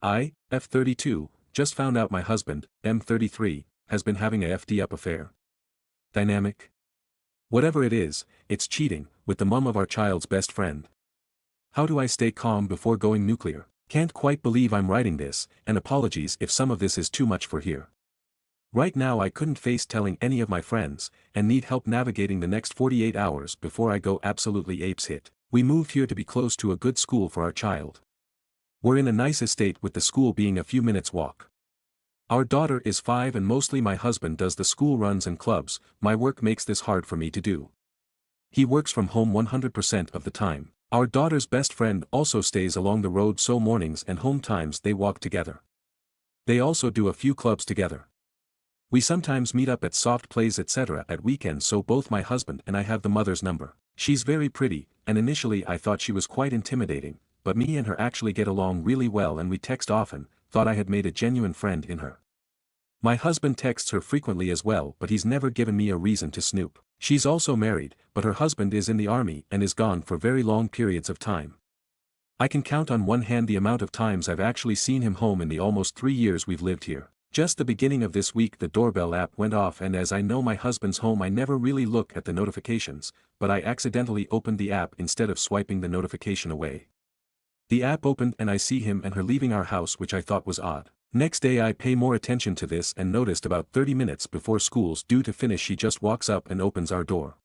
F32, just found out my husband, M33, has been having a FD up affair. Dynamic? Whatever it is, it's cheating, with the mum of our child's best friend. How do I stay calm before going nuclear? Can't quite believe I'm writing this, and apologies if some of this is too much for here. Right now I couldn't face telling any of my friends, and need help navigating the next 48 hours before I go absolutely apes hit. We moved here to be close to a good school for our child. We're in a nice estate with the school being a few minutes walk. Our daughter is 5 and mostly my husband does the school runs and clubs. My work makes this hard for me to do. He works from home 100% of the time. Our daughter's best friend also stays along the road, so mornings and home times they walk together. They also do a few clubs together. We sometimes meet up at soft plays etc. at weekends, so both my husband and I have the mother's number. She's very pretty, and initially I thought she was quite intimidating, but me and her actually get along really well and we text often. Thought I had made a genuine friend in her. My husband texts her frequently as well, but he's never given me a reason to snoop. She's also married, but her husband is in the army and is gone for very long periods of time. I can count on one hand the amount of times I've actually seen him home in the almost 3 years we've lived here. Just the beginning of this week the doorbell app went off, and as I know my husband's home I never really look at the notifications, but I accidentally opened the app instead of swiping the notification away. The app opened and I see him and her leaving our house, which I thought was odd. Next day I pay more attention to this and noticed about 30 minutes before school's due to finish she just walks up and opens our door.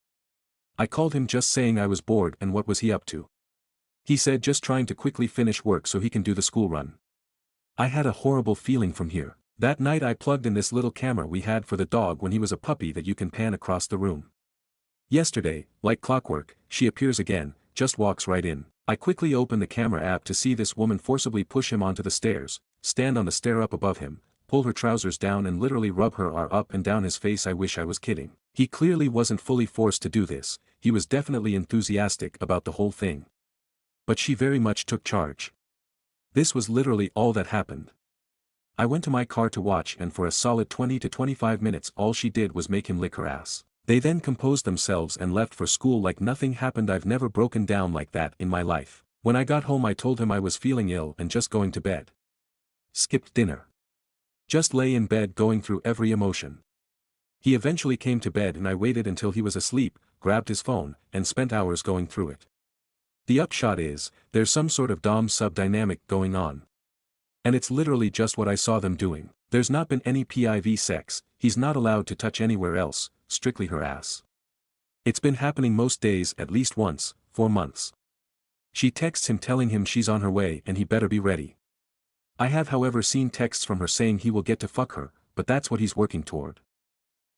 I called him just saying I was bored and what was he up to. He said just trying to quickly finish work so he can do the school run. I had a horrible feeling from here. That night I plugged in this little camera we had for the dog when he was a puppy that you can pan across the room. Yesterday, like clockwork, she appears again, just walks right in. I quickly open the camera app to see this woman forcibly push him onto the stairs, stand on the stair up above him, pull her trousers down and literally rub her arm up and down his face. I wish I was kidding. He clearly wasn't fully forced to do this, he was definitely enthusiastic about the whole thing. But she very much took charge. This was literally all that happened. I went to my car to watch, and for a solid 20 to 25 minutes all she did was make him lick her ass. They then composed themselves and left for school like nothing happened. I've never broken down like that in my life. When I got home I told him I was feeling ill and just going to bed. Skipped dinner. Just lay in bed going through every emotion. He eventually came to bed and I waited until he was asleep, grabbed his phone, and spent hours going through it. The upshot is, there's some sort of dom-sub dynamic going on. And it's literally just what I saw them doing. There's not been any PIV sex, he's not allowed to touch anywhere else, strictly her ass. It's been happening most days at least once, for months. She texts him telling him she's on her way and he better be ready. I have however seen texts from her saying he will get to fuck her, but that's what he's working toward.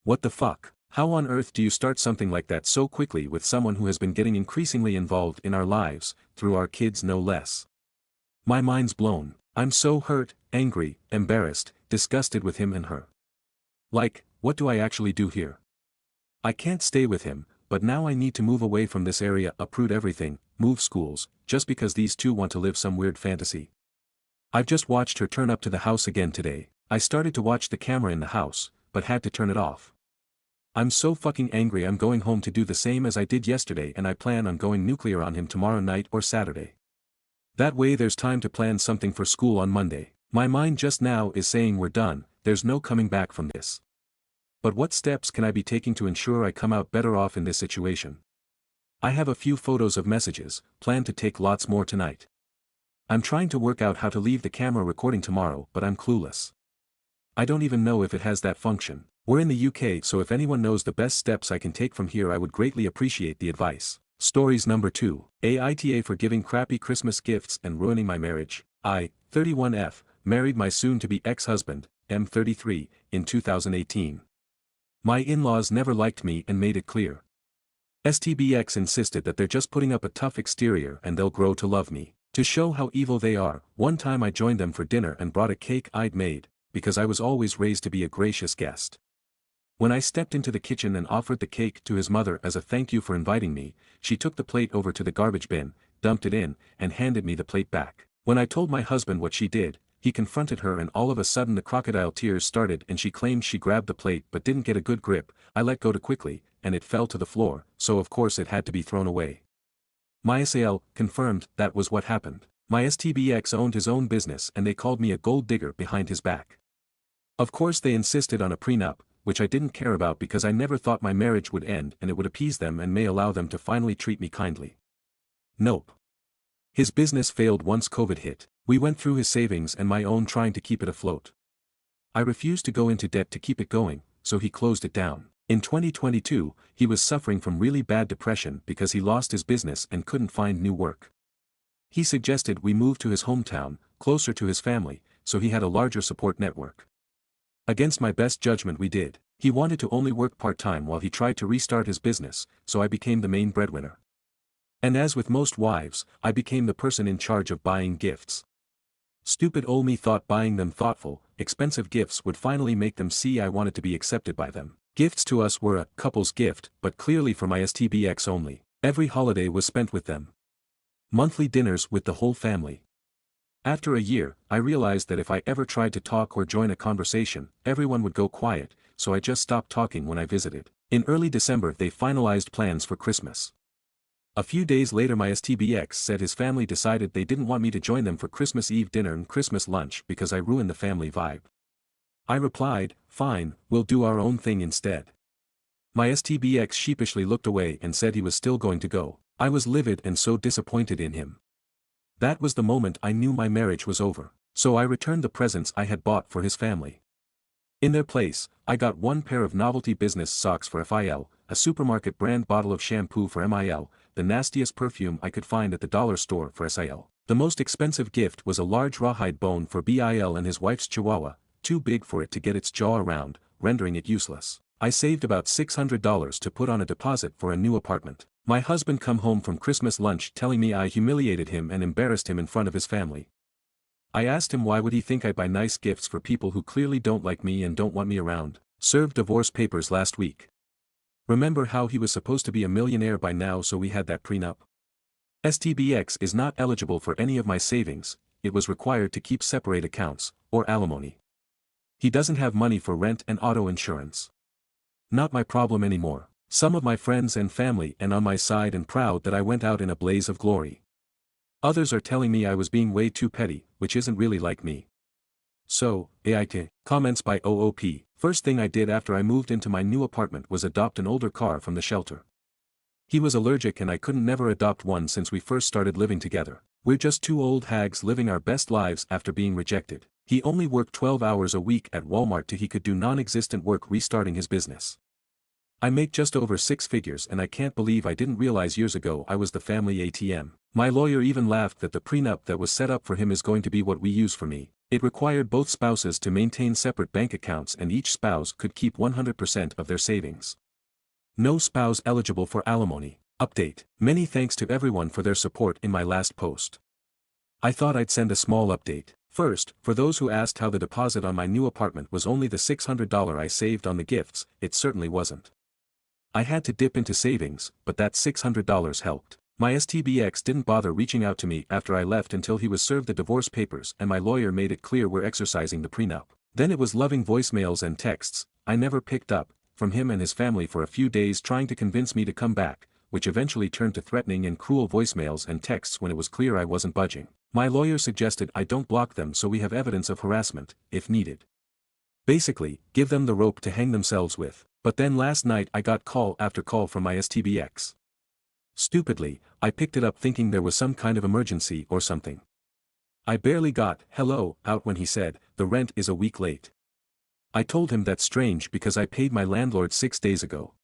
What the fuck? How on earth do you start something like that so quickly with someone who has been getting increasingly involved in our lives, through our kids no less? My mind's blown. I'm so hurt, angry, embarrassed, disgusted with him and her. Like, what do I actually do here? I can't stay with him, but now I need to move away from this area, uproot everything, move schools, just because these two want to live some weird fantasy. I've just watched her turn up to the house again today. I started to watch the camera in the house, but had to turn it off. I'm so fucking angry. I'm going home to do the same as I did yesterday, and I plan on going nuclear on him tomorrow night or Saturday. That way there's time to plan something for school on Monday. My mind just now is saying we're done, there's no coming back from this. But what steps can I be taking to ensure I come out better off in this situation? I have a few photos of messages, plan to take lots more tonight. I'm trying to work out how to leave the camera recording tomorrow, but I'm clueless. I don't even know if it has that function. We're in the UK, so if anyone knows the best steps I can take from here I would greatly appreciate the advice. Stories number 2. Aita for giving crappy Christmas gifts and ruining my marriage. I, 31F, married my soon-to-be ex-husband, M33, in 2018. My in-laws never liked me and made it clear. STBX insisted that they're just putting up a tough exterior and they'll grow to love me. To show how evil they are, one time I joined them for dinner and brought a cake I'd made, because I was always raised to be a gracious guest. When I stepped into the kitchen and offered the cake to his mother as a thank you for inviting me, she took the plate over to the garbage bin, dumped it in, and handed me the plate back. When I told my husband what she did, he confronted her and all of a sudden the crocodile tears started and she claimed she grabbed the plate but didn't get a good grip. I let go too quickly, and it fell to the floor, so of course it had to be thrown away. My SAL confirmed that was what happened. My STBX owned his own business and they called me a gold digger behind his back. Of course they insisted on a prenup, which I didn't care about because I never thought my marriage would end and it would appease them and may allow them to finally treat me kindly. Nope. His business failed once COVID hit. We went through his savings and my own trying to keep it afloat. I refused to go into debt to keep it going, so he closed it down. In 2022, he was suffering from really bad depression because he lost his business and couldn't find new work. He suggested we move to his hometown, closer to his family, so he had a larger support network. Against my best judgment we did. He wanted to only work part-time while he tried to restart his business, so I became the main breadwinner. And as with most wives, I became the person in charge of buying gifts. Stupid old me thought buying them thoughtful, expensive gifts would finally make them see I wanted to be accepted by them. Gifts to us were a couple's gift, but clearly for my STBX only. Every holiday was spent with them. Monthly dinners with the whole family. After a year, I realized that if I ever tried to talk or join a conversation, everyone would go quiet, so I just stopped talking when I visited. In early December they finalized plans for Christmas. A few days later my STBX said his family decided they didn't want me to join them for Christmas Eve dinner and Christmas lunch because I ruined the family vibe. I replied, fine, we'll do our own thing instead. My STBX sheepishly looked away and said he was still going to go. I was livid and so disappointed in him. That was the moment I knew my marriage was over, so I returned the presents I had bought for his family. In their place, I got one pair of novelty business socks for FIL, a supermarket brand bottle of shampoo for MIL, the nastiest perfume I could find at the dollar store for SIL. The most expensive gift was a large rawhide bone for BIL and his wife's chihuahua, too big for it to get its jaw around, rendering it useless. I saved about $600 to put on a deposit for a new apartment. My husband come home from Christmas lunch telling me I humiliated him and embarrassed him in front of his family. I asked him why would he think I buy nice gifts for people who clearly don't like me and don't want me around. Served divorce papers last week. Remember how he was supposed to be a millionaire by now, so we had that prenup? STBX is not eligible for any of my savings, it was required to keep separate accounts, or alimony. He doesn't have money for rent and auto insurance. Not my problem anymore. Some of my friends and family and on my side and proud that I went out in a blaze of glory. Others are telling me I was being way too petty, which isn't really like me. So, Aita, comments by OOP. First thing I did after I moved into my new apartment was adopt an older car from the shelter. He was allergic and I couldn't never adopt one since we first started living together. We're just two old hags living our best lives after being rejected. He only worked 12 hours a week at Walmart till he could do non-existent work restarting his business. I make just over 6 figures and I can't believe I didn't realize years ago I was the family ATM. My lawyer even laughed that the prenup that was set up for him is going to be what we use for me. It required both spouses to maintain separate bank accounts and each spouse could keep 100% of their savings. No spouse eligible for alimony. Update. Many thanks to everyone for their support in my last post. I thought I'd send a small update. First, for those who asked how the deposit on my new apartment was only the $600 I saved on the gifts, it certainly wasn't. I had to dip into savings, but that $600 helped. My STBX didn't bother reaching out to me after I left until he was served the divorce papers and my lawyer made it clear we're exercising the prenup. Then it was loving voicemails and texts, I never picked up, from him and his family for a few days trying to convince me to come back, which eventually turned to threatening and cruel voicemails and texts when it was clear I wasn't budging. My lawyer suggested I don't block them so we have evidence of harassment, if needed. Basically, give them the rope to hang themselves with. But then last night I got call after call from my STBX. Stupidly, I picked it up thinking there was some kind of emergency or something. I barely got hello out when he said, the rent is a week late. I told him that's strange because I paid my landlord 6 days ago.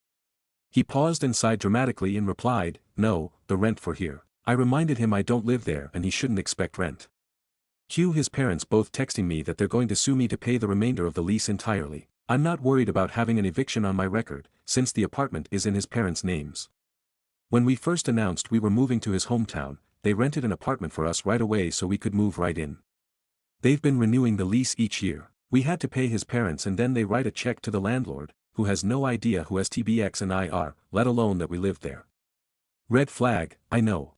He paused and sighed dramatically and replied, no, the rent for here. I reminded him I don't live there and he shouldn't expect rent. Cue his parents both texting me that they're going to sue me to pay the remainder of the lease entirely. I'm not worried about having an eviction on my record, since the apartment is in his parents' names. When we first announced we were moving to his hometown, they rented an apartment for us right away so we could move right in. They've been renewing the lease each year. We had to pay his parents and then they write a check to the landlord, who has no idea who STBX and I are, let alone that we live there. Red flag, I know.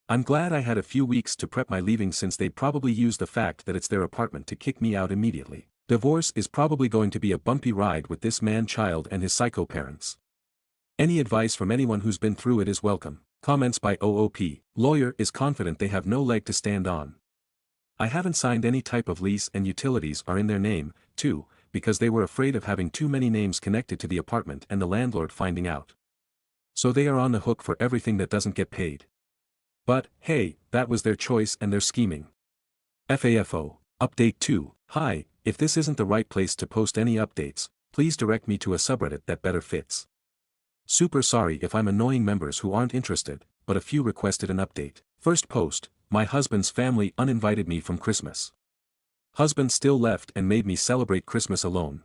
I'm glad I had a few weeks to prep my leaving since they'd probably use the fact that it's their apartment to kick me out immediately. Divorce is probably going to be a bumpy ride with this man-child and his psycho parents. Any advice from anyone who's been through it is welcome. Comments by OOP. Lawyer is confident they have no leg to stand on. I haven't signed any type of lease and utilities are in their name, too, because they were afraid of having too many names connected to the apartment and the landlord finding out. So they are on the hook for everything that doesn't get paid. But, hey, that was their choice and their scheming. FAFO. Update 2. Hi, if this isn't the right place to post any updates, please direct me to a subreddit that better fits. Super sorry if I'm annoying members who aren't interested, but a few requested an update. First post, my husband's family uninvited me from Christmas. Husband still left and made me celebrate Christmas alone.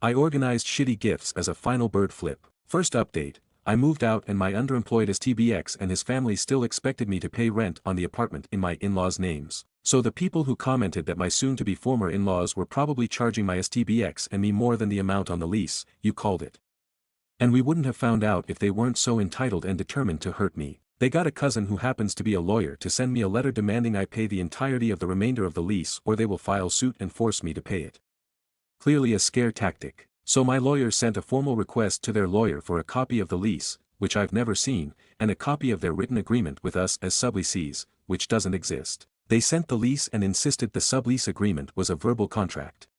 I organized shitty gifts as a final bird flip. First update, I moved out and my underemployed STBX and his family still expected me to pay rent on the apartment in my in-laws' names. So the people who commented that my soon-to-be former in-laws were probably charging my STBX and me more than the amount on the lease, you called it. And we wouldn't have found out if they weren't so entitled and determined to hurt me. They got a cousin who happens to be a lawyer to send me a letter demanding I pay the entirety of the remainder of the lease or they will file suit and force me to pay it. Clearly a scare tactic. So my lawyer sent a formal request to their lawyer for a copy of the lease, which I've never seen, and a copy of their written agreement with us as subleasees, which doesn't exist. They sent the lease and insisted the sublease agreement was a verbal contract.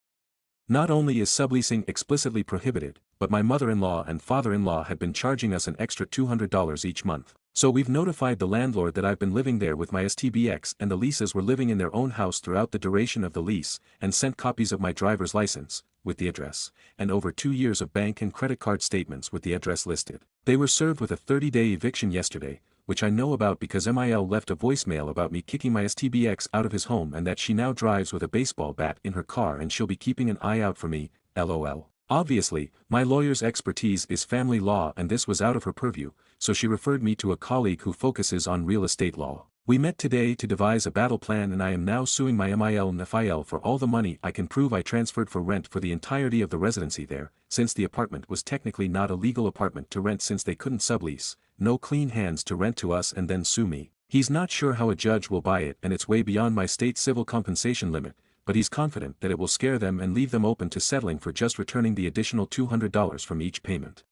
Not only is subleasing explicitly prohibited, but my mother-in-law and father-in-law had been charging us an extra $200 each month. So we've notified the landlord that I've been living there with my STBX and the leases were living in their own house throughout the duration of the lease, and sent copies of my driver's license, with the address, and over 2 years of bank and credit card statements with the address listed. They were served with a 30-day eviction yesterday, which I know about because MIL left a voicemail about me kicking my STBX out of his home and that she now drives with a baseball bat in her car and she'll be keeping an eye out for me, LOL. Obviously, my lawyer's expertise is family law and this was out of her purview, so she referred me to a colleague who focuses on real estate law. We met today to devise a battle plan and I am now suing my MIL and FIL for all the money I can prove I transferred for rent for the entirety of the residency there, since the apartment was technically not a legal apartment to rent since they couldn't sublease, no clean hands to rent to us and then sue me. He's not sure how a judge will buy it and it's way beyond my state civil compensation limit, but he's confident that it will scare them and leave them open to settling for just returning the additional $200 from each payment.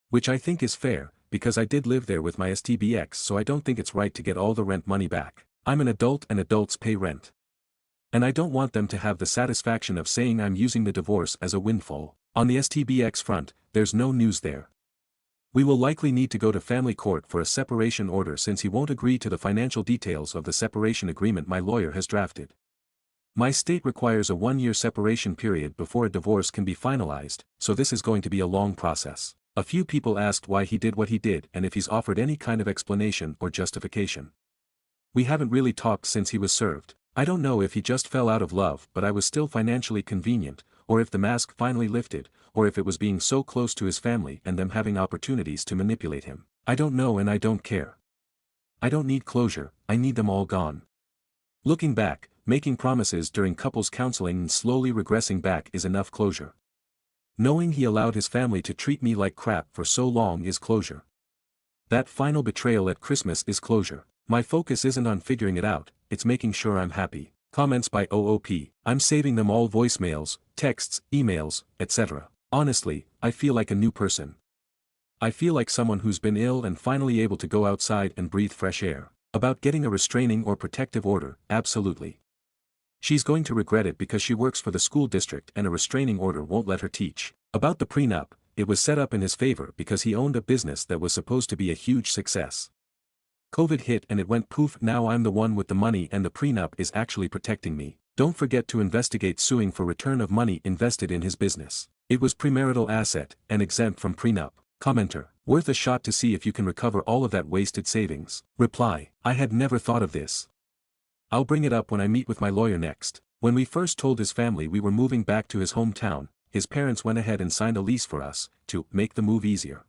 Which I think is fair, because I did live there with my STBX so I don't think it's right to get all the rent money back. I'm an adult and adults pay rent. And I don't want them to have the satisfaction of saying I'm using the divorce as a windfall. On the STBX front, there's no news there. We will likely need to go to family court for a separation order since he won't agree to the financial details of the separation agreement my lawyer has drafted. My state requires a 1-year separation period before a divorce can be finalized, so this is going to be a long process. A few people asked why he did what he did and if he's offered any kind of explanation or justification. We haven't really talked since he was served. I don't know if he just fell out of love but I was still financially convenient, or if the mask finally lifted, or if it was being so close to his family and them having opportunities to manipulate him. I don't know and I don't care. I don't need closure, I need them all gone. Looking back, making promises during couples counseling and slowly regressing back is enough closure. Knowing he allowed his family to treat me like crap for so long is closure. That final betrayal at Christmas is closure. My focus isn't on figuring it out, it's making sure I'm happy. Comments by OOP. I'm saving them all voicemails, texts, emails, etc. Honestly, I feel like a new person. I feel like someone who's been ill and finally able to go outside and breathe fresh air. About getting a restraining or protective order, absolutely. She's going to regret it because she works for the school district and a restraining order won't let her teach. About the prenup, it was set up in his favor because he owned a business that was supposed to be a huge success. COVID hit and it went poof. Now I'm the one with the money and the prenup is actually protecting me. Don't forget to investigate suing for return of money invested in his business. It was premarital asset and exempt from prenup. Commenter, worth a shot to see if you can recover all of that wasted savings. Reply, I had never thought of this. I'll bring it up when I meet with my lawyer next. When we first told his family we were moving back to his hometown, his parents went ahead and signed a lease for us, to make the move easier.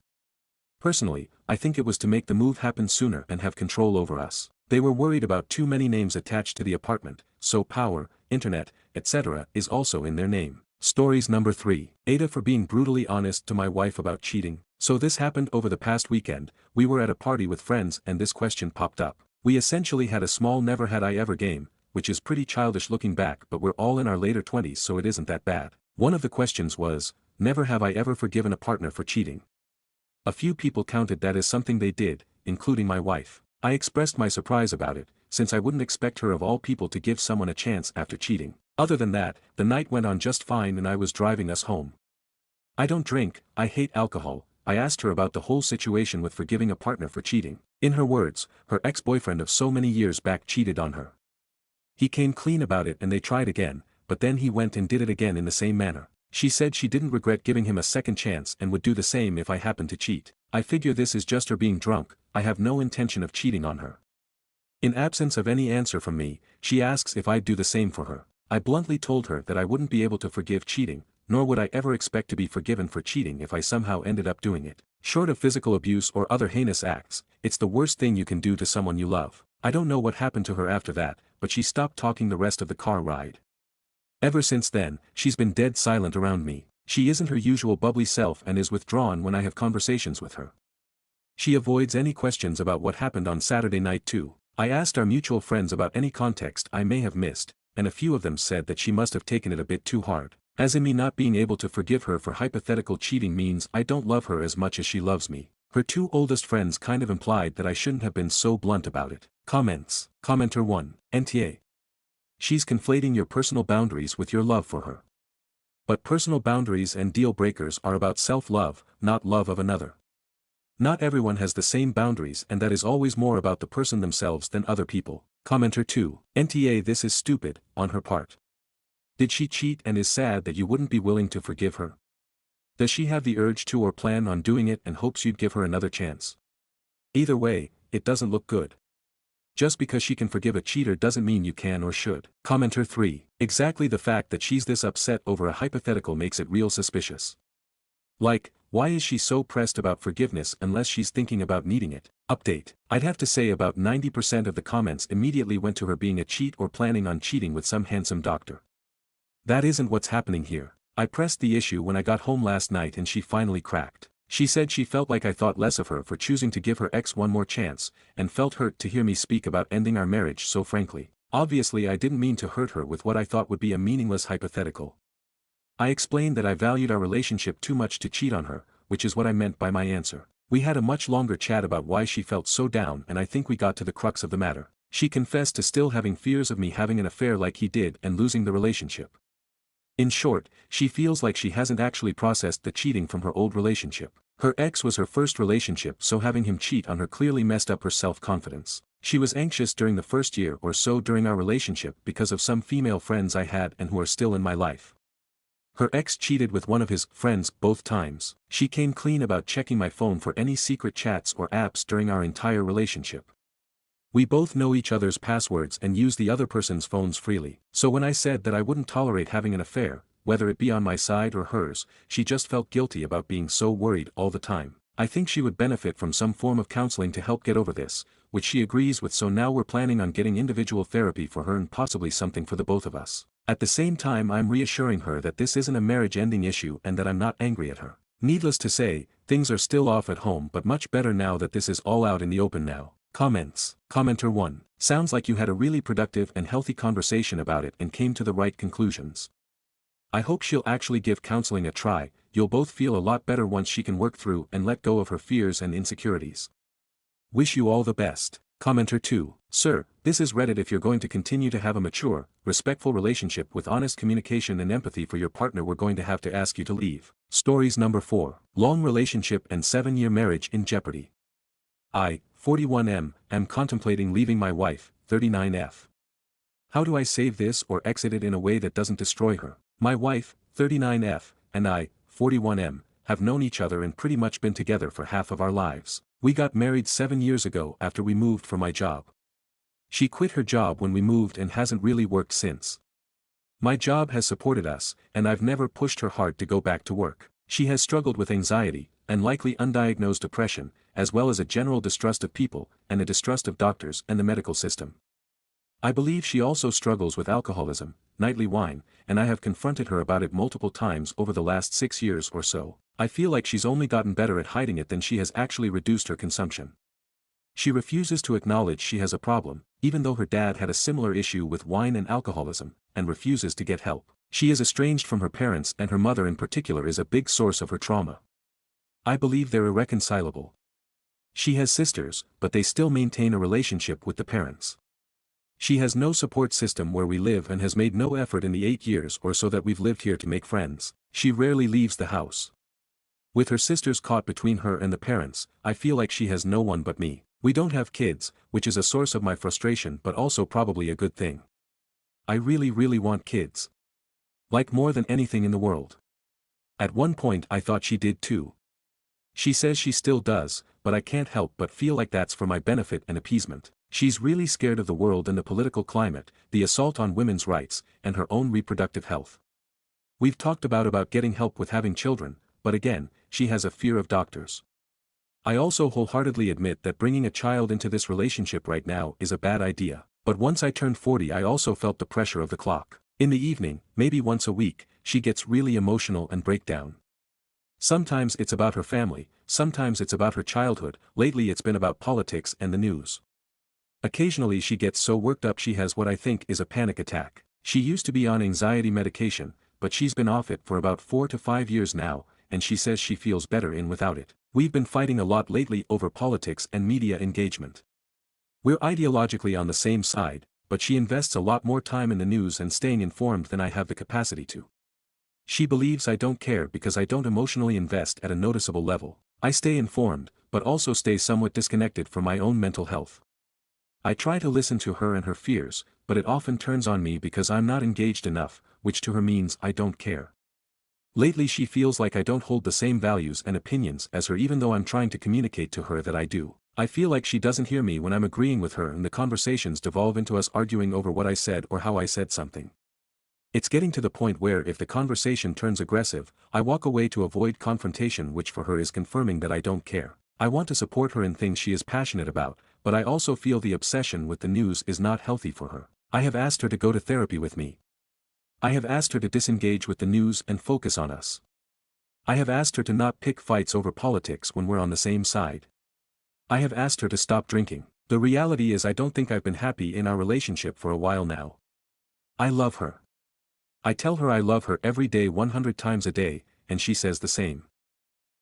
Personally, I think it was to make the move happen sooner and have control over us. They were worried about too many names attached to the apartment, so power, internet, etc. is also in their name. Stories number 3. Aita for being brutally honest to my wife about cheating. So this happened over the past weekend. We were at a party with friends and this question popped up. We essentially had a small never had I ever game, which is pretty childish looking back but we're all in our later 20s so it isn't that bad. One of the questions was, never have I ever forgiven a partner for cheating. A few people counted that as something they did, including my wife. I expressed my surprise about it, since I wouldn't expect her of all people to give someone a chance after cheating. Other than that, the night went on just fine and I was driving us home. I don't drink, I hate alcohol. I asked her about the whole situation with forgiving a partner for cheating. In her words, her ex-boyfriend of so many years back cheated on her. He came clean about it and they tried again, but then he went and did it again in the same manner. She said she didn't regret giving him a second chance and would do the same if I happened to cheat. I figure this is just her being drunk. I have no intention of cheating on her. In absence of any answer from me, she asks if I'd do the same for her. I bluntly told her that I wouldn't be able to forgive cheating, nor would I ever expect to be forgiven for cheating if I somehow ended up doing it. Short of physical abuse or other heinous acts, it's the worst thing you can do to someone you love. I don't know what happened to her after that, but she stopped talking the rest of the car ride. Ever since then, she's been dead silent around me. She isn't her usual bubbly self and is withdrawn when I have conversations with her. She avoids any questions about what happened on Saturday night too. I asked our mutual friends about any context I may have missed, and a few of them said that she must have taken it a bit too hard. As in me not being able to forgive her for hypothetical cheating means I don't love her as much as she loves me. Her two oldest friends kind of implied that I shouldn't have been so blunt about it. Comments. Commenter 1. NTA. She's conflating your personal boundaries with your love for her. But personal boundaries and deal breakers are about self-love, not love of another. Not everyone has the same boundaries and that is always more about the person themselves than other people. Commenter 2. NTA. This is stupid, on her part. Did she cheat and is sad that you wouldn't be willing to forgive her? Does she have the urge to or plan on doing it and hopes you'd give her another chance? Either way, it doesn't look good. Just because she can forgive a cheater doesn't mean you can or should. Commenter 3. Exactly, the fact that she's this upset over a hypothetical makes it real suspicious. Like, why is she so pressed about forgiveness unless she's thinking about needing it? Update. I'd have to say about 90% of the comments immediately went to her being a cheat or planning on cheating with some handsome doctor. That isn't what's happening here. I pressed the issue when I got home last night and she finally cracked. She said she felt like I thought less of her for choosing to give her ex one more chance, and felt hurt to hear me speak about ending our marriage so frankly. Obviously I didn't mean to hurt her with what I thought would be a meaningless hypothetical. I explained that I valued our relationship too much to cheat on her, which is what I meant by my answer. We had a much longer chat about why she felt so down and I think we got to the crux of the matter. She confessed to still having fears of me having an affair like he did and losing the relationship. In short, she feels like she hasn't actually processed the cheating from her old relationship. Her ex was her first relationship, so having him cheat on her clearly messed up her self-confidence. She was anxious during the first year or so during our relationship because of some female friends I had and who are still in my life. Her ex cheated with one of his friends both times. She came clean about checking my phone for any secret chats or apps during our entire relationship. We both know each other's passwords and use the other person's phones freely. So when I said that I wouldn't tolerate having an affair, whether it be on my side or hers, she just felt guilty about being so worried all the time. I think she would benefit from some form of counseling to help get over this, which she agrees with, so now we're planning on getting individual therapy for her and possibly something for the both of us. At the same time I'm reassuring her that this isn't a marriage-ending issue and that I'm not angry at her. Needless to say, things are still off at home but much better now that this is all out in the open now. Comments. Commenter 1. Sounds like you had a really productive and healthy conversation about it and came to the right conclusions. I hope she'll actually give counseling a try. You'll both feel a lot better once she can work through and let go of her fears and insecurities. Wish you all the best. Commenter 2. Sir, this is Reddit. If you're going to continue to have a mature, respectful relationship with honest communication and empathy for your partner, we're going to have to ask you to leave. Stories number 4. Long relationship and 7-year marriage in jeopardy. I, 41M, am contemplating leaving my wife, 39F. How do I save this or exit it in a way that doesn't destroy her? My wife, 39F, and I, 41M, have known each other and pretty much been together for half of our lives. We got married 7 years ago after we moved for my job. She quit her job when we moved and hasn't really worked since. My job has supported us, and I've never pushed her hard to go back to work. She has struggled with anxiety, and likely undiagnosed depression, as well as a general distrust of people, and a distrust of doctors and the medical system. I believe she also struggles with alcoholism, nightly wine, and I have confronted her about it multiple times over the last 6 years or so. I feel like she's only gotten better at hiding it than she has actually reduced her consumption. She refuses to acknowledge she has a problem, even though her dad had a similar issue with wine and alcoholism, and refuses to get help. She is estranged from her parents, and her mother in particular is a big source of her trauma. I believe they're irreconcilable. She has sisters, but they still maintain a relationship with the parents. She has no support system where we live and has made no effort in the 8 years or so that we've lived here to make friends. She rarely leaves the house. With her sisters caught between her and the parents, I feel like she has no one but me. We don't have kids, which is a source of my frustration but also probably a good thing. I really want kids. Like more than anything in the world. At one point I thought she did too. She says she still does, but I can't help but feel like that's for my benefit and appeasement. She's really scared of the world and the political climate, the assault on women's rights, and her own reproductive health. We've talked about getting help with having children, but again, she has a fear of doctors. I also wholeheartedly admit that bringing a child into this relationship right now is a bad idea, but once I turned 40 I also felt the pressure of the clock. In the evening, maybe once a week, she gets really emotional and break down. Sometimes it's about her family, sometimes it's about her childhood, lately it's been about politics and the news. Occasionally she gets so worked up she has what I think is a panic attack. She used to be on anxiety medication, but she's been off it for about 4 to 5 years now, and she says she feels better in without it. We've been fighting a lot lately over politics and media engagement. We're ideologically on the same side, but she invests a lot more time in the news and staying informed than I have the capacity to. She believes I don't care because I don't emotionally invest at a noticeable level. I stay informed, but also stay somewhat disconnected from my own mental health. I try to listen to her and her fears, but it often turns on me because I'm not engaged enough, which to her means I don't care. Lately she feels like I don't hold the same values and opinions as her even though I'm trying to communicate to her that I do. I feel like she doesn't hear me when I'm agreeing with her and the conversations devolve into us arguing over what I said or how I said something. It's getting to the point where if the conversation turns aggressive, I walk away to avoid confrontation, which for her is confirming that I don't care. I want to support her in things she is passionate about, but I also feel the obsession with the news is not healthy for her. I have asked her to go to therapy with me. I have asked her to disengage with the news and focus on us. I have asked her to not pick fights over politics when we're on the same side. I have asked her to stop drinking. The reality is I don't think I've been happy in our relationship for a while now. I love her. I tell her I love her every day 100 times a day, and she says the same.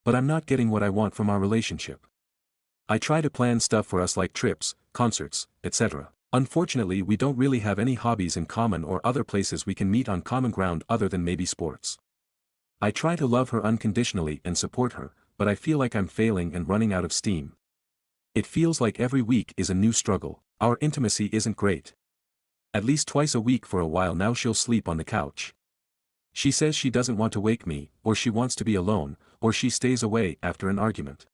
But I'm not getting what I want from our relationship. I try to plan stuff for us like trips, concerts, etc. Unfortunately we don't really have any hobbies in common or other places we can meet on common ground other than maybe sports. I try to love her unconditionally and support her, but I feel like I'm failing and running out of steam. It feels like every week is a new struggle. Our intimacy isn't great. At least twice a week for a while now she'll sleep on the couch. She says she doesn't want to wake me, or she wants to be alone, or she stays away after an argument.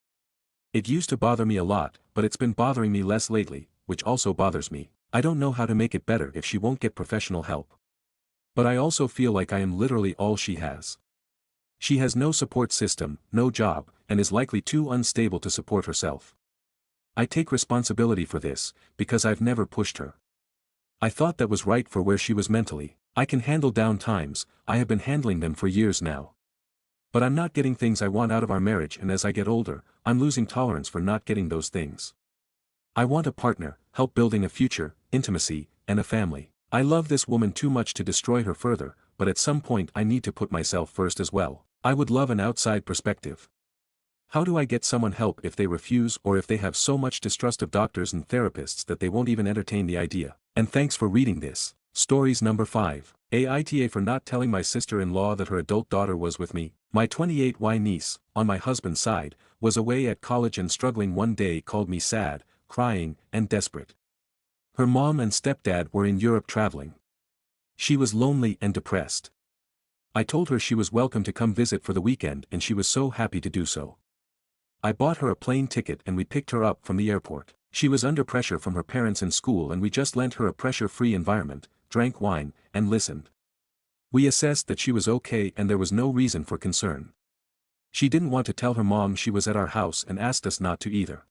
It used to bother me a lot, but it's been bothering me less lately, which also bothers me. I don't know how to make it better if she won't get professional help. But I also feel like I am literally all she has. She has no support system, no job, and is likely too unstable to support herself. I take responsibility for this, because I've never pushed her. I thought that was right for where she was mentally. I can handle down times, I have been handling them for years now. But I'm not getting things I want out of our marriage, and as I get older, I'm losing tolerance for not getting those things. I want a partner, help building a future, intimacy, and a family. I love this woman too much to destroy her further, but at some point I need to put myself first as well. I would love an outside perspective. How do I get someone help if they refuse or if they have so much distrust of doctors and therapists that they won't even entertain the idea? And thanks for reading this. Stories number 5. Aita for not telling my sister-in-law that her adult daughter was with me. My 28Y niece, on my husband's side, was away at college and struggling one day called me sad, crying, and desperate. Her mom and stepdad were in Europe traveling. She was lonely and depressed. I told her she was welcome to come visit for the weekend and she was so happy to do so. I bought her a plane ticket and we picked her up from the airport. She was under pressure from her parents in school and we just lent her a pressure-free environment, drank wine, and listened. We assessed that she was okay and there was no reason for concern. She didn't want to tell her mom she was at our house and asked us not to either.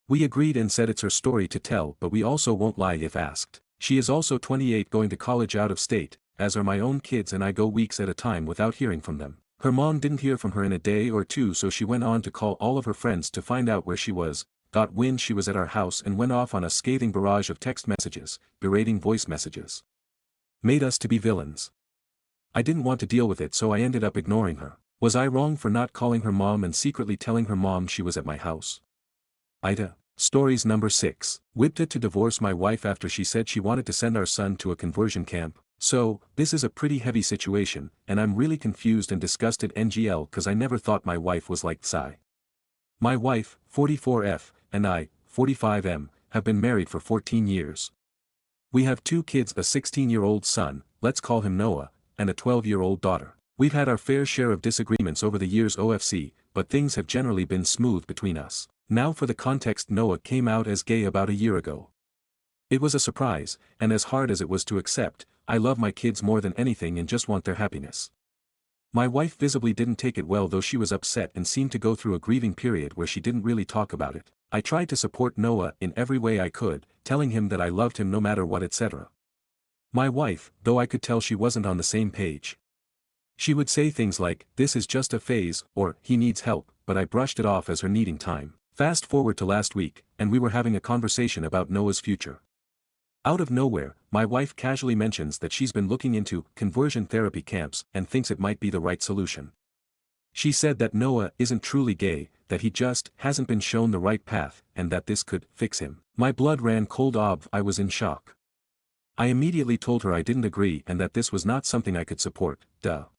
We agreed and said it's her story to tell, but we also won't lie if asked. She is also 28 going to college out of state, as are my own kids, and I go weeks at a time without hearing from them. Her mom didn't hear from her in a day or two, so she went on to call all of her friends to find out where she was, got wind she was at our house and went off on a scathing barrage of text messages, berating voice messages. Made us to be villains. I didn't want to deal with it, so I ended up ignoring her. Was I wrong for not calling her mom and secretly telling her mom she was at my house? Aita. Stories number 6. Whipped it to divorce my wife after she said she wanted to send our son to a conversion camp. So, this is a pretty heavy situation, and I'm really confused and disgusted NGL cause I never thought my wife was like Psy. My wife, 44F, and I, 45M, have been married for 14 years. We have 2 kids, a 16-year-old son, let's call him Noah, and a 12-year-old daughter. We've had our fair share of disagreements over the years OFC, but things have generally been smooth between us. Now for the context, Noah came out as gay about a year ago. It was a surprise, and as hard as it was to accept, I love my kids more than anything and just want their happiness. My wife visibly didn't take it well, though she was upset and seemed to go through a grieving period where she didn't really talk about it. I tried to support Noah in every way I could, telling him that I loved him no matter what, etc. My wife, though I could tell she wasn't on the same page. She would say things like, "This is just a phase," or "He needs help," but I brushed it off as her needing time. Fast forward to last week, and we were having a conversation about Noah's future. Out of nowhere, my wife casually mentions that she's been looking into conversion therapy camps and thinks it might be the right solution. She said that Noah isn't truly gay, that he just hasn't been shown the right path, and that this could fix him. My blood ran cold. I was in shock. I immediately told her I didn't agree and that this was not something I could support.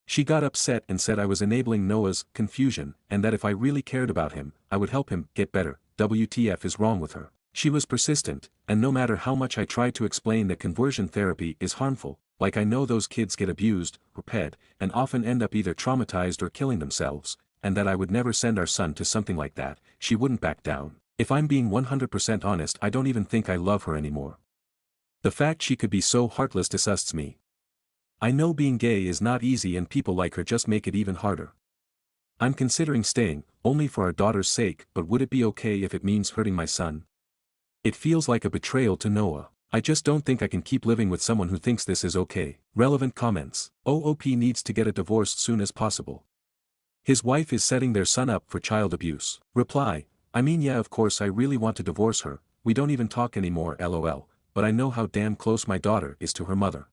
She got upset and said I was enabling Noah's confusion, and that if I really cared about him, I would help him get better. WTF is wrong with her? She was persistent, and no matter how much I tried to explain that conversion therapy is harmful, like I know those kids get abused, or ped, and often end up either traumatized or killing themselves, and that I would never send our son to something like that, she wouldn't back down. If I'm being 100% honest, I don't even think I love her anymore. The fact she could be so heartless disgusts me. I know being gay is not easy and people like her just make it even harder. I'm considering staying, only for our daughter's sake, but would it be okay if it means hurting my son? It feels like a betrayal to Noah. I just don't think I can keep living with someone who thinks this is okay. Relevant comments. OOP needs to get a divorce soon as possible. His wife is setting their son up for child abuse. Reply. I mean, yeah, of course I really want to divorce her, we don't even talk anymore lol, but I know how damn close my daughter is to her mother.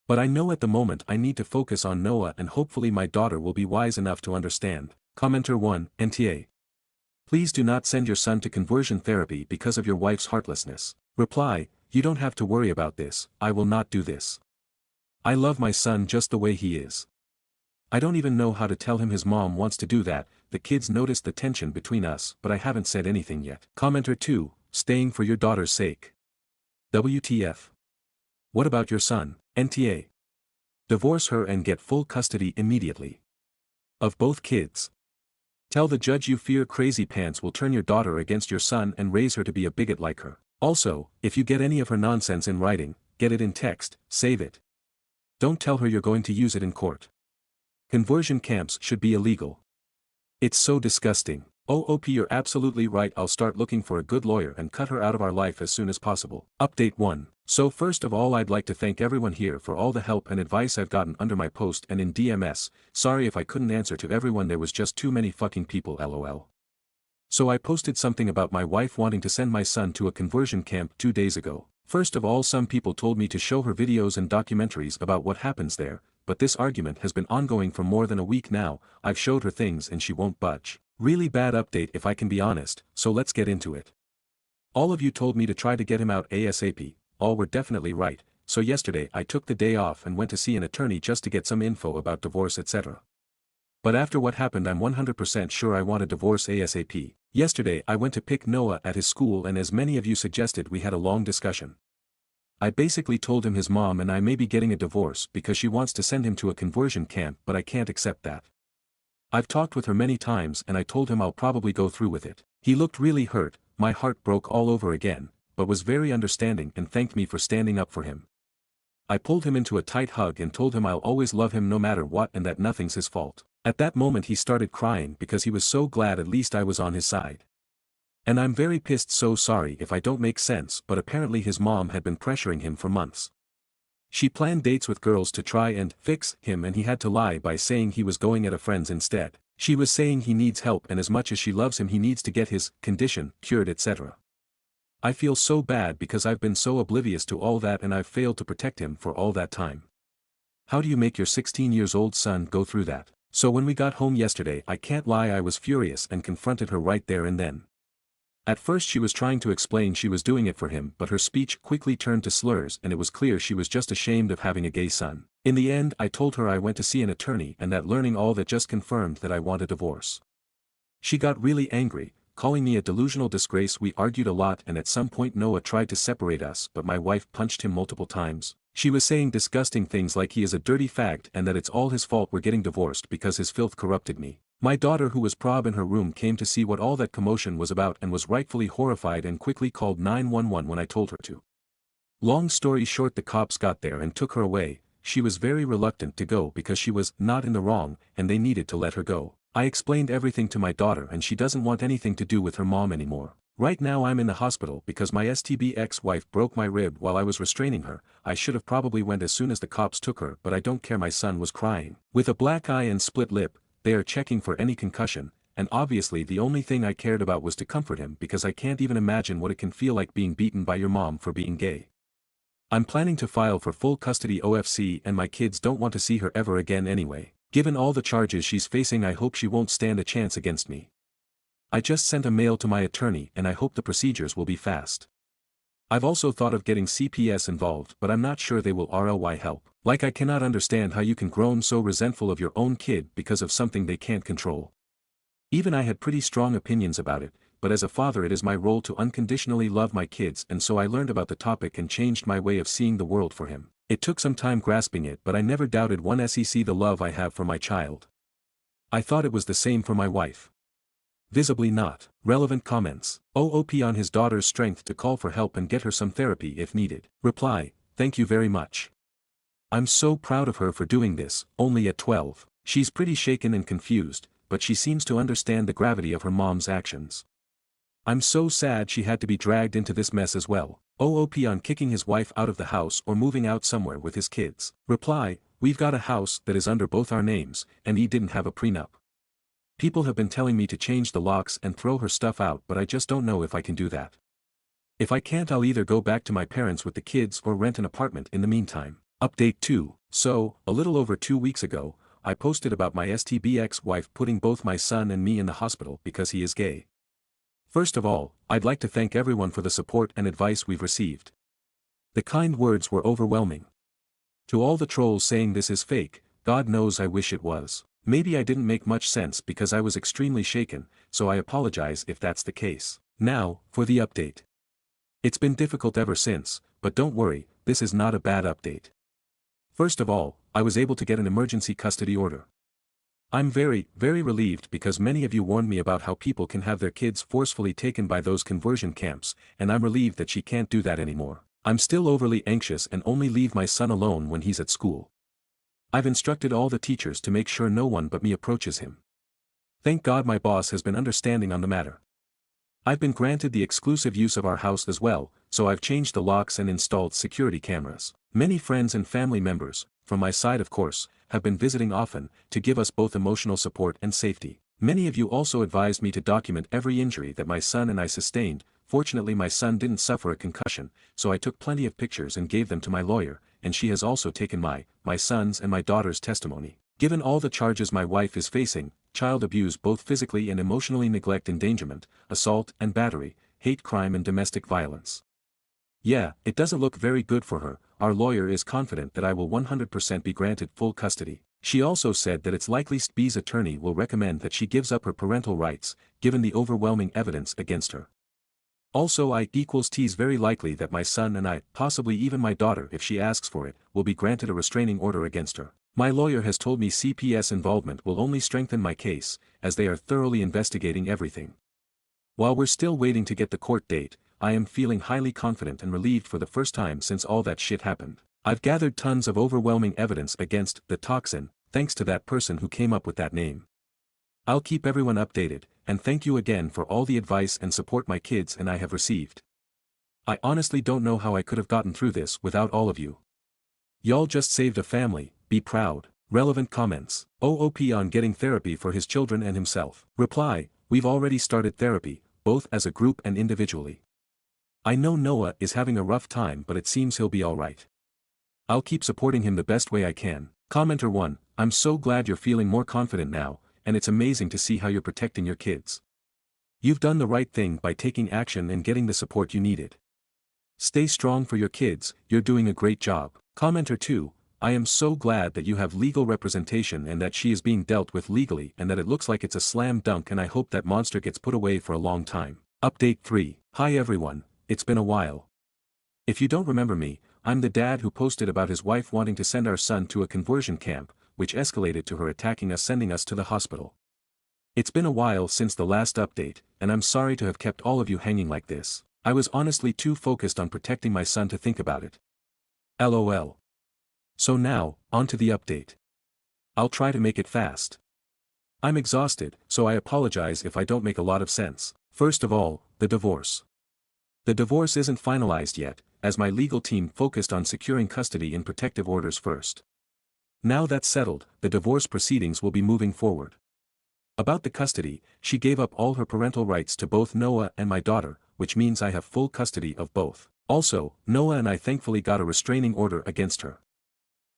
But I know at the moment I need to focus on Noah, and hopefully my daughter will be wise enough to understand. Commenter 1, NTA. Please do not send your son to conversion therapy because of your wife's heartlessness. Reply, you don't have to worry about this, I will not do this. I love my son just the way he is. I don't even know how to tell him his mom wants to do that. The kids noticed the tension between us, but I haven't said anything yet. Commenter 2, staying for your daughter's sake. WTF. What about your son? NTA. Divorce her and get full custody immediately. Of both kids. Tell the judge you fear crazy pants will turn your daughter against your son and raise her to be a bigot like her. Also, if you get any of her nonsense in writing, get it in text, save it. Don't tell her you're going to use it in court. Conversion camps should be illegal. It's so disgusting. OOP, you're absolutely right, I'll start looking for a good lawyer and cut her out of our life as soon as possible. Update 1. So first of all, I'd like to thank everyone here for all the help and advice I've gotten under my post and in DMS. Sorry if I couldn't answer to everyone, there was just too many fucking people lol. So I posted something about my wife wanting to send my son to a conversion camp 2 days ago. First of all, some people told me to show her videos and documentaries about what happens there, but this argument has been ongoing for more than a week now. I've showed her things and she won't budge. Really bad update if I can be honest, so let's get into it. All of you told me to try to get him out ASAP, all were definitely right, so yesterday I took the day off and went to see an attorney just to get some info about divorce etc. But after what happened, I'm 100% sure I want a divorce ASAP. Yesterday I went to pick Noah at his school, and as many of you suggested, we had a long discussion. I basically told him his mom and I may be getting a divorce because she wants to send him to a conversion camp, but I can't accept that. I've talked with her many times and I told him I'll probably go through with it. He looked really hurt, my heart broke all over again, but was very understanding and thanked me for standing up for him. I pulled him into a tight hug and told him I'll always love him no matter what and that nothing's his fault. At that moment he started crying because he was so glad at least I was on his side. And I'm very pissed, so sorry if I don't make sense, but apparently his mom had been pressuring him for months. She planned dates with girls to try and fix him, and he had to lie by saying he was going at a friend's instead. She was saying he needs help and as much as she loves him he needs to get his condition cured etc. I feel so bad because I've been so oblivious to all that and I've failed to protect him for all that time. How do you make your 16-year-old son go through that? So when we got home yesterday, I can't lie, I was furious and confronted her right there and then. At first she was trying to explain she was doing it for him, but her speech quickly turned to slurs and it was clear she was just ashamed of having a gay son. In the end I told her I went to see an attorney and that learning all that just confirmed that I want a divorce. She got really angry, calling me a delusional disgrace. We argued a lot and at some point Noah tried to separate us but my wife punched him multiple times. She was saying disgusting things like he is a dirty fag and that it's all his fault we're getting divorced because his filth corrupted me. My daughter who was prob in her room came to see what all that commotion was about and was rightfully horrified and quickly called 911 when I told her to. Long story short, the cops got there and took her away. She was very reluctant to go because she was not in the wrong and they needed to let her go. I explained everything to my daughter and she doesn't want anything to do with her mom anymore. Right now I'm in the hospital because my STB ex-wife broke my rib while I was restraining her. I should have probably went as soon as the cops took her but I don't care, my son was crying. With a black eye and split lip, they are checking for any concussion, and obviously the only thing I cared about was to comfort him because I can't even imagine what it can feel like being beaten by your mom for being gay. I'm planning to file for full custody OFC and my kids don't want to see her ever again anyway. Given all the charges she's facing I hope she won't stand a chance against me. I just sent a mail to my attorney and I hope the procedures will be fast. I've also thought of getting CPS involved but I'm not sure they will RLY help. Like I cannot understand how you can grow so resentful of your own kid because of something they can't control. Even I had pretty strong opinions about it, but as a father it is my role to unconditionally love my kids and so I learned about the topic and changed my way of seeing the world for him. It took some time grasping it but I never doubted one sec the love I have for my child. I thought it was the same for my wife. Visibly not. Relevant comments. OOP on his daughter's strength to call for help and get her some therapy if needed. Reply, thank you very much. I'm so proud of her for doing this, only at 12. She's pretty shaken and confused, but she seems to understand the gravity of her mom's actions. I'm so sad she had to be dragged into this mess as well. OOP on kicking his wife out of the house or moving out somewhere with his kids. Reply, we've got a house that is under both our names, and he didn't have a prenup. People have been telling me to change the locks and throw her stuff out but I just don't know if I can do that. If I can't I'll either go back to my parents with the kids or rent an apartment in the meantime. Update 2. So, a little over 2 weeks ago, I posted about my STB ex-wife putting both my son and me in the hospital because he is gay. First of all, I'd like to thank everyone for the support and advice we've received. The kind words were overwhelming. To all the trolls saying this is fake, God knows I wish it was. Maybe I didn't make much sense because I was extremely shaken, so I apologize if that's the case. Now, for the update. It's been difficult ever since, but don't worry, this is not a bad update. First of all, I was able to get an emergency custody order. I'm very, very relieved because many of you warned me about how people can have their kids forcefully taken by those conversion camps, and I'm relieved that she can't do that anymore. I'm still overly anxious and only leave my son alone when he's at school. I've instructed all the teachers to make sure no one but me approaches him. Thank God my boss has been understanding on the matter. I've been granted the exclusive use of our house as well, so I've changed the locks and installed security cameras. Many friends and family members, from my side of course, have been visiting often, to give us both emotional support and safety. Many of you also advised me to document every injury that my son and I sustained. Fortunately my son didn't suffer a concussion, so I took plenty of pictures and gave them to my lawyer, and she has also taken my son's and my daughter's testimony. Given all the charges my wife is facing, child abuse, both physically and emotionally, neglect, endangerment, assault and battery, hate crime and domestic violence. Yeah, it doesn't look very good for her. Our lawyer is confident that I will 100% be granted full custody. She also said that it's likely STB's attorney will recommend that she gives up her parental rights, given the overwhelming evidence against her. Also T is very likely that my son and I, possibly even my daughter if she asks for it, will be granted a restraining order against her. My lawyer has told me CPS involvement will only strengthen my case, as they are thoroughly investigating everything. While we're still waiting to get the court date, I am feeling highly confident and relieved for the first time since all that shit happened. I've gathered tons of overwhelming evidence against the toxin, thanks to that person who came up with that name. I'll keep everyone updated, and thank you again for all the advice and support my kids and I have received. I honestly don't know how I could have gotten through this without all of you. Y'all just saved a family, be proud. Relevant comments. OOP on getting therapy for his children and himself. Reply, we've already started therapy, both as a group and individually. I know Noah is having a rough time but it seems he'll be alright. I'll keep supporting him the best way I can. Commenter 1, I'm so glad you're feeling more confident now, and it's amazing to see how you're protecting your kids. You've done the right thing by taking action and getting the support you needed. Stay strong for your kids, you're doing a great job. Commenter 2, I am so glad that you have legal representation and that she is being dealt with legally and that it looks like it's a slam dunk, and I hope that monster gets put away for a long time. Update 3. Hi everyone, it's been a while. If you don't remember me, I'm the dad who posted about his wife wanting to send our son to a conversion camp, which escalated to her attacking us, sending us to the hospital. It's been a while since the last update, and I'm sorry to have kept all of you hanging like this. I was honestly too focused on protecting my son to think about it. LOL. So now, on to the update. I'll try to make it fast. I'm exhausted, so I apologize if I don't make a lot of sense. First of all, the divorce. The divorce isn't finalized yet, as my legal team focused on securing custody and protective orders first. Now that's settled, the divorce proceedings will be moving forward. About the custody, she gave up all her parental rights to both Noah and my daughter, which means I have full custody of both. Also, Noah and I thankfully got a restraining order against her.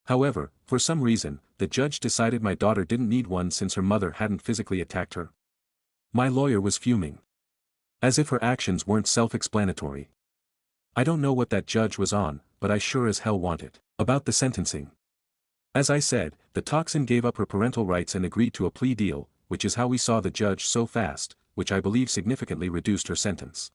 However, for some reason, the judge decided my daughter didn't need one since her mother hadn't physically attacked her. My lawyer was fuming. As if her actions weren't self-explanatory. I don't know what that judge was on, but I sure as hell want it. About the sentencing. As I said, the toxin gave up her parental rights and agreed to a plea deal, which is how we saw the judge so fast, which I believe significantly reduced her sentence.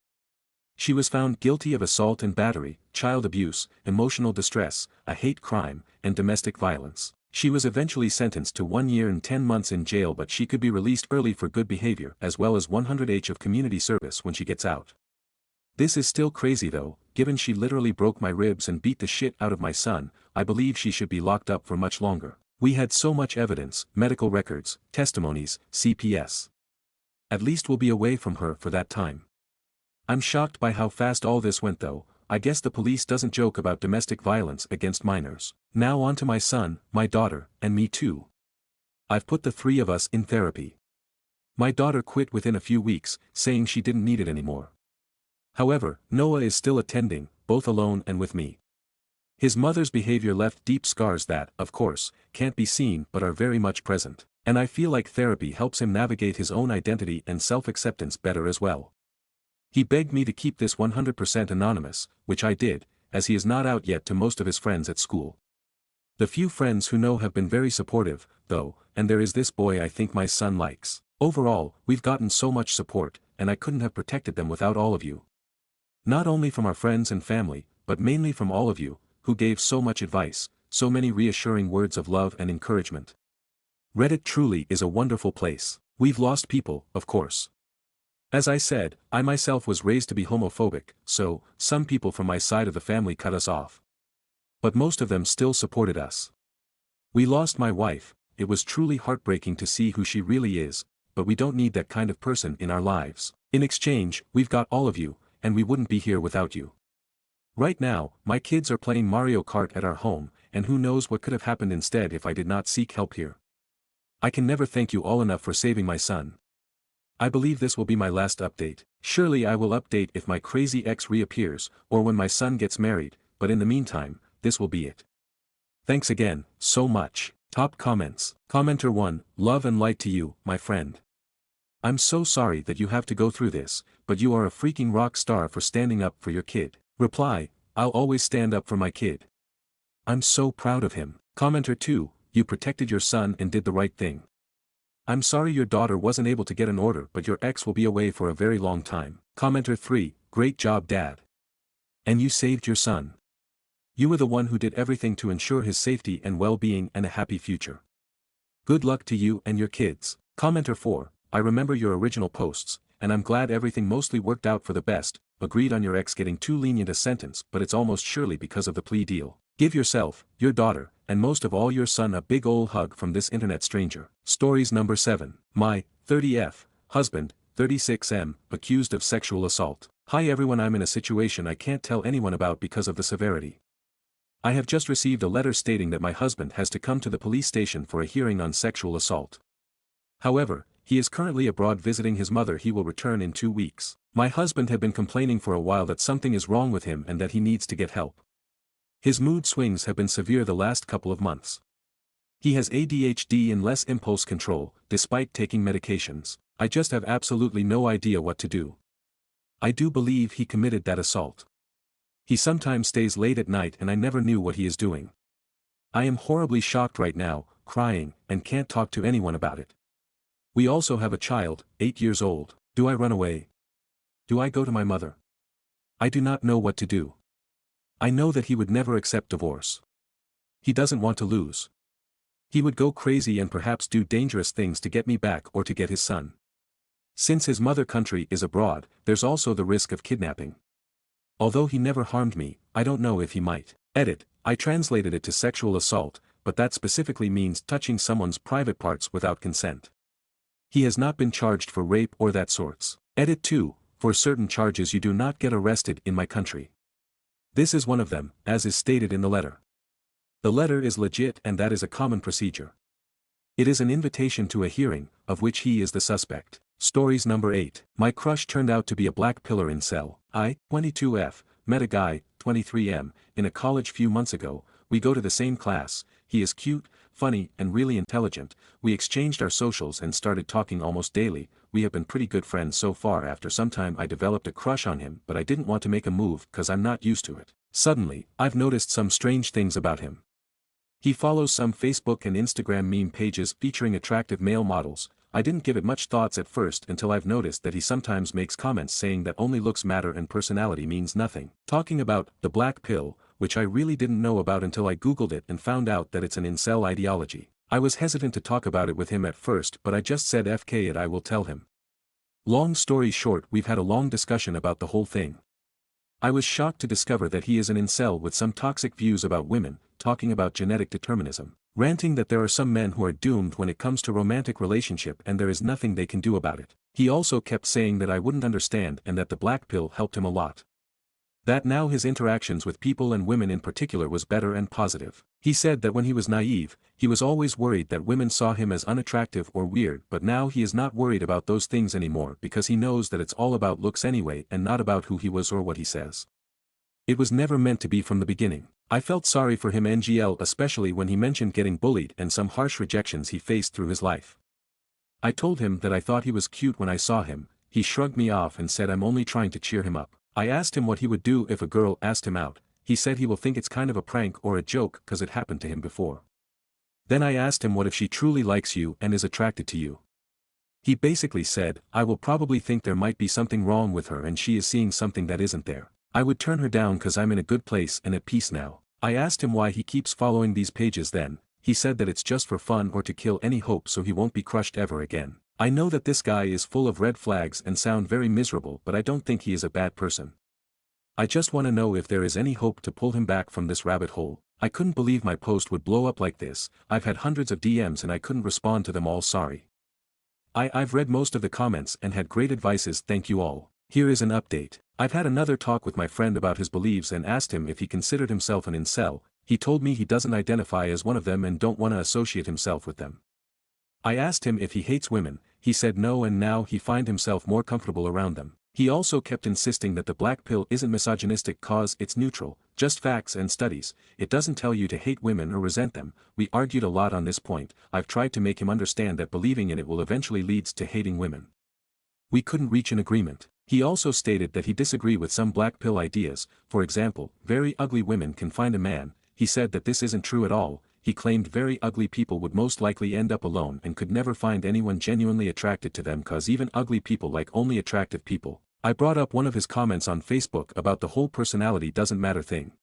She was found guilty of assault and battery, child abuse, emotional distress, a hate crime, and domestic violence. She was eventually sentenced to 1 year and 10 months in jail, but she could be released early for good behavior as well as 100 of community service when she gets out. This is still crazy though, given she literally broke my ribs and beat the shit out of my son. I believe she should be locked up for much longer. We had so much evidence, medical records, testimonies, CPS. At least we'll be away from her for that time. I'm shocked by how fast all this went though. I guess the police doesn't joke about domestic violence against minors. Now on to my son, my daughter, and me too. I've put the 3 of us in therapy. My daughter quit within a few weeks, saying she didn't need it anymore. However, Noah is still attending, both alone and with me. His mother's behavior left deep scars that, of course, can't be seen but are very much present, and I feel like therapy helps him navigate his own identity and self-acceptance better as well. He begged me to keep this 100% anonymous, which I did, as he is not out yet to most of his friends at school. The few friends who know have been very supportive, though, and there is this boy I think my son likes. Overall, we've gotten so much support, and I couldn't have protected them without all of you. Not only from our friends and family, but mainly from all of you, who gave so much advice, so many reassuring words of love and encouragement. Reddit truly is a wonderful place. We've lost people, of course. As I said, I myself was raised to be homophobic, so, some people from my side of the family cut us off. But most of them still supported us. We lost my wife. It was truly heartbreaking to see who she really is, but we don't need that kind of person in our lives. In exchange, we've got all of you, and we wouldn't be here without you. Right now, my kids are playing Mario Kart at our home, and who knows what could have happened instead if I did not seek help here. I can never thank you all enough for saving my son. I believe this will be my last update. Surely I will update if my crazy ex reappears, or when my son gets married, but in the meantime, this will be it. Thanks again, so much. Top comments. Commenter 1, love and light to you, my friend. I'm so sorry that you have to go through this, but you are a freaking rock star for standing up for your kid. Reply, I'll always stand up for my kid. I'm so proud of him. Commenter 2, you protected your son and did the right thing. I'm sorry your daughter wasn't able to get an order, but your ex will be away for a very long time. Commenter 3, great job dad. And you saved your son. You were the one who did everything to ensure his safety and well-being and a happy future. Good luck to you and your kids. Commenter 4, I remember your original posts, and I'm glad everything mostly worked out for the best. Agreed on your ex getting too lenient a sentence, but it's almost surely because of the plea deal. Give yourself, your daughter, and most of all your son a big ol' hug from this internet stranger. Stories number 7. My 30F husband, 36M, accused of sexual assault. Hi everyone, I'm in a situation I can't tell anyone about because of the severity. I have just received a letter stating that my husband has to come to the police station for a hearing on sexual assault. However, he is currently abroad visiting his mother. He will return in 2 weeks. My husband had been complaining for a while that something is wrong with him and that he needs to get help. His mood swings have been severe the last couple of months. He has ADHD and less impulse control, despite taking medications. I just have absolutely no idea what to do. I do believe he committed that assault. He sometimes stays late at night and I never knew what he is doing. I am horribly shocked right now, crying, and can't talk to anyone about it. We also have a child, 8 years old. Do I run away? Do I go to my mother? I do not know what to do. I know that he would never accept divorce. He doesn't want to lose. He would go crazy and perhaps do dangerous things to get me back or to get his son. Since his mother country is abroad, there's also the risk of kidnapping. Although he never harmed me, I don't know if he might. Edit, I translated it to sexual assault, but that specifically means touching someone's private parts without consent. He has not been charged for rape or that sorts. Edit 2, for certain charges you do not get arrested in my country. This is one of them, as is stated in the letter. The letter is legit and that is a common procedure. It is an invitation to a hearing, of which he is the suspect. Stories number 8. My crush turned out to be a black pillar incel. I, 22F, met a guy, 23M, in a college few months ago. We go to the same class. He is cute, funny, and really intelligent. We exchanged our socials and started talking almost daily. We have been pretty good friends so far. After some time I developed a crush on him, but I didn't want to make a move cause I'm not used to it. Suddenly, I've noticed some strange things about him. He follows some Facebook and Instagram meme pages featuring attractive male models. I didn't give it much thoughts at first until I've noticed that he sometimes makes comments saying that only looks matter and personality means nothing. Talking about the black pill, which I really didn't know about until I googled it and found out that it's an incel ideology. I was hesitant to talk about it with him at first, but I just said FK it, I will tell him. Long story short, we've had a long discussion about the whole thing. I was shocked to discover that he is an incel with some toxic views about women, talking about genetic determinism, ranting that there are some men who are doomed when it comes to romantic relationship and there is nothing they can do about it. He also kept saying that I wouldn't understand and that the black pill helped him a lot. That now his interactions with people and women in particular was better and positive. He said that when he was naive, he was always worried that women saw him as unattractive or weird, but now he is not worried about those things anymore because he knows that it's all about looks anyway and not about who he was or what he says. It was never meant to be from the beginning. I felt sorry for him NGL, especially when he mentioned getting bullied and some harsh rejections he faced through his life. I told him that I thought he was cute when I saw him. He shrugged me off and said I'm only trying to cheer him up. I asked him what he would do if a girl asked him out. He said he will think it's kind of a prank or a joke cause it happened to him before. Then I asked him what if she truly likes you and is attracted to you. He basically said, I will probably think there might be something wrong with her and she is seeing something that isn't there. I would turn her down cause I'm in a good place and at peace now. I asked him why he keeps following these pages then. He said that it's just for fun or to kill any hope so he won't be crushed ever again. I know that this guy is full of red flags and sound very miserable, but I don't think he is a bad person. I just want to know if there is any hope to pull him back from this rabbit hole. I couldn't believe my post would blow up like this. I've had hundreds of DMs and I couldn't respond to them all, sorry. I've read most of the comments and had great advices, thank you all. Here is an update. I've had another talk with my friend about his beliefs and asked him if he considered himself an incel. He told me he doesn't identify as one of them and don't want to associate himself with them. I asked him if he hates women. He said no and now he finds himself more comfortable around them. He also kept insisting that the black pill isn't misogynistic cause it's neutral, just facts and studies. It doesn't tell you to hate women or resent them. We argued a lot on this point. I've tried to make him understand that believing in it will eventually leads to hating women. We couldn't reach an agreement. He also stated that he disagreed with some black pill ideas. For example, very ugly women can find a man. He said that this isn't true at all. He claimed very ugly people would most likely end up alone and could never find anyone genuinely attracted to them cause even ugly people like only attractive people. I brought up one of his comments on Facebook about the whole personality doesn't matter thing.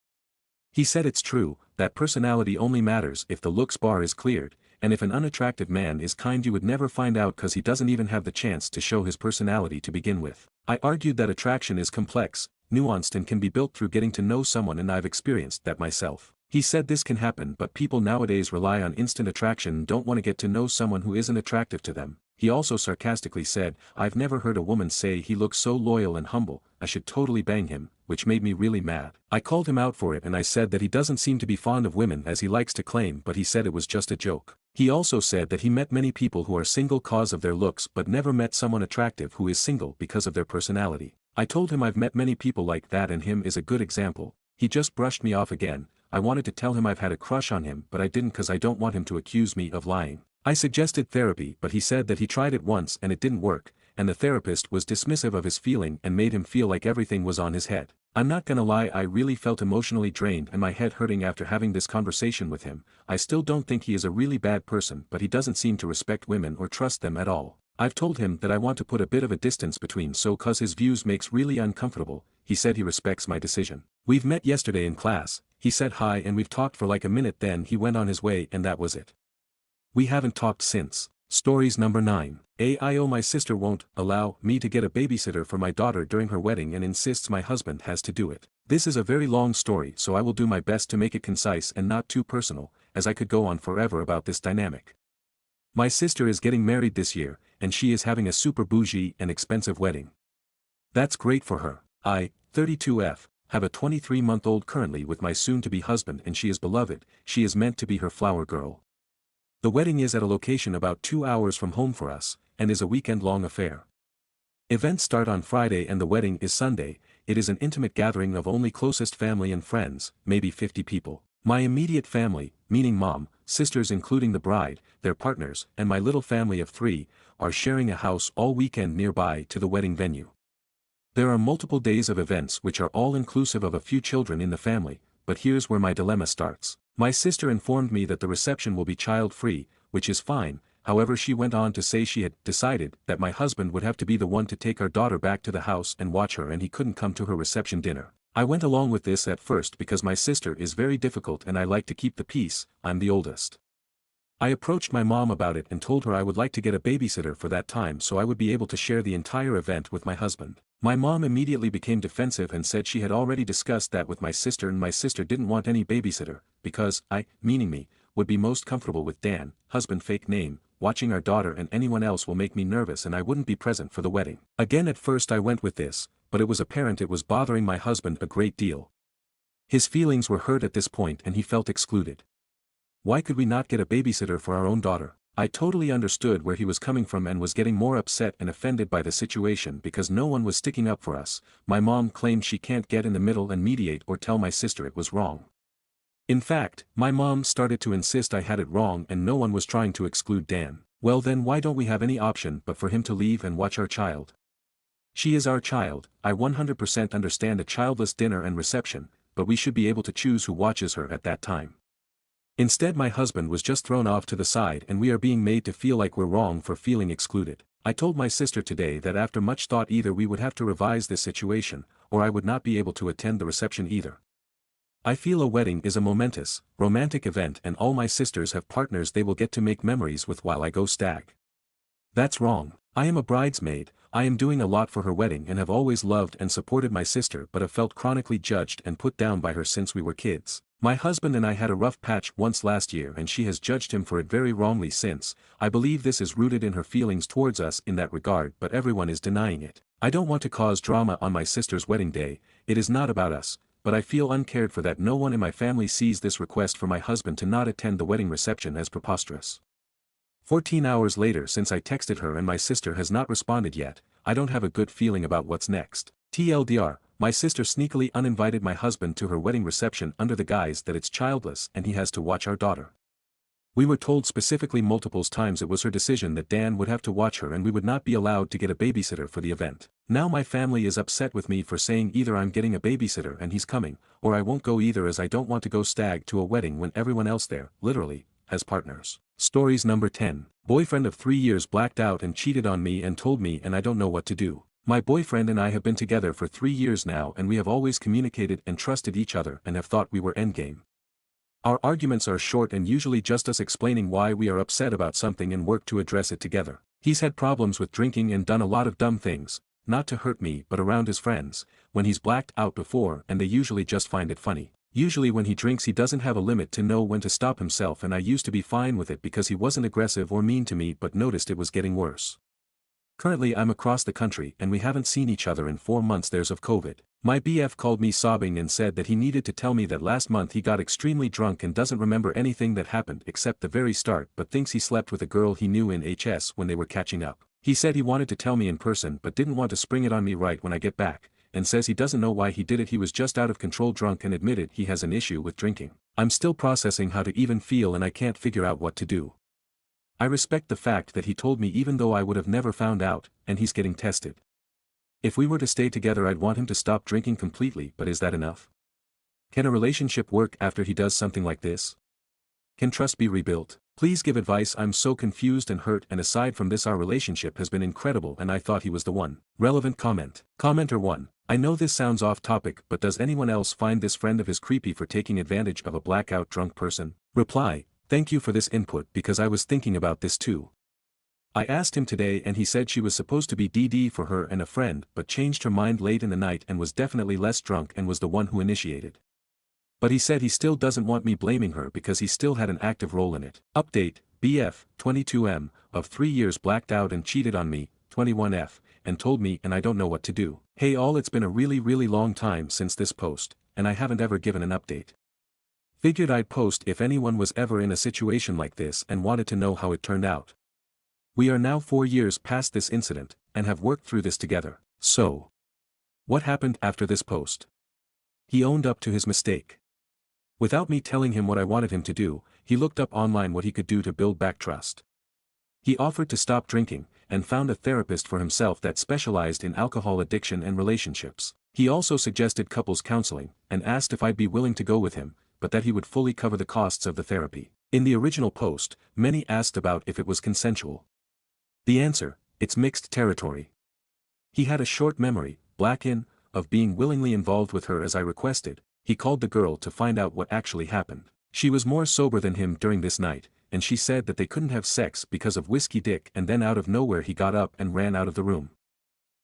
He said it's true, that personality only matters if the looks bar is cleared, and if an unattractive man is kind you would never find out cause he doesn't even have the chance to show his personality to begin with. I argued that attraction is complex, nuanced and can be built through getting to know someone and I've experienced that myself. He said this can happen but people nowadays rely on instant attraction and don't want to get to know someone who isn't attractive to them. He also sarcastically said, I've never heard a woman say he looks so loyal and humble, I should totally bang him, which made me really mad. I called him out for it and I said that he doesn't seem to be fond of women as he likes to claim, but he said it was just a joke. He also said that he met many people who are single cause of their looks but never met someone attractive who is single because of their personality. I told him I've met many people like that and him is a good example. He just brushed me off again. I wanted to tell him I've had a crush on him but I didn't cause I don't want him to accuse me of lying. I suggested therapy but he said that he tried it once and it didn't work, and the therapist was dismissive of his feeling and made him feel like everything was on his head. I'm not gonna lie, I really felt emotionally drained and my head hurting after having this conversation with him. I still don't think he is a really bad person but he doesn't seem to respect women or trust them at all. I've told him that I want to put a bit of a distance between so cause his views makes really uncomfortable. He said he respects my decision. We've met yesterday in class, he said hi and we've talked for like a minute then he went on his way and that was it. We haven't talked since. Stories number 9. My sister won't allow me to get a babysitter for my daughter during her wedding and insists my husband has to do it. This is a very long story so I will do my best to make it concise and not too personal, as I could go on forever about this dynamic. My sister is getting married this year, and she is having a super bougie and expensive wedding. That's great for her. I, 32F, have a 23-month-old currently with my soon-to-be husband and she is beloved, she is meant to be her flower girl. The wedding is at a location about 2 hours from home for us, and is a weekend-long affair. Events start on Friday and the wedding is Sunday. It is an intimate gathering of only closest family and friends, maybe 50 people. My immediate family, meaning mom, sisters including the bride, their partners, and my little family of 3, are sharing a house all weekend nearby to the wedding venue. There are multiple days of events which are all inclusive of a few children in the family, but here's where my dilemma starts. My sister informed me that the reception will be child-free, which is fine. However, she went on to say she had decided that my husband would have to be the one to take our daughter back to the house and watch her and he couldn't come to her reception dinner. I went along with this at first because my sister is very difficult and I like to keep the peace. I'm the oldest. I approached my mom about it and told her I would like to get a babysitter for that time so I would be able to share the entire event with my husband. My mom immediately became defensive and said she had already discussed that with my sister and my sister didn't want any babysitter, because I, meaning me, would be most comfortable with Dan, husband fake name, watching our daughter and anyone else will make me nervous and I wouldn't be present for the wedding. Again at first I went with this, but it was apparent it was bothering my husband a great deal. His feelings were hurt at this point and he felt excluded. Why could we not get a babysitter for our own daughter? I totally understood where he was coming from and was getting more upset and offended by the situation because no one was sticking up for us. My mom claimed she can't get in the middle and mediate or tell my sister it was wrong. In fact, my mom started to insist I had it wrong and no one was trying to exclude Dan. Well then why don't we have any option but for him to leave and watch our child? She is our child. I 100% understand a childless dinner and reception, but we should be able to choose who watches her at that time. Instead my husband was just thrown off to the side and we are being made to feel like we're wrong for feeling excluded. I told my sister today that after much thought either we would have to revise this situation, or I would not be able to attend the reception either. I feel a wedding is a momentous, romantic event and all my sisters have partners they will get to make memories with while I go stag. That's wrong. I am a bridesmaid, I am doing a lot for her wedding and have always loved and supported my sister but have felt chronically judged and put down by her since we were kids. My husband and I had a rough patch once last year and she has judged him for it very wrongly since. I believe this is rooted in her feelings towards us in that regard but everyone is denying it. I don't want to cause drama on my sister's wedding day, it is not about us, but I feel uncared for that no one in my family sees this request for my husband to not attend the wedding reception as preposterous. 14 hours later since I texted her and my sister has not responded yet, I don't have a good feeling about what's next. TLDR, my sister sneakily uninvited my husband to her wedding reception under the guise that it's childless and he has to watch our daughter. We were told specifically multiple times it was her decision that Dan would have to watch her and we would not be allowed to get a babysitter for the event. Now my family is upset with me for saying either I'm getting a babysitter and he's coming, or I won't go either as I don't want to go stag to a wedding when everyone else there, literally, has partners. Stories number 10. Boyfriend of 3 years blacked out and cheated on me and told me and I don't know what to do. My boyfriend and I have been together for 3 years now and we have always communicated and trusted each other and have thought we were endgame. Our arguments are short and usually just us explaining why we are upset about something and work to address it together. He's had problems with drinking and done a lot of dumb things, not to hurt me but around his friends, when he's blacked out before and they usually just find it funny. Usually when he drinks he doesn't have a limit to know when to stop himself and I used to be fine with it because he wasn't aggressive or mean to me but noticed it was getting worse. Currently I'm across the country and we haven't seen each other in 4 months there's of COVID. My BF called me sobbing and said that he needed to tell me that last month he got extremely drunk and doesn't remember anything that happened except the very start but thinks he slept with a girl he knew in HS when they were catching up. He said he wanted to tell me in person but didn't want to spring it on me right when I get back, and says he doesn't know why he did it, he was just out of control drunk and admitted he has an issue with drinking. I'm still processing how to even feel and I can't figure out what to do. I respect the fact that he told me even though I would have never found out, and he's getting tested. If we were to stay together I'd want him to stop drinking completely, but is that enough? Can a relationship work after he does something like this? Can trust be rebuilt? Please give advice. I'm so confused and hurt, and aside from this our relationship has been incredible and I thought he was the one. Relevant comment. Commenter 1. I know this sounds off topic, but does anyone else find this friend of his creepy for taking advantage of a blackout drunk person? Reply. Thank you for this input because I was thinking about this too. I asked him today and he said she was supposed to be DD for her and a friend but changed her mind late in the night and was definitely less drunk and was the one who initiated. But he said he still doesn't want me blaming her because he still had an active role in it. Update, BF, 22M, of 3 years blacked out and cheated on me, 21F, and told me and I don't know what to do. Hey all, it's been a really long time since this post, and I haven't ever given an update. Figured I'd post if anyone was ever in a situation like this and wanted to know how it turned out. We are now 4 years past this incident, and have worked through this together. So, what happened after this post? He owned up to his mistake. Without me telling him what I wanted him to do, he looked up online what he could do to build back trust. He offered to stop drinking, and found a therapist for himself that specialized in alcohol addiction and relationships. He also suggested couples counseling, and asked if I'd be willing to go with him, but that he would fully cover the costs of the therapy. In the original post, many asked about if it was consensual. The answer, it's mixed territory. He had a short memory, of being willingly involved with her as I requested. He called the girl to find out what actually happened. She was more sober than him during this night, and she said that they couldn't have sex because of whiskey dick, and then out of nowhere he got up and ran out of the room.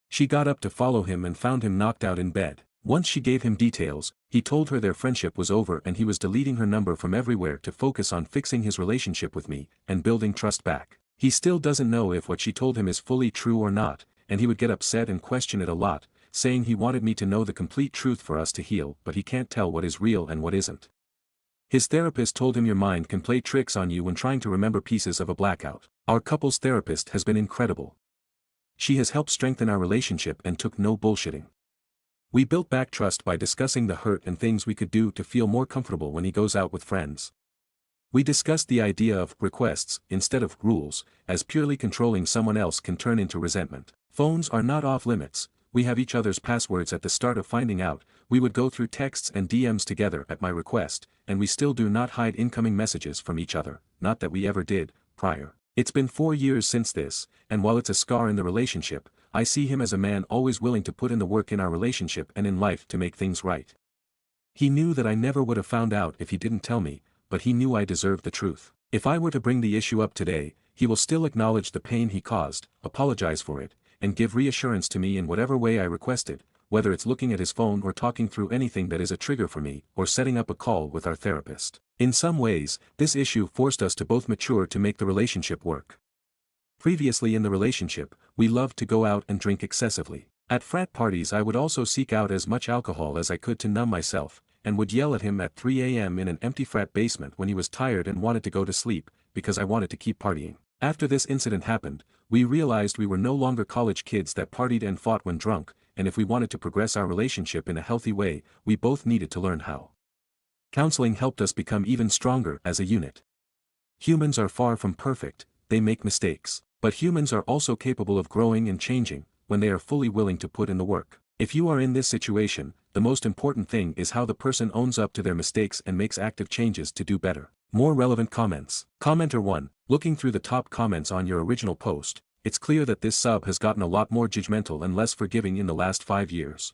She got up to follow him and found him knocked out in bed. Once she gave him details, he told her their friendship was over and he was deleting her number from everywhere to focus on fixing his relationship with me, and building trust back. He still doesn't know if what she told him is fully true or not, and he would get upset and question it a lot, saying he wanted me to know the complete truth for us to heal, but he can't tell what is real and what isn't. His therapist told him your mind can play tricks on you when trying to remember pieces of a blackout. Our couples therapist has been incredible. She has helped strengthen our relationship and took no bullshitting. We built back trust by discussing the hurt and things we could do to feel more comfortable when he goes out with friends. We discussed the idea of requests instead of rules, as purely controlling someone else can turn into resentment. Phones are not off limits. We have each other's passwords at the start of finding out. We would go through texts and DMs together at my request, and we still do not hide incoming messages from each other, not that we ever did, prior. It's been 4 years since this, and while it's a scar in the relationship, I see him as a man always willing to put in the work in our relationship and in life to make things right. He knew that I never would have found out if he didn't tell me, but he knew I deserved the truth. If I were to bring the issue up today, he will still acknowledge the pain he caused, apologize for it, and give reassurance to me in whatever way I requested, whether it's looking at his phone or talking through anything that is a trigger for me, or setting up a call with our therapist. In some ways, this issue forced us to both mature to make the relationship work. Previously in the relationship, we loved to go out and drink excessively. At frat parties I would also seek out as much alcohol as I could to numb myself, and would yell at him at 3 a.m. in an empty frat basement when he was tired and wanted to go to sleep, because I wanted to keep partying. After this incident happened, we realized we were no longer college kids that partied and fought when drunk, and if we wanted to progress our relationship in a healthy way, we both needed to learn how. Counseling helped us become even stronger as a unit. Humans are far from perfect, they make mistakes, but humans are also capable of growing and changing, when they are fully willing to put in the work. If you are in this situation, the most important thing is how the person owns up to their mistakes and makes active changes to do better. More relevant comments. Commenter 1, looking through the top comments on your original post, it's clear that this sub has gotten a lot more judgmental and less forgiving in the last 5 years.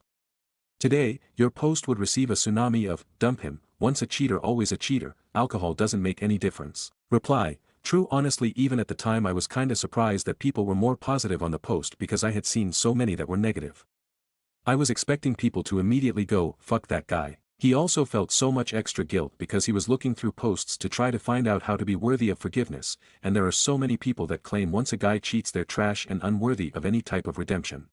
Today, your post would receive a tsunami of, dump him, once a cheater always a cheater, alcohol doesn't make any difference. Reply, true. Honestly, even at the time I was kinda surprised that people were more positive on the post because I had seen so many that were negative. I was expecting people to immediately go, fuck that guy. He also felt so much extra guilt because he was looking through posts to try to find out how to be worthy of forgiveness, and there are so many people that claim once a guy cheats they're trash and unworthy of any type of redemption.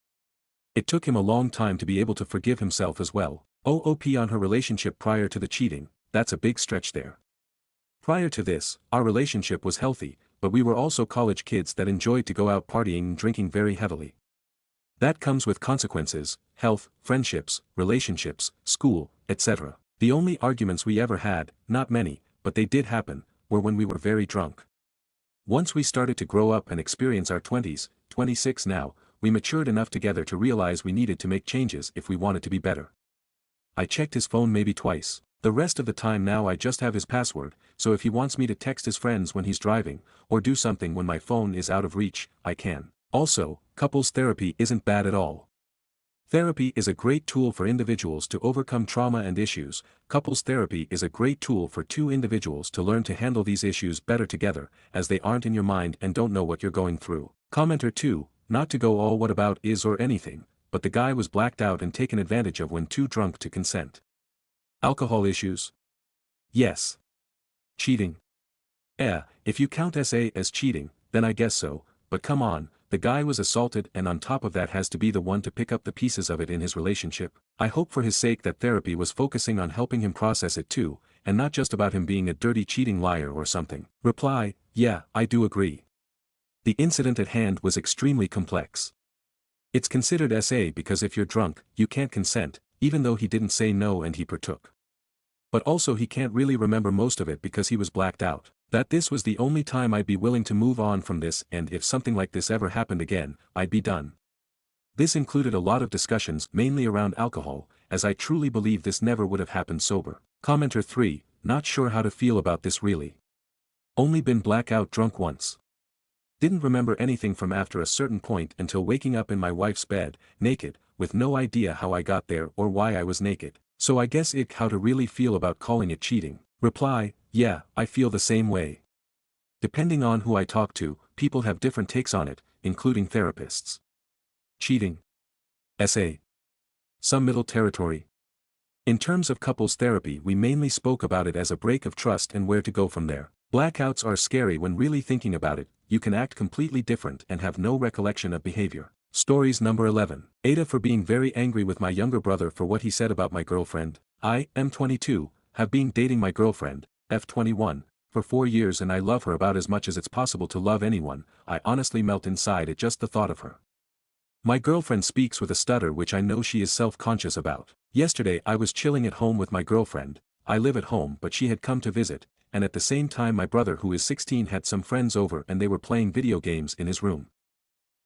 It took him a long time to be able to forgive himself as well. OOP on her relationship prior to the cheating, that's a big stretch there. Prior to this, our relationship was healthy, but we were also college kids that enjoyed to go out partying and drinking very heavily. That comes with consequences, health, friendships, relationships, school, etc. The only arguments we ever had, not many, but they did happen, were when we were very drunk. Once we started to grow up and experience our 20s, 26 now, we matured enough together to realize we needed to make changes if we wanted to be better. I checked his phone maybe twice. The rest of the time now I just have his password, so if he wants me to text his friends when he's driving, or do something when my phone is out of reach, I can. Also, couples therapy isn't bad at all. Therapy is a great tool for individuals to overcome trauma and issues. Couples therapy is a great tool for two individuals to learn to handle these issues better together, as they aren't in your mind and don't know what you're going through. Commenter 2, not to go all what about is or anything, but the guy was blacked out and taken advantage of when too drunk to consent. Alcohol issues? Yes. Cheating? If you count SA as cheating, then I guess so, but come on, the guy was assaulted and on top of that has to be the one to pick up the pieces of it in his relationship. I hope for his sake that therapy was focusing on helping him process it too, and not just about him being a dirty cheating liar or something. Reply, yeah, I do agree. The incident at hand was extremely complex. It's considered SA because if you're drunk, you can't consent, even though he didn't say no and he partook. But also he can't really remember most of it because he was blacked out. That this was the only time I'd be willing to move on from this, and if something like this ever happened again, I'd be done. This included a lot of discussions mainly around alcohol, as I truly believe this never would have happened sober. Commenter 3, not sure how to feel about this really. Only been blackout drunk once. Didn't remember anything from after a certain point until waking up in my wife's bed, naked, with no idea how I got there or why I was naked. So I guess how to really feel about calling it cheating. Reply, yeah, I feel the same way. Depending on who I talk to, people have different takes on it, including therapists. Cheating. SA. Some middle territory. In terms of couples therapy, we mainly spoke about it as a break of trust and where to go from there. Blackouts are scary when really thinking about it, you can act completely different and have no recollection of behavior. Stories number 11. Aita for being very angry with my younger brother for what he said about my girlfriend. I, M22, have been dating my girlfriend, F21, for 4 years and I love her about as much as it's possible to love anyone. I honestly melt inside at just the thought of her. My girlfriend speaks with a stutter which I know she is self-conscious about. Yesterday I was chilling at home with my girlfriend. I live at home but she had come to visit, and at the same time my brother who is 16 had some friends over and they were playing video games in his room.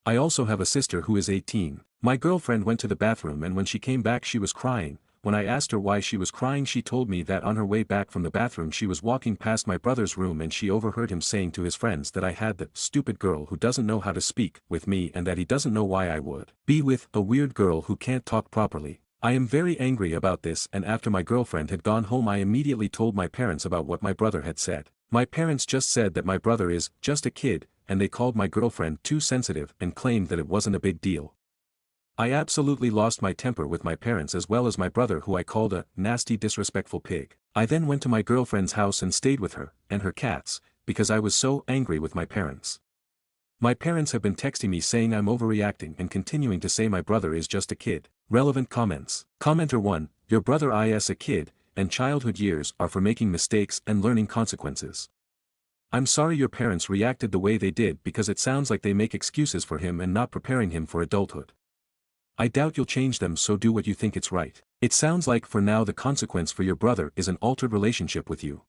I also have a sister who is 18. My girlfriend went to the bathroom and when she came back she was crying. When I asked her why she was crying she told me that on her way back from the bathroom she was walking past my brother's room and she overheard him saying to his friends that I had the stupid girl who doesn't know how to speak with me and that he doesn't know why I would be with a weird girl who can't talk properly. I am very angry about this and after my girlfriend had gone home I immediately told my parents about what my brother had said. My parents just said that my brother is just a kid, and they called my girlfriend too sensitive and claimed that it wasn't a big deal. I absolutely lost my temper with my parents as well as my brother who I called a nasty disrespectful pig. I then went to my girlfriend's house and stayed with her, and her cats, because I was so angry with my parents. My parents have been texting me saying I'm overreacting and continuing to say my brother is just a kid. Relevant comments. Commenter 1, your brother is a kid, and childhood years are for making mistakes and learning consequences. I'm sorry your parents reacted the way they did because it sounds like they make excuses for him and not preparing him for adulthood. I doubt you'll change them, so do what you think it's right. It sounds like for now the consequence for your brother is an altered relationship with you.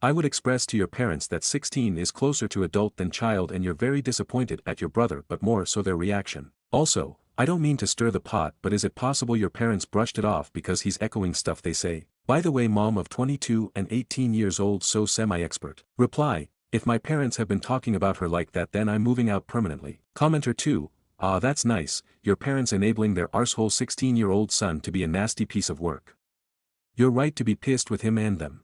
I would express to your parents that 16 is closer to adult than child and you're very disappointed at your brother but more so their reaction. Also, I don't mean to stir the pot but is it possible your parents brushed it off because he's echoing stuff they say? By the way, mom of 22 and 18 years old so semi-expert. Reply, if my parents have been talking about her like that then I'm moving out permanently. Commenter 2, ah that's nice, your parents enabling their arsehole 16-year-old son to be a nasty piece of work. You're right to be pissed with him and them.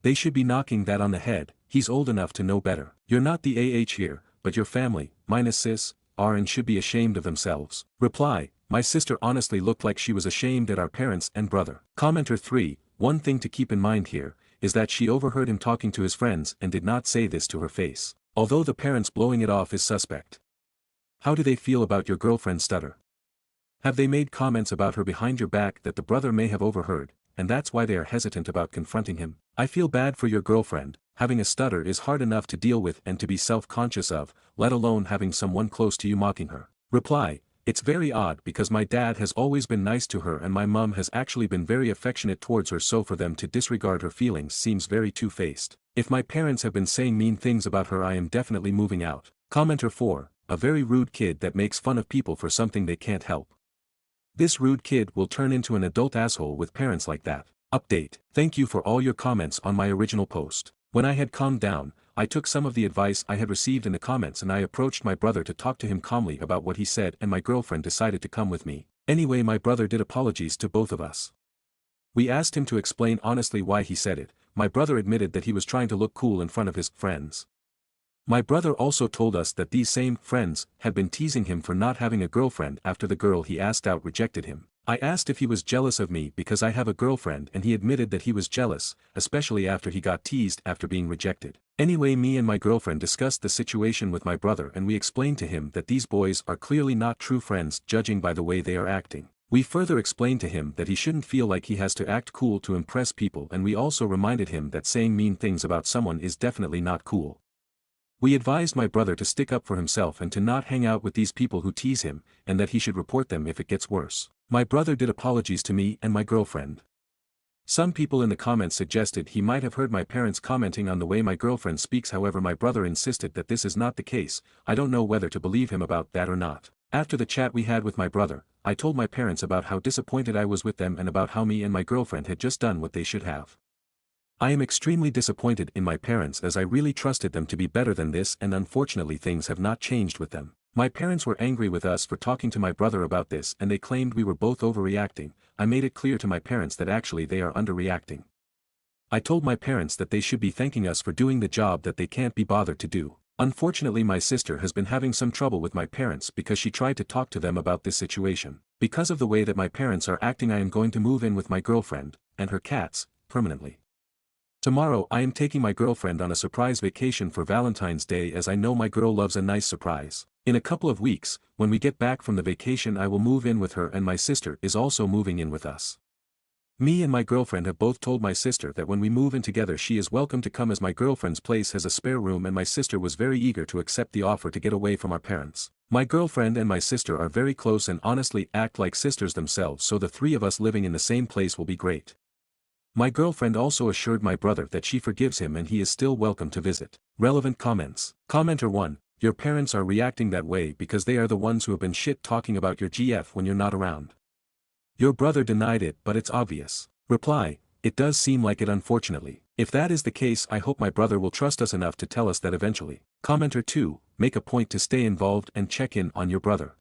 They should be knocking that on the head, he's old enough to know better. You're not the here, but your family, minus sis, are and should be ashamed of themselves. Reply, my sister honestly looked like she was ashamed at our parents and brother. Commenter 3, one thing to keep in mind here, is that she overheard him talking to his friends and did not say this to her face. Although the parents blowing it off is suspect. How do they feel about your girlfriend's stutter? Have they made comments about her behind your back that the brother may have overheard, and that's why they are hesitant about confronting him? I feel bad for your girlfriend, having a stutter is hard enough to deal with and to be self-conscious of, let alone having someone close to you mocking her. Reply, It's very odd because my dad has always been nice to her and my mum has actually been very affectionate towards her, so for them to disregard her feelings seems very two-faced. If my parents have been saying mean things about her, I am definitely moving out. Commenter 4, a very rude kid that makes fun of people for something they can't help. This rude kid will turn into an adult asshole with parents like that. Update. Thank you for all your comments on my original post. When I had calmed down, I took some of the advice I had received in the comments and I approached my brother to talk to him calmly about what he said, and my girlfriend decided to come with me. Anyway, my brother did apologies to both of us. We asked him to explain honestly why he said it. My brother admitted that he was trying to look cool in front of his friends. My brother also told us that these same friends had been teasing him for not having a girlfriend after the girl he asked out rejected him. I asked if he was jealous of me because I have a girlfriend, and he admitted that he was jealous, especially after he got teased after being rejected. Anyway, me and my girlfriend discussed the situation with my brother and we explained to him that these boys are clearly not true friends judging by the way they are acting. We further explained to him that he shouldn't feel like he has to act cool to impress people, and we also reminded him that saying mean things about someone is definitely not cool. We advised my brother to stick up for himself and to not hang out with these people who tease him, and that he should report them if it gets worse. My brother did apologies to me and my girlfriend. Some people in the comments suggested he might have heard my parents commenting on the way my girlfriend speaks, however my brother insisted that this is not the case. I don't know whether to believe him about that or not. After the chat we had with my brother, I told my parents about how disappointed I was with them and about how me and my girlfriend had just done what they should have. I am extremely disappointed in my parents as I really trusted them to be better than this, and unfortunately things have not changed with them. My parents were angry with us for talking to my brother about this and they claimed we were both overreacting. I made it clear to my parents that actually they are underreacting. I told my parents that they should be thanking us for doing the job that they can't be bothered to do. Unfortunately, my sister has been having some trouble with my parents because she tried to talk to them about this situation. Because of the way that my parents are acting, I am going to move in with my girlfriend and her cats permanently. Tomorrow I am taking my girlfriend on a surprise vacation for Valentine's Day, as I know my girl loves a nice surprise. In a couple of weeks, when we get back from the vacation, I will move in with her and my sister is also moving in with us. Me and my girlfriend have both told my sister that when we move in together she is welcome to come, as my girlfriend's place has a spare room and my sister was very eager to accept the offer to get away from our parents. My girlfriend and my sister are very close and honestly act like sisters themselves, so the three of us living in the same place will be great. My girlfriend also assured my brother that she forgives him and he is still welcome to visit. Relevant comments. Commenter 1. Your parents are reacting that way because they are the ones who have been shit talking about your GF when you're not around. Your brother denied it, but it's obvious. Reply. It does seem like it, unfortunately. If that is the case, I hope my brother will trust us enough to tell us that eventually. Commenter 2. Make a point to stay involved and check in on your brother.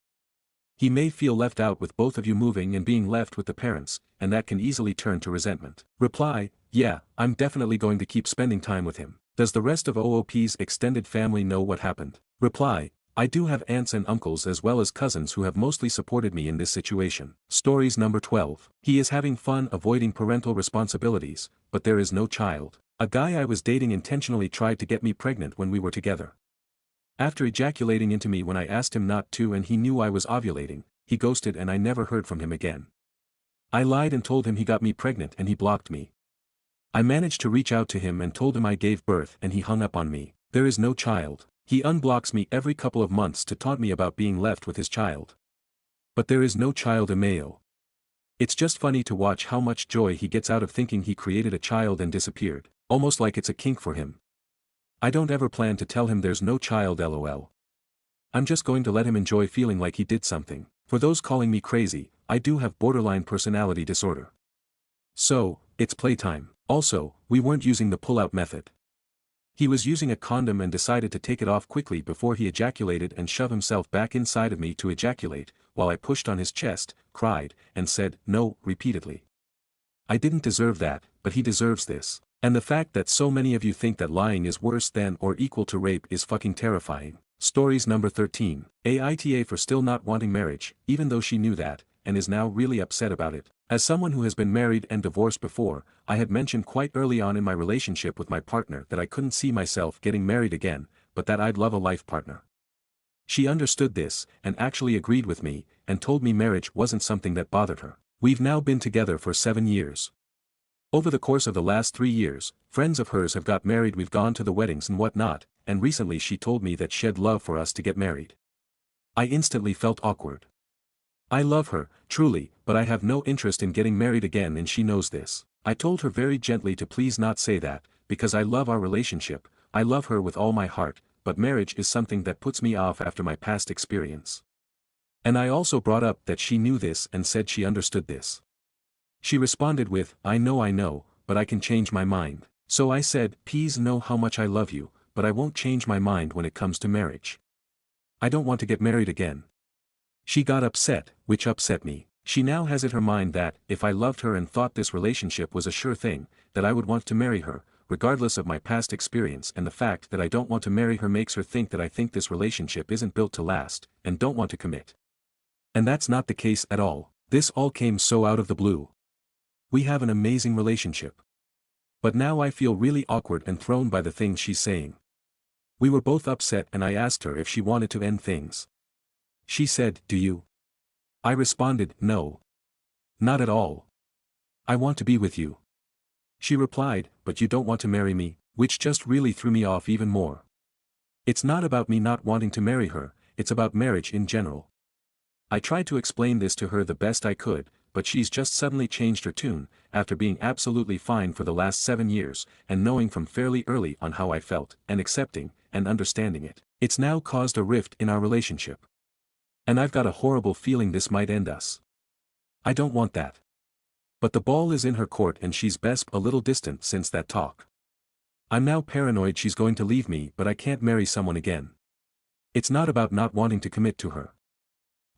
He may feel left out with both of you moving and being left with the parents, and that can easily turn to resentment. Reply. Yeah, I'm definitely going to keep spending time with him. Does the rest of OOP's extended family know what happened? Reply. I do have aunts and uncles as well as cousins who have mostly supported me in this situation. Stories number 12. He is having fun avoiding parental responsibilities, but there is no child. A guy I was dating intentionally tried to get me pregnant when we were together. After ejaculating into me when I asked him not to and he knew I was ovulating, he ghosted and I never heard from him again. I lied and told him he got me pregnant and he blocked me. I managed to reach out to him and told him I gave birth and he hung up on me. There is no child. He unblocks me every couple of months to taunt me about being left with his child. But there is no child email. It's just funny to watch how much joy he gets out of thinking he created a child and disappeared, almost like it's a kink for him. I don't ever plan to tell him there's no child, lol. I'm just going to let him enjoy feeling like he did something. For those calling me crazy, I do have borderline personality disorder. So, it's playtime. Also, we weren't using the pull-out method. He was using a condom and decided to take it off quickly before he ejaculated and shove himself back inside of me to ejaculate, while I pushed on his chest, cried, and said no repeatedly. I didn't deserve that, but he deserves this. And the fact that so many of you think that lying is worse than or equal to rape is fucking terrifying. Stories number 13. Aita for still not wanting marriage, even though she knew that, and is now really upset about it. As someone who has been married and divorced before, I had mentioned quite early on in my relationship with my partner that I couldn't see myself getting married again, but that I'd love a life partner. She understood this, and actually agreed with me, and told me marriage wasn't something that bothered her. We've now been together for 7 years. Over the course of the last 3 years, friends of hers have got married, we've gone to the weddings and whatnot, and recently she told me that she'd love for us to get married. I instantly felt awkward. I love her, truly, but I have no interest in getting married again and she knows this. I told her very gently to please not say that, because I love our relationship, I love her with all my heart, but marriage is something that puts me off after my past experience. And I also brought up that she knew this and said she understood this. She responded with, I know, but I can change my mind. So I said, please know how much I love you, but I won't change my mind when it comes to marriage. I don't want to get married again. She got upset, which upset me. She now has it her mind that, if I loved her and thought this relationship was a sure thing, that I would want to marry her, regardless of my past experience, and the fact that I don't want to marry her makes her think that I think this relationship isn't built to last, and don't want to commit. And that's not the case at all. This all came so out of the blue. We have an amazing relationship. But now I feel really awkward and thrown by the things she's saying. We were both upset and I asked her if she wanted to end things. She said, do you? I responded, no. Not at all. I want to be with you. She replied, but you don't want to marry me, which just really threw me off even more. It's not about me not wanting to marry her, it's about marriage in general. I tried to explain this to her the best I could, but she's just suddenly changed her tune, after being absolutely fine for the last 7 years, and knowing from fairly early on how I felt, and accepting, and understanding it. It's now caused a rift in our relationship. And I've got a horrible feeling this might end us. I don't want that. But the ball is in her court and she's best a little distant since that talk. I'm now paranoid she's going to leave me, but I can't marry someone again. It's not about not wanting to commit to her.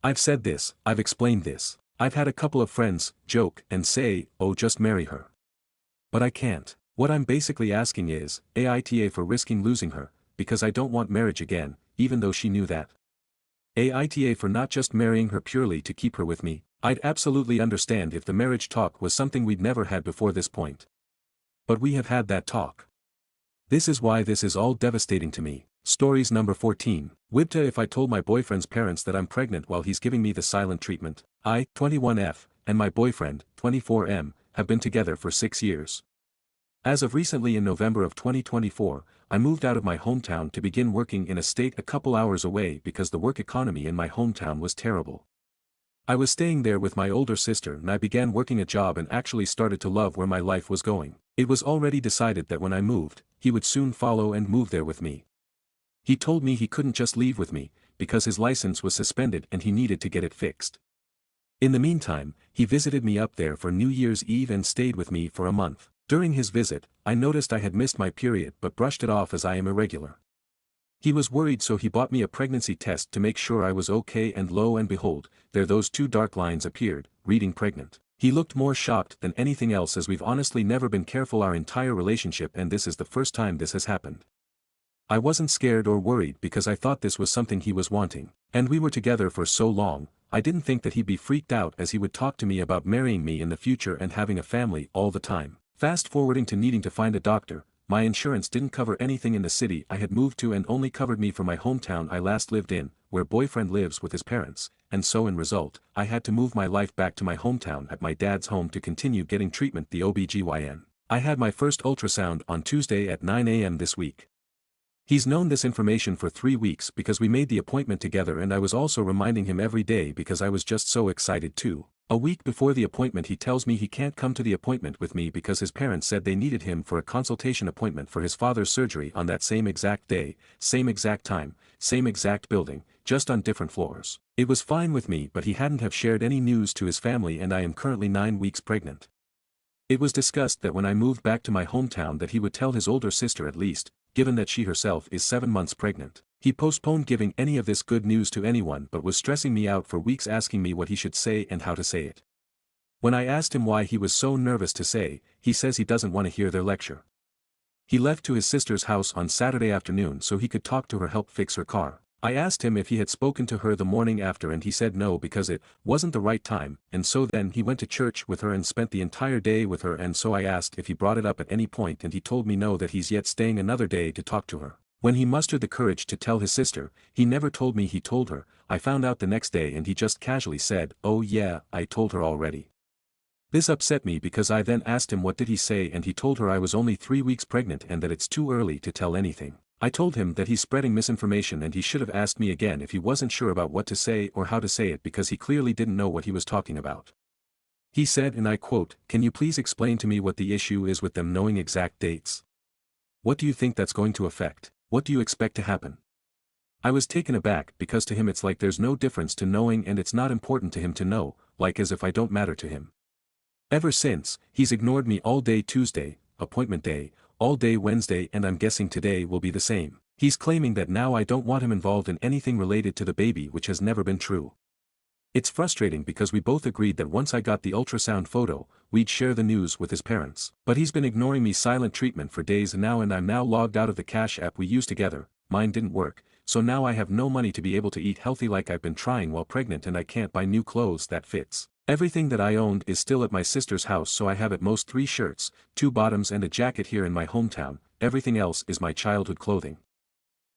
I've said this, I've explained this. I've had a couple of friends joke and say, oh, just marry her. But I can't. What I'm basically asking is, AITA for risking losing her, because I don't want marriage again, even though she knew that. AITA for not just marrying her purely to keep her with me. I'd absolutely understand if the marriage talk was something we'd never had before this point. But we have had that talk. This is why this is all devastating to me. Stories number 14. Wibta, if I told my boyfriend's parents that I'm pregnant while he's giving me the silent treatment. I, 21F, and my boyfriend, 24M, have been together for 6 years. As of recently in November of 2024, I moved out of my hometown to begin working in a state a couple hours away because the work economy in my hometown was terrible. I was staying there with my older sister and I began working a job and actually started to love where my life was going. It was already decided that when I moved, he would soon follow and move there with me. He told me he couldn't just leave with me, because his license was suspended and he needed to get it fixed. In the meantime, he visited me up there for New Year's Eve and stayed with me for a month. During his visit, I noticed I had missed my period but brushed it off as I am irregular. He was worried, so he bought me a pregnancy test to make sure I was okay, and lo and behold, there those 2 dark lines appeared, reading pregnant. He looked more shocked than anything else, as we've honestly never been careful our entire relationship and this is the first time this has happened. I wasn't scared or worried because I thought this was something he was wanting. And we were together for so long, I didn't think that he'd be freaked out, as he would talk to me about marrying me in the future and having a family all the time. Fast forwarding to needing to find a doctor, my insurance didn't cover anything in the city I had moved to and only covered me for my hometown I last lived in, where boyfriend lives with his parents, and so in result, I had to move my life back to my hometown at my dad's home to continue getting treatment the OBGYN. I had my first ultrasound on Tuesday at 9 a.m. this week. He's known this information for 3 weeks because we made the appointment together and I was also reminding him every day because I was just so excited too. A week before the appointment he tells me he can't come to the appointment with me because his parents said they needed him for a consultation appointment for his father's surgery on that same exact day, same exact time, same exact building, just on different floors. It was fine with me, but he hadn't have shared any news to his family and I am currently 9 weeks pregnant. It was discussed that when I moved back to my hometown that he would tell his older sister at least, given that she herself is 7 months pregnant. He postponed giving any of this good news to anyone but was stressing me out for weeks, asking me what he should say and how to say it. When I asked him why he was so nervous to say, he says he doesn't want to hear their lecture. He left to his sister's house on Saturday afternoon so he could talk to her, help fix her car. I asked him if he had spoken to her the morning after and he said no because it wasn't the right time, and so then he went to church with her and spent the entire day with her, and so I asked if he brought it up at any point and he told me no, that he's yet staying another day to talk to her. When he mustered the courage to tell his sister, he never told me he told her. I found out the next day and he just casually said, "Oh yeah, I told her already." This upset me because I then asked him what did he say and he told her I was only 3 weeks pregnant and that it's too early to tell anything. I told him that he's spreading misinformation and he should have asked me again if he wasn't sure about what to say or how to say it because he clearly didn't know what he was talking about. He said, and I quote, "Can you please explain to me what the issue is with them knowing exact dates? What do you think that's going to affect? What do you expect to happen?" I was taken aback because to him it's like there's no difference to knowing and it's not important to him to know, like as if I don't matter to him. Ever since, he's ignored me all day Tuesday, appointment day, all day Wednesday, and I'm guessing today will be the same. He's claiming that now I don't want him involved in anything related to the baby, which has never been true. It's frustrating because we both agreed that once I got the ultrasound photo, we'd share the news with his parents. But he's been ignoring me silent treatment for days now, and I'm now logged out of the Cash app we used together. Mine didn't work, so now I have no money to be able to eat healthy like I've been trying while pregnant, and I can't buy new clothes that fits. Everything that I owned is still at my sister's house, so I have at most 3 shirts, 2 bottoms and a jacket here in my hometown. Everything else is my childhood clothing.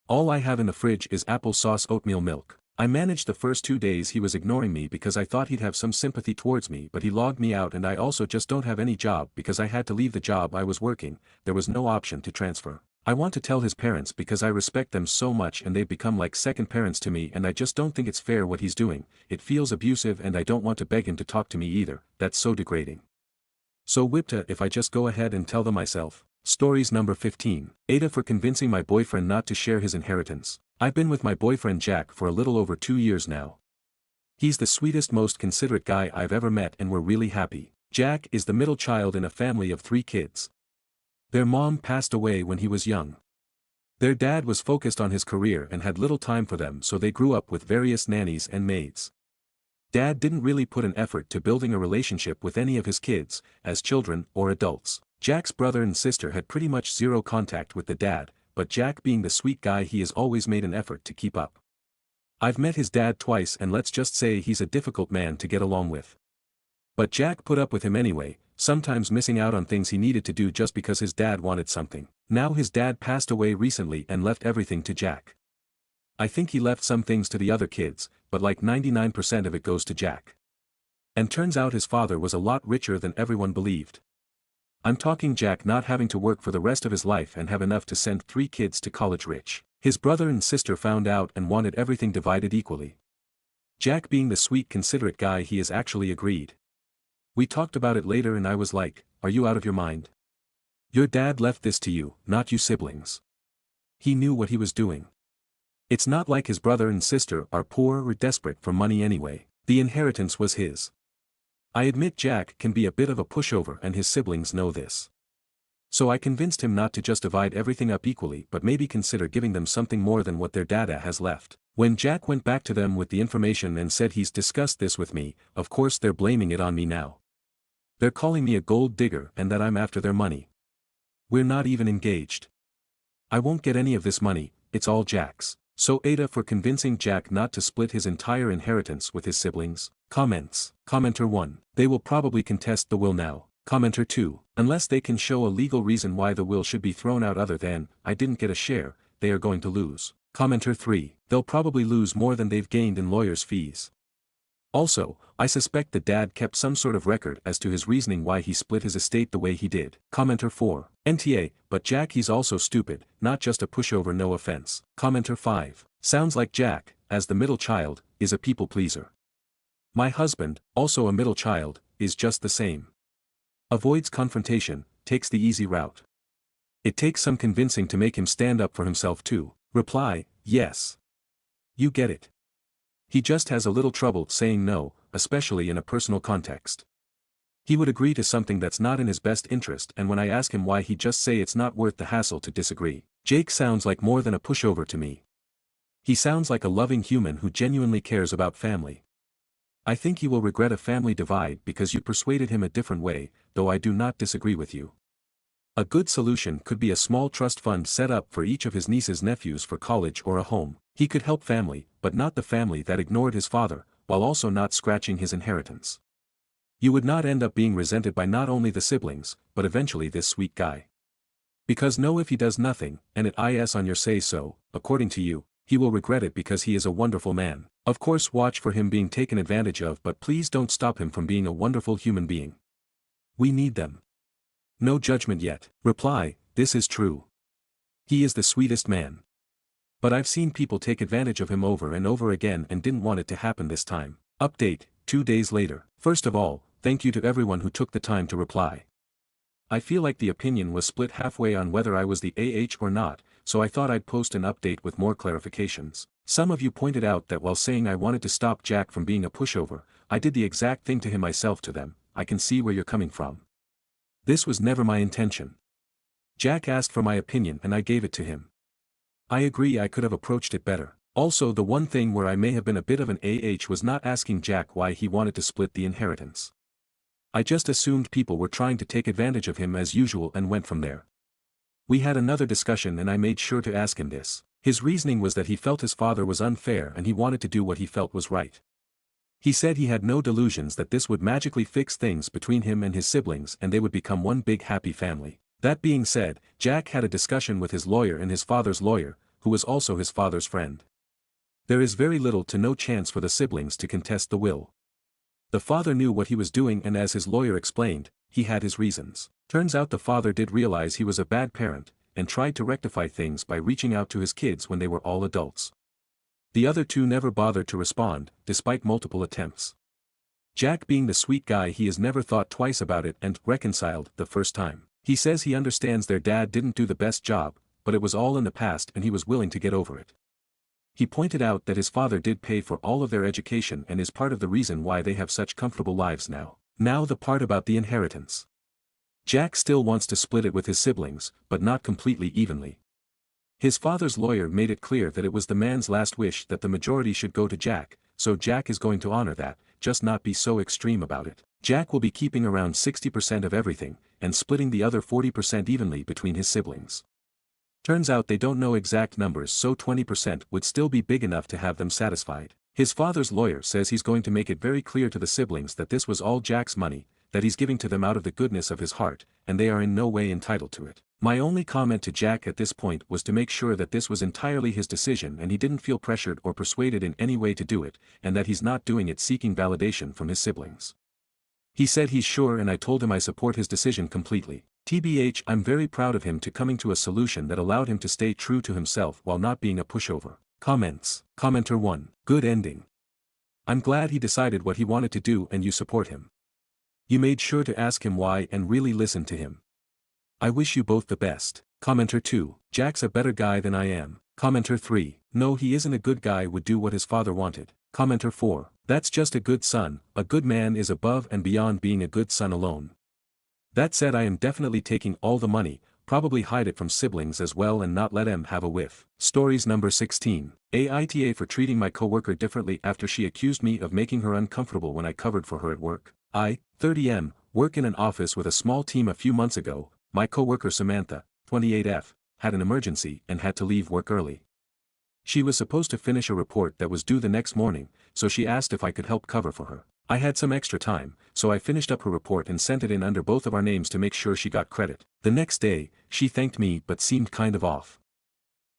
All I have in the fridge is applesauce oatmeal milk. I managed the first 2 days he was ignoring me because I thought he'd have some sympathy towards me, but he logged me out, and I also just don't have any job because I had to leave the job I was working. There was no option to transfer. I want to tell his parents because I respect them so much and they've become like second parents to me, and I just don't think it's fair what he's doing. It feels abusive and I don't want to beg him to talk to me either. That's so degrading. So Wipta, if I just go ahead and tell them myself. Stories number 15. Aita for convincing my boyfriend not to share his inheritance. I've been with my boyfriend Jack for a little over 2 years now. He's the sweetest, most considerate guy I've ever met, and we're really happy. Jack is the middle child in a family of 3 kids. Their mom passed away when he was young. Their dad was focused on his career and had little time for them, so they grew up with various nannies and maids. Dad didn't really put an effort to building a relationship with any of his kids, as children or adults. Jack's brother and sister had pretty much zero contact with the dad, but Jack, being the sweet guy he is, always made an effort to keep up. I've met his dad twice, and let's just say he's a difficult man to get along with. But Jack put up with him anyway, sometimes missing out on things he needed to do just because his dad wanted something. Now his dad passed away recently and left everything to Jack. I think he left some things to the other kids, but like 99% of it goes to Jack. And turns out his father was a lot richer than everyone believed. I'm talking Jack not having to work for the rest of his life and have enough to send 3 kids to college rich. His brother and sister found out and wanted everything divided equally. Jack, being the sweet, considerate guy he is, actually agreed. We talked about it later and I was like, "Are you out of your mind? Your dad left this to you, not you siblings. He knew what he was doing. It's not like his brother and sister are poor or desperate for money anyway. The inheritance was his." I admit Jack can be a bit of a pushover and his siblings know this. So I convinced him not to just divide everything up equally, but maybe consider giving them something more than what their dada has left. When Jack went back to them with the information and said he's discussed this with me, of course they're blaming it on me now. They're calling me a gold digger and that I'm after their money. We're not even engaged. I won't get any of this money, it's all Jack's. So Aita for convincing Jack not to split his entire inheritance with his siblings. Comments. Commenter 1. They will probably contest the will now. Commenter 2. Unless they can show a legal reason why the will should be thrown out other than, "I didn't get a share," they are going to lose. Commenter 3. They'll probably lose more than they've gained in lawyers' fees. Also, I suspect the dad kept some sort of record as to his reasoning why he split his estate the way he did. Commenter 4. NTA, but Jack, he's also stupid, not just a pushover, no offense. Commenter 5. Sounds like Jack, as the middle child, is a people pleaser. My husband, also a middle child, is just the same. Avoids confrontation, takes the easy route. It takes some convincing to make him stand up for himself too. Reply, yes. You get it. He just has a little trouble saying no, especially in a personal context. He would agree to something that's not in his best interest, and when I ask him why, he just say it's not worth the hassle to disagree. Jake sounds like more than a pushover to me. He sounds like a loving human who genuinely cares about family. I think he will regret a family divide because you persuaded him a different way, though I do not disagree with you. A good solution could be a small trust fund set up for each of his niece's nephews for college or a home. He could help family, but not the family that ignored his father, while also not scratching his inheritance. You would not end up being resented by not only the siblings, but eventually this sweet guy. Because no, if he does nothing, and it is on your say so, according to you, he will regret it because he is a wonderful man. Of course, watch for him being taken advantage of, but please don't stop him from being a wonderful human being. We need them. No judgment yet. Reply, this is true. He is the sweetest man. But I've seen people take advantage of him over and over again and didn't want it to happen this time. Update, 2 days later. First of all, thank you to everyone who took the time to reply. I feel like the opinion was split halfway on whether I was the or not, so I thought I'd post an update with more clarifications. Some of you pointed out that while saying I wanted to stop Jack from being a pushover, I did the exact thing to him myself to them. I can see where you're coming from. This was never my intention. Jack asked for my opinion and I gave it to him. I agree I could have approached it better. Also, the one thing where I may have been a bit of an was not asking Jack why he wanted to split the inheritance. I just assumed people were trying to take advantage of him as usual and went from there. We had another discussion and I made sure to ask him this. His reasoning was that he felt his father was unfair and he wanted to do what he felt was right. He said he had no delusions that this would magically fix things between him and his siblings and they would become one big happy family. That being said, Jack had a discussion with his lawyer and his father's lawyer, who was also his father's friend. There is very little to no chance for the siblings to contest the will. The father knew what he was doing and as his lawyer explained, he had his reasons. Turns out the father did realize he was a bad parent, and tried to rectify things by reaching out to his kids when they were all adults. The other two never bothered to respond, despite multiple attempts. Jack being the sweet guy he has never thought twice about it and reconciled the first time. He says he understands their dad didn't do the best job, but it was all in the past and he was willing to get over it. He pointed out that his father did pay for all of their education and is part of the reason why they have such comfortable lives now. Now the part about the inheritance. Jack still wants to split it with his siblings, but not completely evenly. His father's lawyer made it clear that it was the man's last wish that the majority should go to Jack, so Jack is going to honor that, just not be so extreme about it. Jack will be keeping around 60% of everything, and splitting the other 40% evenly between his siblings. Turns out they don't know exact numbers, so 20% would still be big enough to have them satisfied. His father's lawyer says he's going to make it very clear to the siblings that this was all Jack's money, that he's giving to them out of the goodness of his heart, and they are in no way entitled to it. My only comment to Jack at this point was to make sure that this was entirely his decision and he didn't feel pressured or persuaded in any way to do it, and that he's not doing it seeking validation from his siblings. He said he's sure and I told him I support his decision completely. TBH, I'm very proud of him to coming to a solution that allowed him to stay true to himself while not being a pushover. Comments. Commenter 1. Good ending. I'm glad he decided what he wanted to do and you support him. You made sure to ask him why and really listen to him. I wish you both the best. Commenter 2. Jack's a better guy than I am. Commenter 3. No, he isn't a good guy, would do what his father wanted. Commenter 4. That's just a good son. A good man is above and beyond being a good son alone. That said, I am definitely taking all the money, probably hide it from siblings as well and not let em have a whiff. Stories number 16. Aita for treating my coworker differently after she accused me of making her uncomfortable when I covered for her at work. I, 30M, work in an office with a small team. A few months ago, my coworker Samantha, 28F, had an emergency and had to leave work early. She was supposed to finish a report that was due the next morning, so she asked if I could help cover for her. I had some extra time, so I finished up her report and sent it in under both of our names to make sure she got credit. The next day, she thanked me but seemed kind of off.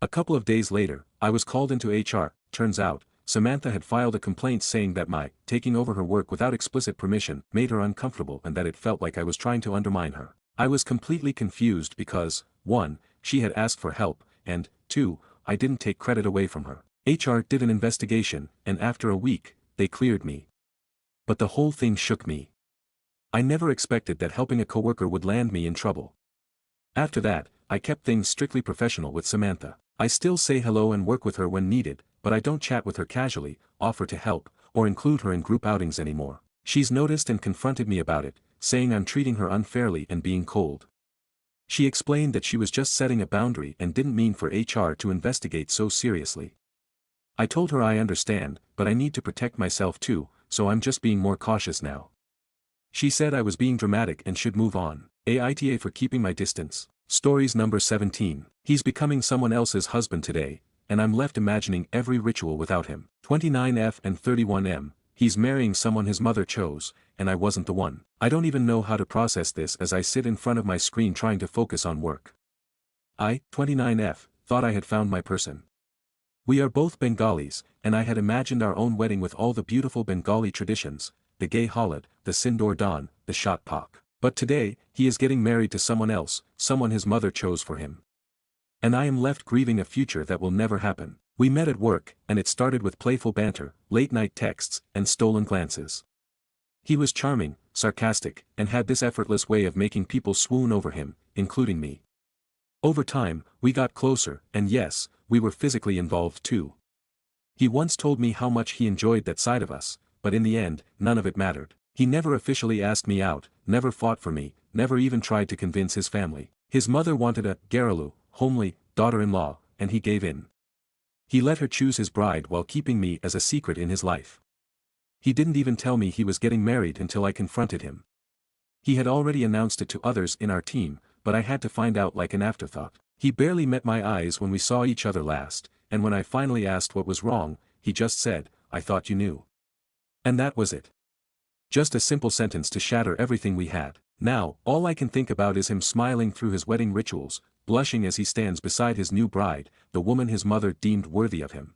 A couple of days later, I was called into HR. Turns out, Samantha had filed a complaint saying that my taking over her work without explicit permission made her uncomfortable and that it felt like I was trying to undermine her. I was completely confused because, 1, she had asked for help, and 2, I didn't take credit away from her. HR did an investigation, and after a week, they cleared me. But the whole thing shook me. I never expected that helping a coworker would land me in trouble. After that, I kept things strictly professional with Samantha. I still say hello and work with her when needed, but I don't chat with her casually, offer to help, or include her in group outings anymore. She's noticed and confronted me about it, saying I'm treating her unfairly and being cold. She explained that she was just setting a boundary and didn't mean for HR to investigate so seriously. I told her I understand, but I need to protect myself too, so I'm just being more cautious now. She said I was being dramatic and should move on. Aita for keeping my distance. Stories number 17. He's becoming someone else's husband today, and I'm left imagining every ritual without him. 29F and 31M. He's marrying someone his mother chose, and I wasn't the one. I don't even know how to process this as I sit in front of my screen trying to focus on work. I, 29F, thought I had found my person. We are both Bengalis, and I had imagined our own wedding with all the beautiful Bengali traditions, the gay halad, the sindoor dan, the shot pak. But today, he is getting married to someone else, someone his mother chose for him. And I am left grieving a future that will never happen. We met at work, and it started with playful banter, late-night texts, and stolen glances. He was charming, sarcastic, and had this effortless way of making people swoon over him, including me. Over time, we got closer, and yes, we were physically involved too. He once told me how much he enjoyed that side of us, but in the end, none of it mattered. He never officially asked me out, never fought for me, never even tried to convince his family. His mother wanted a garrulou, homely, daughter-in-law, and he gave in. He let her choose his bride while keeping me as a secret in his life. He didn't even tell me he was getting married until I confronted him. He had already announced it to others in our team, but I had to find out like an afterthought. He barely met my eyes when we saw each other last, and when I finally asked what was wrong, he just said, "I thought you knew." And that was it. Just a simple sentence to shatter everything we had. Now, all I can think about is him smiling through his wedding rituals, blushing as he stands beside his new bride, the woman his mother deemed worthy of him.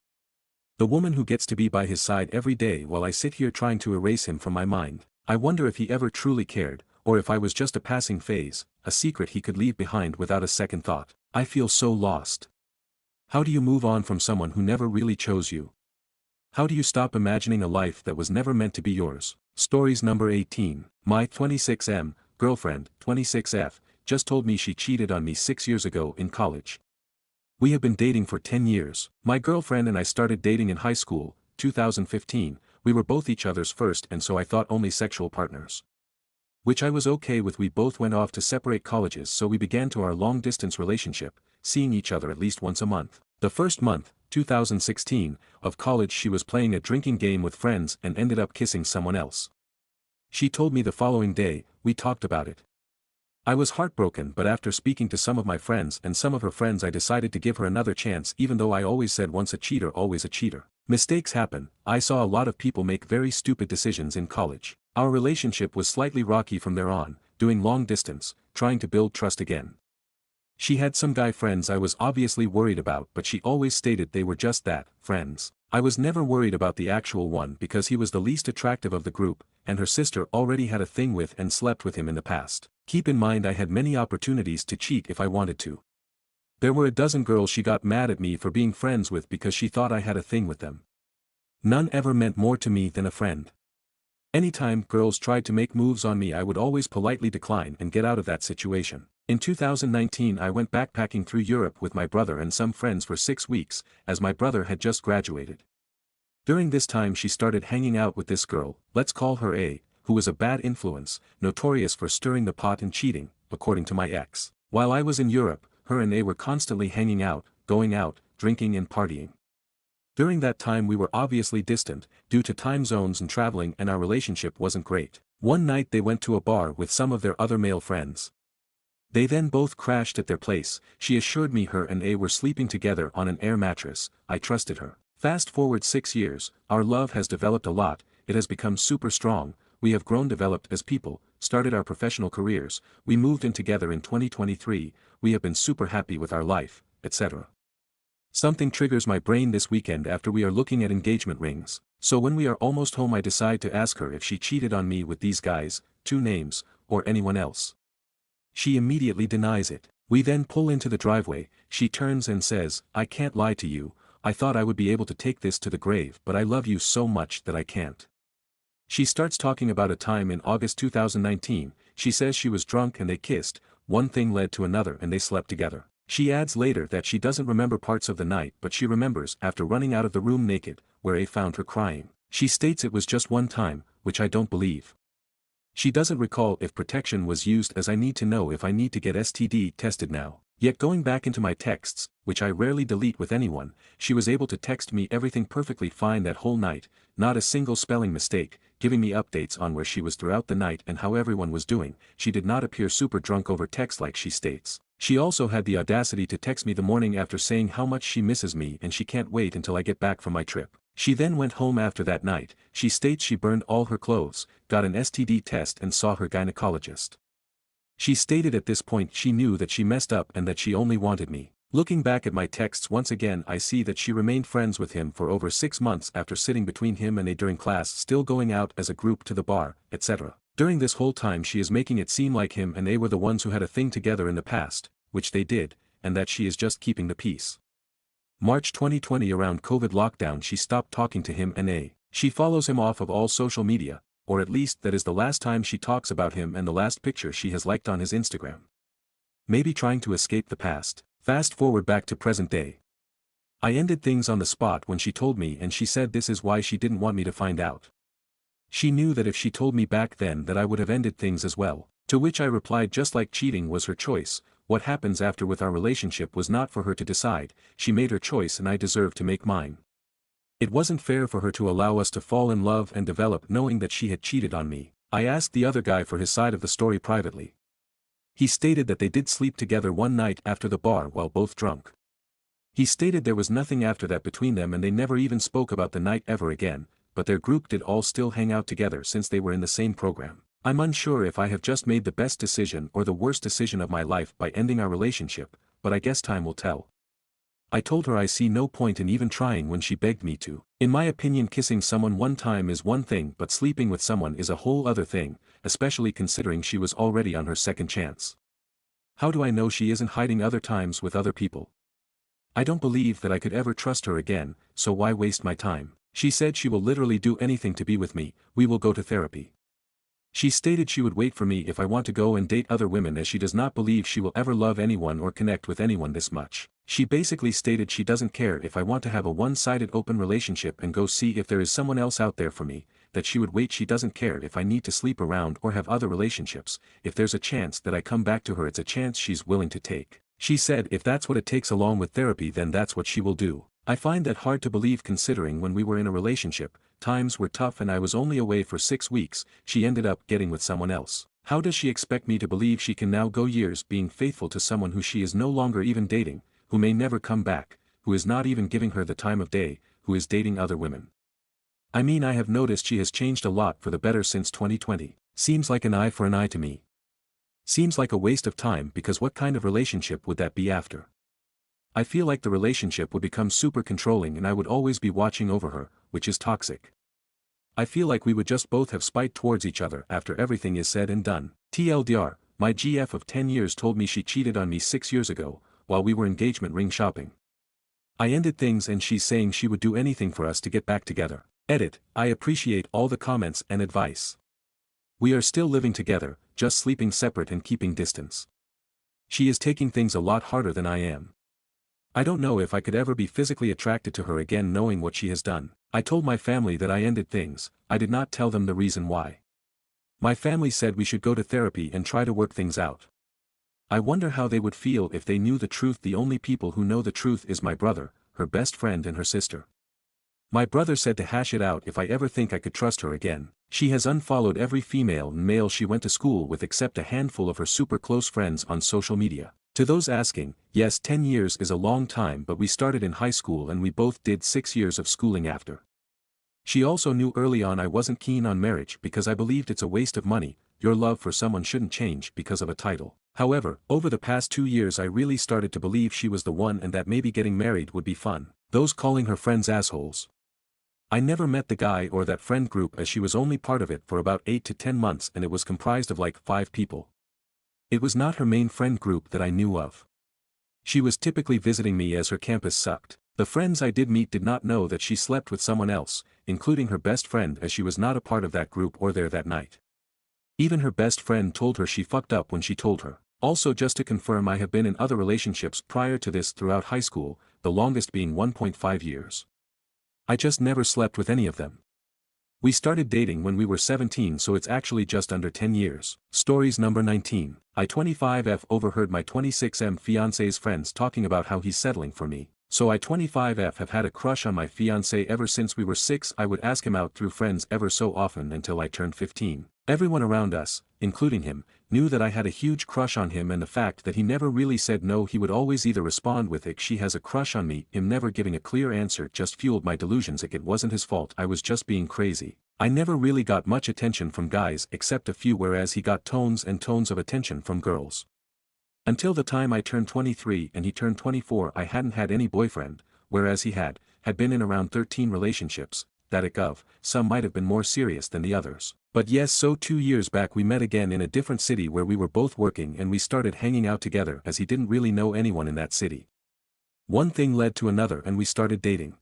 The woman who gets to be by his side every day while I sit here trying to erase him from my mind. I wonder if he ever truly cared, or if I was just a passing phase, a secret he could leave behind without a second thought. I feel so lost. How do you move on from someone who never really chose you? How do you stop imagining a life that was never meant to be yours? Stories number 18. My 26M girlfriend, 26F, just told me she cheated on me 6 years ago in college. We have been dating for 10 years. My girlfriend and I started dating in high school, 2015, we were both each other's first and so I thought only sexual partners. Which I was okay with. We both went off to separate colleges so we began to our long-distance relationship, seeing each other at least once a month. The first month, 2016, of college she was playing a drinking game with friends and ended up kissing someone else. She told me the following day, we talked about it. I was heartbroken, but after speaking to some of my friends and some of her friends I decided to give her another chance, even though I always said once a cheater always a cheater. Mistakes happen. I saw a lot of people make very stupid decisions in college. Our relationship was slightly rocky from there on, doing long distance, trying to build trust again. She had some guy friends I was obviously worried about, but she always stated they were just that, friends. I was never worried about the actual one because he was the least attractive of the group, and her sister already had a thing with and slept with him in the past. Keep in mind I had many opportunities to cheat if I wanted to. There were a dozen girls she got mad at me for being friends with because she thought I had a thing with them. None ever meant more to me than a friend. Anytime girls tried to make moves on me I would always politely decline and get out of that situation. In 2019 I went backpacking through Europe with my brother and some friends for 6 weeks, as my brother had just graduated. During this time she started hanging out with this girl, let's call her A, who was a bad influence, notorious for stirring the pot and cheating, according to my ex. While I was in Europe, her and A were constantly hanging out, going out, drinking and partying. During that time we were obviously distant, due to time zones and traveling, and our relationship wasn't great. One night they went to a bar with some of their other male friends. They then both crashed at their place. She assured me her and A were sleeping together on an air mattress. I trusted her. Fast forward 6 years, our love has developed a lot, it has become super strong, we have grown, developed as people, started our professional careers, we moved in together in 2023, we have been super happy with our life, etc. Something triggers my brain this weekend after we are looking at engagement rings. So when we are almost home I decide to ask her if she cheated on me with these guys, 2 names, or anyone else. She immediately denies it. We then pull into the driveway, she turns and says, "I can't lie to you, I thought I would be able to take this to the grave, but I love you so much that I can't." She starts talking about a time in August 2019, she says she was drunk and they kissed, one thing led to another and they slept together. She adds later that she doesn't remember parts of the night but she remembers after running out of the room naked, where A found her crying. She states it was just one time, which I don't believe. She doesn't recall if protection was used, as I need to know if I need to get STD tested now. Yet going back into my texts, which I rarely delete with anyone, she was able to text me everything perfectly fine that whole night, not a single spelling mistake, giving me updates on where she was throughout the night and how everyone was doing. She did not appear super drunk over text like she states. She also had the audacity to text me the morning after saying how much she misses me and she can't wait until I get back from my trip. She then went home after that night. She states she burned all her clothes, got an STD test and saw her gynecologist. She stated at this point she knew that she messed up and that she only wanted me. Looking back at my texts once again I see that she remained friends with him for over 6 months after sitting between him and A during class, still going out as a group to the bar, etc. During this whole time she is making it seem like him and A were the ones who had a thing together in the past, which they did, and that she is just keeping the peace. March 2020 around COVID lockdown she stopped talking to him and she follows him off of all social media, or at least that is the last time she talks about him and the last picture she has liked on his Instagram. Maybe trying to escape the past. Fast forward back to present day. I ended things on the spot when she told me, and she said this is why she didn't want me to find out. She knew that if she told me back then that I would have ended things as well, to which I replied just like cheating was her choice, what happens after with our relationship was not for her to decide, she made her choice and I deserve to make mine. It wasn't fair for her to allow us to fall in love and develop knowing that she had cheated on me. I asked the other guy for his side of the story privately. He stated that they did sleep together one night after the bar while both drunk. He stated there was nothing after that between them and they never even spoke about the night ever again, but their group did all still hang out together since they were in the same program. I'm unsure if I have just made the best decision or the worst decision of my life by ending our relationship, but I guess time will tell. I told her I see no point in even trying when she begged me to. In my opinion, kissing someone one time is one thing, but sleeping with someone is a whole other thing, especially considering she was already on her second chance. How do I know she isn't hiding other times with other people? I don't believe that I could ever trust her again, so why waste my time? She said she will literally do anything to be with me, we will go to therapy. She stated she would wait for me if I want to go and date other women as she does not believe she will ever love anyone or connect with anyone this much. She basically stated she doesn't care if I want to have a one-sided open relationship and go see if there is someone else out there for me, that she would wait. She doesn't care if I need to sleep around or have other relationships, if there's a chance that I come back to her it's a chance she's willing to take. She said if that's what it takes along with therapy then that's what she will do. I find that hard to believe considering when we were in a relationship, times were tough and I was only away for 6 weeks, she ended up getting with someone else. How does she expect me to believe she can now go years being faithful to someone who she is no longer even dating, who may never come back, who is not even giving her the time of day, who is dating other women? I mean, I have noticed she has changed a lot for the better since 2020. Seems like an eye for an eye to me. Seems like a waste of time because what kind of relationship would that be after? I feel like the relationship would become super controlling and I would always be watching over her, which is toxic. I feel like we would just both have spite towards each other after everything is said and done. TLDR, my GF of 10 years told me she cheated on me 6 years ago, while we were engagement ring shopping. I ended things and she's saying she would do anything for us to get back together. Edit, I appreciate all the comments and advice. We are still living together, just sleeping separate and keeping distance. She is taking things a lot harder than I am. I don't know if I could ever be physically attracted to her again knowing what she has done. I told my family that I ended things, I did not tell them the reason why. My family said we should go to therapy and try to work things out. I wonder how they would feel if they knew the truth. The only people who know the truth is my brother, her best friend and her sister. My brother said to hash it out if I ever think I could trust her again. She has unfollowed every female and male she went to school with except a handful of her super close friends on social media. To those asking, yes, 10 years is a long time, but we started in high school and we both did 6 years of schooling after. She also knew early on I wasn't keen on marriage because I believed it's a waste of money. Your love for someone shouldn't change because of a title. However, over the past 2 years I really started to believe she was the one and that maybe getting married would be fun. Those calling her friends assholes. I never met the guy or that friend group as she was only part of it for about 8 to 10 months and it was comprised of like 5 people. It was not her main friend group that I knew of. She was typically visiting me as her campus sucked. The friends I did meet did not know that she slept with someone else, including her best friend as she was not a part of that group or there that night. Even her best friend told her she fucked up when she told her. Also, just to confirm, I have been in other relationships prior to this throughout high school, the longest being 1.5 years. I just never slept with any of them. We started dating when we were 17, so it's actually just under 10 years. Stories number 19. I 25F overheard my 26M fiancé's friends talking about how he's settling for me. So I 25F have had a crush on my fiancé ever since we were 6. I would ask him out through friends ever so often until I turned 15. Everyone around us, including him, knew that I had a huge crush on him, and the fact that he never really said no, he would always either respond with she has a crush on me, him never giving a clear answer, just fueled my delusions. It wasn't his fault, I was just being crazy. I never really got much attention from guys except a few, whereas he got tons and tons of attention from girls. Until the time I turned 23 and he turned 24, I hadn't had any boyfriend, whereas he had been in around 13 relationships, that some might have been more serious than the others. But yes, so 2 years back we met again in a different city where we were both working and we started hanging out together as he didn't really know anyone in that city. One thing led to another and we started dating.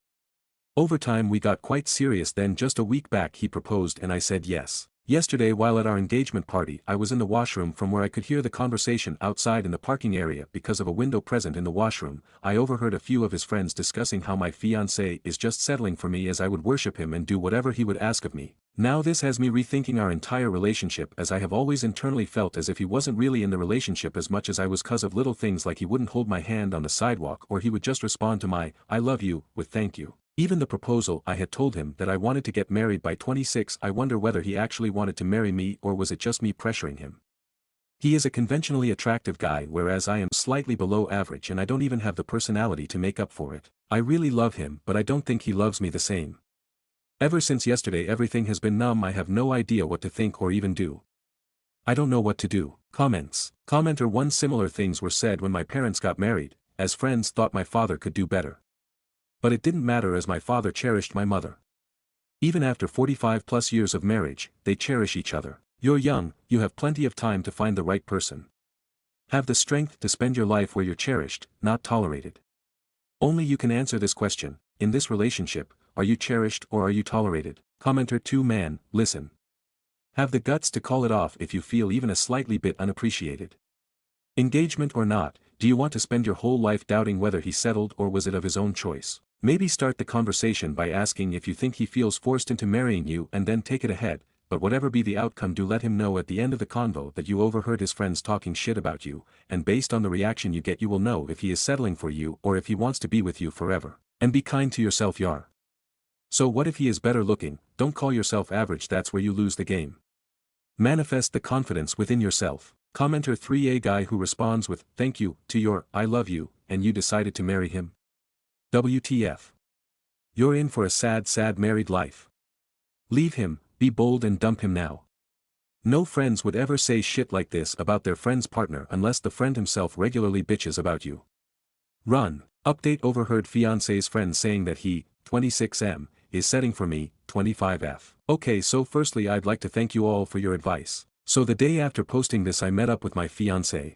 Over time we got quite serious, then just a week back he proposed and I said yes. Yesterday while at our engagement party I was in the washroom from where I could hear the conversation outside in the parking area because of a window present in the washroom. I overheard a few of his friends discussing how my fiancé is just settling for me as I would worship him and do whatever he would ask of me. Now this has me rethinking our entire relationship, as I have always internally felt as if he wasn't really in the relationship as much as I was, cause of little things like he wouldn't hold my hand on the sidewalk or he would just respond to my "I love you" with "thank you." Even the proposal, I had told him that I wanted to get married by 26. I wonder whether he actually wanted to marry me or was it just me pressuring him. He is a conventionally attractive guy whereas I am slightly below average and I don't even have the personality to make up for it. I really love him but I don't think he loves me the same. Ever since yesterday everything has been numb. I have no idea what to think or even do. I don't know what to do. Comments. Commenter 1. Similar things were said when my parents got married, as friends thought my father could do better. But it didn't matter as my father cherished my mother. Even after 45 plus years of marriage, they cherish each other. You're young, you have plenty of time to find the right person. Have the strength to spend your life where you're cherished, not tolerated. Only you can answer this question. In this relationship, are you cherished or are you tolerated? Commenter 2. Man, listen. Have the guts to call it off if you feel even a slightly bit unappreciated. Engagement or not, do you want to spend your whole life doubting whether he settled or was it of his own choice? Maybe start the conversation by asking if you think he feels forced into marrying you and then take it ahead, but whatever be the outcome, do let him know at the end of the convo that you overheard his friends talking shit about you, and based on the reaction you get you will know if he is settling for you or if he wants to be with you forever. And be kind to yourself, yar. So what if he is better looking? Don't call yourself average, that's where you lose the game. Manifest the confidence within yourself. Commenter 3. A guy who responds with "thank you" to your "I love you," and you decided to marry him? WTF. You're in for a sad married life. Leave him, be bold and dump him now. No friends would ever say shit like this about their friend's partner unless the friend himself regularly bitches about you. Run. Update: overheard fiancé's friend saying that he, 26M, is setting for me, 25F. Okay, so firstly I'd like to thank you all for your advice. So the day after posting this I met up with my fiancé.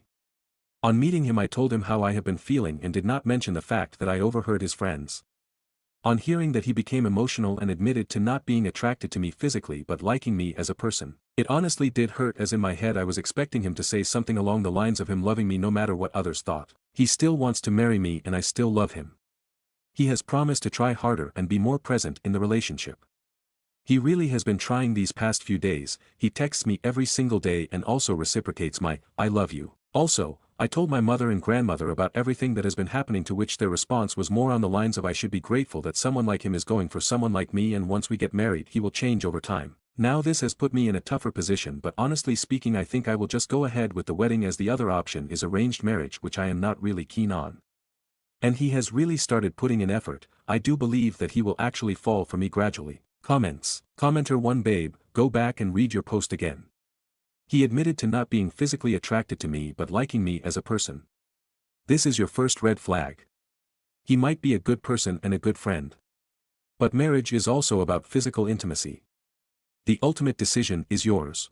On meeting him I told him how I have been feeling and did not mention the fact that I overheard his friends. On hearing that he became emotional and admitted to not being attracted to me physically but liking me as a person. It honestly did hurt, as in my head I was expecting him to say something along the lines of him loving me no matter what others thought. He still wants to marry me and I still love him. He has promised to try harder and be more present in the relationship. He really has been trying these past few days. He texts me every single day and also reciprocates my "I love you." Also, I told my mother and grandmother about everything that has been happening, to which their response was more on the lines of I should be grateful that someone like him is going for someone like me, and once we get married he will change over time. Now this has put me in a tougher position, but honestly speaking I think I will just go ahead with the wedding, as the other option is arranged marriage, which I am not really keen on. And he has really started putting in effort. I do believe that he will actually fall for me gradually. Comments. Commenter 1. Babe, go back and read your post again. He admitted to not being physically attracted to me but liking me as a person. This is your first red flag. He might be a good person and a good friend. But marriage is also about physical intimacy. The ultimate decision is yours.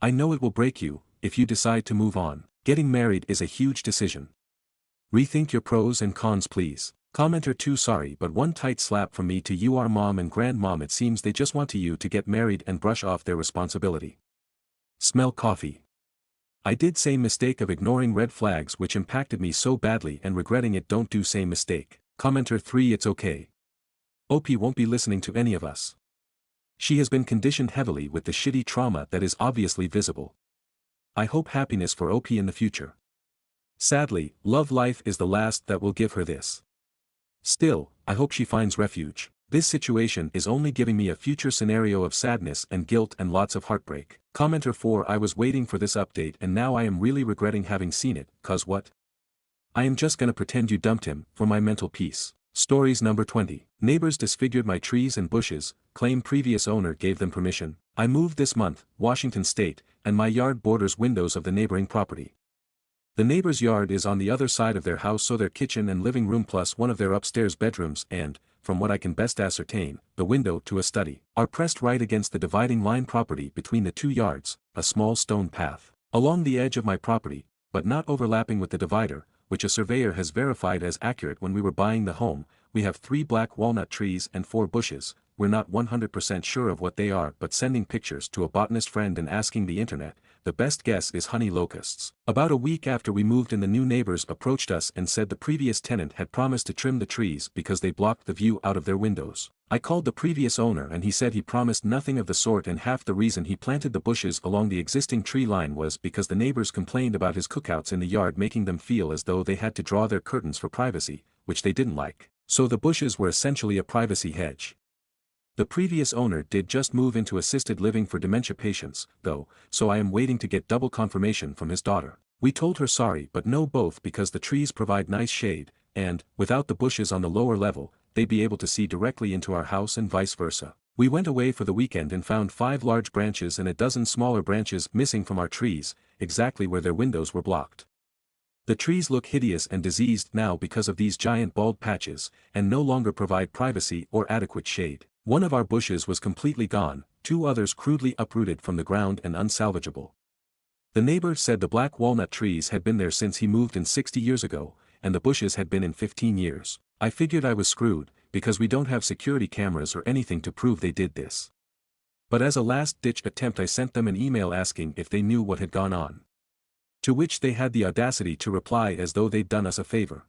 I know it will break you if you decide to move on. Getting married is a huge decision. Rethink your pros and cons, please. Commenter 2. Sorry, but one tight slap from me to your mom and grandmom. It seems they just want you to get married and brush off their responsibility. Smell coffee. I did same mistake of ignoring red flags which impacted me so badly and regretting it. Don't do same mistake. Commenter 3. It's okay. OP won't be listening to any of us. She has been conditioned heavily with the shitty trauma that is obviously visible. I hope happiness for OP in the future. Sadly, love life is the last that will give her this. Still, I hope she finds refuge. This situation is only giving me a future scenario of sadness and guilt and lots of heartbreak. Commenter 4. I was waiting for this update and now I am really regretting having seen it, cause what? I am just gonna pretend you dumped him, for my mental peace. Stories number 20. Neighbors disfigured my trees and bushes, claim previous owner gave them permission. I moved this month, Washington State, and my yard borders windows of the neighboring property. The neighbor's yard is on the other side of their house, so their kitchen and living room plus one of their upstairs bedrooms and, from what I can best ascertain, the window to a study, are pressed right against the dividing line property between the 2 yards, a small stone path. Along the edge of my property, but not overlapping with the divider, which a surveyor has verified as accurate when we were buying the home, we have 3 black walnut trees and 4 bushes. We're not 100% sure of what they are, but sending pictures to a botanist friend and asking the internet, the best guess is honey locusts. About a week after we moved in, the new neighbors approached us and said the previous tenant had promised to trim the trees because they blocked the view out of their windows. I called the previous owner and he said he promised nothing of the sort, and half the reason he planted the bushes along the existing tree line was because the neighbors complained about his cookouts in the yard making them feel as though they had to draw their curtains for privacy, which they didn't like. So the bushes were essentially a privacy hedge. The previous owner did just move into assisted living for dementia patients, though, so I am waiting to get double confirmation from his daughter. We told her sorry but no both because the trees provide nice shade, and, without the bushes on the lower level, they'd be able to see directly into our house and vice versa. We went away for the weekend and found 5 large branches and a dozen smaller branches missing from our trees, exactly where their windows were blocked. The trees look hideous and diseased now because of these giant bald patches, and no longer provide privacy or adequate shade. One of our bushes was completely gone, 2 others crudely uprooted from the ground and unsalvageable. The neighbor said the black walnut trees had been there since he moved in 60 years ago, and the bushes had been in 15 years. I figured I was screwed, because we don't have security cameras or anything to prove they did this. But as a last-ditch attempt I sent them an email asking if they knew what had gone on. To which they had the audacity to reply as though they'd done us a favor.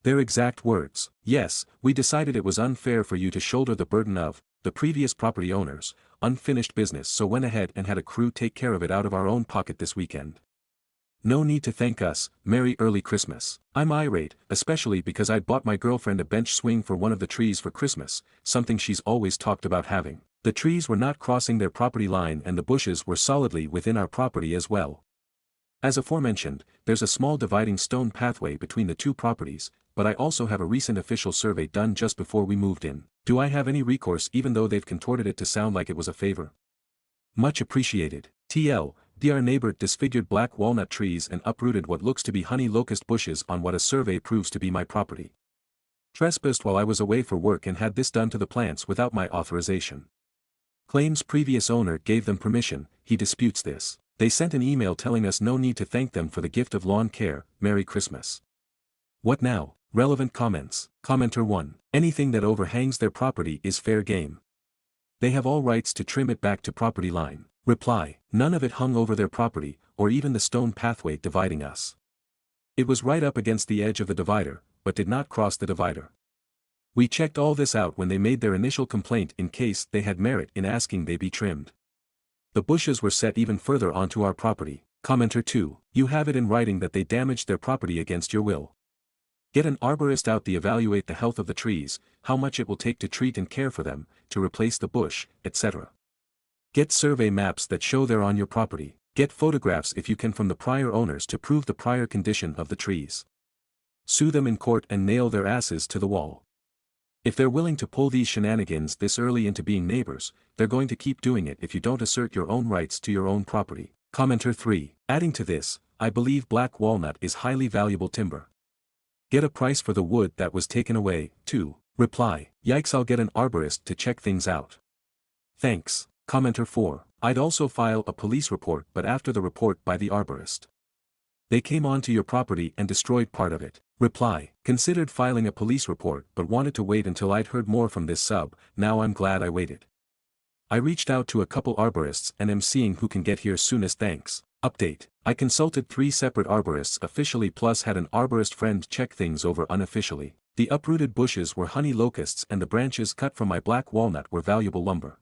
Their exact words: "Yes, we decided it was unfair for you to shoulder the burden of the previous property owners' unfinished business, so went ahead and had a crew take care of it out of our own pocket this weekend. No need to thank us, Merry Early Christmas." I'm irate, especially because I'd bought my girlfriend a bench swing for one of the trees for Christmas, something she's always talked about having. The trees were not crossing their property line and the bushes were solidly within our property as well. As aforementioned, there's a small dividing stone pathway between the 2 properties, but I also have a recent official survey done just before we moved in. Do I have any recourse even though they've contorted it to sound like it was a favor? Much appreciated. TL, our neighbor disfigured black walnut trees and uprooted what looks to be honey locust bushes on what a survey proves to be my property. Trespassed while I was away for work and had this done to the plants without my authorization. Claims previous owner gave them permission, he disputes this. They sent an email telling us no need to thank them for the gift of lawn care, Merry Christmas. What now? Relevant comments. Commenter 1. Anything that overhangs their property is fair game. They have all rights to trim it back to property line. Reply. None of it hung over their property, or even the stone pathway dividing us. It was right up against the edge of the divider, but did not cross the divider. We checked all this out when they made their initial complaint in case they had merit in asking they be trimmed. The bushes were set even further onto our property. Commenter 2. You have it in writing that they damaged their property against your will. Get an arborist out to evaluate the health of the trees, how much it will take to treat and care for them, to replace the bush, etc. Get survey maps that show they're on your property. Get photographs if you can from the prior owners to prove the prior condition of the trees. Sue them in court and nail their asses to the wall. If they're willing to pull these shenanigans this early into being neighbors, they're going to keep doing it if you don't assert your own rights to your own property. Commenter 3. Adding to this, I believe black walnut is highly valuable timber. Get a price for the wood that was taken away, too. Reply. Yikes, I'll get an arborist to check things out. Thanks. Commenter 4. I'd also file a police report, but after the report by the arborist, they came onto your property and destroyed part of it. Reply. Considered filing a police report but wanted to wait until I'd heard more from this sub, now I'm glad I waited. I reached out to a couple arborists and am seeing who can get here soonest, thanks. Update. I consulted 3 separate arborists officially plus had an arborist friend check things over unofficially. The uprooted bushes were honey locusts and the branches cut from my black walnut were valuable lumber.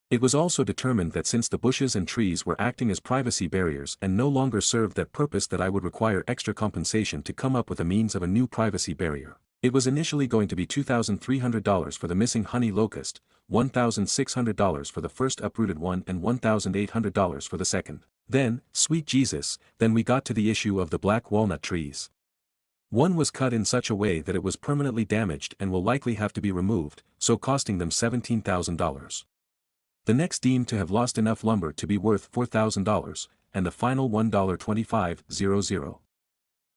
It was also determined that since the bushes and trees were acting as privacy barriers and no longer served that purpose, that I would require extra compensation to come up with a means of a new privacy barrier. It was initially going to be $2,300 for the missing honey locust, $1,600 for the first uprooted one and $1,800 for the second. Then, sweet Jesus, then we got to the issue of the black walnut trees. One was cut in such a way that it was permanently damaged and will likely have to be removed, so costing them $17,000. The next deemed to have lost enough lumber to be worth $4,000, and the final $1.2500.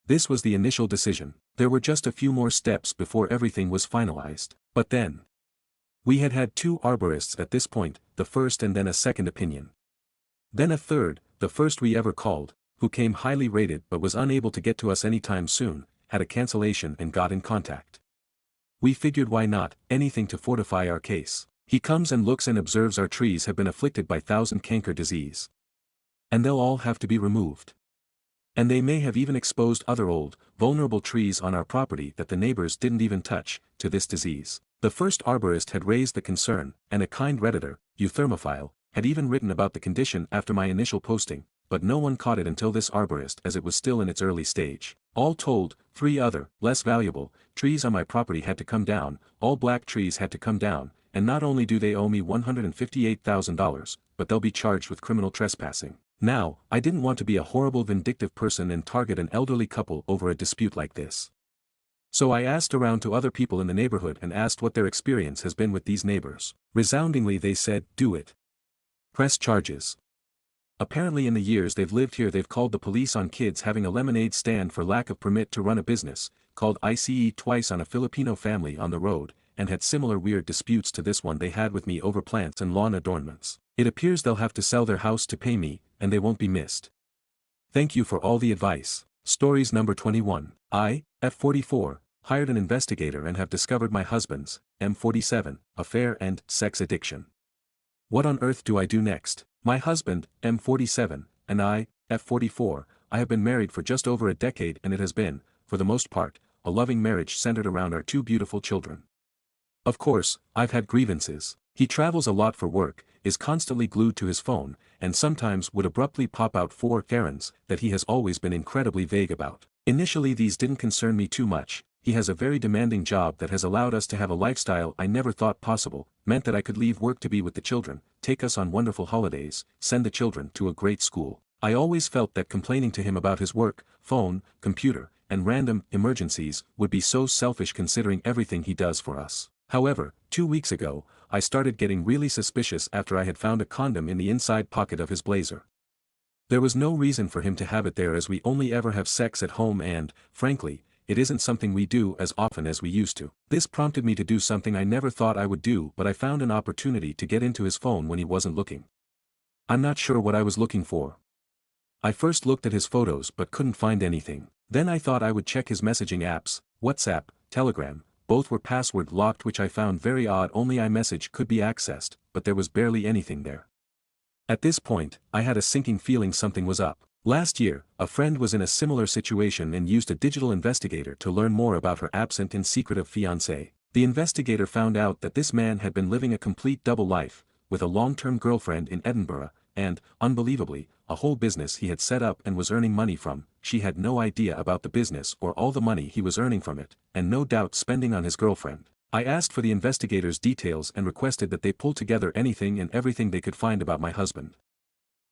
This was the initial decision. There were just a few more steps before everything was finalized. But then, we had had two arborists at this point, the first and then a second opinion. Then a third, the first we ever called, who came highly rated but was unable to get to us anytime soon, had a cancellation and got in contact. We figured why not, anything to fortify our case. He comes and looks and observes our trees have been afflicted by thousand canker disease. And they'll all have to be removed. And they may have even exposed other old, vulnerable trees on our property that the neighbors didn't even touch, to this disease. The first arborist had raised the concern, and a kind redditor, euthermophile, had even written about the condition after my initial posting, but no one caught it until this arborist as it was still in its early stage. All told, 3 other, less valuable, trees on my property had to come down, all black trees had to come down, and not only do they owe me $158,000, but they'll be charged with criminal trespassing. Now, I didn't want to be a horrible vindictive person and target an elderly couple over a dispute like this. So I asked around to other people in the neighborhood and asked what their experience has been with these neighbors. Resoundingly they said, do it. Press charges. Apparently in the years they've lived here they've called the police on kids having a lemonade stand for lack of permit to run a business, called ICE twice on a Filipino family on the road, and had similar weird disputes to this one they had with me over plants and lawn adornments. It appears they'll have to sell their house to pay me, and they won't be missed. Thank you for all the advice. Stories number 21. I, F44, hired an investigator and have discovered my husband's, M47, affair and sex addiction. What on earth do I do next? My husband, M47, and I, F44, I have been married for just over a decade and it has been, for the most part, a loving marriage centered around our 2 beautiful children. Of course, I've had grievances. He travels a lot for work, is constantly glued to his phone, and sometimes would abruptly pop out 4 errands that he has always been incredibly vague about. Initially these didn't concern me too much. He has a very demanding job that has allowed us to have a lifestyle I never thought possible, meant that I could leave work to be with the children, take us on wonderful holidays, send the children to a great school. I always felt that complaining to him about his work, phone, computer, and random emergencies would be so selfish considering everything he does for us. However, 2 weeks ago, I started getting really suspicious after I had found a condom in the inside pocket of his blazer. There was no reason for him to have it there as we only ever have sex at home and, frankly, it isn't something we do as often as we used to. This prompted me to do something I never thought I would do, but I found an opportunity to get into his phone when he wasn't looking. I'm not sure what I was looking for. I first looked at his photos but couldn't find anything. Then I thought I would check his messaging apps, WhatsApp, Telegram. Both were password locked, which I found very odd. Only iMessage could be accessed, but there was barely anything there. At this point, I had a sinking feeling something was up. Last year, a friend was in a similar situation and used a digital investigator to learn more about her absent and secretive fiancé. The investigator found out that this man had been living a complete double life, with a long-term girlfriend in Edinburgh, and, unbelievably, a whole business he had set up and was earning money from. She had no idea about the business or all the money he was earning from it, and no doubt spending on his girlfriend. I asked for the investigators' details and requested that they pull together anything and everything they could find about my husband.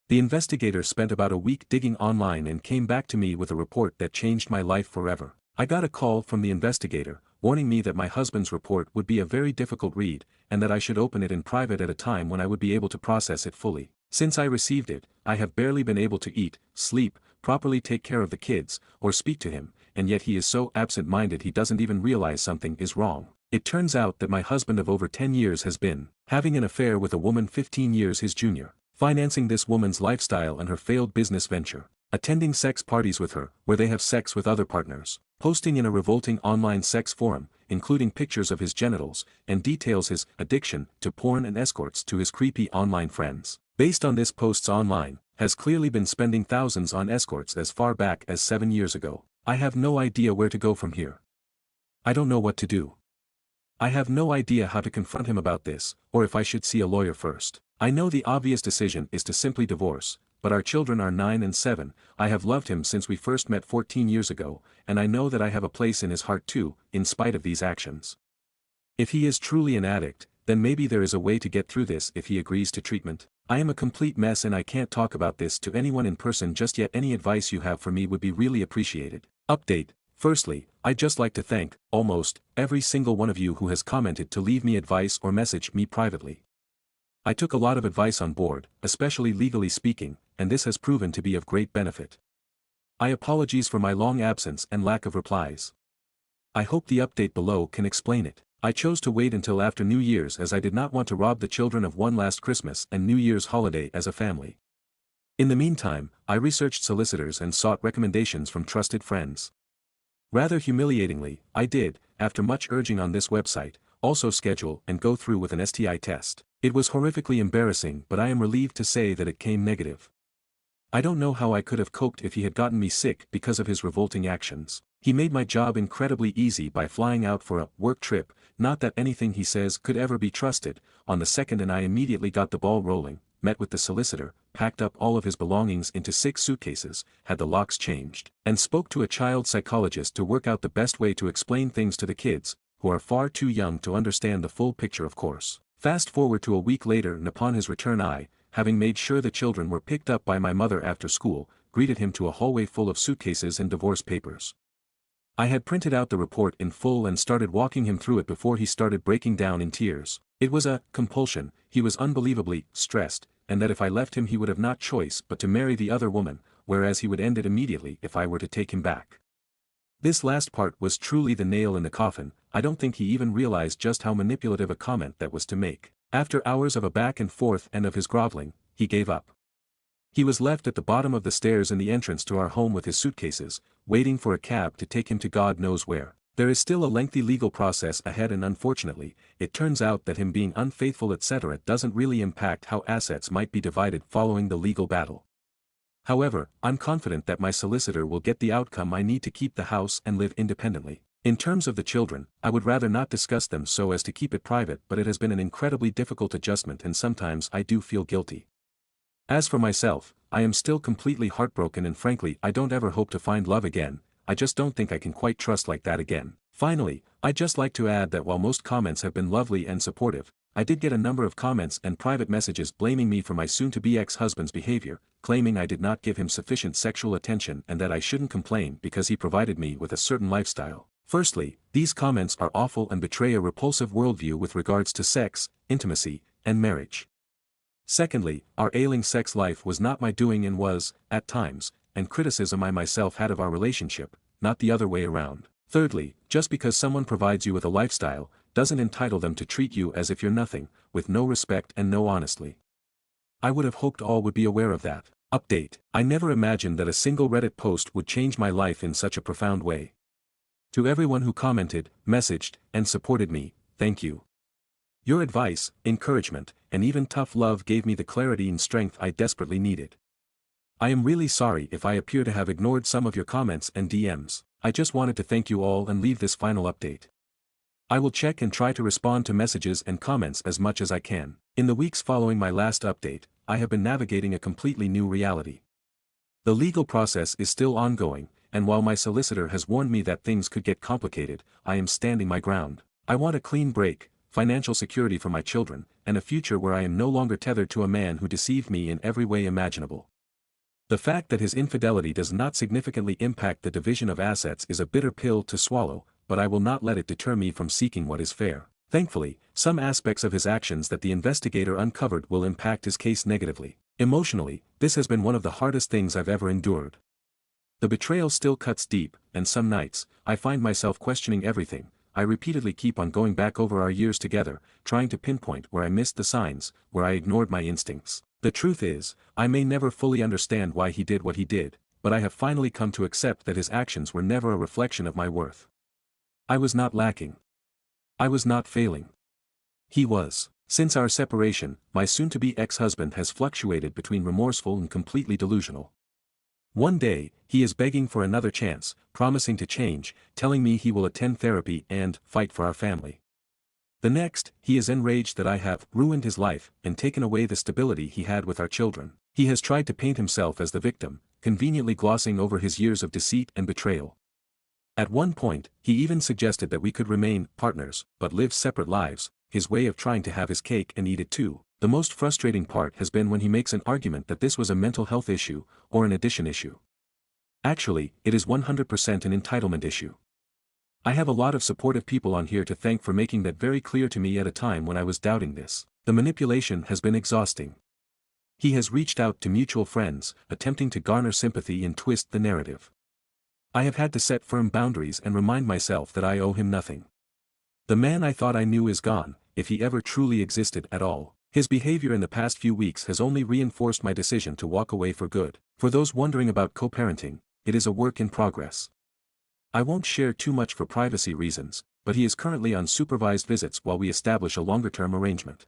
The investigator spent about a week digging online and came back to me with a report that changed my life forever. I got a call from the investigator, warning me that my husband's report would be a very difficult read, and that I should open it in private at a time when I would be able to process it fully. Since I received it, I have barely been able to eat, sleep, properly take care of the kids, or speak to him, and yet he is so absent-minded he doesn't even realize something is wrong. It turns out that my husband of over 10 years has been having an affair with a woman 15 years his junior, financing this woman's lifestyle and her failed business venture, attending sex parties with her, where they have sex with other partners, posting in a revolting online sex forum, including pictures of his genitals, and details his addiction to porn and escorts to his creepy online friends. Based on this posts online, has clearly been spending thousands on escorts as far back as 7 years ago. I have no idea where to go from here. I don't know what to do. I have no idea how to confront him about this, or if I should see a lawyer first. I know the obvious decision is to simply divorce, but our children are 9 and 7, I have loved him since we first met 14 years ago, and I know that I have a place in his heart too, in spite of these actions. If he is truly an addict, then maybe there is a way to get through this if he agrees to treatment. I am a complete mess and I can't talk about this to anyone in person just yet. Any advice you have for me would be really appreciated. Update. Firstly, I'd just like to thank, almost, every single one of you who has commented to leave me advice or message me privately. I took a lot of advice on board, especially legally speaking, and this has proven to be of great benefit. I apologize for my long absence and lack of replies. I hope the update below can explain it. I chose to wait until after New Year's as I did not want to rob the children of one last Christmas and New Year's holiday as a family. In the meantime, I researched solicitors and sought recommendations from trusted friends. Rather humiliatingly, I did, after much urging on this website, also schedule and go through with an STI test. It was horrifically embarrassing, but I am relieved to say that it came negative. I don't know how I could have coped if he had gotten me sick because of his revolting actions. He made my job incredibly easy by flying out for a work trip, not that anything he says could ever be trusted, on the second, and I immediately got the ball rolling, met with the solicitor, packed up all of his belongings into 6 suitcases, had the locks changed, and spoke to a child psychologist to work out the best way to explain things to the kids, who are far too young to understand the full picture, of course. Fast forward to a week later, and upon his return I, having made sure the children were picked up by my mother after school, greeted him to a hallway full of suitcases and divorce papers. I had printed out the report in full and started walking him through it before he started breaking down in tears. It was a compulsion, he was unbelievably stressed, and that if I left him he would have not choice but to marry the other woman, whereas he would end it immediately if I were to take him back. This last part was truly the nail in the coffin. I don't think he even realized just how manipulative a comment that was to make. After hours of a back and forth and of his groveling, he gave up. He was left at the bottom of the stairs in the entrance to our home with his suitcases, waiting for a cab to take him to God knows where. There is still a lengthy legal process ahead, and unfortunately, it turns out that him being unfaithful etc. doesn't really impact how assets might be divided following the legal battle. However, I'm confident that my solicitor will get the outcome I need to keep the house and live independently. In terms of the children, I would rather not discuss them so as to keep it private, but it has been an incredibly difficult adjustment and sometimes I do feel guilty. As for myself, I am still completely heartbroken and frankly I don't ever hope to find love again. I just don't think I can quite trust like that again. Finally, I'd just like to add that while most comments have been lovely and supportive, I did get a number of comments and private messages blaming me for my soon-to-be ex-husband's behavior, claiming I did not give him sufficient sexual attention and that I shouldn't complain because he provided me with a certain lifestyle. Firstly, these comments are awful and betray a repulsive worldview with regards to sex, intimacy, and marriage. Secondly, our ailing sex life was not my doing and was, at times, and criticism I myself had of our relationship, not the other way around. Thirdly, just because someone provides you with a lifestyle, doesn't entitle them to treat you as if you're nothing, with no respect and no honesty. I would have hoped all would be aware of that. Update: I never imagined that a single Reddit post would change my life in such a profound way. To everyone who commented, messaged, and supported me, thank you. Your advice, encouragement, and even tough love gave me the clarity and strength I desperately needed. I am really sorry if I appear to have ignored some of your comments and DMs. I just wanted to thank you all and leave this final update. I will check and try to respond to messages and comments as much as I can. In the weeks following my last update, I have been navigating a completely new reality. The legal process is still ongoing, and while my solicitor has warned me that things could get complicated, I am standing my ground. I want a clean break, financial security for my children, and a future where I am no longer tethered to a man who deceived me in every way imaginable. The fact that his infidelity does not significantly impact the division of assets is a bitter pill to swallow, but I will not let it deter me from seeking what is fair. Thankfully, some aspects of his actions that the investigator uncovered will impact his case negatively. Emotionally, this has been one of the hardest things I've ever endured. The betrayal still cuts deep, and some nights, I find myself questioning everything. I repeatedly keep on going back over our years together, trying to pinpoint where I missed the signs, where I ignored my instincts. The truth is, I may never fully understand why he did what he did, but I have finally come to accept that his actions were never a reflection of my worth. I was not lacking. I was not failing. He was. Since our separation, my soon-to-be ex-husband has fluctuated between remorseful and completely delusional. One day, he is begging for another chance, promising to change, telling me he will attend therapy and fight for our family. The next, he is enraged that I have ruined his life and taken away the stability he had with our children. He has tried to paint himself as the victim, conveniently glossing over his years of deceit and betrayal. At one point, he even suggested that we could remain partners, but live separate lives, his way of trying to have his cake and eat it too. The most frustrating part has been when he makes an argument that this was a mental health issue, or an addition issue. Actually, it is 100% an entitlement issue. I have a lot of supportive people on here to thank for making that very clear to me at a time when I was doubting this. The manipulation has been exhausting. He has reached out to mutual friends, attempting to garner sympathy and twist the narrative. I have had to set firm boundaries and remind myself that I owe him nothing. The man I thought I knew is gone, if he ever truly existed at all. His behavior in the past few weeks has only reinforced my decision to walk away for good. For those wondering about co-parenting, it is a work in progress. I won't share too much for privacy reasons, but he is currently on supervised visits while we establish a longer-term arrangement.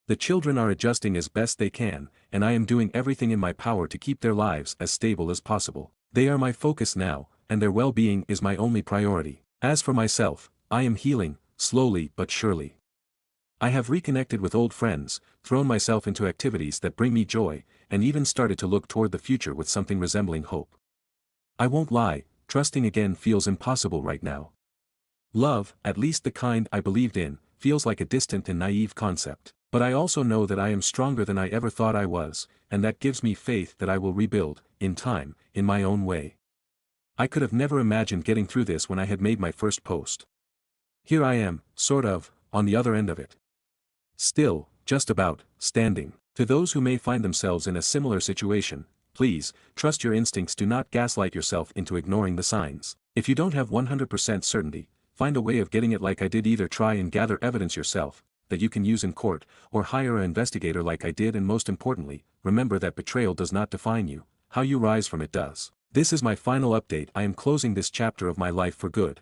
The children are adjusting as best they can, and I am doing everything in my power to keep their lives as stable as possible. They are my focus now, and their well-being is my only priority. As for myself, I am healing, slowly but surely. I have reconnected with old friends, thrown myself into activities that bring me joy, and even started to look toward the future with something resembling hope. I won't lie, trusting again feels impossible right now. Love, at least the kind I believed in, feels like a distant and naive concept. But I also know that I am stronger than I ever thought I was, and that gives me faith that I will rebuild, in time, in my own way. I could have never imagined getting through this when I had made my first post. Here I am, sort of, on the other end of it. Still, just about, standing. To those who may find themselves in a similar situation, please, trust your instincts. Do not gaslight yourself into ignoring the signs. If you don't have 100% certainty, find a way of getting it like I did. Either try and gather evidence yourself, that you can use in court, or hire an investigator like I did, and most importantly, remember that betrayal does not define you, how you rise from it does. This is my final update. I am closing this chapter of my life for good.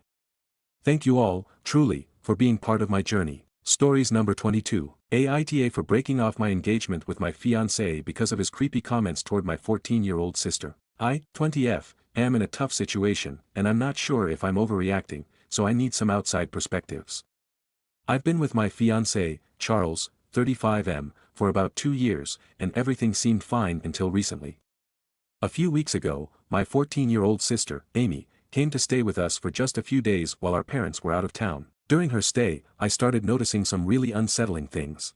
Thank you all, truly, for being part of my journey. Stories number 22. Aita for breaking off my engagement with my fiancé because of his creepy comments toward my 14-year-old sister. I, 20F, am in a tough situation, and I'm not sure if I'm overreacting, so I need some outside perspectives. I've been with my fiancé, Charles, 35M, for about 2 years, and everything seemed fine until recently. A few weeks ago, my 14-year-old sister, Amy, came to stay with us for just a few days while our parents were out of town. During her stay, I started noticing some really unsettling things.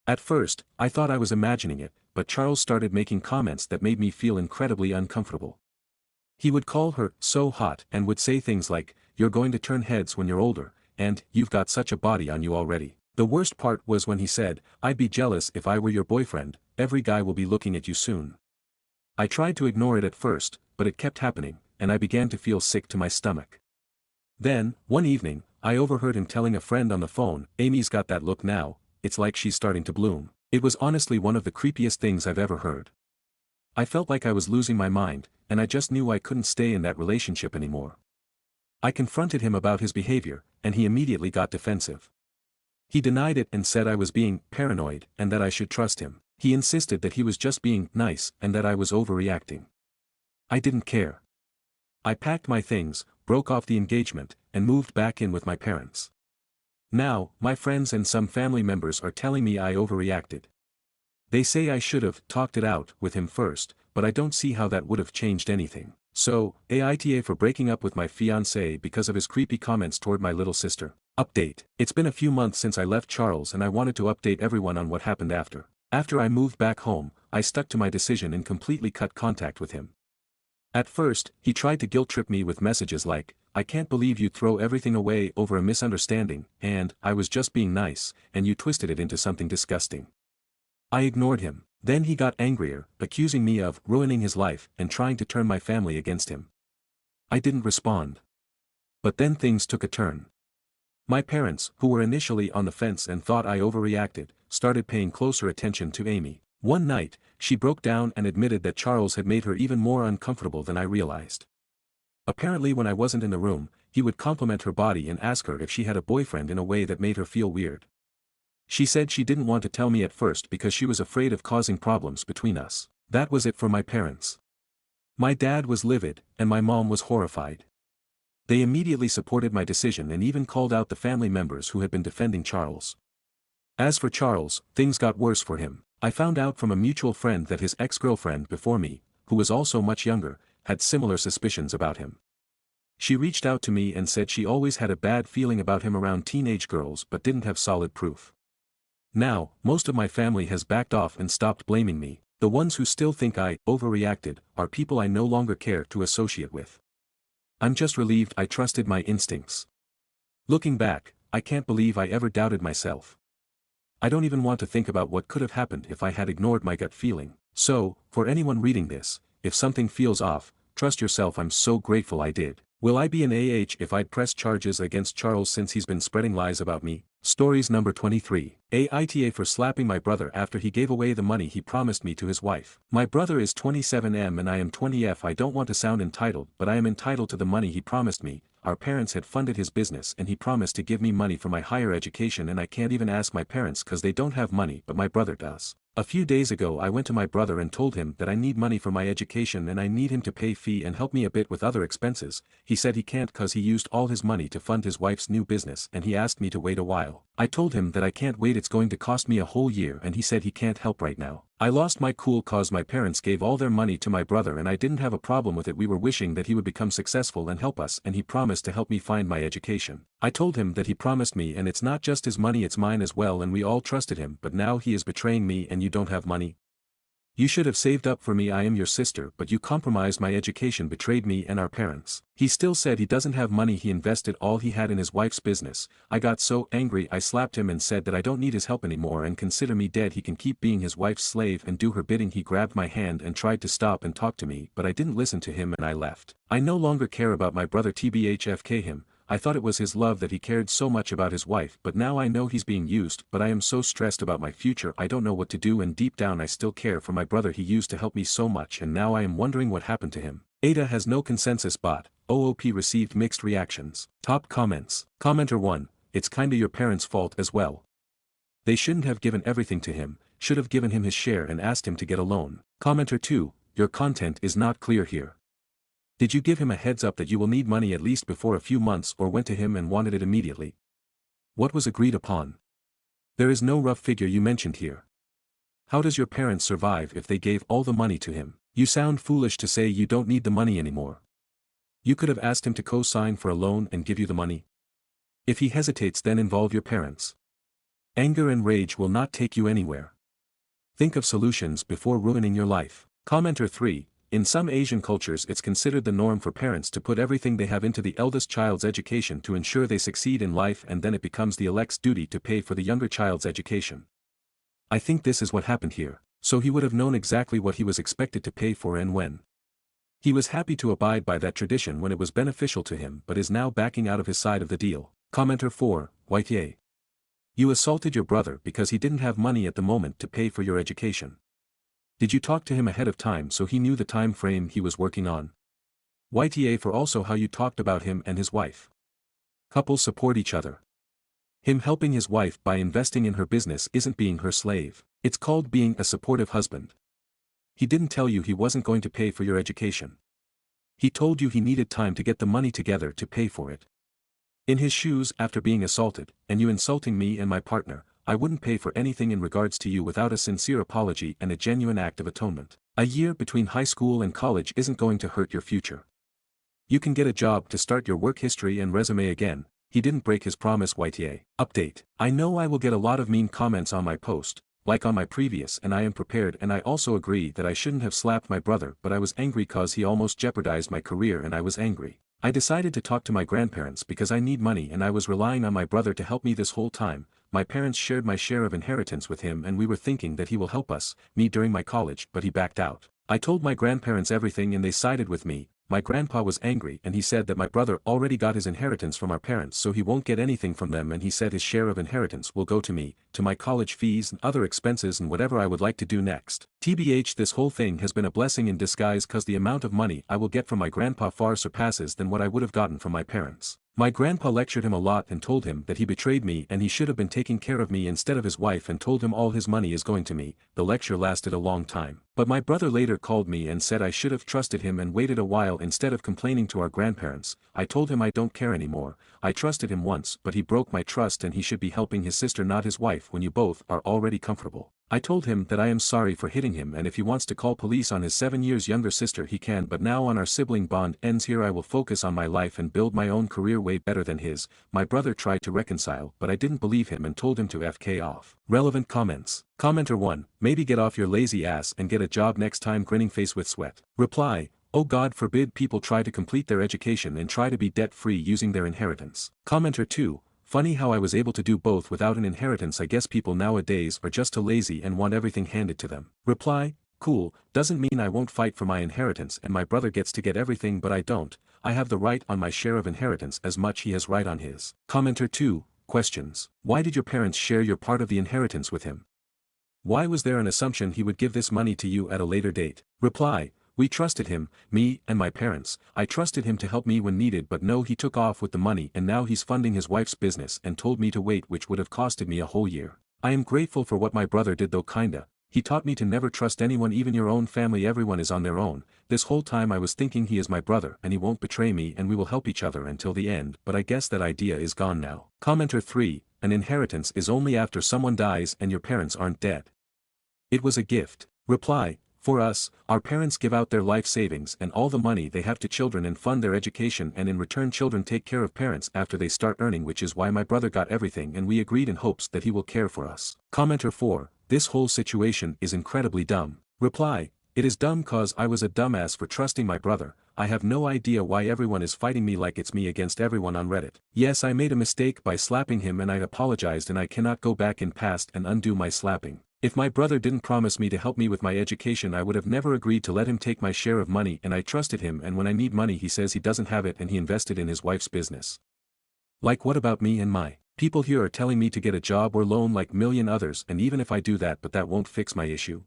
At first, I thought I was imagining it, but Charles started making comments that made me feel incredibly uncomfortable. He would call her so hot and would say things like, "You're going to turn heads when you're older," and "You've got such a body on you already." The worst part was when he said, "I'd be jealous if I were your boyfriend, every guy will be looking at you soon." I tried to ignore it at first, but it kept happening, and I began to feel sick to my stomach. Then, one evening, I overheard him telling a friend on the phone, "Amy's got that look now, it's like she's starting to bloom." It was honestly one of the creepiest things I've ever heard. I felt like I was losing my mind, and I just knew I couldn't stay in that relationship anymore. I confronted him about his behavior, and he immediately got defensive. He denied it and said I was being paranoid and that I should trust him. He insisted that he was just being nice and that I was overreacting. I didn't care. I packed my things, broke off the engagement, and moved back in with my parents. Now, my friends and some family members are telling me I overreacted. They say I should have talked it out with him first, but I don't see how that would have changed anything. So, Aita for breaking up with my fiancé because of his creepy comments toward my little sister. Update. It's been a few months since I left Charles, and I wanted to update everyone on what happened after. After I moved back home, I stuck to my decision and completely cut contact with him. At first, he tried to guilt-trip me with messages like, "I can't believe you throw everything away over a misunderstanding," and "I was just being nice, and you twisted it into something disgusting." I ignored him. Then he got angrier, accusing me of ruining his life and trying to turn my family against him. I didn't respond. But then things took a turn. My parents, who were initially on the fence and thought I overreacted, started paying closer attention to Amy. One night, she broke down and admitted that Charles had made her even more uncomfortable than I realized. Apparently, when I wasn't in the room, he would compliment her body and ask her if she had a boyfriend in a way that made her feel weird. She said she didn't want to tell me at first because she was afraid of causing problems between us. That was it for my parents. My dad was livid, and my mom was horrified. They immediately supported my decision and even called out the family members who had been defending Charles. As for Charles, things got worse for him. I found out from a mutual friend that his ex-girlfriend before me, who was also much younger, had similar suspicions about him. She reached out to me and said she always had a bad feeling about him around teenage girls but didn't have solid proof. Now, most of my family has backed off and stopped blaming me. The ones who still think I overreacted are people I no longer care to associate with. I'm just relieved I trusted my instincts. Looking back, I can't believe I ever doubted myself. I don't even want to think about what could have happened if I had ignored my gut feeling. So, for anyone reading this, if something feels off, trust yourself, I'm so grateful I did. Will I be an if I'd press charges against Charles since he's been spreading lies about me? Stories number 23. Aita for slapping my brother after he gave away the money he promised me to his wife. My brother is 27M and I am 20F. I don't want to sound entitled, but I am entitled to the money he promised me. Our parents had funded his business and he promised to give me money for my higher education, and I can't even ask my parents cause they don't have money, but my brother does. A few days ago I went to my brother and told him that I need money for my education and I need him to pay fee and help me a bit with other expenses. He said he can't cause he used all his money to fund his wife's new business and he asked me to wait a while. I told him that I can't wait, it's going to cost me a whole year, and he said he can't help right now. I lost my cool cause my parents gave all their money to my brother and I didn't have a problem with it. We were wishing that he would become successful and help us, and he promised to help me find my education. I told him that he promised me and it's not just his money, it's mine as well, and we all trusted him, but now he is betraying me and you don't have money. You should have saved up for me, I am your sister, but you compromised my education, betrayed me and our parents. He still said he doesn't have money, he invested all he had in his wife's business. I got so angry I slapped him and said that I don't need his help anymore and consider me dead. He can keep being his wife's slave and do her bidding. He grabbed my hand and tried to stop and talk to me, but I didn't listen to him and I left. I no longer care about my brother, tbhfk him. I thought it was his love that he cared so much about his wife, but now I know he's being used. But I am so stressed about my future, I don't know what to do, and deep down I still care for my brother. He used to help me so much and now I am wondering what happened to him. Ada has no consensus bot. OOP received mixed reactions. Top comments. Commenter 1, it's kinda your parents' fault as well. They shouldn't have given everything to him, should have given him his share and asked him to get a loan. Commenter 2, your content is not clear here. Did you give him a heads up that you will need money at least before a few months, or went to him and wanted it immediately? What was agreed upon? There is no rough figure you mentioned here. How does your parents survive if they gave all the money to him? You sound foolish to say you don't need the money anymore. You could have asked him to co-sign for a loan and give you the money. If he hesitates, then involve your parents. Anger and rage will not take you anywhere. Think of solutions before ruining your life. Commenter 3, in some Asian cultures it's considered the norm for parents to put everything they have into the eldest child's education to ensure they succeed in life, and then it becomes the elect's duty to pay for the younger child's education. I think this is what happened here, so he would have known exactly what he was expected to pay for and when. He was happy to abide by that tradition when it was beneficial to him, but is now backing out of his side of the deal. Commenter 4, YTA. You assaulted your brother because he didn't have money at the moment to pay for your education. Did you talk to him ahead of time so he knew the time frame he was working on? YTA for also how you talked about him and his wife. Couples support each other. Him helping his wife by investing in her business isn't being her slave. It's called being a supportive husband. He didn't tell you he wasn't going to pay for your education. He told you he needed time to get the money together to pay for it. In his shoes, after being assaulted, and you insulting me and my partner, I wouldn't pay for anything in regards to you without a sincere apology and a genuine act of atonement. A year between high school and college isn't going to hurt your future. You can get a job to start your work history and resume again. He didn't break his promise. YTA. Update. I know I will get a lot of mean comments on my post, like on my previous, and I am prepared, and I also agree that I shouldn't have slapped my brother, but I was angry cause he almost jeopardized my career and I was angry. I decided to talk to my grandparents because I need money and I was relying on my brother to help me this whole time. My parents shared my share of inheritance with him and we were thinking that he will help us, me during my college, but he backed out. I told my grandparents everything and they sided with me. My grandpa was angry and he said that my brother already got his inheritance from our parents, so he won't get anything from them, and he said his share of inheritance will go to me, to my college fees and other expenses and whatever I would like to do next. TBH, this whole thing has been a blessing in disguise cause the amount of money I will get from my grandpa far surpasses than what I would have gotten from my parents. My grandpa lectured him a lot and told him that he betrayed me and he should have been taking care of me instead of his wife, and told him all his money is going to me. The lecture lasted a long time. But my brother later called me and said I should have trusted him and waited a while instead of complaining to our grandparents. I told him I don't care anymore. I trusted him once, but he broke my trust and he should be helping his sister, not his wife, when you both are already comfortable. I told him that I am sorry for hitting him and if he wants to call police on his 7 years younger sister he can, but now on our sibling bond ends here. I will focus on my life and build my own career way better than his. My brother tried to reconcile, but I didn't believe him and told him to FK off. Relevant comments. Commenter 1, maybe get off your lazy ass and get a job next time. Grinning face with sweat. Reply, oh God forbid people try to complete their education and try to be debt-free using their inheritance. Commenter 2, Funny how I was able to do both without an inheritance. I guess people nowadays are just too lazy and want everything handed to them. Reply, cool, doesn't mean I won't fight for my inheritance and my brother gets to get everything but I don't. I have the right on my share of inheritance as much he has right on his. Commenter 2, questions. Why did your parents share your part of the inheritance with him? Why was there an assumption he would give this money to you at a later date? Reply, we trusted him, me and my parents. I trusted him to help me when needed, but no, he took off with the money and now he's funding his wife's business and told me to wait, which would have costed me a whole year. I am grateful for what my brother did though kinda. He taught me to never trust anyone, even your own family. Everyone is on their own. This whole time I was thinking he is my brother and he won't betray me and we will help each other until the end, but I guess that idea is gone now. Commenter 3, an inheritance is only after someone dies and your parents aren't dead. It was a gift. Reply, for us, our parents give out their life savings and all the money they have to children and fund their education, and in return children take care of parents after they start earning, which is why my brother got everything and we agreed in hopes that he will care for us. Commenter 4, this whole situation is incredibly dumb. Reply, it is dumb cause I was a dumbass for trusting my brother. I have no idea why everyone is fighting me like it's me against everyone on Reddit. Yes, I made a mistake by slapping him and I apologized and I cannot go back in past and undo my slapping. If my brother didn't promise me to help me with my education, I would have never agreed to let him take my share of money, and I trusted him, and when I need money he says he doesn't have it and he invested in his wife's business. Like, what about me and my people here are telling me to get a job or loan like million others, and even if I do that, but that won't fix my issue.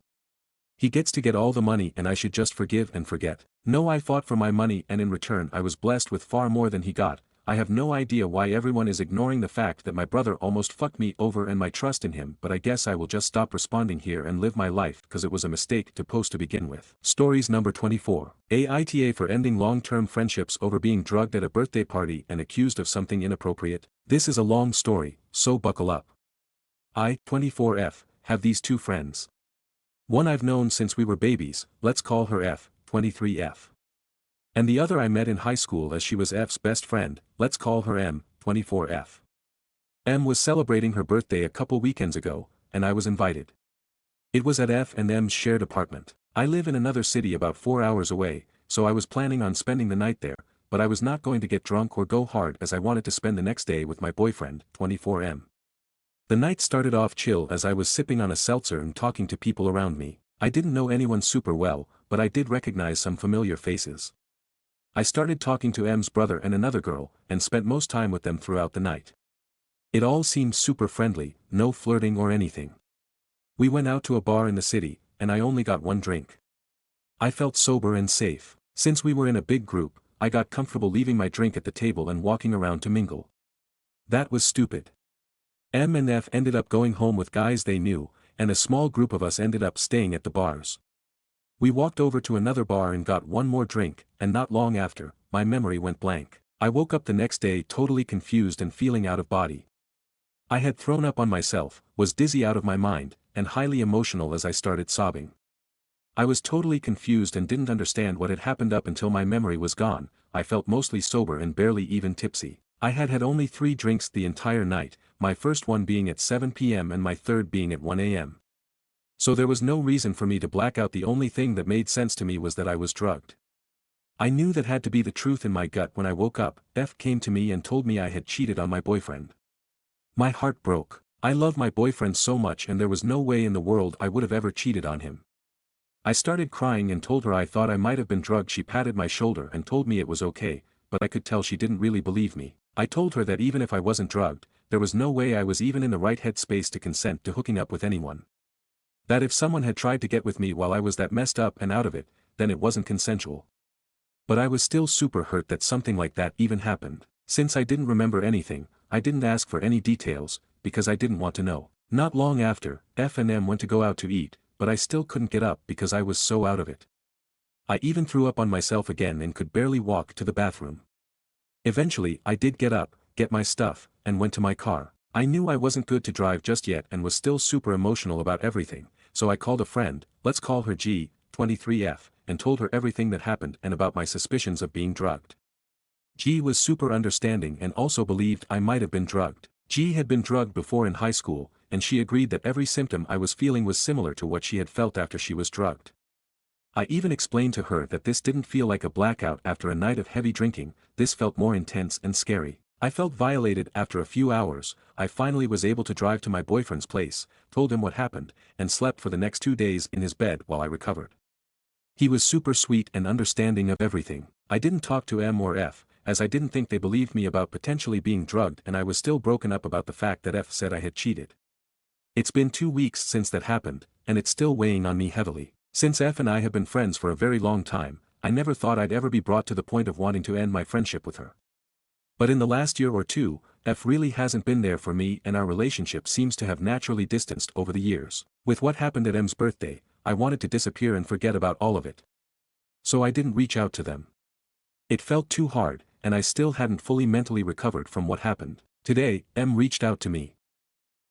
He gets to get all the money and I should just forgive and forget. No, I fought for my money and in return I was blessed with far more than he got. I have no idea why everyone is ignoring the fact that my brother almost fucked me over and my trust in him, but I guess I will just stop responding here and live my life because it was a mistake to post to begin with. Stories number 24. Aita for ending long-term friendships over being drugged at a birthday party and accused of something inappropriate. This is a long story, so buckle up. I, 24F, have these two friends. One I've known since we were babies, let's call her F, 23F. And the other I met in high school as she was F's best friend, let's call her M, 24F. M was celebrating her birthday a couple weekends ago, and I was invited. It was at F and M's shared apartment. I live in another city about 4 hours away, so I was planning on spending the night there, but I was not going to get drunk or go hard as I wanted to spend the next day with my boyfriend, 24M. The night started off chill as I was sipping on a seltzer and talking to people around me. I didn't know anyone super well, but I did recognize some familiar faces. I started talking to M's brother and another girl, and spent most time with them throughout the night. It all seemed super friendly, no flirting or anything. We went out to a bar in the city, and I only got one drink. I felt sober and safe. Since we were in a big group, I got comfortable leaving my drink at the table and walking around to mingle. That was stupid. M and F ended up going home with guys they knew, and a small group of us ended up staying at the bars. We walked over to another bar and got one more drink, and not long after, my memory went blank. I woke up the next day totally confused and feeling out of body. I had thrown up on myself, was dizzy out of my mind, and highly emotional as I started sobbing. I was totally confused and didn't understand what had happened up until my memory was gone. I felt mostly sober and barely even tipsy. I had had only 3 drinks the entire night, my first one being at 7 p.m. and my third being at 1 a.m. So there was no reason for me to black out. The only thing that made sense to me was that I was drugged. I knew that had to be the truth in my gut. When I woke up, F came to me and told me I had cheated on my boyfriend. My heart broke. I love my boyfriend so much and there was no way in the world I would have ever cheated on him. I started crying and told her I thought I might have been drugged. She patted my shoulder and told me it was okay, but I could tell she didn't really believe me. I told her that even if I wasn't drugged, there was no way I was even in the right headspace to consent to hooking up with anyone. That if someone had tried to get with me while I was that messed up and out of it, then it wasn't consensual. But I was still super hurt that something like that even happened. Since I didn't remember anything, I didn't ask for any details, because I didn't want to know. Not long after, F and M went to go out to eat, but I still couldn't get up because I was so out of it. I even threw up on myself again and could barely walk to the bathroom. Eventually I did get up, get my stuff, and went to my car. I knew I wasn't good to drive just yet and was still super emotional about everything, so I called a friend, let's call her G, 23F, and told her everything that happened and about my suspicions of being drugged. G was super understanding and also believed I might have been drugged. G had been drugged before in high school, and she agreed that every symptom I was feeling was similar to what she had felt after she was drugged. I even explained to her that this didn't feel like a blackout after a night of heavy drinking, this felt more intense and scary. I felt violated. After a few hours, I finally was able to drive to my boyfriend's place, told him what happened, and slept for the next 2 days in his bed while I recovered. He was super sweet and understanding of everything. I didn't talk to M or F, as I didn't think they believed me about potentially being drugged, and I was still broken up about the fact that F said I had cheated. It's been 2 weeks since that happened, and it's still weighing on me heavily. Since F and I have been friends for a very long time, I never thought I'd ever be brought to the point of wanting to end my friendship with her. But in the last year or two, F really hasn't been there for me, and our relationship seems to have naturally distanced over the years. With what happened at M's birthday, I wanted to disappear and forget about all of it. So I didn't reach out to them. It felt too hard, and I still hadn't fully mentally recovered from what happened. Today, M reached out to me.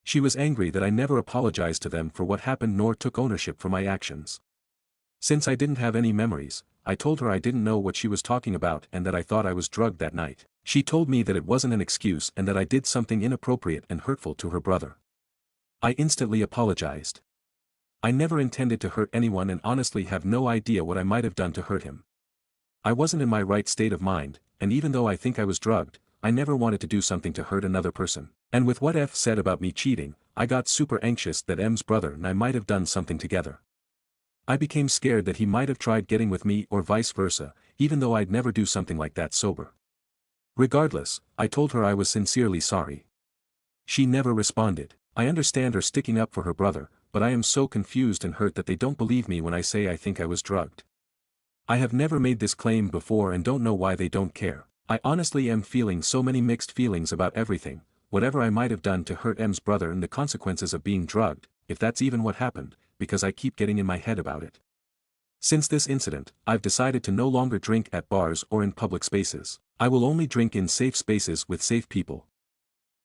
She was angry that I never apologized to them for what happened nor took ownership for my actions. Since I didn't have any memories, I told her I didn't know what she was talking about and that I thought I was drugged that night. She told me that it wasn't an excuse and that I did something inappropriate and hurtful to her brother. I instantly apologized. I never intended to hurt anyone and honestly have no idea what I might have done to hurt him. I wasn't in my right state of mind, and even though I think I was drugged, I never wanted to do something to hurt another person. And with what F said about me cheating, I got super anxious that M's brother and I might have done something together. I became scared that he might have tried getting with me or vice versa, even though I'd never do something like that sober. Regardless, I told her I was sincerely sorry. She never responded. I understand her sticking up for her brother, but I am so confused and hurt that they don't believe me when I say I think I was drugged. I have never made this claim before and don't know why they don't care. I honestly am feeling so many mixed feelings about everything, whatever I might have done to hurt M's brother and the consequences of being drugged, if that's even what happened, because I keep getting in my head about it. Since this incident, I've decided to no longer drink at bars or in public spaces. I will only drink in safe spaces with safe people.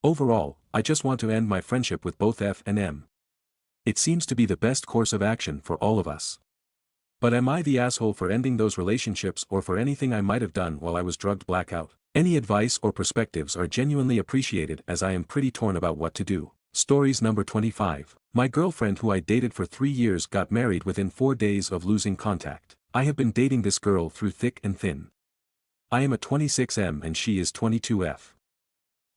Overall, I just want to end my friendship with both F and M. It seems to be the best course of action for all of us. But am I the asshole for ending those relationships or for anything I might have done while I was drugged blackout? Any advice or perspectives are genuinely appreciated, as I am pretty torn about what to do. Stories number 25. My girlfriend who I dated for 3 years got married within 4 days of losing contact. I have been dating this girl through thick and thin. I am a 26M and she is 22F.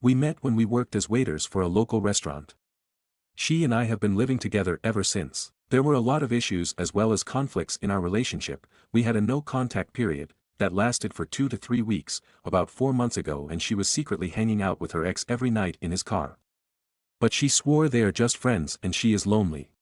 We met when we worked as waiters for a local restaurant. She and I have been living together ever since. There were a lot of issues as well as conflicts in our relationship. We had a no-contact period that lasted for 2 to 3 weeks, about 4 months ago, and she was secretly hanging out with her ex every night in his car. But she swore they are just friends and she is lonely.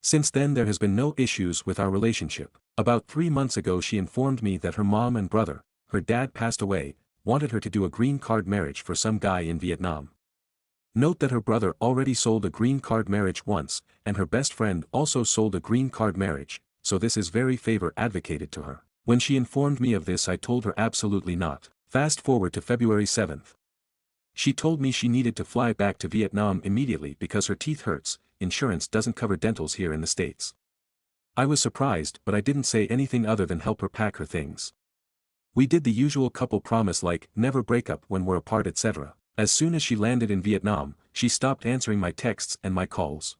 Since then there has been no issues with our relationship. About 3 months ago she informed me that her mom and brother, her dad passed away, wanted her to do a green card marriage for some guy in Vietnam. Note that her brother already sold a green card marriage once, and her best friend also sold a green card marriage, so this is very favor advocated to her. When she informed me of this I told her absolutely not. Fast forward to February 7th. She told me she needed to fly back to Vietnam immediately because her teeth hurts. Insurance doesn't cover dentals here in the States. I was surprised, but I didn't say anything other than help her pack her things. We did the usual couple promise like never break up when we're apart, etc. As soon as she landed in Vietnam, she stopped answering my texts and my calls.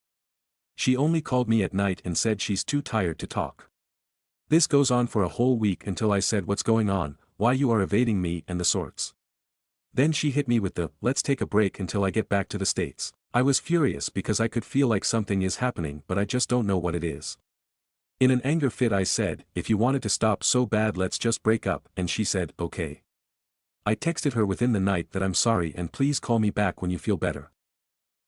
She only called me at night and said she's too tired to talk. This goes on for a whole week until I said, "What's going on, why you are evading me," and the sorts. Then she hit me with the, "Let's take a break until I get back to the States." I was furious because I could feel like something is happening but I just don't know what it is. In an anger fit I said, "If you wanted to stop so bad let's just break up," and she said, "Okay." I texted her within the night that I'm sorry and please call me back when you feel better.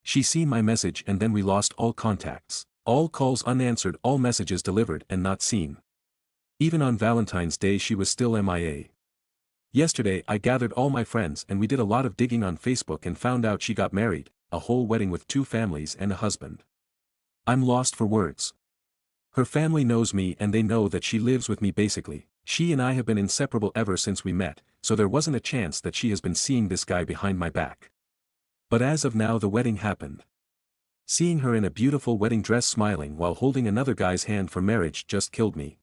She seen my message and then we lost all contacts. All calls unanswered, all messages delivered and not seen. Even on Valentine's Day she was still MIA. Yesterday I gathered all my friends and we did a lot of digging on Facebook and found out she got married, a whole wedding with 2 families and a husband. I'm lost for words. Her family knows me and they know that she lives with me basically. She and I have been inseparable ever since we met, so there wasn't a chance that she has been seeing this guy behind my back. But as of now the wedding happened. Seeing her in a beautiful wedding dress smiling while holding another guy's hand for marriage just killed me.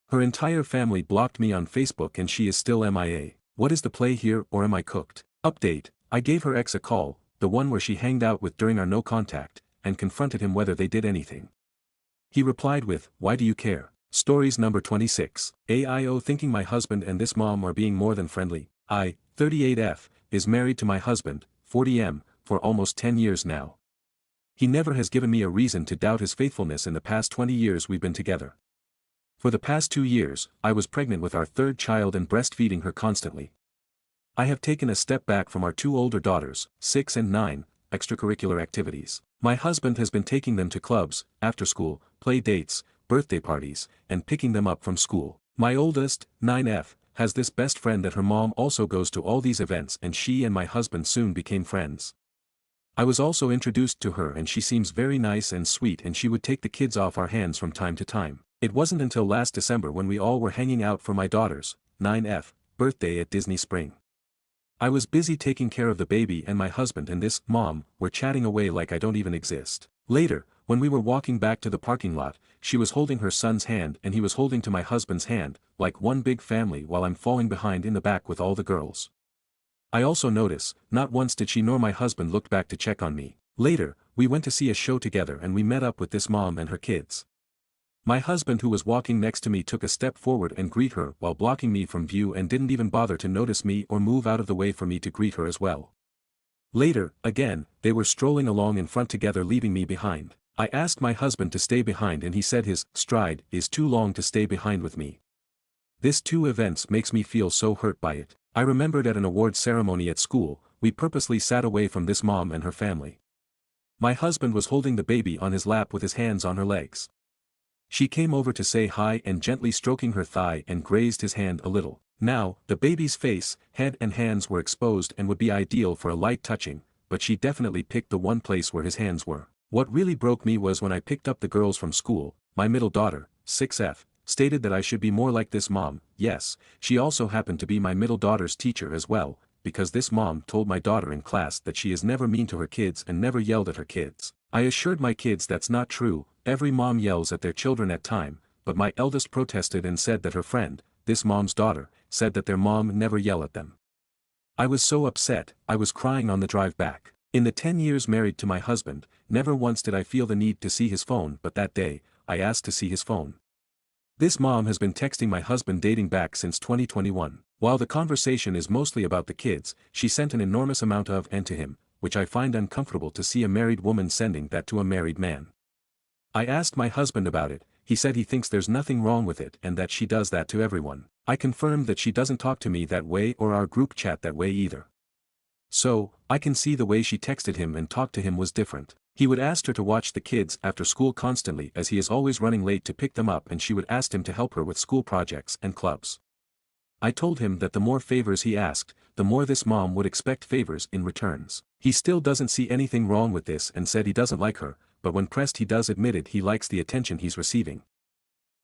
Her entire family blocked me on Facebook and she is still MIA. What is the play here, or am I cooked? Update: I gave her ex a call, the one where she hanged out with during our no contact, and confronted him whether they did anything. He replied with, "Why do you care?" Stories number 26. AIO thinking my husband and this mom are being more than friendly. I, 38F, is married to my husband, 40M, for almost 10 years now. He never has given me a reason to doubt his faithfulness in the past 20 years we've been together. For the past 2 years, I was pregnant with our third child and breastfeeding her constantly. I have taken a step back from our 2 older daughters, 6 and 9, extracurricular activities. My husband has been taking them to clubs, after school, play dates, birthday parties, and picking them up from school. My oldest, 9F, has this best friend that her mom also goes to all these events, and she and my husband soon became friends. I was also introduced to her and she seems very nice and sweet, and she would take the kids off our hands from time to time. It wasn't until last December when we all were hanging out for my daughter's, 9F, birthday at Disney Spring. I was busy taking care of the baby and my husband and this mom were chatting away like I don't even exist. Later, when we were walking back to the parking lot, she was holding her son's hand and he was holding to my husband's hand, like one big family, while I'm falling behind in the back with all the girls. I also notice, not once did she nor my husband look back to check on me. Later, we went to see a show together and we met up with this mom and her kids. My husband, who was walking next to me, took a step forward and greet her while blocking me from view and didn't even bother to notice me or move out of the way for me to greet her as well. Later, again, they were strolling along in front together, leaving me behind. I asked my husband to stay behind and he said his stride is too long to stay behind with me. This 2 events makes me feel so hurt by it. I remembered at an awards ceremony at school, we purposely sat away from this mom and her family. My husband was holding the baby on his lap with his hands on her legs. She came over to say hi and gently stroking her thigh and grazed his hand a little. Now, the baby's face, head and hands were exposed and would be ideal for a light touching, but she definitely picked the one place where his hands were. What really broke me was when I picked up the girls from school, my middle daughter, 6F, stated that I should be more like this mom. Yes, she also happened to be my middle daughter's teacher as well, because this mom told my daughter in class that she is never mean to her kids and never yelled at her kids. I assured my kids that's not true. Every mom yells at their children at time, but my eldest protested and said that her friend, this mom's daughter, said that their mom never yell at them. I was so upset, I was crying on the drive back. In the 10 years married to my husband, never once did I feel the need to see his phone, but that day, I asked to see his phone. This mom has been texting my husband dating back since 2021. While the conversation is mostly about the kids, she sent an enormous amount of and to him, which I find uncomfortable to see a married woman sending that to a married man. I asked my husband about it. He said he thinks there's nothing wrong with it and that she does that to everyone. I confirmed that she doesn't talk to me that way or our group chat that way either. So, I can see the way she texted him and talked to him was different. He would ask her to watch the kids after school constantly, as he is always running late to pick them up, and she would ask him to help her with school projects and clubs. I told him that the more favors he asked, the more this mom would expect favors in returns. He still doesn't see anything wrong with this and said he doesn't like her, but when pressed he does admit he likes the attention he's receiving.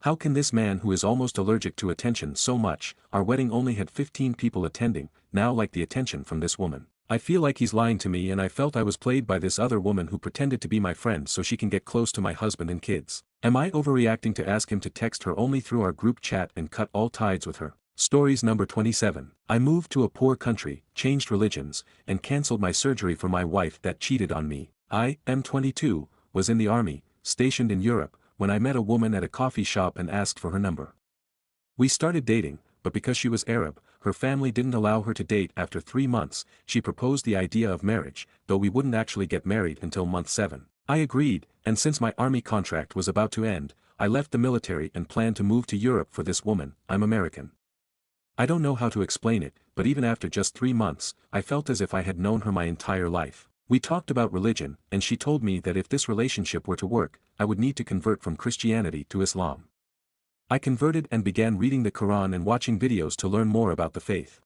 How can this man, who is almost allergic to attention so much, our wedding only had 15 people attending, now like the attention from this woman? I feel like he's lying to me, and I felt I was played by this other woman who pretended to be my friend so she can get close to my husband and kids. Am I overreacting to ask him to text her only through our group chat and cut all ties with her? Stories number 27. I moved to a poor country, changed religions, and cancelled my surgery for my wife that cheated on me. I am 22, was in the army, stationed in Europe, when I met a woman at a coffee shop and asked for her number. We started dating, but because she was Arab, her family didn't allow her to date. After 3 months, she proposed the idea of marriage, though we wouldn't actually get married until month 7. I agreed, and since my army contract was about to end, I left the military and planned to move to Europe for this woman. I'm American. I don't know how to explain it, but even after just 3 months, I felt as if I had known her my entire life. We talked about religion, and she told me that if this relationship were to work, I would need to convert from Christianity to Islam. I converted and began reading the Quran and watching videos to learn more about the faith.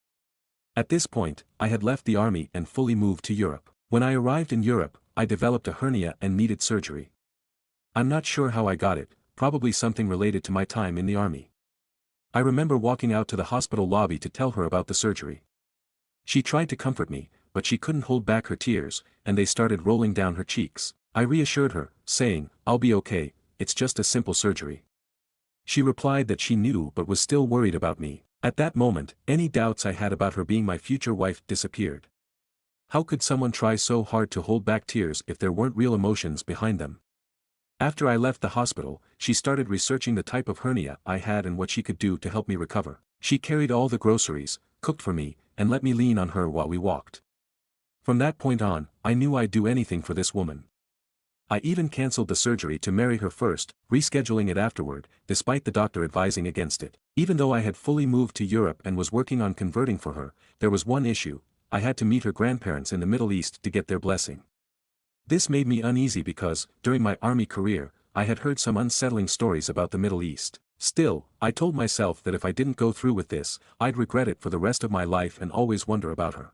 At this point, I had left the army and fully moved to Europe. When I arrived in Europe, I developed a hernia and needed surgery. I'm not sure how I got it, probably something related to my time in the army. I remember walking out to the hospital lobby to tell her about the surgery. She tried to comfort me, but she couldn't hold back her tears, and they started rolling down her cheeks. I reassured her, saying, "I'll be okay, it's just a simple surgery." She replied that she knew but was still worried about me. At that moment, any doubts I had about her being my future wife disappeared. How could someone try so hard to hold back tears if there weren't real emotions behind them? After I left the hospital, she started researching the type of hernia I had and what she could do to help me recover. She carried all the groceries, cooked for me, and let me lean on her while we walked. From that point on, I knew I'd do anything for this woman. I even cancelled the surgery to marry her first, rescheduling it afterward, despite the doctor advising against it. Even though I had fully moved to Europe and was working on converting for her, there was one issue: I had to meet her grandparents in the Middle East to get their blessing. This made me uneasy because, during my army career, I had heard some unsettling stories about the Middle East. Still, I told myself that if I didn't go through with this, I'd regret it for the rest of my life and always wonder about her.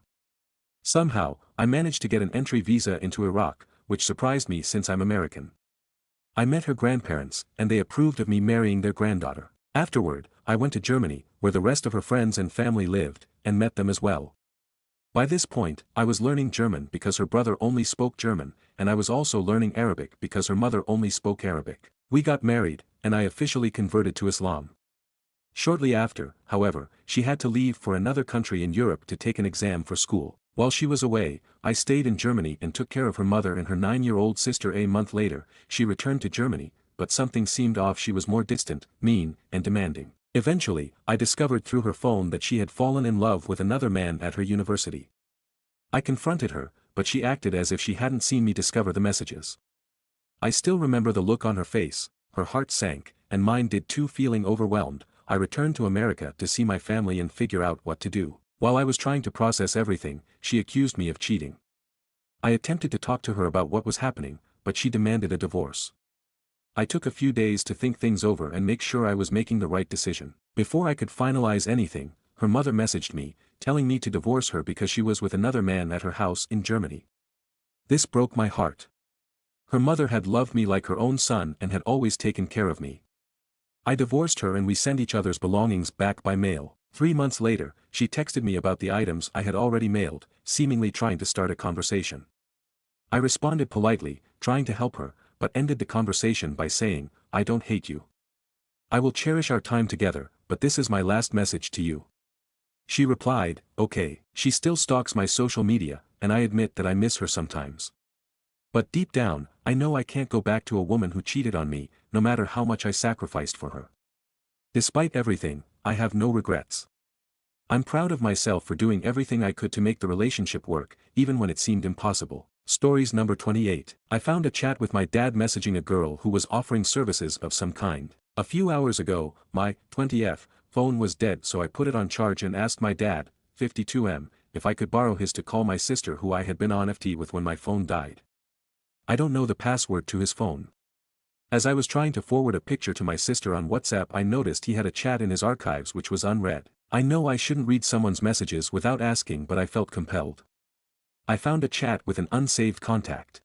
Somehow, I managed to get an entry visa into Iraq, which surprised me since I'm American. I met her grandparents, and they approved of me marrying their granddaughter. Afterward, I went to Germany, where the rest of her friends and family lived, and met them as well. By this point, I was learning German because her brother only spoke German, and I was also learning Arabic because her mother only spoke Arabic. We got married, and I officially converted to Islam. Shortly after, however, she had to leave for another country in Europe to take an exam for school. While she was away, I stayed in Germany and took care of her mother and her 9-year-old sister. A month later, she returned to Germany, but something seemed off. She was more distant, mean, and demanding. Eventually, I discovered through her phone that she had fallen in love with another man at her university. I confronted her, but she acted as if she hadn't seen me discover the messages. I still remember the look on her face. Her heart sank, and mine did too. Feeling overwhelmed, I returned to America to see my family and figure out what to do. While I was trying to process everything, she accused me of cheating. I attempted to talk to her about what was happening, but she demanded a divorce. I took a few days to think things over and make sure I was making the right decision. Before I could finalize anything, her mother messaged me, telling me to divorce her because she was with another man at her house in Germany. This broke my heart. Her mother had loved me like her own son and had always taken care of me. I divorced her and we sent each other's belongings back by mail. 3 months later, she texted me about the items I had already mailed, seemingly trying to start a conversation. I responded politely, trying to help her, but ended the conversation by saying, "I don't hate you. I will cherish our time together, but this is my last message to you." She replied, "Okay." She still stalks my social media, and I admit that I miss her sometimes. But deep down, I know I can't go back to a woman who cheated on me, no matter how much I sacrificed for her. Despite everything, I have no regrets. I'm proud of myself for doing everything I could to make the relationship work, even when it seemed impossible. Stories number 28. I found a chat with my dad messaging a girl who was offering services of some kind. A few hours ago, my 20F phone was dead, so I put it on charge and asked my dad, 52M, if I could borrow his to call my sister who I had been on FT with when my phone died. I don't know the password to his phone. As I was trying to forward a picture to my sister on WhatsApp, I noticed he had a chat in his archives which was unread. I know I shouldn't read someone's messages without asking, but I felt compelled. I found a chat with an unsaved contact.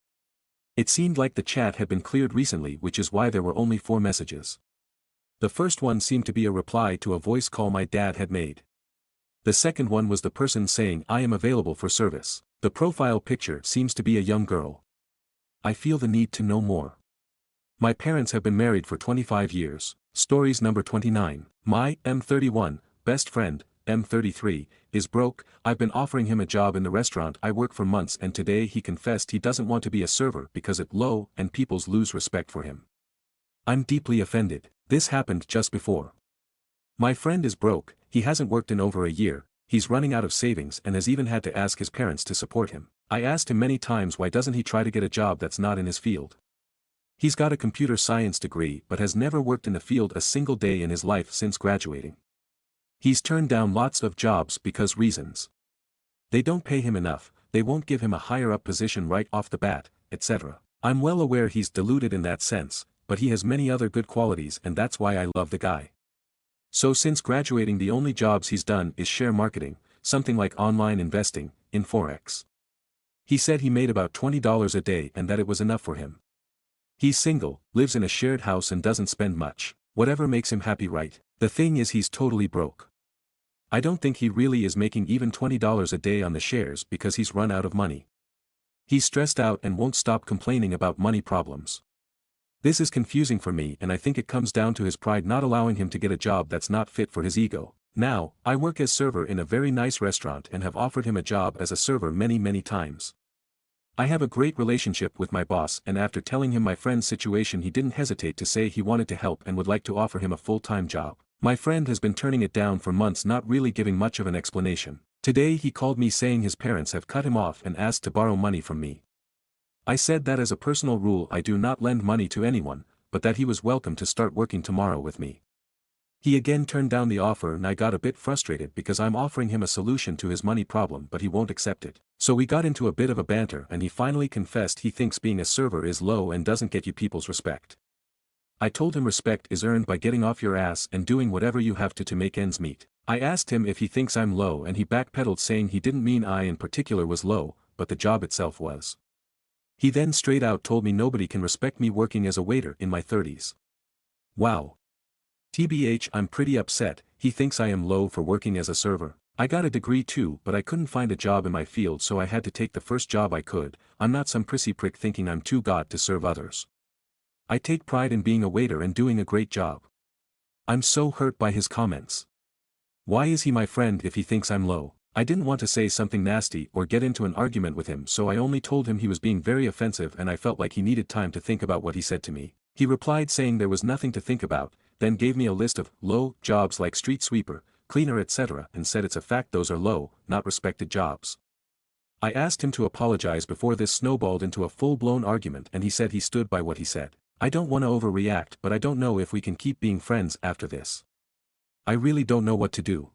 It seemed like the chat had been cleared recently, which is why there were only 4 messages. The first one seemed to be a reply to a voice call my dad had made. The second one was the person saying, "I am available for service." The profile picture seems to be a young girl. I feel the need to know more. My parents have been married for 25 years. Stories number 29. My M31 best friend, M33, is broke. I've been offering him a job in the restaurant I work for months, and today he confessed he doesn't want to be a server because it's low and people's lose respect for him. I'm deeply offended. This happened just before. My friend is broke, he hasn't worked in over a year, he's running out of savings and has even had to ask his parents to support him. I asked him many times why doesn't he try to get a job that's not in his field. He's got a computer science degree but has never worked in the field a single day in his life since graduating. He's turned down lots of jobs because reasons. They don't pay him enough, they won't give him a higher up position right off the bat, etc. I'm well aware he's deluded in that sense, but he has many other good qualities and that's why I love the guy. So since graduating the only jobs he's done is share marketing, something like online investing, in Forex. He said he made about $20 a day and that it was enough for him. He's single, lives in a shared house and doesn't spend much, whatever makes him happy, right? The thing is he's totally broke. I don't think he really is making even $20 a day on the shares because he's run out of money. He's stressed out and won't stop complaining about money problems. This is confusing for me and I think it comes down to his pride not allowing him to get a job that's not fit for his ego. Now, I work as server in a very nice restaurant and have offered him a job as a server many times. I have a great relationship with my boss and after telling him my friend's situation he didn't hesitate to say he wanted to help and would like to offer him a full-time job. My friend has been turning it down for months, not really giving much of an explanation. Today he called me saying his parents have cut him off and asked to borrow money from me. I said that as a personal rule I do not lend money to anyone, but that he was welcome to start working tomorrow with me. He again turned down the offer and I got a bit frustrated because I'm offering him a solution to his money problem but he won't accept it. So we got into a bit of a banter and he finally confessed he thinks being a server is low and doesn't get you people's respect. I told him respect is earned by getting off your ass and doing whatever you have to make ends meet. I asked him if he thinks I'm low and he backpedaled saying he didn't mean I in particular was low, but the job itself was. He then straight out told me nobody can respect me working as a waiter in my 30s. Wow. TBH, I'm pretty upset. He thinks I am low for working as a server. I got a degree too but I couldn't find a job in my field so I had to take the first job I could. I'm not some prissy prick thinking I'm too god to serve others. I take pride in being a waiter and doing a great job. I'm so hurt by his comments. Why is he my friend if he thinks I'm low? I didn't want to say something nasty or get into an argument with him so I only told him he was being very offensive and I felt like he needed time to think about what he said to me. He replied saying there was nothing to think about, then gave me a list of low jobs like street sweeper, cleaner etc. and said it's a fact those are low, not respected jobs. I asked him to apologize before this snowballed into a full-blown argument and he said he stood by what he said. I don't want to overreact but I don't know if we can keep being friends after this. I really don't know what to do.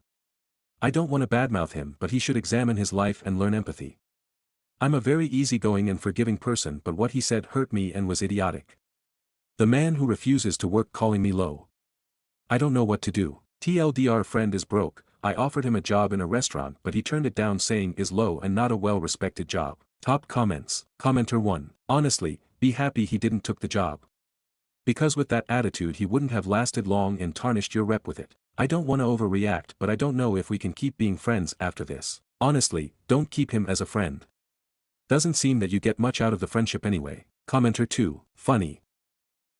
I don't want to badmouth him but he should examine his life and learn empathy. I'm a very easygoing and forgiving person but what he said hurt me and was idiotic. The man who refuses to work calling me low. I don't know what to do. TLDR friend is broke. I offered him a job in a restaurant but he turned it down saying is low and not a well-respected job. Top comments. Commenter 1. Honestly, be happy he didn't took the job. Because with that attitude he wouldn't have lasted long and tarnished your rep with it. I don't want to overreact but I don't know if we can keep being friends after this. Honestly, don't keep him as a friend. Doesn't seem that you get much out of the friendship anyway. Commenter 2. Funny.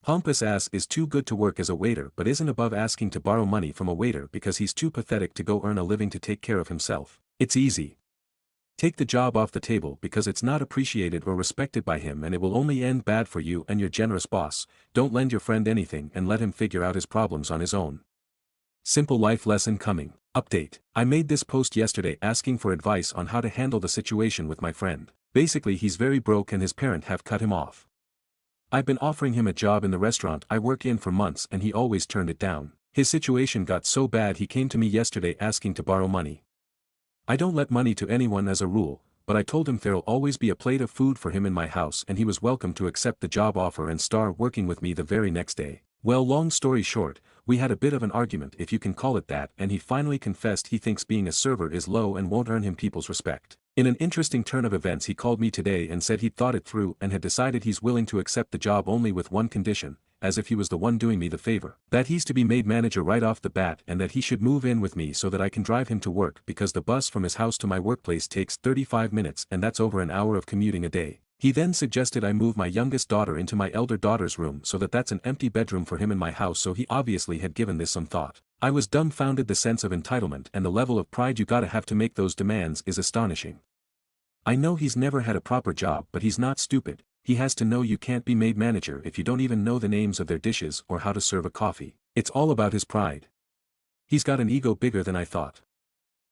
Pompous ass is too good to work as a waiter but isn't above asking to borrow money from a waiter because he's too pathetic to go earn a living to take care of himself. It's easy. Take the job off the table because it's not appreciated or respected by him and it will only end bad for you and your generous boss. Don't lend your friend anything and let him figure out his problems on his own. Simple life lesson coming. Update. I made this post yesterday asking for advice on how to handle the situation with my friend. Basically he's very broke and his parent have cut him off. I've been offering him a job in the restaurant I work in for months and he always turned it down. His situation got so bad he came to me yesterday asking to borrow money. I don't let money to anyone as a rule, but I told him there'll always be a plate of food for him in my house and he was welcome to accept the job offer and start working with me the very next day. Well, long story short, we had a bit of an argument if you can call it that and he finally confessed he thinks being a server is low and won't earn him people's respect. In an interesting turn of events he called me today and said he'd thought it through and had decided he's willing to accept the job only with one condition, as if he was the one doing me the favor. That he's to be made manager right off the bat and that he should move in with me so that I can drive him to work because the bus from his house to my workplace takes 35 minutes and that's over an hour of commuting a day. He then suggested I move my youngest daughter into my elder daughter's room so that that's an empty bedroom for him in my house so he obviously had given this some thought. I was dumbfounded. The sense of entitlement and the level of pride you gotta have to make those demands is astonishing. I know he's never had a proper job but he's not stupid. He has to know you can't be made manager if you don't even know the names of their dishes or how to serve a coffee. It's all about his pride. He's got an ego bigger than I thought.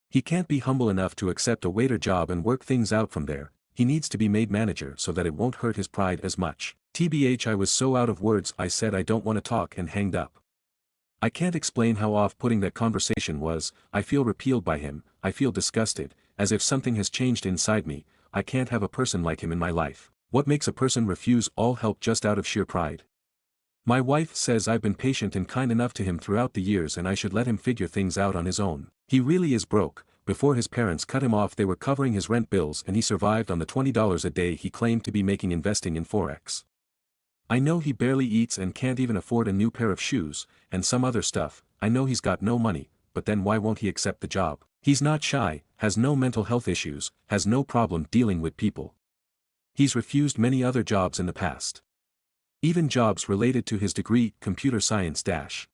He can't be humble enough to accept a waiter job and work things out from there. He needs to be made manager so that it won't hurt his pride as much. TBH, I was so out of words I said I don't want to talk and hanged up. I can't explain how off-putting that conversation was. I feel repelled by him, I feel disgusted, as if something has changed inside me. I can't have a person like him in my life. What makes a person refuse all help just out of sheer pride? My wife says I've been patient and kind enough to him throughout the years and I should let him figure things out on his own. He really is broke. Before his parents cut him off they were covering his rent bills and he survived on the $20 a day he claimed to be making investing in Forex. I know he barely eats and can't even afford a new pair of shoes, and some other stuff. I know he's got no money, but then why won't he accept the job? He's not shy, has no mental health issues, has no problem dealing with people. He's refused many other jobs in the past. Even jobs related to his degree, computer science dash.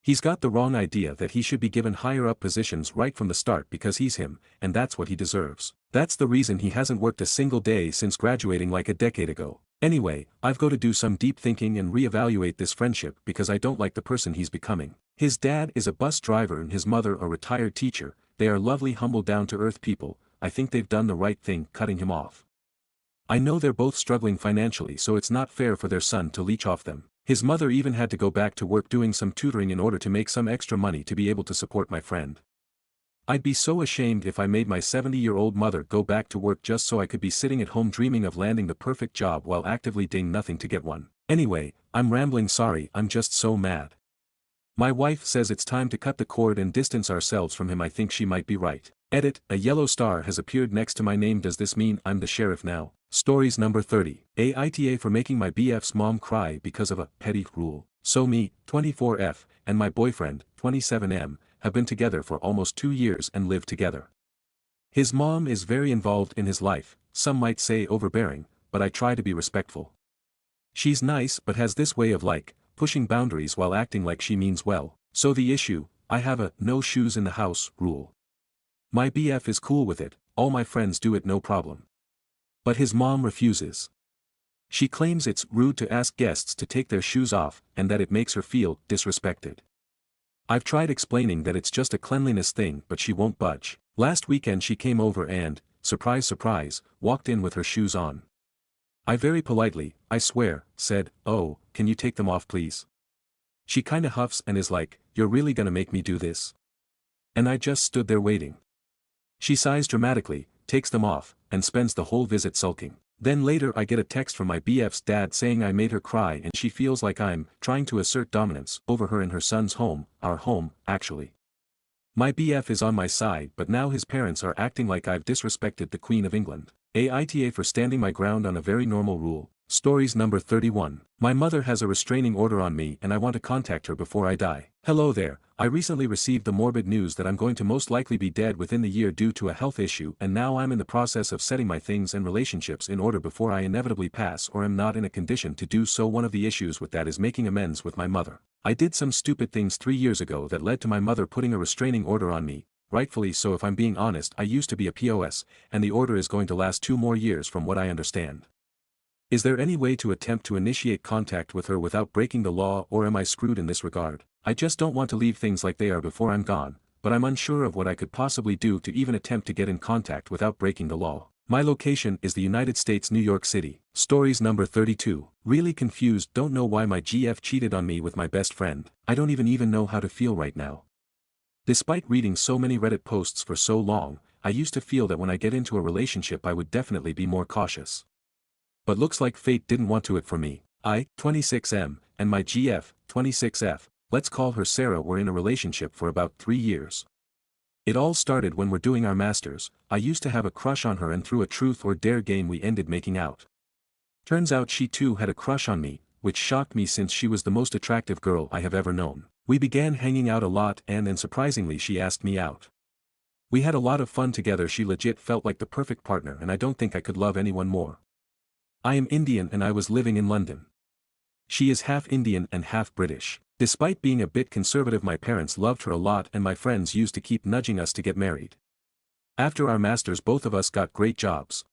He's got the wrong idea that he should be given higher up positions right from the start because he's him, and that's what he deserves. That's the reason he hasn't worked a single day since graduating like a decade ago. Anyway, I've got to do some deep thinking and reevaluate this friendship because I don't like the person he's becoming. His dad is a bus driver and his mother a retired teacher. they are lovely, humble, down-to-earth people. I think they've done the right thing cutting him off. I know they're both struggling financially, so it's not fair for their son to leech off them. His mother even had to go back to work doing some tutoring in order to make some extra money to be able to support my friend. I'd be so ashamed if I made my 70-year-old mother go back to work just so I could be sitting at home dreaming of landing the perfect job while actively doing nothing to get one. Anyway, I'm rambling, sorry, I'm just so mad. My wife says it's time to cut the cord and distance ourselves from him. I think she might be right. Edit, a yellow star has appeared next to my name. Does this mean I'm the sheriff now? Stories number 30. Aita for making my BF's mom cry because of a petty rule. So me, 24F, and my boyfriend, 27M, have been together for almost 2 years and live together. His mom is very involved in his life, some might say overbearing, but I try to be respectful. She's nice but has this way of pushing boundaries while acting like she means well. So the issue, I have a no shoes in the house rule. My BF is cool with it, all my friends do it no problem. But his mom refuses. She claims it's rude to ask guests to take their shoes off and that it makes her feel disrespected. I've tried explaining that it's just a cleanliness thing, but she won't budge. Last weekend she came over and, surprise surprise, walked in with her shoes on. I very politely, I swear, said, "Oh, can you take them off please?" She kinda huffs and is like, "You're really gonna make me do this?" And I just stood there waiting. She sighs dramatically, takes them off, and spends the whole visit sulking. Then later I get a text from my BF's dad saying I made her cry and she feels like I'm trying to assert dominance over her in her son's home, our home, actually. My BF is on my side, but now his parents are acting like I've disrespected the Queen of England. Aita for standing my ground on a very normal rule. Stories number 31. My mother has a restraining order on me and I want to contact her before I die. Hello there, I recently received the morbid news that I'm going to most likely be dead within the year due to a health issue, and now I'm in the process of setting my things and relationships in order before I inevitably pass or am not in a condition to do so. One of the issues with that is making amends with my mother. I did some stupid things 3 years ago that led to my mother putting a restraining order on me. Rightfully so, if I'm being honest. I used to be a POS, and the order is going to last 2 more years from what I understand. Is there any way to attempt to initiate contact with her without breaking the law, or am I screwed in this regard? I just don't want to leave things like they are before I'm gone, but I'm unsure of what I could possibly do to even attempt to get in contact without breaking the law. My location is the United States, New York City. Stories number 32. Really confused, don't know why my GF cheated on me with my best friend. I don't even know how to feel right now. Despite reading so many Reddit posts for so long, I used to feel that when I get into a relationship I would definitely be more cautious. But looks like fate didn't want to it for me. I, 26M, and my GF, 26F, let's call her Sarah, were in a relationship for about 3 years. It all started when we're doing our masters. I used to have a crush on her and through a truth or dare game we ended making out. Turns out she too had a crush on me, which shocked me since she was the most attractive girl I have ever known. We began hanging out a lot and then surprisingly she asked me out. We had a lot of fun together. She legit felt like the perfect partner and I don't think I could love anyone more. I am Indian and I was living in London. She is half Indian and half British. Despite being a bit conservative, my parents loved her a lot and my friends used to keep nudging us to get married. After our masters both of us got great jobs.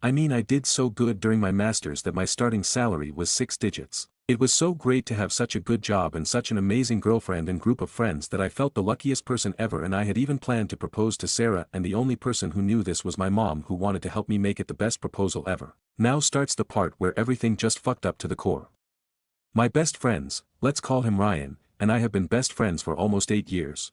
I mean, I did so good during my masters that my starting salary was 6 digits. It was so great to have such a good job and such an amazing girlfriend and group of friends that I felt the luckiest person ever, and I had even planned to propose to Sarah, and the only person who knew this was my mom, who wanted to help me make it the best proposal ever. Now starts the part where everything just fucked up to the core. My best friends, let's call him Ryan, and I have been best friends for almost 8 years.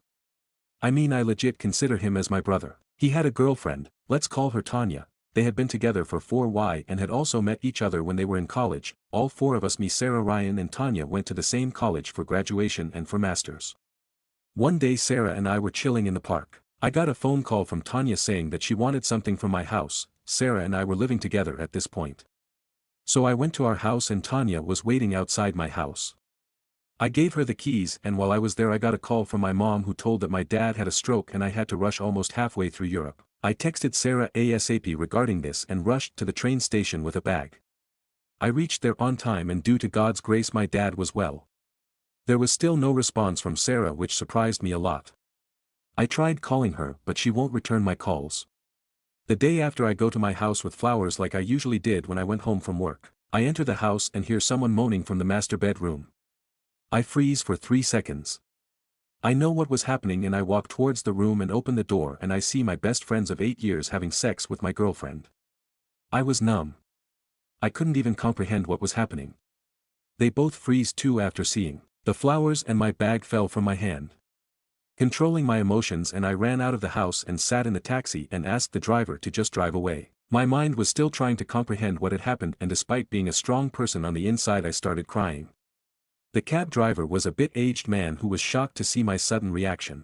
I mean, I legit consider him as my brother. He had a girlfriend, let's call her Tanya. They had been together for 4 years and had also met each other when they were in college. All 4 of us, me, Sarah, Ryan and Tanya, went to the same college for graduation and for masters. One day Sarah and I were chilling in the park. I got a phone call from Tanya saying that she wanted something from my house. Sarah and I were living together at this point. So I went to our house and Tanya was waiting outside my house. I gave her the keys, and while I was there I got a call from my mom who told that my dad had a stroke and I had to rush almost halfway through Europe. I texted Sarah ASAP regarding this and rushed to the train station with a bag. I reached there on time and due to God's grace my dad was well. There was still no response from Sarah, which surprised me a lot. I tried calling her but she won't return my calls. The day after I go to my house with flowers like I usually did when I went home from work. I enter the house and hear someone moaning from the master bedroom. I freeze for 3 seconds. I know what was happening and I walk towards the room and open the door and I see my best friends of 8 years having sex with my girlfriend. I was numb. I couldn't even comprehend what was happening. They both freeze too after seeing the flowers and my bag fell from my hand. Controlling my emotions and I ran out of the house and sat in the taxi and asked the driver to just drive away. My mind was still trying to comprehend what had happened and despite being a strong person on the inside I started crying. The cab driver was a bit aged man who was shocked to see my sudden reaction.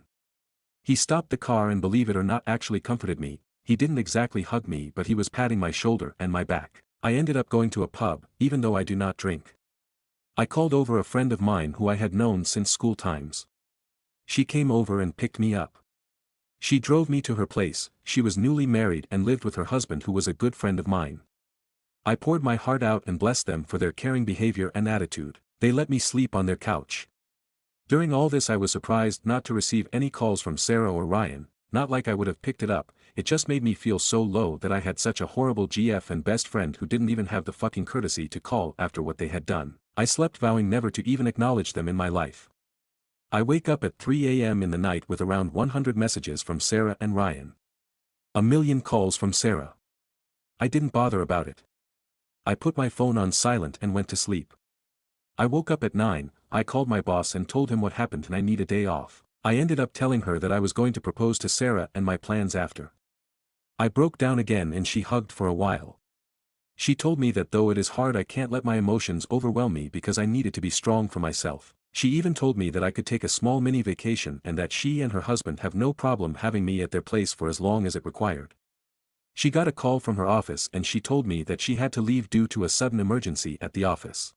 He stopped the car and believe it or not actually comforted me. He didn't exactly hug me but he was patting my shoulder and my back. I ended up going to a pub, even though I do not drink. I called over a friend of mine who I had known since school times. She came over and picked me up. She drove me to her place. She was newly married and lived with her husband who was a good friend of mine. I poured my heart out and blessed them for their caring behavior and attitude. They let me sleep on their couch. During all this I was surprised not to receive any calls from Sarah or Ryan, not like I would have picked it up, it just made me feel so low that I had such a horrible GF and best friend who didn't even have the fucking courtesy to call after what they had done. I slept vowing never to even acknowledge them in my life. I wake up at 3 a.m. in the night with around 100 messages from Sarah and Ryan. A million calls from Sarah. I didn't bother about it. I put my phone on silent and went to sleep. I woke up at 9, I called my boss and told him what happened and I need a day off. I ended up telling her that I was going to propose to Sarah and my plans after. I broke down again and she hugged for a while. She told me that though it is hard I can't let my emotions overwhelm me because I needed to be strong for myself. She even told me that I could take a small mini vacation and that she and her husband have no problem having me at their place for as long as it required. She got a call from her office and she told me that she had to leave due to a sudden emergency at the office.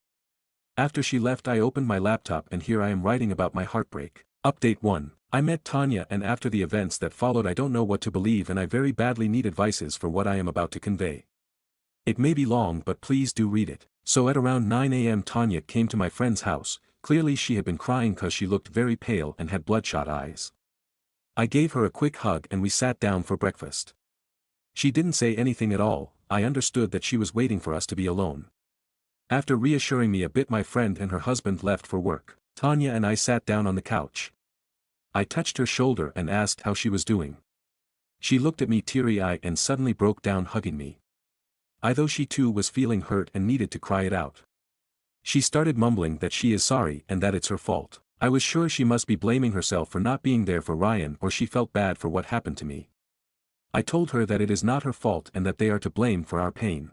After she left I opened my laptop and here I am writing about my heartbreak. Update 1. I met Tanya and after the events that followed I don't know what to believe and I very badly need advices for what I am about to convey. It may be long but please do read it. So at around 9 a.m. Tanya came to my friend's house, clearly she had been crying cause she looked very pale and had bloodshot eyes. I gave her a quick hug and we sat down for breakfast. She didn't say anything at all, I understood that she was waiting for us to be alone. After reassuring me a bit my friend and her husband left for work. Tanya and I sat down on the couch. I touched her shoulder and asked how she was doing. She looked at me teary-eyed and suddenly broke down hugging me. Though she too was feeling hurt and needed to cry it out. She started mumbling that she is sorry and that it's her fault. I was sure she must be blaming herself for not being there for Ryan or she felt bad for what happened to me. I told her that it is not her fault and that they are to blame for our pain.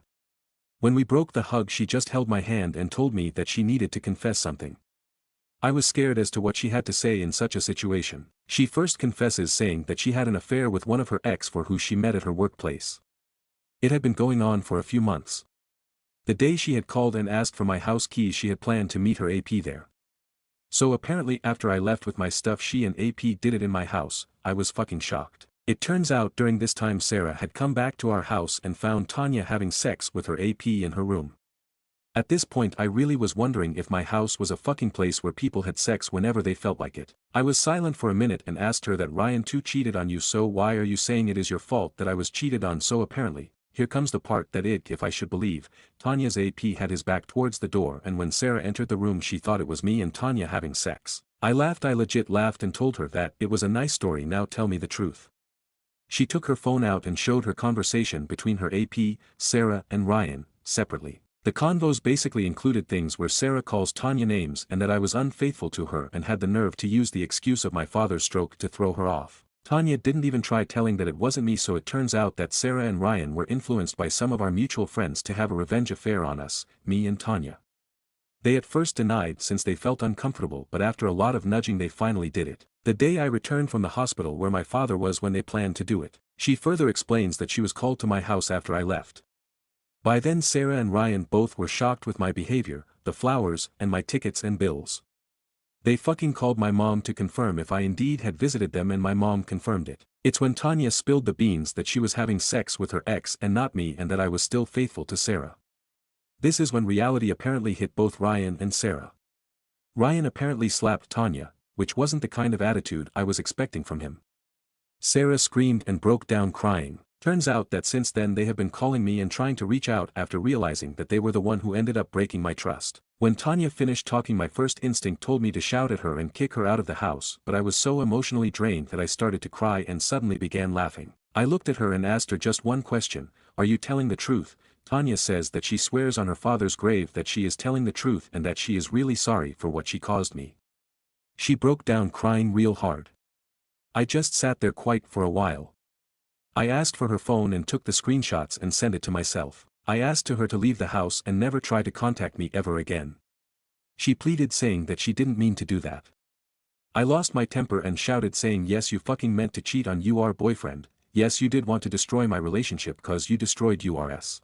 When we broke the hug she just held my hand and told me that she needed to confess something. I was scared as to what she had to say in such a situation. She first confesses saying that she had an affair with one of her ex for who she met at her workplace. It had been going on for a few months. The day she had called and asked for my house keys she had planned to meet her AP there. So apparently after I left with my stuff she and AP did it in my house. I was fucking shocked. It turns out during this time Sarah had come back to our house and found Tanya having sex with her AP in her room. At this point I really was wondering if my house was a fucking place where people had sex whenever they felt like it. I was silent for a minute and asked her that Ryan too cheated on you, so why are you saying it is your fault that I was cheated on? So apparently, here comes the part that if I should believe, Tanya's AP had his back towards the door and when Sarah entered the room she thought it was me and Tanya having sex. I legit laughed and told her that it was a nice story, now tell me the truth. She took her phone out and showed her conversation between her AP, Sarah and Ryan, separately. The convos basically included things where Sarah calls Tanya names and that I was unfaithful to her and had the nerve to use the excuse of my father's stroke to throw her off. Tanya didn't even try telling that it wasn't me, so it turns out that Sarah and Ryan were influenced by some of our mutual friends to have a revenge affair on us, me and Tanya. They at first denied since they felt uncomfortable, but after a lot of nudging they finally did it. The day I returned from the hospital where my father was when they planned to do it. She further explains that she was called to my house after I left. By then Sarah and Ryan both were shocked with my behavior, the flowers, and my tickets and bills. They fucking called my mom to confirm if I indeed had visited them and my mom confirmed it. It's when Tanya spilled the beans that she was having sex with her ex and not me and that I was still faithful to Sarah. This is when reality apparently hit both Ryan and Sarah. Ryan apparently slapped Tanya, which wasn't the kind of attitude I was expecting from him. Sarah screamed and broke down crying. Turns out that since then they have been calling me and trying to reach out after realizing that they were the one who ended up breaking my trust. When Tanya finished talking, my first instinct told me to shout at her and kick her out of the house, but I was so emotionally drained that I started to cry and suddenly began laughing. I looked at her and asked her just one question: "Are you telling the truth?" Tanya says that she swears on her father's grave that she is telling the truth and that she is really sorry for what she caused me. She broke down crying real hard. I just sat there quiet for a while. I asked for her phone and took the screenshots and sent it to myself. I asked her to leave the house and never try to contact me ever again. She pleaded, saying that she didn't mean to do that. I lost my temper and shouted, saying, "Yes, you fucking meant to cheat on your boyfriend. Yes, you did want to destroy my relationship cause you destroyed yours.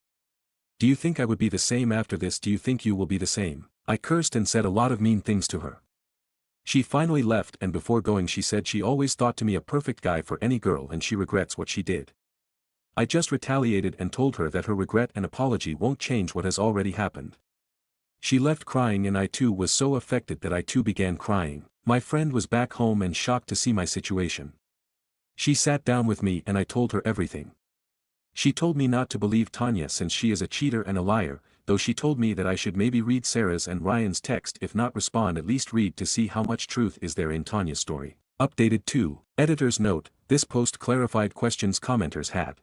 Do you think I would be the same after this? Do you think you will be the same?" I cursed and said a lot of mean things to her. She finally left, and before going she said she always thought to me a perfect guy for any girl and she regrets what she did. I just retaliated and told her that her regret and apology won't change what has already happened. She left crying and I too was so affected that I too began crying. My friend was back home and shocked to see my situation. She sat down with me and I told her everything. She told me not to believe Tanya since she is a cheater and a liar, though she told me that I should maybe read Sarah's and Ryan's text, if not respond at least read to see how much truth is there in Tanya's story. Updated 2. Editor's note: this post clarified questions commenters had.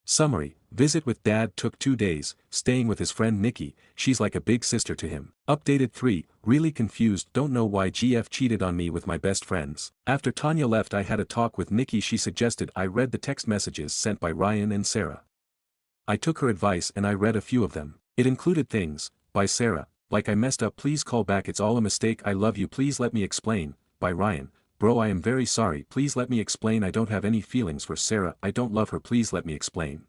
Summary: visit with dad took 2 days, staying with his friend Nikki, she's like a big sister to him. Updated 3, really confused, don't know why GF cheated on me with my best friends. After Tanya left I had a talk with Nikki. She suggested I read the text messages sent by Ryan and Sarah. I took her advice and I read a few of them. It included things, by Sarah, like "I messed up, please call back, it's all a mistake, I love you, please let me explain." By Ryan: "Bro, I am very sorry, please let me explain, I don't have any feelings for Sarah, I don't love her, please let me explain."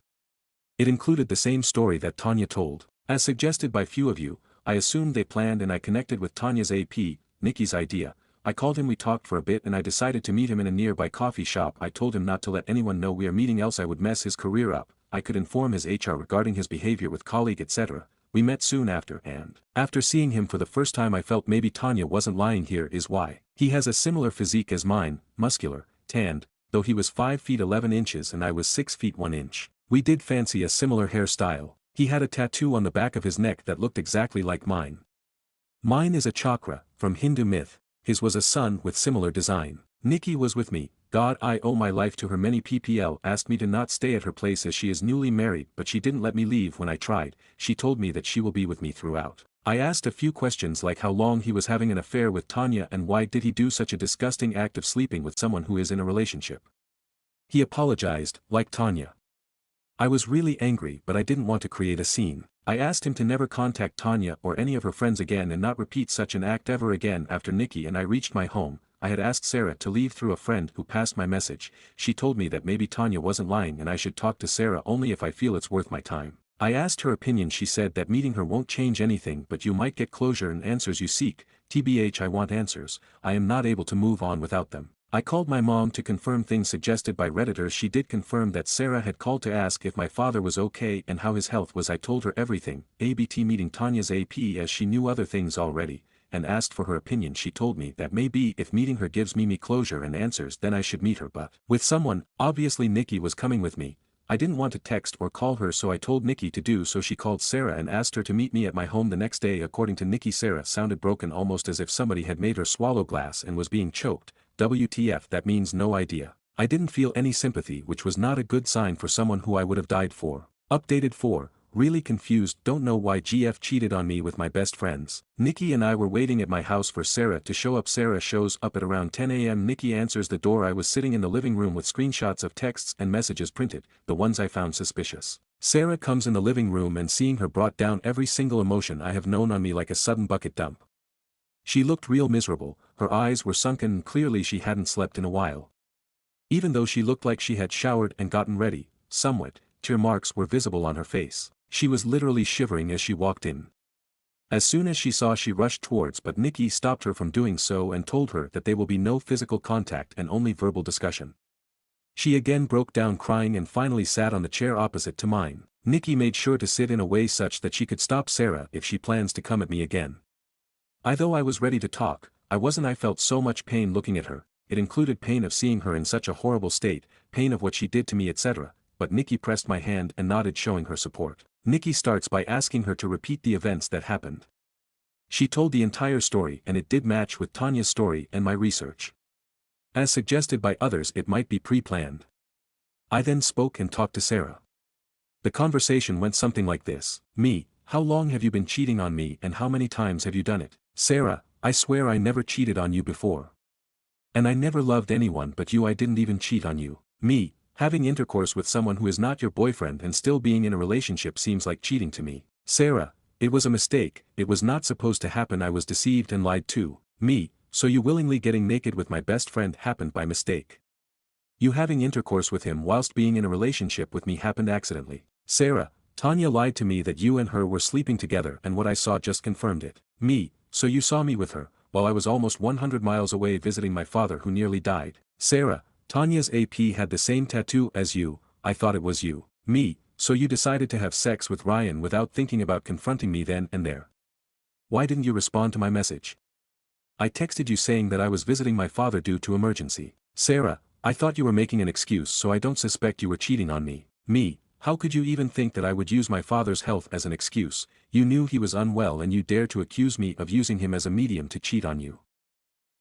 It included the same story that Tanya told. As suggested by few of you, I assumed they planned and I connected with Tanya's AP, Nikki's idea. I called him, we talked for a bit and I decided to meet him in a nearby coffee shop. I told him not to let anyone know we are meeting else I would mess his career up. I could inform his HR regarding his behavior with colleague etc. We met soon after and, after seeing him for the first time, I felt maybe Tanya wasn't lying. Here is why. He has a similar physique as mine, muscular, tanned, though he was 5 feet 11 inches and I was 6 feet 1 inch. We did fancy a similar hairstyle. He had a tattoo on the back of his neck that looked exactly like mine. Mine is a chakra, from Hindu myth. His was a sun with similar design. Nikki was with me. God, I owe my life to her. Many PPL asked me to not stay at her place as she is newly married, but she didn't let me leave when I tried. She told me that she will be with me throughout. I asked a few questions like how long he was having an affair with Tanya and why did he do such a disgusting act of sleeping with someone who is in a relationship. He apologized, like Tanya. I was really angry, but I didn't want to create a scene. I asked him to never contact Tanya or any of her friends again and not repeat such an act ever again. After Nikki and I reached my home, I had asked Sarah to leave through a friend who passed my message. She told me that maybe Tanya wasn't lying and I should talk to Sarah only if I feel it's worth my time. I asked her opinion. She said that meeting her won't change anything, but you might get closure and answers you seek. TBH, I want answers. I am not able to move on without them. I called my mom to confirm things suggested by Redditors. She did confirm that Sarah had called to ask if my father was okay and how his health was. I told her everything, ABT meeting Tanya's AP as she knew other things already, and asked for her opinion. She told me that maybe if meeting her gives me closure and answers then I should meet her, but with someone. Obviously Nikki was coming with me. I didn't want to text or call her, so I told Nikki to do so. She called Sarah and asked her to meet me at my home the next day. According to Nikki, Sarah sounded broken, almost as if somebody had made her swallow glass and was being choked. WTF, that means no idea. I didn't feel any sympathy, which was not a good sign for someone who I would have died for. Updated 4, really confused, don't know why GF cheated on me with my best friends. Nikki and I were waiting at my house for Sarah to show up. Sarah shows up at around 10 a.m. Nikki answers the door. I was sitting in the living room with screenshots of texts and messages printed, the ones I found suspicious. Sarah comes in the living room and seeing her brought down every single emotion I have known on me like a sudden bucket dump. She looked real miserable, her eyes were sunken and clearly she hadn't slept in a while. Even though she looked like she had showered and gotten ready, somewhat, tear marks were visible on her face. She was literally shivering as she walked in. As soon as she saw, she rushed towards, but Nikki stopped her from doing so and told her that there will be no physical contact and only verbal discussion. She again broke down crying and finally sat on the chair opposite to mine. Nikki made sure to sit in a way such that she could stop Sarah if she plans to come at me again. Though I was ready to talk, I wasn't. I felt so much pain looking at her. It included pain of seeing her in such a horrible state, pain of what she did to me etc., but Nikki pressed my hand and nodded, showing her support. Nikki starts by asking her to repeat the events that happened. She told the entire story, and it did match with Tanya's story and my research. As suggested by others, it might be pre-planned. I then spoke and talked to Sarah. The conversation went something like this. Me: how long have you been cheating on me and how many times have you done it? Sarah: I swear I never cheated on you before. And I never loved anyone but you. I didn't even cheat on you. Me: having intercourse with someone who is not your boyfriend and still being in a relationship seems like cheating to me. Sarah: it was a mistake, it was not supposed to happen. I was deceived and lied to. Me: so you willingly getting naked with my best friend happened by mistake. You having intercourse with him whilst being in a relationship with me happened accidentally. Sarah: Tanya lied to me that you and her were sleeping together, and what I saw just confirmed it. Me: so you saw me with her, while I was almost 100 miles away visiting my father who nearly died. Sarah: Tanya's AP had the same tattoo as you, I thought it was you. Me: so you decided to have sex with Ryan without thinking about confronting me then and there. Why didn't you respond to my message? I texted you saying that I was visiting my father due to emergency. Sarah: I thought you were making an excuse, so I don't suspect you were cheating on me. Me: how could you even think that I would use my father's health as an excuse? You knew he was unwell and you dare to accuse me of using him as a medium to cheat on you.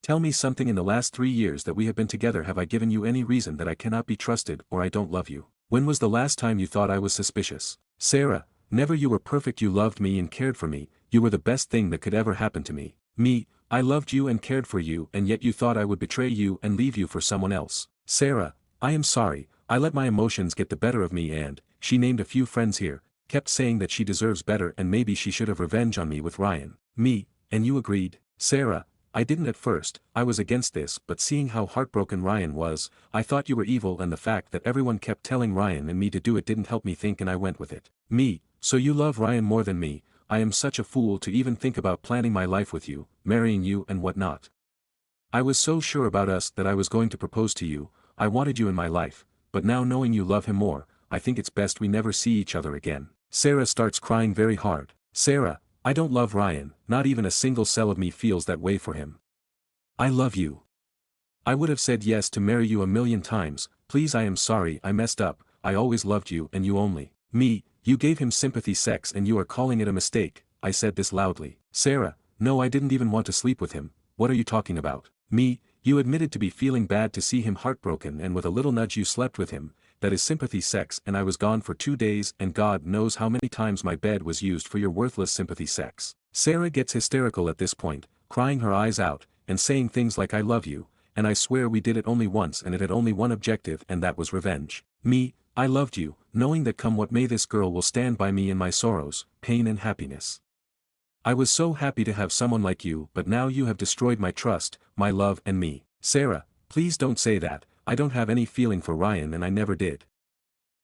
Tell me something. In the last 3 years that we have been together, have I given you any reason that I cannot be trusted or I don't love you? When was the last time you thought I was suspicious? Sarah: never. You were perfect. You loved me and cared for me. You were the best thing that could ever happen to me. Me: I loved you and cared for you, and yet you thought I would betray you and leave you for someone else. Sarah: I am sorry, I let my emotions get the better of me and, she named a few friends here, kept saying that she deserves better and maybe she should have revenge on me with Ryan. Me: and you agreed? Sarah: I didn't at first. I was against this, but seeing how heartbroken Ryan was, I thought you were evil, and the fact that everyone kept telling Ryan and me to do it didn't help me think, and I went with it. Me: so you love Ryan more than me. I am such a fool to even think about planning my life with you, marrying you and whatnot. I was so sure about us that I was going to propose to you. I wanted you in my life, but now knowing you love him more, I think it's best we never see each other again. Sarah starts crying very hard. Sarah: I don't love Ryan, not even a single cell of me feels that way for him. I love you. I would have said yes to marry you a million times. Please, I am sorry, I messed up. I always loved you and you only. Me: you gave him sympathy sex and you are calling it a mistake. I said this loudly. Sarah: no, I didn't even want to sleep with him. What are you talking about? Me: you admitted to be feeling bad to see him heartbroken, and with a little nudge you slept with him. That is sympathy sex, and I was gone for 2 days and God knows how many times my bed was used for your worthless sympathy sex. Sarah gets hysterical at this point, crying her eyes out, and saying things like I love you, and I swear we did it only once and it had only one objective, and that was revenge. Me: I loved you, knowing that come what may this girl will stand by me in my sorrows, pain and happiness. I was so happy to have someone like you, but now you have destroyed my trust, my love and me. Sarah: please don't say that. I don't have any feeling for Ryan and I never did.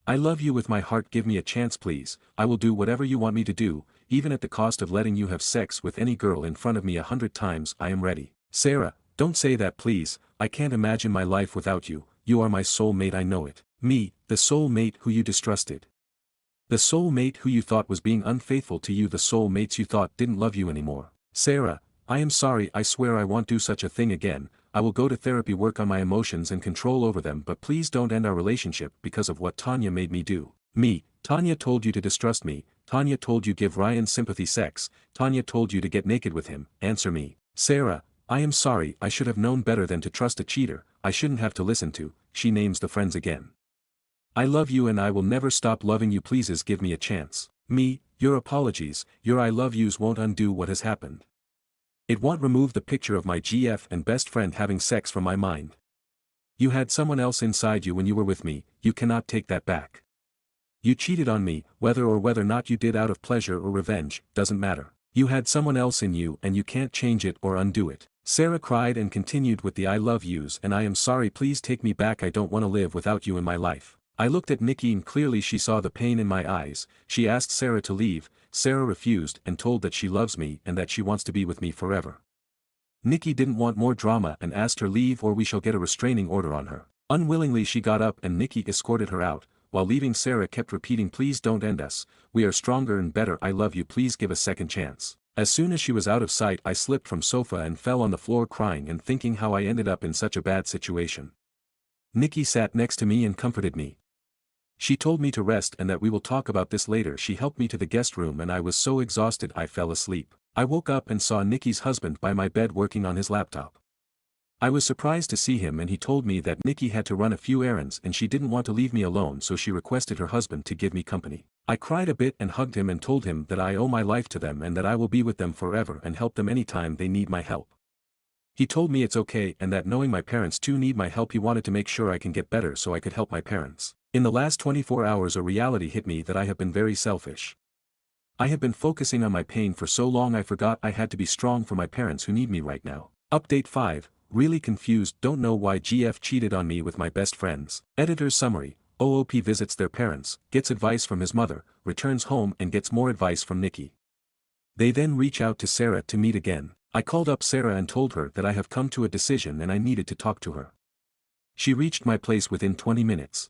I love you with my heart. Give me a chance please. I will do whatever you want me to do, even at the cost of letting you have sex with any girl in front of me 100 times. I am ready. Sarah: don't say that please. I can't imagine my life without you. You are my soulmate, I know it. Me: the soulmate who you distrusted. The soulmate who you thought was being unfaithful to you. The soulmates you thought didn't love you anymore. Sarah: I am sorry, I swear I won't do such a thing again. I will go to therapy, work on my emotions and control over them, but please don't end our relationship because of what Tanya made me do. Me: Tanya told you to distrust me. Tanya told you give Ryan sympathy sex. Tanya told you to get naked with him. Answer me. Sarah: I am sorry, I should have known better than to trust a cheater. I shouldn't have to listen to. She names the friends again. I love you and I will never stop loving you. Please give me a chance. Me: your apologies, your I love yous won't undo what has happened. It won't remove the picture of my GF and best friend having sex from my mind. You had someone else inside you when you were with me. You cannot take that back. You cheated on me, whether not you did out of pleasure or revenge, doesn't matter. You had someone else in you and you can't change it or undo it. Sarah cried and continued with the I love yous and I am sorry, please take me back. I don't want to live without you in my life. I looked at Nikki and clearly she saw the pain in my eyes. She asked Sarah to leave. Sarah refused and told that she loves me and that she wants to be with me forever. Nikki didn't want more drama and asked her leave or we shall get a restraining order on her. Unwillingly she got up and Nikki escorted her out, while leaving Sarah kept repeating, please don't end us, we are stronger and better, I love you, please give a second chance. As soon as she was out of sight I slipped from sofa and fell on the floor crying and thinking how I ended up in such a bad situation. Nikki sat next to me and comforted me. She told me to rest and that we will talk about this later. She helped me to the guest room and I was so exhausted I fell asleep. I woke up and saw Nikki's husband by my bed working on his laptop. I was surprised to see him and he told me that Nikki had to run a few errands and she didn't want to leave me alone, so she requested her husband to give me company. I cried a bit and hugged him and told him that I owe my life to them and that I will be with them forever and help them anytime they need my help. He told me it's okay and that knowing my parents too need my help, he wanted to make sure I can get better so I could help my parents. In the last 24 hours a reality hit me that I have been very selfish. I have been focusing on my pain for so long I forgot I had to be strong for my parents who need me right now. Update 5. Really confused, don't know why GF cheated on me with my best friends. Editor's summary: OOP visits their parents, gets advice from his mother, returns home and gets more advice from Nikki. They then reach out to Sarah to meet again. I called up Sarah and told her that I have come to a decision and I needed to talk to her. She reached my place within 20 minutes.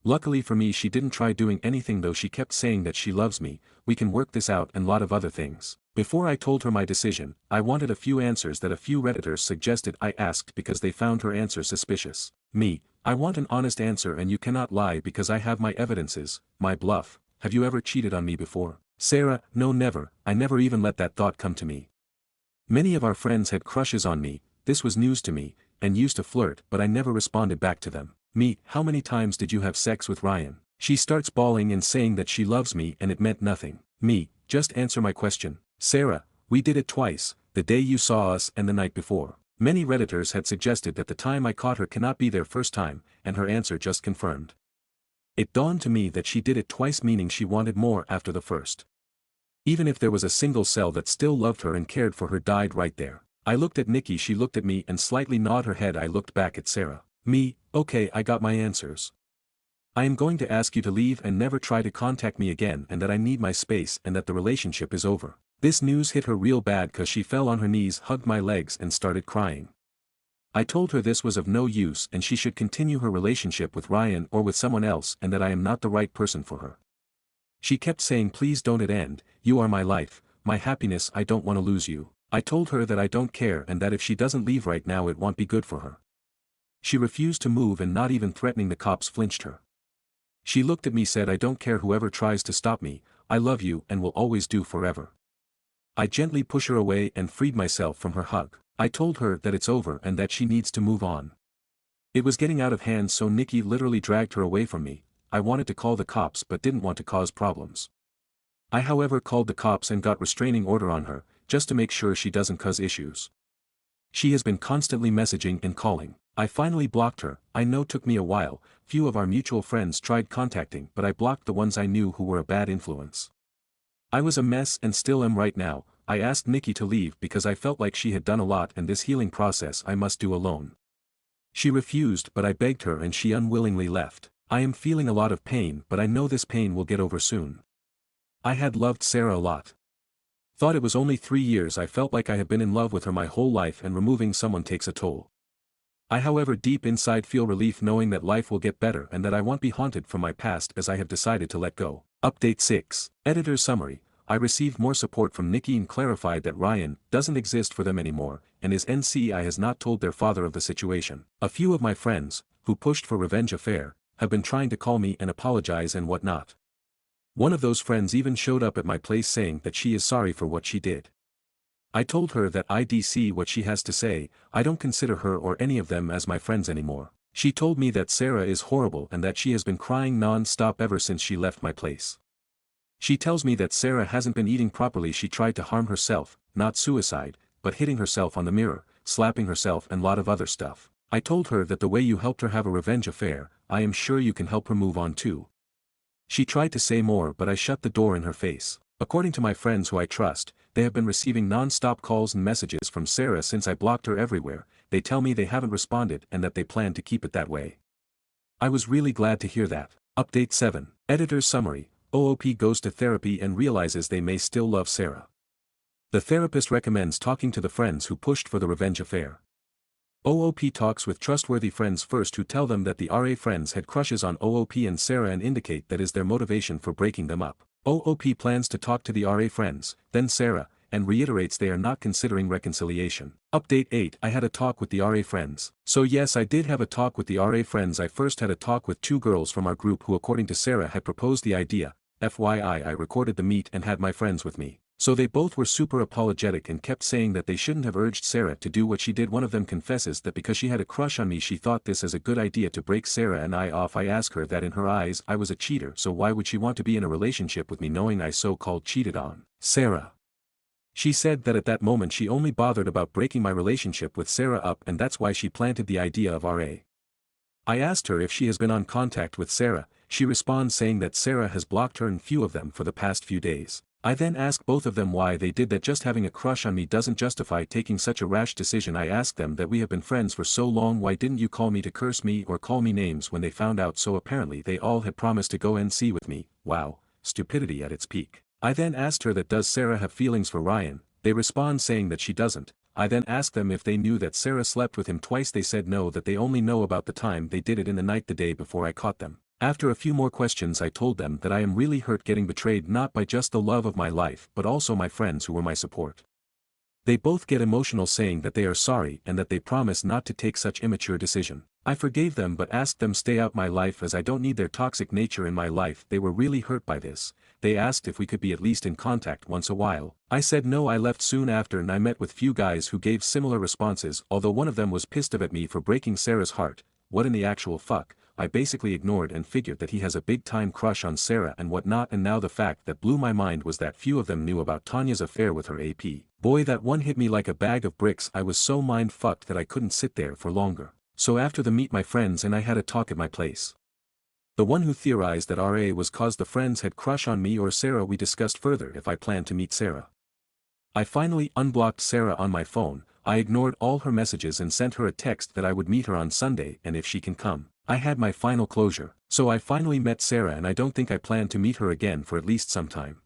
Luckily for me she didn't try doing anything though, she kept saying that she loves me, we can work this out and lot of other things. Before I told her my decision, I wanted a few answers that a few Redditors suggested I asked because they found her answer suspicious. Me, I want an honest answer and you cannot lie because I have my evidences, my bluff. Have you ever cheated on me before? Sarah: no, never, I never even let that thought come to me. Many of our friends had crushes on me, this was news to me, and used to flirt but I never responded back to them. Me: how many times did you have sex with Ryan? She starts bawling and saying that she loves me and it meant nothing. Me: just answer my question. Sarah: we did it twice, the day you saw us and the night before. Many Redditors had suggested that the time I caught her cannot be their first time, and her answer just confirmed. It dawned to me that she did it twice, meaning she wanted more after the first. Even if there was a single cell that still loved her and cared for her died right there. I looked at Nikki, she looked at me and slightly nodded her head. I looked back at Sarah. Me: okay, I got my answers. I am going to ask you to leave and never try to contact me again and that I need my space and that the relationship is over. This news hit her real bad cause she fell on her knees, hugged my legs and started crying. I told her this was of no use and she should continue her relationship with Ryan or with someone else and that I am not the right person for her. She kept saying, please don't it end, you are my life, my happiness, I don't want to lose you. I told her that I don't care and that if she doesn't leave right now it won't be good for her. She refused to move and not even threatening the cops flinched her. She looked at me, said, I don't care whoever tries to stop me, I love you and will always do forever. I gently pushed her away and freed myself from her hug. I told her that it's over and that she needs to move on. It was getting out of hand, so Nikki literally dragged her away from me. I wanted to call the cops but didn't want to cause problems. I however called the cops and got restraining order on her, just to make sure she doesn't cause issues. She has been constantly messaging and calling. I finally blocked her. I know took me a while, few of our mutual friends tried contacting but I blocked the ones I knew who were a bad influence. I was a mess and still am right now. I asked Nikki to leave because I felt like she had done a lot and this healing process I must do alone. She refused but I begged her and she unwillingly left. I am feeling a lot of pain but I know this pain will get over soon. I had loved Sarah a lot. Thought it was only 3 years. I felt like I had been in love with her my whole life and removing someone takes a toll. I however deep inside feel relief knowing that life will get better and that I won't be haunted from my past as I have decided to let go. Update 6. Editor's summary: I received more support from Nikki and clarified that Ryan doesn't exist for them anymore, and his NCI has not told their father of the situation. A few of my friends, who pushed for revenge affair, have been trying to call me and apologize and whatnot. One of those friends even showed up at my place saying that she is sorry for what she did. I told her that I'd see what she has to say. I don't consider her or any of them as my friends anymore. She told me that Sarah is horrible and that she has been crying non-stop ever since she left my place. She tells me that Sarah hasn't been eating properly. She tried to harm herself, not suicide, but hitting herself on the mirror, slapping herself and lot of other stuff. I told her that the way you helped her have a revenge affair, I am sure you can help her move on too. She tried to say more but I shut the door in her face. According to my friends who I trust, they have been receiving non-stop calls and messages from Sarah since I blocked her everywhere. They tell me they haven't responded and that they plan to keep it that way. I was really glad to hear that. Update 7. Editor's summary: OOP goes to therapy and realizes they may still love Sarah. The therapist recommends talking to the friends who pushed for the revenge affair. OOP talks with trustworthy friends first who tell them that the RA friends had crushes on OOP and Sarah and indicate that is their motivation for breaking them up. OOP plans to talk to the RA friends, then Sarah, and reiterates they are not considering reconciliation. Update 8. I had a talk with the RA friends. So yes, I did have a talk with the RA friends. I first had a talk with 2 girls from our group who, according to Sarah, had proposed the idea. FYI, I recorded the meet and had my friends with me. So they both were super apologetic and kept saying that they shouldn't have urged Sarah to do what she did. One of them confesses that because she had a crush on me she thought this as a good idea to break Sarah and I off. I ask her that in her eyes I was a cheater, so why would she want to be in a relationship with me knowing I so-called cheated on Sarah? She said that at that moment she only bothered about breaking my relationship with Sarah up, and that's why she planted the idea of RA. I asked her if she has been on contact with Sarah. She responds saying that Sarah has blocked her and few of them for the past few days. I then ask both of them why they did that. Just having a crush on me doesn't justify taking such a rash decision. I ask them that we have been friends for so long, why didn't you call me to curse me or call me names when they found out? So apparently they all had promised to go NC with me. Wow, stupidity at its peak. I then asked her that does Sarah have feelings for Ryan. They respond saying that she doesn't. I then asked them if they knew that Sarah slept with him twice. They said no, that they only know about the time they did it in the night the day before I caught them. After a few more questions I told them that I am really hurt getting betrayed, not by just the love of my life but also my friends who were my support. They both get emotional saying that they are sorry and that they promise not to take such immature decision. I forgave them but asked them stay out my life as I don't need their toxic nature in my life. They were really hurt by this. They asked if we could be at least in contact once a while. I said no. I left soon after and I met with few guys who gave similar responses, although one of them was pissed off at me for breaking Sarah's heart. What in the actual fuck? I basically ignored and figured that he has a big time crush on Sarah and whatnot, and now the fact that blew my mind was that few of them knew about Tanya's affair with her AP. Boy, that one hit me like a bag of bricks. I was so mind fucked that I couldn't sit there for longer. So after the meet my friends and I had a talk at my place. The one who theorized that RA was cause the friends had crush on me or Sarah. We discussed further if I planned to meet Sarah. I finally unblocked Sarah on my phone. I ignored all her messages and sent her a text that I would meet her on Sunday and if she can come. I had my final closure. So I finally met Sarah and I don't think I plan to meet her again for at least some time.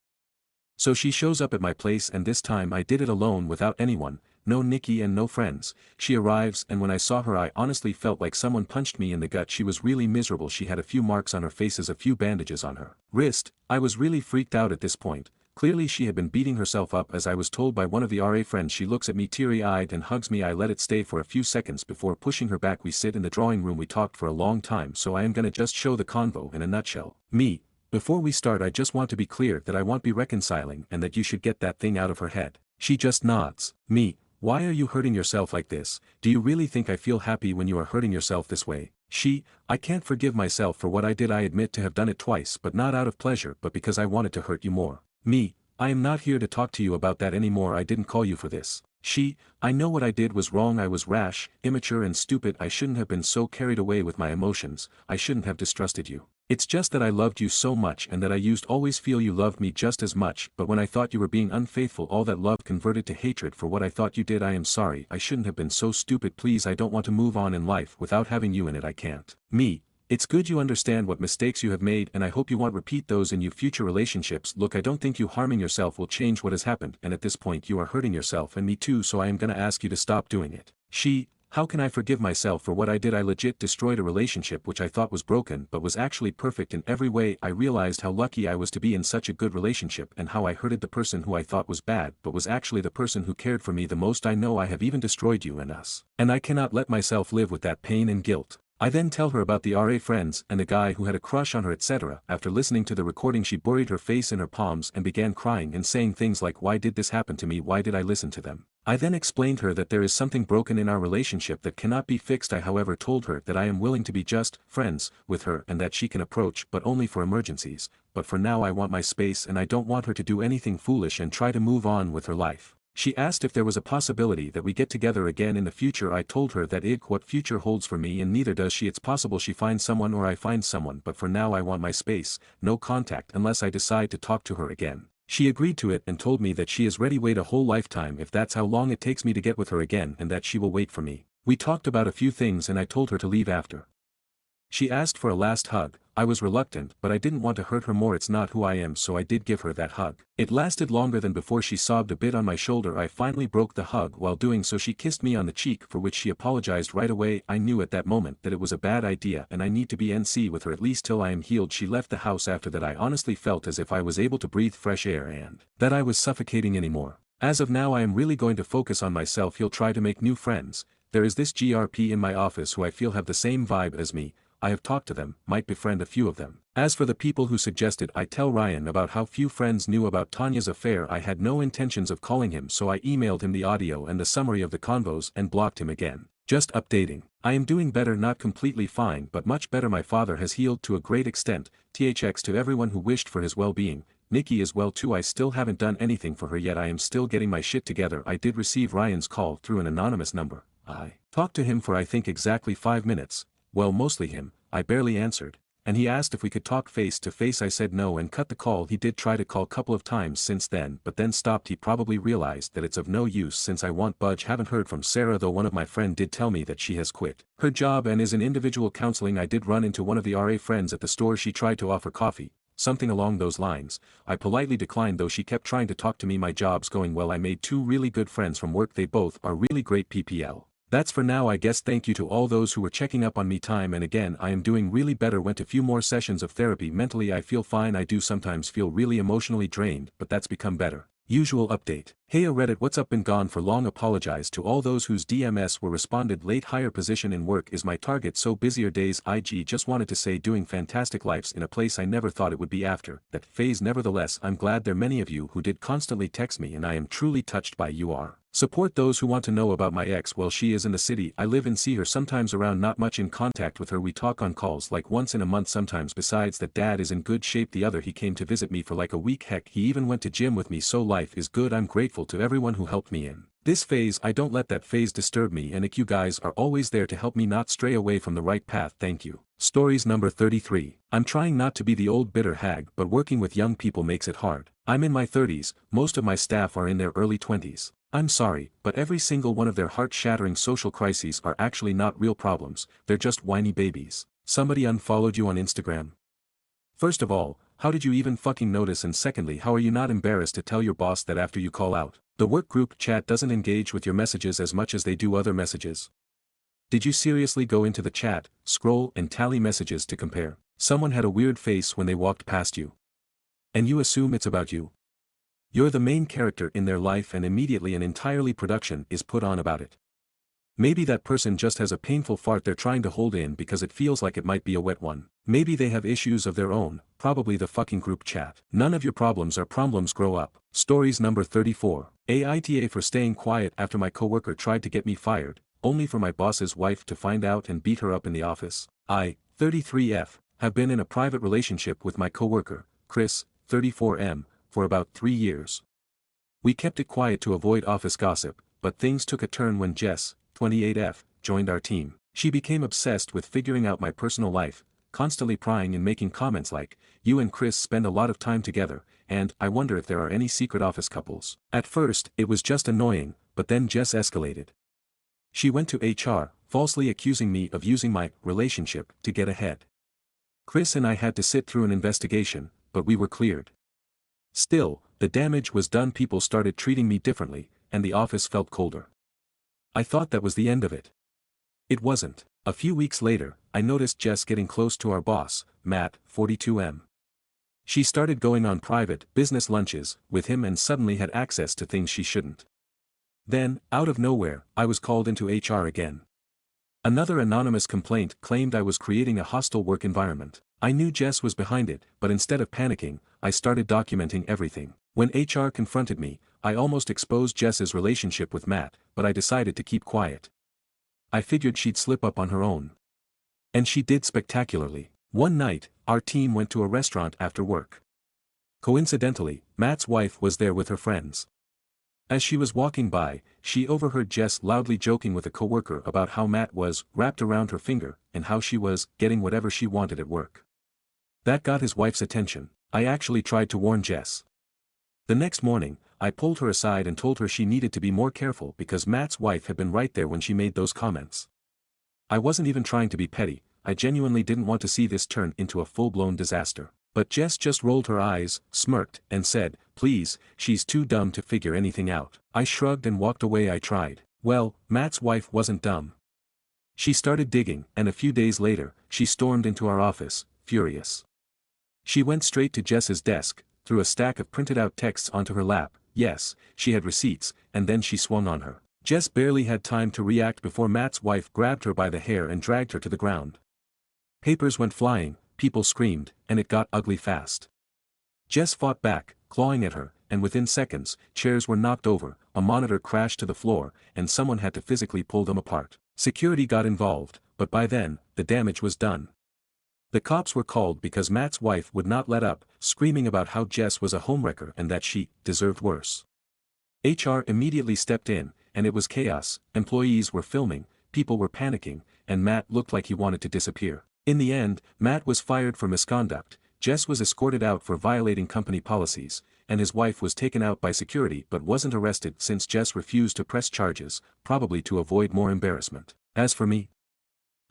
So she shows up at my place and this time I did it alone without anyone, no Nikki and no friends. She arrives and when I saw her I honestly felt like someone punched me in the gut. She was really miserable. She had a few marks on her face, a few bandages on her wrist. I was really freaked out at this point. Clearly she had been beating herself up as I was told by one of the RA friends. She looks at me teary-eyed and hugs me. I let it stay for a few seconds before pushing her back. We sit in the drawing room. We talked for a long time, so I am gonna just show the convo in a nutshell. Me. Before we start I just want to be clear that I won't be reconciling and that you should get that thing out of her head. She just nods. Me. Why are you hurting yourself like this? Do you really think I feel happy when you are hurting yourself this way? She. I can't forgive myself for what I did. I admit to have done it twice, but not out of pleasure but because I wanted to hurt you more. Me. I am not here to talk to you about that anymore. I didn't call you for this. She. I know what I did was wrong. I was rash, immature and stupid. I shouldn't have been so carried away with my emotions. I shouldn't have distrusted you. It's just that I loved you so much and that I used always feel you loved me just as much, but when I thought you were being unfaithful all that love converted to hatred for what I thought you did. I am sorry. I shouldn't have been so stupid. Please, I don't want to move on in life without having you in it. I can't. Me. It's good you understand what mistakes you have made and I hope you won't repeat those in your future relationships. Look, I don't think you harming yourself will change what has happened and at this point you are hurting yourself and me too, so I am gonna ask you to stop doing it. She. How can I forgive myself for what I did? I legit destroyed a relationship which I thought was broken but was actually perfect in every way. I realized how lucky I was to be in such a good relationship and how I hurted the person who I thought was bad but was actually the person who cared for me the most. I know I have even destroyed you and us. And I cannot let myself live with that pain and guilt. I then tell her about the RA friends and the guy who had a crush on her, etc. After listening to the recording she buried her face in her palms and began crying and saying things like, why did this happen to me? Why did I listen to them? I then explained her that there is something broken in our relationship that cannot be fixed. I however told her that I am willing to be just friends with her and that she can approach but only for emergencies, but for now I want my space and I don't want her to do anything foolish and try to move on with her life. She asked if there was a possibility that we get together again in the future. I told her that what future holds for me and neither does she. It's possible she finds someone or I find someone, but for now I want my space, no contact unless I decide to talk to her again. She agreed to it and told me that she is ready to wait a whole lifetime if that's how long it takes me to get with her again and that she will wait for me. We talked about a few things and I told her to leave after. She asked for a last hug. I was reluctant but I didn't want to hurt her more. It's not who I am, so I did give her that hug. It lasted longer than before. She sobbed a bit on my shoulder. I finally broke the hug. While doing so she kissed me on the cheek, for which she apologized right away. I knew at that moment that it was a bad idea and I need to be NC with her at least till I am healed. She left the house. After that I honestly felt as if I was able to breathe fresh air and that I was suffocating anymore. As of now I am really going to focus on myself. He'll try to make new friends. There is this GRP in my office who I feel have the same vibe as me. I have talked to them, might befriend a few of them. As for the people who suggested I tell Ryan about how few friends knew about Tanya's affair, I had no intentions of calling him, so I emailed him the audio and the summary of the convos and blocked him again. Just updating. I am doing better, not completely fine but much better. My father has healed to a great extent. THX to everyone who wished for his well-being. Nikki is well too. I still haven't done anything for her yet. I am still getting my shit together. I did receive Ryan's call through an anonymous number. I talked to him for I think exactly 5 minutes. Well, mostly him. I barely answered. And he asked if we could talk face to face. I said no and cut the call. He did try to call couple of times since then but then stopped. He probably realized that it's of no use since I won't budge. Haven't heard from Sarah though. One of my friend did tell me that she has quit her job and is in individual counseling. I did run into one of the RA friends at the store. She tried to offer coffee, something along those lines. I politely declined though she kept trying to talk to me. My job's going well. I made 2 really good friends from work. They both are really great. PPL. That's for now I guess. Thank you to all those who were checking up on me time and again. I am doing really better. Went a few more sessions of therapy. Mentally I feel fine. I do sometimes feel really emotionally drained but that's become better. Usual update. Hey Reddit, what's up? Been gone for long. Apologize to all those whose DMs were responded late. Higher position in work is my target, so busier days. IG just wanted to say doing fantastic. Life's in a place I never thought it would be after that phase. Nevertheless I'm glad there many of you who did constantly text me and I am truly touched by your support. Those who want to know about my ex, well, she is in the city I live in. See her sometimes around, not much in contact with her. We talk on calls like once in a month sometimes. Besides that, dad is in good shape. The other, he came to visit me for like a week. Heck, he even went to gym with me, so life is good. I'm grateful to everyone who helped me in this phase. I don't let that phase disturb me and you guys are always there to help me not stray away from the right path. Thank you. Stories number 33. I'm trying not to be the old bitter hag but working with young people makes it hard. I'm in my 30s, most of my staff are in their early 20s. I'm sorry, but every single one of their heart-shattering social crises are actually not real problems, they're just whiny babies. Somebody unfollowed you on Instagram? First of all, how did you even fucking notice? And secondly, how are you not embarrassed to tell your boss that after you call out? The work group chat doesn't engage with your messages as much as they do other messages. Did you seriously go into the chat, scroll and tally messages to compare? Someone had a weird face when they walked past you. And you assume it's about you? You're the main character in their life and immediately an entirely production is put on about it. Maybe that person just has a painful fart they're trying to hold in because it feels like it might be a wet one. Maybe they have issues of their own, probably the fucking group chat. None of your problems are problems. Grow up. Stories number 34. Aita for staying quiet after my coworker tried to get me fired, only for my boss's wife to find out and beat her up in the office. I, 33F, have been in a private relationship with my coworker, Chris, 34M, for about 3 years. We kept it quiet to avoid office gossip, but things took a turn when Jess, 28F, joined our team. She became obsessed with figuring out my personal life, constantly prying and making comments like, "You and Chris spend a lot of time together, and I wonder if there are any secret office couples." At first, it was just annoying, but then Jess escalated. She went to HR, falsely accusing me of using my relationship to get ahead. Chris and I had to sit through an investigation, but we were cleared. Still, the damage was done. People started treating me differently, and the office felt colder. I thought that was the end of it. It wasn't. A few weeks later, I noticed Jess getting close to our boss, Matt, 42M. She started going on private, business lunches with him and suddenly had access to things she shouldn't. Then, out of nowhere, I was called into HR again. Another anonymous complaint claimed I was creating a hostile work environment. I knew Jess was behind it, but instead of panicking, I started documenting everything. When HR confronted me, I almost exposed Jess's relationship with Matt, but I decided to keep quiet. I figured she'd slip up on her own. And she did spectacularly. One night, our team went to a restaurant after work. Coincidentally, Matt's wife was there with her friends. As she was walking by, she overheard Jess loudly joking with a coworker about how Matt was wrapped around her finger and how she was getting whatever she wanted at work. That got his wife's attention. I actually tried to warn Jess. The next morning, I pulled her aside and told her she needed to be more careful because Matt's wife had been right there when she made those comments. I wasn't even trying to be petty, I genuinely didn't want to see this turn into a full-blown disaster. But Jess just rolled her eyes, smirked, and said, "Please, she's too dumb to figure anything out." I shrugged and walked away. I tried. Well, Matt's wife wasn't dumb. She started digging, and a few days later, she stormed into our office, furious. She went straight to Jess's desk, threw a stack of printed out texts onto her lap, yes, she had receipts, and then she swung on her. Jess barely had time to react before Matt's wife grabbed her by the hair and dragged her to the ground. Papers went flying, people screamed, and it got ugly fast. Jess fought back, clawing at her, and within seconds, chairs were knocked over, a monitor crashed to the floor, and someone had to physically pull them apart. Security got involved, but by then, the damage was done. The cops were called because Matt's wife would not let up, screaming about how Jess was a homewrecker and that she deserved worse. HR immediately stepped in, and it was chaos. Employees were filming, people were panicking, and Matt looked like he wanted to disappear. In the end, Matt was fired for misconduct, Jess was escorted out for violating company policies, and his wife was taken out by security but wasn't arrested since Jess refused to press charges, probably to avoid more embarrassment. As for me,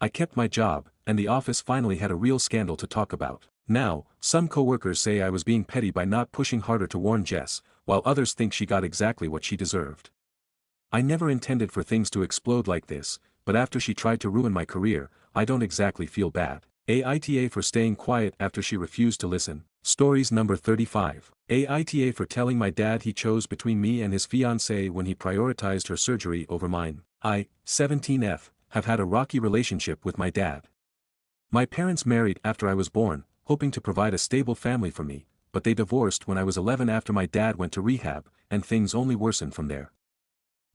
I kept my job, and the office finally had a real scandal to talk about. Now, some coworkers say I was being petty by not pushing harder to warn Jess, while others think she got exactly what she deserved. I never intended for things to explode like this, but after she tried to ruin my career, I don't exactly feel bad. Aita for staying quiet after she refused to listen. Stories number 35. Aita for telling my dad he chose between me and his fiancé when he prioritized her surgery over mine. I, 17F, have had a rocky relationship with my dad. My parents married after I was born, hoping to provide a stable family for me, but they divorced when I was 11 after my dad went to rehab, and things only worsened from there.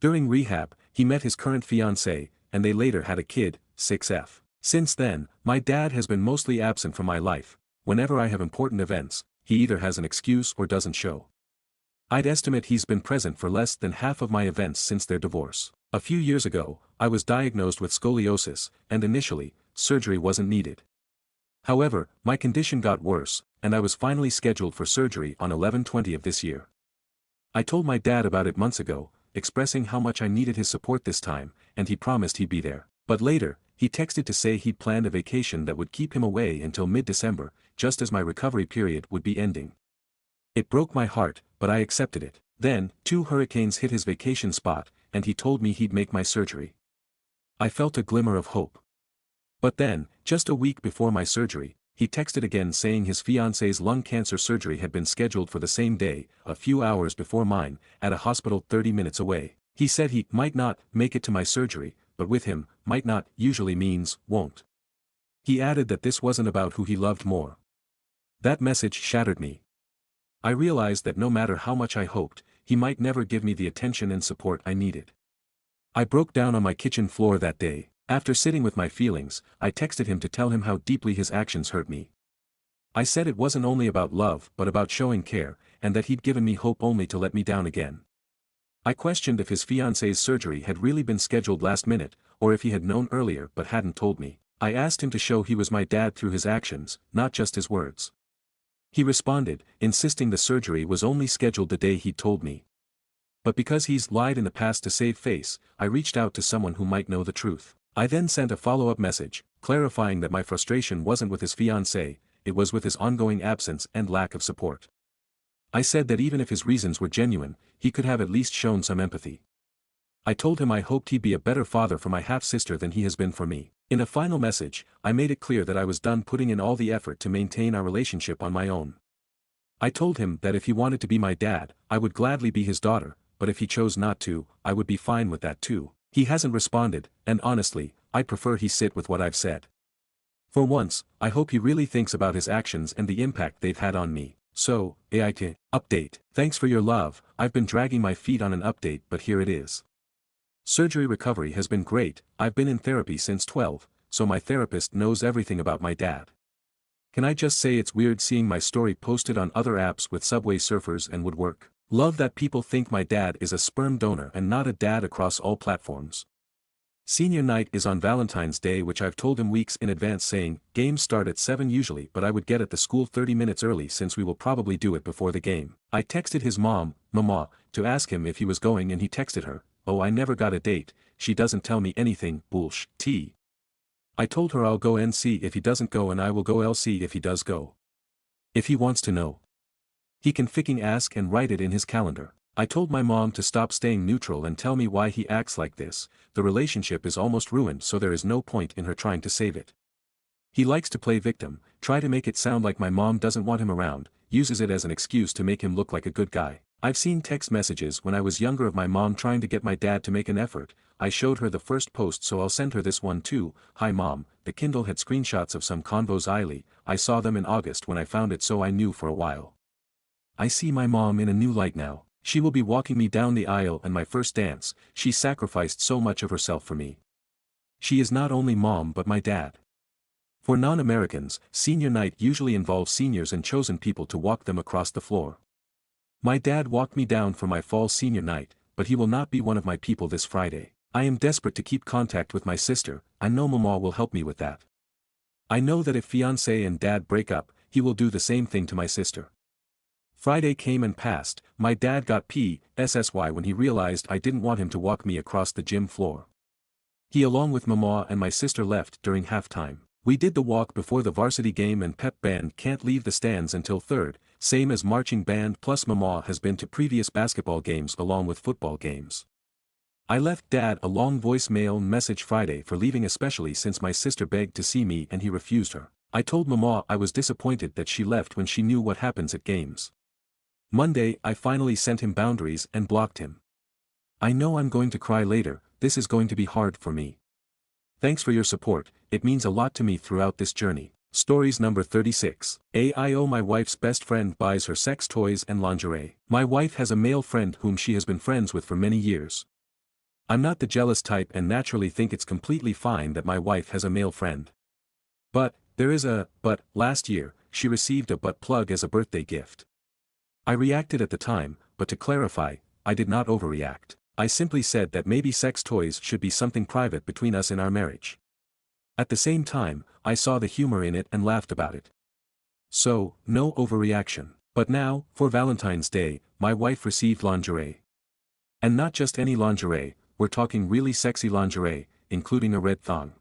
During rehab, he met his current fiancé, and they later had a kid, 6F. Since then, my dad has been mostly absent from my life. Whenever I have important events, he either has an excuse or doesn't show. I'd estimate he's been present for less than half of my events since their divorce. A few years ago, I was diagnosed with scoliosis, and initially, surgery wasn't needed. However, my condition got worse, and I was finally scheduled for surgery on 11/20 of this year. I told my dad about it months ago, expressing how much I needed his support this time, and he promised he'd be there. But later, he texted to say he'd planned a vacation that would keep him away until mid-December, just as my recovery period would be ending. It broke my heart, but I accepted it. Then, 2 hurricanes hit his vacation spot, and he told me he'd make my surgery. I felt a glimmer of hope. But then, just a week before my surgery, he texted again saying his fiancé's lung cancer surgery had been scheduled for the same day, a few hours before mine, at a hospital 30 minutes away. He said he might not make it to my surgery, but with him, might not usually means won't. He added that this wasn't about who he loved more. That message shattered me. I realized that no matter how much I hoped, he might never give me the attention and support I needed. I broke down on my kitchen floor that day. After sitting with my feelings, I texted him to tell him how deeply his actions hurt me. I said it wasn't only about love but about showing care, and that he'd given me hope only to let me down again. I questioned if his fiancé's surgery had really been scheduled last minute, or if he had known earlier but hadn't told me. I asked him to show he was my dad through his actions, not just his words. He responded, insisting the surgery was only scheduled the day he'd told me. But because he's lied in the past to save face, I reached out to someone who might know the truth. I then sent a follow-up message, clarifying that my frustration wasn't with his fiancé, it was with his ongoing absence and lack of support. I said that even if his reasons were genuine, he could have at least shown some empathy. I told him I hoped he'd be a better father for my half-sister than he has been for me. In a final message, I made it clear that I was done putting in all the effort to maintain our relationship on my own. I told him that if he wanted to be my dad, I would gladly be his daughter, but if he chose not to, I would be fine with that too. He hasn't responded, and honestly, I prefer he sit with what I've said. For once, I hope he really thinks about his actions and the impact they've had on me. So, Aita, update. Thanks for your love. I've been dragging my feet on an update, but here it is. Surgery recovery has been great. I've been in therapy since 12, so my therapist knows everything about my dad. Can I just say it's weird seeing my story posted on other apps with Subway Surfers and Woodwork? Love that people think my dad is a sperm donor and not a dad across all platforms. Senior night is on Valentine's Day, which I've told him weeks in advance, saying, games start at 7 usually, but I would get at the school 30 minutes early since we will probably do it before the game. I texted his mom, Mama, to ask him if he was going, and he texted her, oh, I never got a date, she doesn't tell me anything, bullsh, t. I told her I'll go and see if he doesn't go, and I will go LC if he does go. If he wants to know, he can fucking ask and write it in his calendar. I told my mom to stop staying neutral and tell me why he acts like this. The relationship is almost ruined, so there is no point in her trying to save it. He likes to play victim, try to make it sound like my mom doesn't want him around, uses it as an excuse to make him look like a good guy. I've seen text messages when I was younger of my mom trying to get my dad to make an effort. I showed her the first post, so I'll send her this one too. Hi mom, the Kindle had screenshots of some convos Eily. I saw them in August when I found it, so I knew for a while. I see my mom in a new light now. She will be walking me down the aisle and my first dance. She sacrificed so much of herself for me. She is not only mom but my dad. For non-Americans, senior night usually involves seniors and chosen people to walk them across the floor. My dad walked me down for my fall senior night, but he will not be one of my people this Friday. I am desperate to keep contact with my sister. I know Mama will help me with that. I know that if fiancé and dad break up, he will do the same thing to my sister. Friday came and passed. My dad got PSSY when he realized I didn't want him to walk me across the gym floor. He along with Mama and my sister left during halftime. We did the walk before the varsity game, and pep band can't leave the stands until third, same as marching band, plus Mama has been to previous basketball games along with football games. I left Dad a long voicemail message Friday for leaving, especially since my sister begged to see me and he refused her. I told Mama I was disappointed that she left when she knew what happens at games. Monday I finally sent him boundaries and blocked him. I know I'm going to cry later. This is going to be hard for me. Thanks for your support, it means a lot to me throughout this journey. Stories number 36. AIO. My wife's best friend buys her sex toys and lingerie. My wife has a male friend whom she has been friends with for many years. I'm not the jealous type and naturally think it's completely fine that my wife has a male friend. But, there is a but. Last year, she received a butt plug as a birthday gift. I reacted at the time, but to clarify, I did not overreact. I simply said that maybe sex toys should be something private between us in our marriage. At the same time, I saw the humor in it and laughed about it. So, no overreaction. But now, for Valentine's Day, my wife received lingerie. And not just any lingerie, we're talking really sexy lingerie, including a red thong.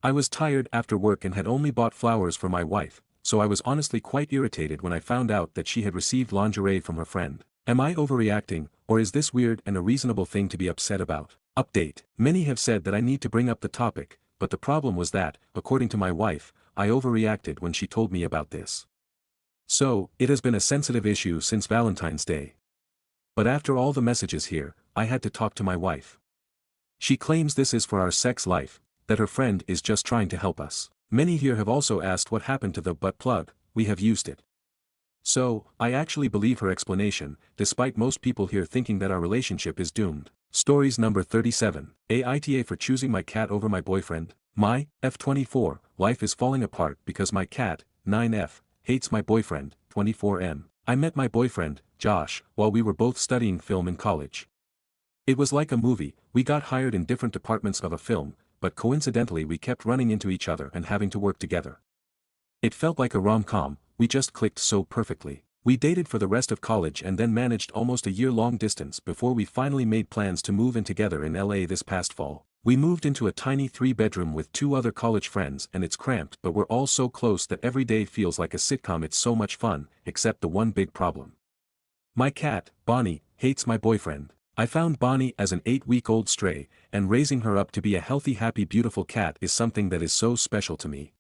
I was tired after work and had only bought flowers for my wife, so I was honestly quite irritated when I found out that she had received lingerie from her friend. Am I overreacting, or is this weird and a reasonable thing to be upset about? Update. Many have said that I need to bring up the topic, but the problem was that, according to my wife, I overreacted when she told me about this. So, it has been a sensitive issue since Valentine's Day. But after all the messages here, I had to talk to my wife. She claims this is for our sex life, that her friend is just trying to help us. Many here have also asked what happened to the butt plug. We have used it. So, I actually believe her explanation, despite most people here thinking that our relationship is doomed. Stories number 37. AITA for choosing my cat over my boyfriend. My F24 life is falling apart because my cat, 9F, hates my boyfriend, 24M. I met my boyfriend, Josh, while we were both studying film in college. It was like a movie. We got hired in different departments of a film, but coincidentally we kept running into each other and having to work together. It felt like a rom-com. We just clicked so perfectly. We dated for the rest of college and then managed almost a year-long distance before we finally made plans to move in together in LA this past fall. We moved into a tiny 3-bedroom with 2 other college friends, and it's cramped, but we're all so close that every day feels like a sitcom. It's so much fun, except the one big problem. My cat, Bonnie, hates my boyfriend. I found Bonnie as an 8-week-old stray, and raising her up to be a healthy, happy, beautiful cat is something that is so special to me.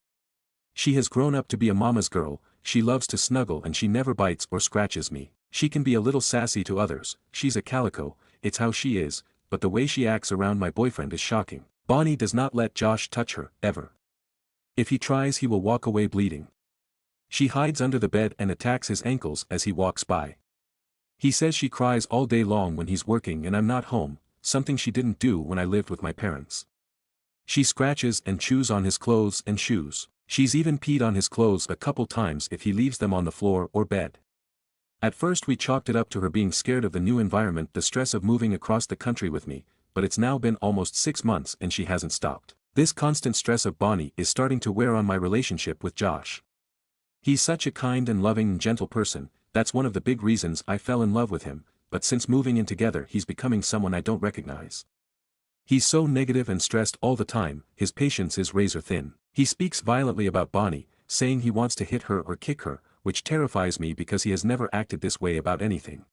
She has grown up to be a mama's girl. She loves to snuggle and she never bites or scratches me. She can be a little sassy to others. She's a calico, it's how she is, but the way she acts around my boyfriend is shocking. Bonnie does not let Josh touch her, ever. If he tries, he will walk away bleeding. She hides under the bed and attacks his ankles as he walks by. He says she cries all day long when he's working and I'm not home, something she didn't do when I lived with my parents. She scratches and chews on his clothes and shoes. She's even peed on his clothes a couple times if he leaves them on the floor or bed. At first we chalked it up to her being scared of the new environment, the stress of moving across the country with me, but it's now been almost 6 months and she hasn't stopped. This constant stress of Bonnie is starting to wear on my relationship with Josh. He's such a kind and loving and gentle person. That's one of the big reasons I fell in love with him, but since moving in together he's becoming someone I don't recognize. He's so negative and stressed all the time, his patience is razor thin. He speaks violently about Bonnie, saying he wants to hit her or kick her, which terrifies me because he has never acted this way about anything.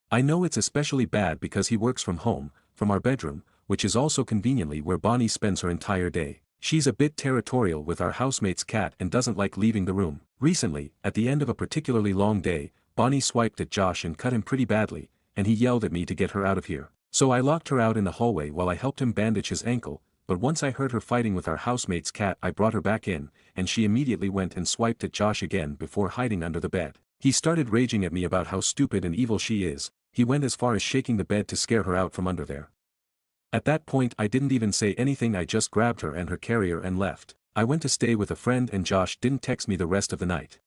I know it's especially bad because he works from home, from our bedroom, which is also conveniently where Bonnie spends her entire day. She's a bit territorial with our housemate's cat and doesn't like leaving the room. Recently, at the end of a particularly long day, Bonnie swiped at Josh and cut him pretty badly, and he yelled at me to get her out of here. So I locked her out in the hallway while I helped him bandage his ankle, but once I heard her fighting with our housemate's cat I brought her back in, and she immediately went and swiped at Josh again before hiding under the bed. He started raging at me about how stupid and evil she is. He went as far as shaking the bed to scare her out from under there. At that point I didn't even say anything, I just grabbed her and her carrier and left. I went to stay with a friend and Josh didn't text me the rest of the night.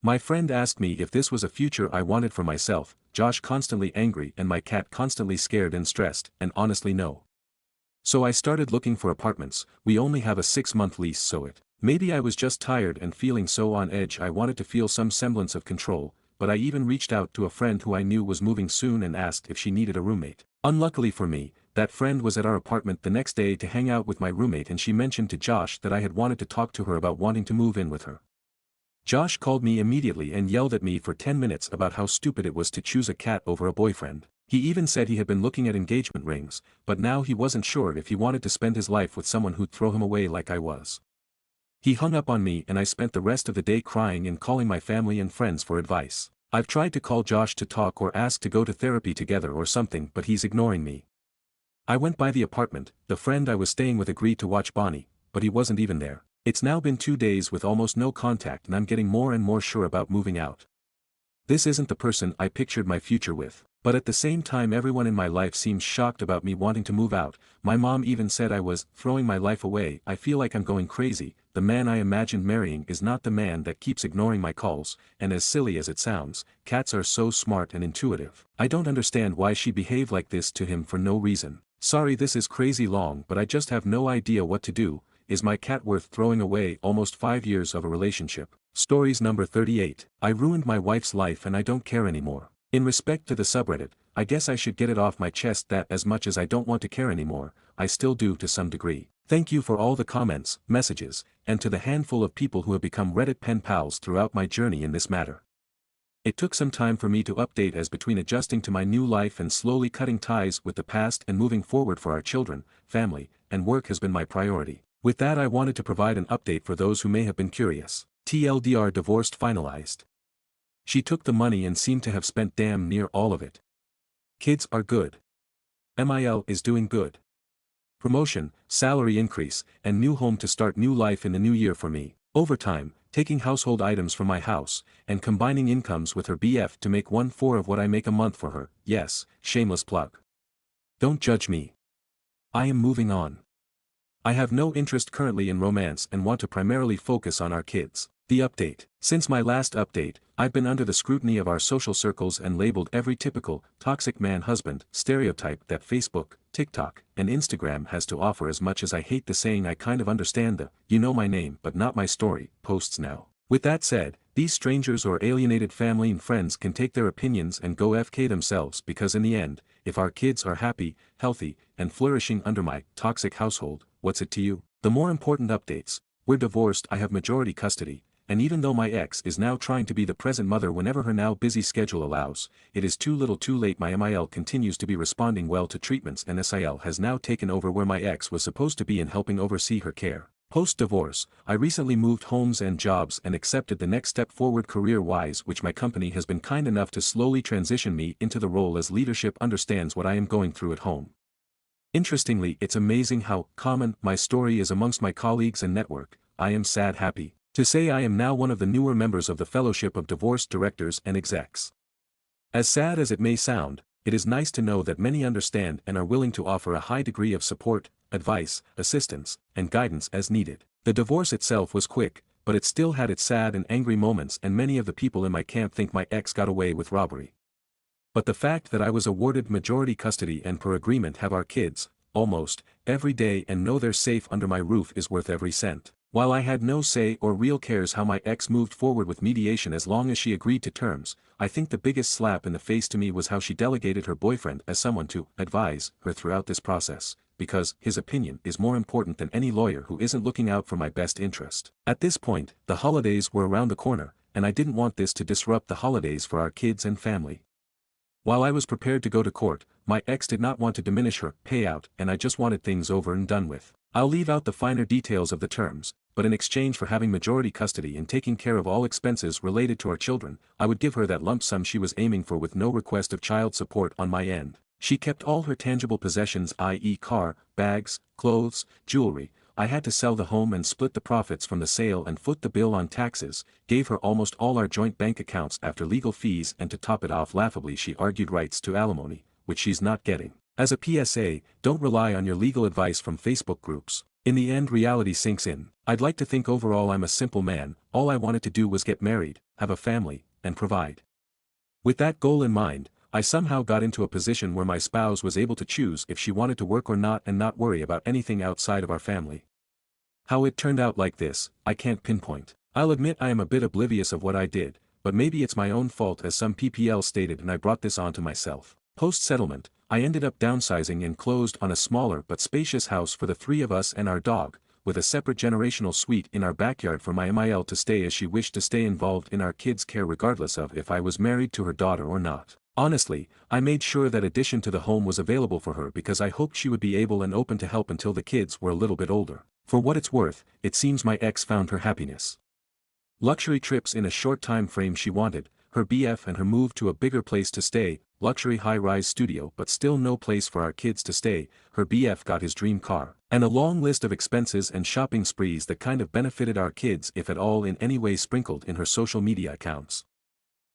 My friend asked me if this was a future I wanted for myself, Josh constantly angry and my cat constantly scared and stressed, and honestly no. So I started looking for apartments. We only have a 6-month lease, so maybe I was just tired and feeling so on edge I wanted to feel some semblance of control, but I even reached out to a friend who I knew was moving soon and asked if she needed a roommate. Unluckily for me, that friend was at our apartment the next day to hang out with my roommate and she mentioned to Josh that I had wanted to talk to her about wanting to move in with her. Josh called me immediately and yelled at me for 10 minutes about how stupid it was to choose a cat over a boyfriend. He even said he had been looking at engagement rings, but now he wasn't sure if he wanted to spend his life with someone who'd throw him away like I was. He hung up on me and I spent the rest of the day crying and calling my family and friends for advice. I've tried to call Josh to talk or ask to go to therapy together or something, but he's ignoring me. I went by the apartment. The friend I was staying with agreed to watch Bonnie, but he wasn't even there. It's now been 2 days with almost no contact and I'm getting more and more sure about moving out. This isn't the person I pictured my future with, but at the same time everyone in my life seems shocked about me wanting to move out. My mom even said I was throwing my life away. I feel like I'm going crazy. The man I imagined marrying is not the man that keeps ignoring my calls, and as silly as it sounds, cats are so smart and intuitive. I don't understand why she behaved like this to him for no reason. Sorry this is crazy long, but I just have no idea what to do. Is my cat worth throwing away? Almost 5 years of a relationship. Stories number 38. I ruined my wife's life and I don't care anymore. In respect to the subreddit, I guess I should get it off my chest that as much as I don't want to care anymore, I still do to some degree. Thank you for all the comments, messages, and to the handful of people who have become Reddit pen pals throughout my journey in this matter. It took some time for me to update as between adjusting to my new life and slowly cutting ties with the past and moving forward for our children, family, and work has been my priority. With that I wanted to provide an update for those who may have been curious. TLDR divorced finalized. She took the money and seemed to have spent damn near all of it. Kids are good. MIL is doing good. Promotion, salary increase, and new home to start new life in the new year for me. Overtime, taking household items from my house, and combining incomes with her BF to make 1/4 of what I make a month for her. Yes, shameless plug. Don't judge me. I am moving on. I have no interest currently in romance and want to primarily focus on our kids. The update. Since my last update, I've been under the scrutiny of our social circles and labeled every typical, toxic man-husband stereotype that Facebook, TikTok, and Instagram has to offer. As much as I hate the saying, I kind of understand the, you know my name but not my story, posts now. With that said, these strangers or alienated family and friends can take their opinions and go FK themselves, because in the end, if our kids are happy, healthy, and flourishing under my toxic household, what's it to you? The more important updates. We're divorced, I have majority custody, and even though my ex is now trying to be the present mother whenever her now busy schedule allows, it is too little too late. My MIL continues to be responding well to treatments and SIL has now taken over where my ex was supposed to be in helping oversee her care. Post-divorce, I recently moved homes and jobs and accepted the next step forward career-wise, which my company has been kind enough to slowly transition me into the role as leadership understands what I am going through at home. Interestingly, it's amazing how common my story is amongst my colleagues and network. I am sad happy to say I am now one of the newer members of the Fellowship of Divorced Directors and Execs. As sad as it may sound, it is nice to know that many understand and are willing to offer a high degree of support, advice, assistance, and guidance as needed. The divorce itself was quick, but it still had its sad and angry moments, and many of the people in my camp think my ex got away with robbery. But the fact that I was awarded majority custody and per agreement have our kids, almost, every day and know they're safe under my roof is worth every cent. While I had no say or real cares how my ex moved forward with mediation as long as she agreed to terms, I think the biggest slap in the face to me was how she delegated her boyfriend as someone to advise her throughout this process, because his opinion is more important than any lawyer who isn't looking out for my best interest. At this point, the holidays were around the corner, and I didn't want this to disrupt the holidays for our kids and family. While I was prepared to go to court, my ex did not want to diminish her payout and I just wanted things over and done with. I'll leave out the finer details of the terms, but in exchange for having majority custody and taking care of all expenses related to our children, I would give her that lump sum she was aiming for with no request of child support on my end. She kept all her tangible possessions, i.e. car, bags, clothes, jewelry. I had to sell the home and split the profits from the sale and foot the bill on taxes, gave her almost all our joint bank accounts after legal fees, and to top it off, laughably she argued rights to alimony, which she's not getting. As a PSA, don't rely on your legal advice from Facebook groups. In the end, reality sinks in. I'd like to think overall I'm a simple man. All I wanted to do was get married, have a family, and provide. With that goal in mind, I somehow got into a position where my spouse was able to choose if she wanted to work or not and not worry about anything outside of our family. How it turned out like this, I can't pinpoint. I'll admit I am a bit oblivious of what I did, but maybe it's my own fault, as some PPL stated, and I brought this onto myself. Post-settlement, I ended up downsizing and closed on a smaller but spacious house for the three of us and our dog, with a separate generational suite in our backyard for my MIL to stay, as she wished to stay involved in our kids' care regardless of if I was married to her daughter or not. Honestly, I made sure that addition to the home was available for her because I hoped she would be able and open to help until the kids were a little bit older. For what it's worth, it seems my ex found her happiness. Luxury trips in a short time frame she wanted, her BF and her move to a bigger place to stay, luxury high-rise studio but still no place for our kids to stay, her BF got his dream car, and a long list of expenses and shopping sprees that kind of benefited our kids if at all in any way sprinkled in her social media accounts.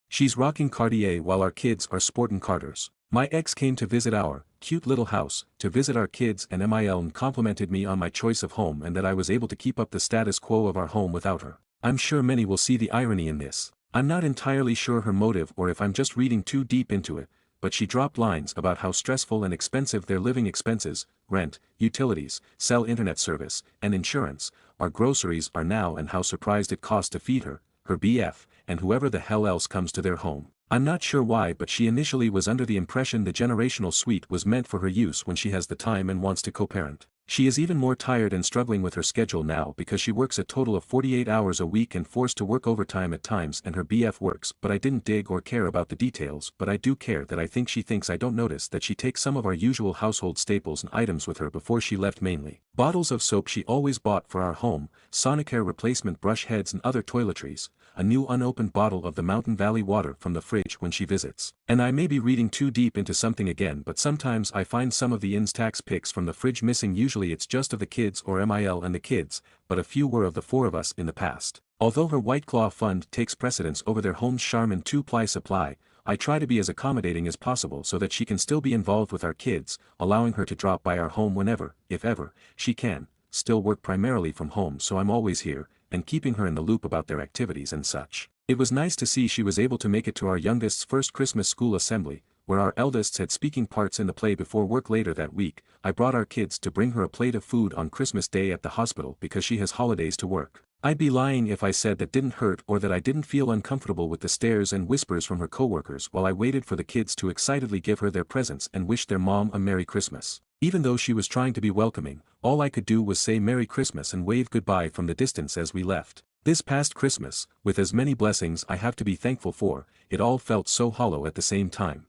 She's rocking Cartier while our kids are sporting Carters. My ex came to visit our cute little house, to visit our kids and MIL, and complimented me on my choice of home and that I was able to keep up the status quo of our home without her. I'm sure many will see the irony in this. I'm not entirely sure her motive or if I'm just reading too deep into it, but she dropped lines about how stressful and expensive their living expenses, rent, utilities, cell internet service, and insurance, our groceries are now, and how surprised it costs to feed her, her BF, and whoever the hell else comes to their home. I'm not sure why, but she initially was under the impression the generational suite was meant for her use when she has the time and wants to co-parent. She is even more tired and struggling with her schedule now because she works a total of 48 hours a week and forced to work overtime at times, and her BF works, but I didn't dig or care about the details, but I do care that I think she thinks I don't notice that she takes some of our usual household staples and items with her before she left, mainly bottles of soap she always bought for our home, Sonicare replacement brush heads and other toiletries, a new unopened bottle of the Mountain Valley water from the fridge when she visits. And I may be reading too deep into something again, but sometimes I find some of the ins tax pics from the fridge missing. Usually it's just of the kids or MIL and the kids, but a few were of the four of us in the past. Although her White Claw fund takes precedence over their home's Charmin 2-ply supply, I try to be as accommodating as possible so that she can still be involved with our kids, allowing her to drop by our home whenever, if ever, she can, still work primarily from home, so I'm always here, and keeping her in the loop about their activities and such. It was nice to see she was able to make it to our youngest's first Christmas school assembly, where our eldest had speaking parts in the play before work later that week. I brought our kids to bring her a plate of food on Christmas Day at the hospital because she has holidays to work. I'd be lying if I said that didn't hurt or that I didn't feel uncomfortable with the stares and whispers from her coworkers while I waited for the kids to excitedly give her their presents and wish their mom a Merry Christmas. Even though she was trying to be welcoming, all I could do was say Merry Christmas and wave goodbye from the distance as we left. This past Christmas, with as many blessings I have to be thankful for, it all felt so hollow at the same time.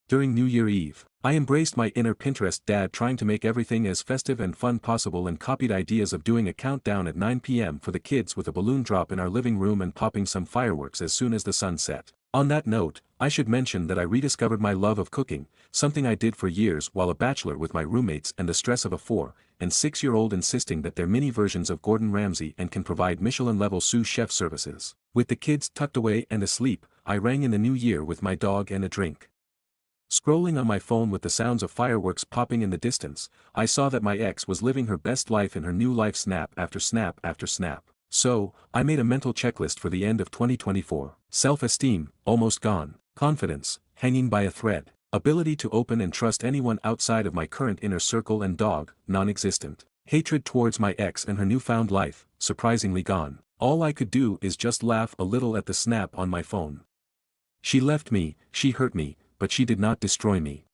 During New Year Eve, I embraced my inner Pinterest dad, trying to make everything as festive and fun possible, and copied ideas of doing a countdown at 9 p.m. for the kids with a balloon drop in our living room and popping some fireworks as soon as the sun set. On that note, I should mention that I rediscovered my love of cooking, something I did for years while a bachelor with my roommates, and the stress of a 4- and 6-year-old insisting that they're mini versions of Gordon Ramsay and can provide Michelin-level sous chef services. With the kids tucked away and asleep, I rang in the new year with my dog and a drink. Scrolling on my phone with the sounds of fireworks popping in the distance, I saw that my ex was living her best life in her new life, snap after snap after snap. So, I made a mental checklist for the end of 2024. Self-esteem, almost gone. Confidence, hanging by a thread. Ability to open and trust anyone outside of my current inner circle, and dog, non-existent. Hatred towards my ex and her newfound life, surprisingly gone. All I could do is just laugh a little at the snap on my phone. She left me, she hurt me, but she did not destroy me.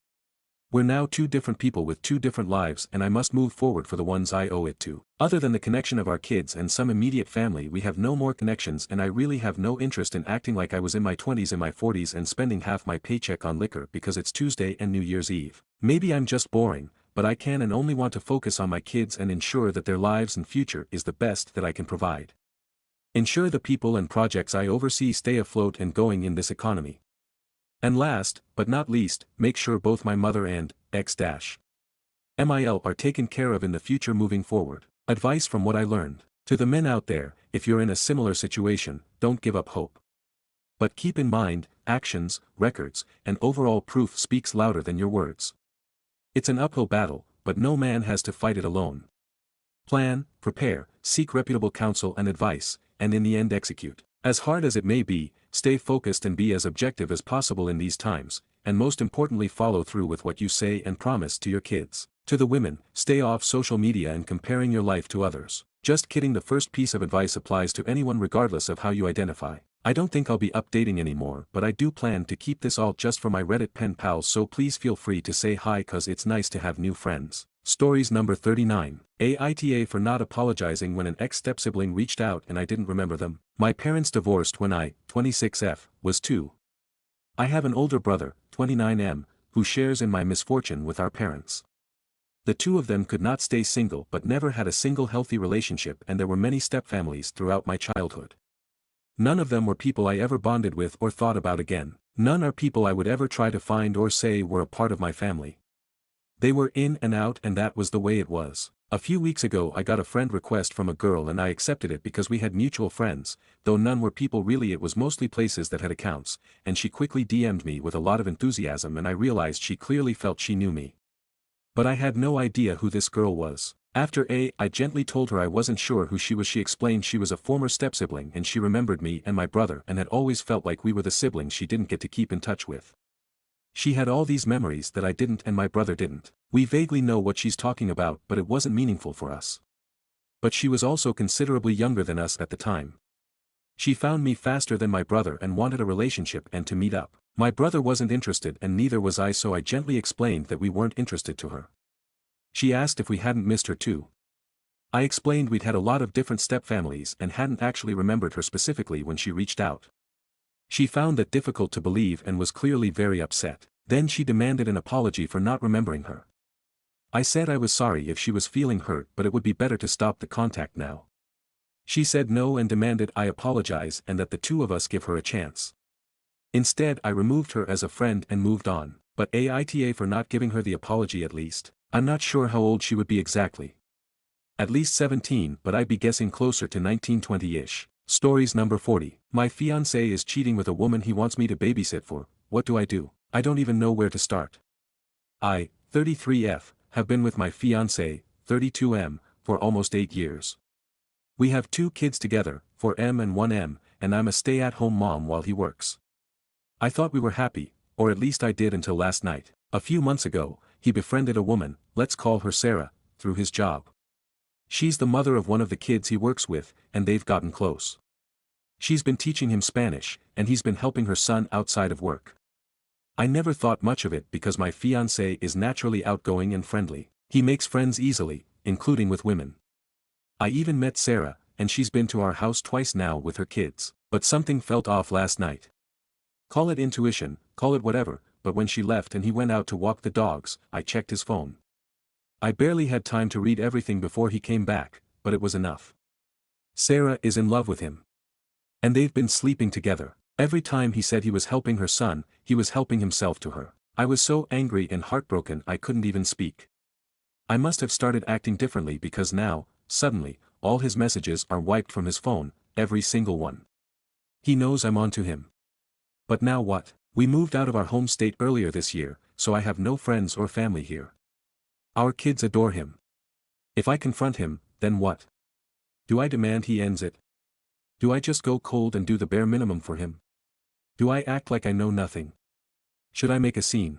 We're now two different people with two different lives, and I must move forward for the ones I owe it to. Other than the connection of our kids and some immediate family, we have no more connections, and I really have no interest in acting like I was in my 20s and my 40s and spending half my paycheck on liquor because it's Tuesday and New Year's Eve. Maybe I'm just boring, but I can and only want to focus on my kids and ensure that their lives and future is the best that I can provide. Ensure the people and projects I oversee stay afloat and going in this economy. And last, but not least, make sure both my mother and Mil are taken care of in the future moving forward. Advice from what I learned. To the men out there, if you're in a similar situation, don't give up hope. But keep in mind, actions, records, and overall proof speaks louder than your words. It's an uphill battle, but no man has to fight it alone. Plan, prepare, seek reputable counsel and advice, and in the end execute. As hard as it may be, stay focused and be as objective as possible in these times, and most importantly follow through with what you say and promise to your kids. To the women, stay off social media and comparing your life to others. Just kidding, the first piece of advice applies to anyone regardless of how you identify. I don't think I'll be updating anymore, but I do plan to keep this all just for my Reddit pen pals, so please feel free to say hi cause it's nice to have new friends. Stories number 39. Aita for not apologizing when an ex-step-sibling reached out and I didn't remember them. My parents divorced when I, 26F, was 2. I have an older brother, 29M, who shares in my misfortune with our parents. The two of them could not stay single but never had a single healthy relationship, and there were many stepfamilies throughout my childhood. None of them were people I ever bonded with or thought about again. None are people I would ever try to find or say were a part of my family. They were in and out, and that was the way it was. A few weeks ago I got a friend request from a girl and I accepted it because we had mutual friends, though none were people really, it was mostly places that had accounts, and she quickly DM'd me with a lot of enthusiasm and I realized she clearly felt she knew me. But I had no idea who this girl was. After I gently told her I wasn't sure who she was. She explained she was a former step-sibling and she remembered me and my brother and had always felt like we were the siblings she didn't get to keep in touch with. She had all these memories that I didn't and my brother didn't. We vaguely know what she's talking about, but it wasn't meaningful for us. But she was also considerably younger than us at the time. She found me faster than my brother and wanted a relationship and to meet up. My brother wasn't interested and neither was I, so I gently explained that we weren't interested to her. She asked if we hadn't missed her too. I explained we'd had a lot of different stepfamilies and hadn't actually remembered her specifically when she reached out. She found that difficult to believe and was clearly very upset. Then she demanded an apology for not remembering her. I said I was sorry if she was feeling hurt, but it would be better to stop the contact now. She said no and demanded I apologize and that the two of us give her a chance. Instead I removed her as a friend and moved on, but Aita for not giving her the apology at least. I'm not sure how old she would be exactly. At least 17, but I'd be guessing closer to 19-20-ish. Stories number 40. My fiancé is cheating with a woman he wants me to babysit for. What do? I don't even know where to start. I, 33F, have been with my fiancé, 32M, for almost 8 years. We have 2 kids together, 4M and 1M, and I'm a stay-at-home mom while he works. I thought we were happy, or at least I did until last night. A few months ago, he befriended a woman, let's call her Sarah, through his job. She's the mother of one of the kids he works with, and they've gotten close. She's been teaching him Spanish, and he's been helping her son outside of work. I never thought much of it because my fiancé is naturally outgoing and friendly. He makes friends easily, including with women. I even met Sarah, and she's been to our house twice now with her kids. But something felt off last night. Call it intuition, call it whatever, but when she left and he went out to walk the dogs, I checked his phone. I barely had time to read everything before he came back, but it was enough. Sarah is in love with him. And they've been sleeping together. Every time he said he was helping her son, he was helping himself to her. I was so angry and heartbroken I couldn't even speak. I must have started acting differently because now, suddenly, all his messages are wiped from his phone, every single one. He knows I'm on to him. But now what? We moved out of our home state earlier this year, so I have no friends or family here. Our kids adore him. If I confront him, then what? Do I demand he ends it? Do I just go cold and do the bare minimum for him? Do I act like I know nothing? Should I make a scene?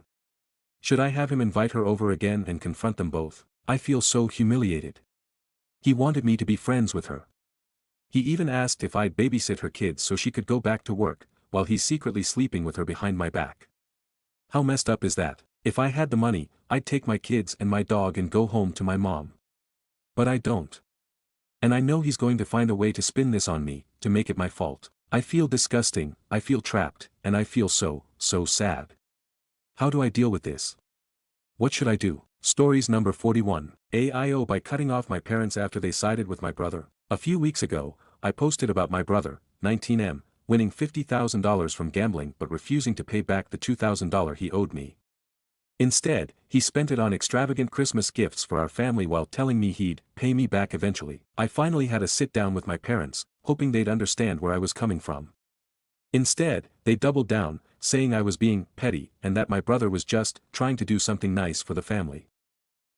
Should I have him invite her over again and confront them both? I feel so humiliated. He wanted me to be friends with her. He even asked if I'd babysit her kids so she could go back to work, while he's secretly sleeping with her behind my back. How messed up is that? If I had the money, I'd take my kids and my dog and go home to my mom. But I don't. And I know he's going to find a way to spin this on me, to make it my fault. I feel disgusting, I feel trapped, and I feel so sad. How do I deal with this? What should I do? Stories number 41. AIO by cutting off my parents after they sided with my brother. A few weeks ago, I posted about my brother, 19M, winning $50,000 from gambling but refusing to pay back the $2,000 he owed me. Instead, he spent it on extravagant Christmas gifts for our family while telling me he'd pay me back eventually. I finally had a sit down with my parents, hoping they'd understand where I was coming from. Instead, they doubled down, saying I was being petty and that my brother was just trying to do something nice for the family.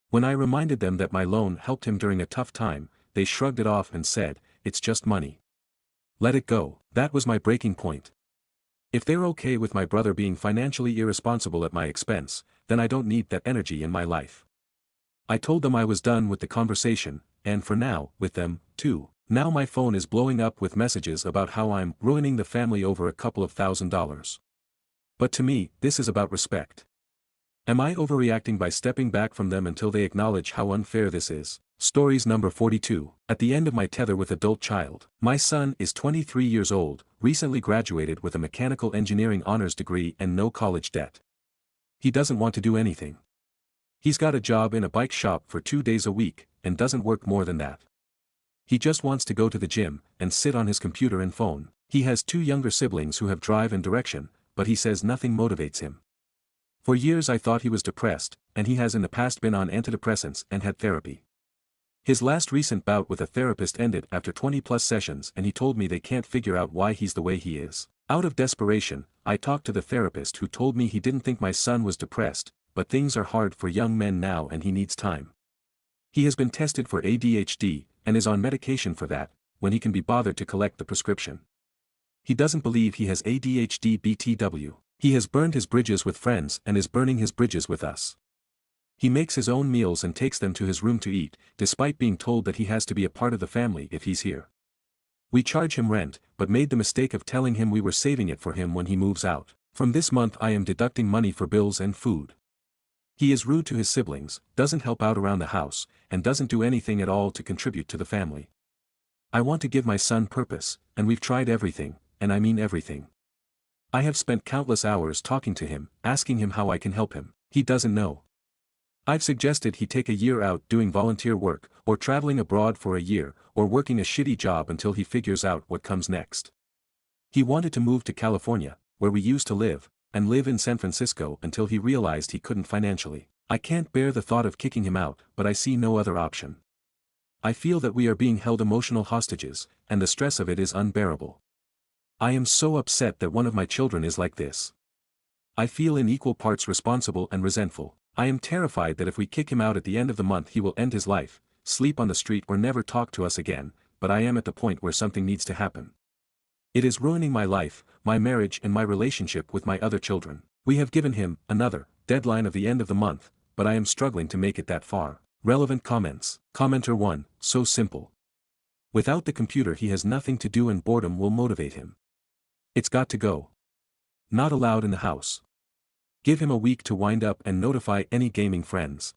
When I reminded them that my loan helped him during a tough time, they shrugged it off and said, "It's just money. Let it go." That was my breaking point. If they're okay with my brother being financially irresponsible at my expense, then I don't need that energy in my life. I told them I was done with the conversation, and for now, with them, too. Now my phone is blowing up with messages about how I'm ruining the family over a couple of $1,000s. But to me, this is about respect. Am I overreacting by stepping back from them until they acknowledge how unfair this is? Stories number 42. At the end of my tether with adult child. My son is 23 years old, recently graduated with a mechanical engineering honors degree and no college debt. He doesn't want to do anything. He's got a job in a bike shop for 2 days a week, and doesn't work more than that. He just wants to go to the gym and sit on his computer and phone. He has 2 younger siblings who have drive and direction, but he says nothing motivates him. For years I thought he was depressed, and he has in the past been on antidepressants and had therapy. His last recent bout with a therapist ended after 20+ sessions and he told me they can't figure out why he's the way he is. Out of desperation, I talked to the therapist who told me he didn't think my son was depressed, but things are hard for young men now and he needs time. He has been tested for ADHD, and is on medication for that, when he can be bothered to collect the prescription. He doesn't believe he has ADHD BTW. He has burned his bridges with friends and is burning his bridges with us. He makes his own meals and takes them to his room to eat, despite being told that he has to be a part of the family if he's here. We charge him rent, but made the mistake of telling him we were saving it for him when he moves out. From this month I am deducting money for bills and food. He is rude to his siblings, doesn't help out around the house, and doesn't do anything at all to contribute to the family. I want to give my son purpose, and we've tried everything, and I mean everything. I have spent countless hours talking to him, asking him how I can help him. He doesn't know. I've suggested he take a year out doing volunteer work, or traveling abroad for a year, or working a shitty job until he figures out what comes next. He wanted to move to California, where we used to live, and live in San Francisco until he realized he couldn't financially. I can't bear the thought of kicking him out, but I see no other option. I feel that we are being held emotional hostages, and the stress of it is unbearable. I am so upset that one of my children is like this. I feel in equal parts responsible and resentful. I am terrified that if we kick him out at the end of the month he will end his life, sleep on the street or never talk to us again, but I am at the point where something needs to happen. It is ruining my life, my marriage and my relationship with my other children. We have given him another deadline of the end of the month, but I am struggling to make it that far. Relevant comments. Commenter 1, so simple. Without the computer he has nothing to do and boredom will motivate him. It's got to go. Not allowed in the house. Give him a week to wind up and notify any gaming friends.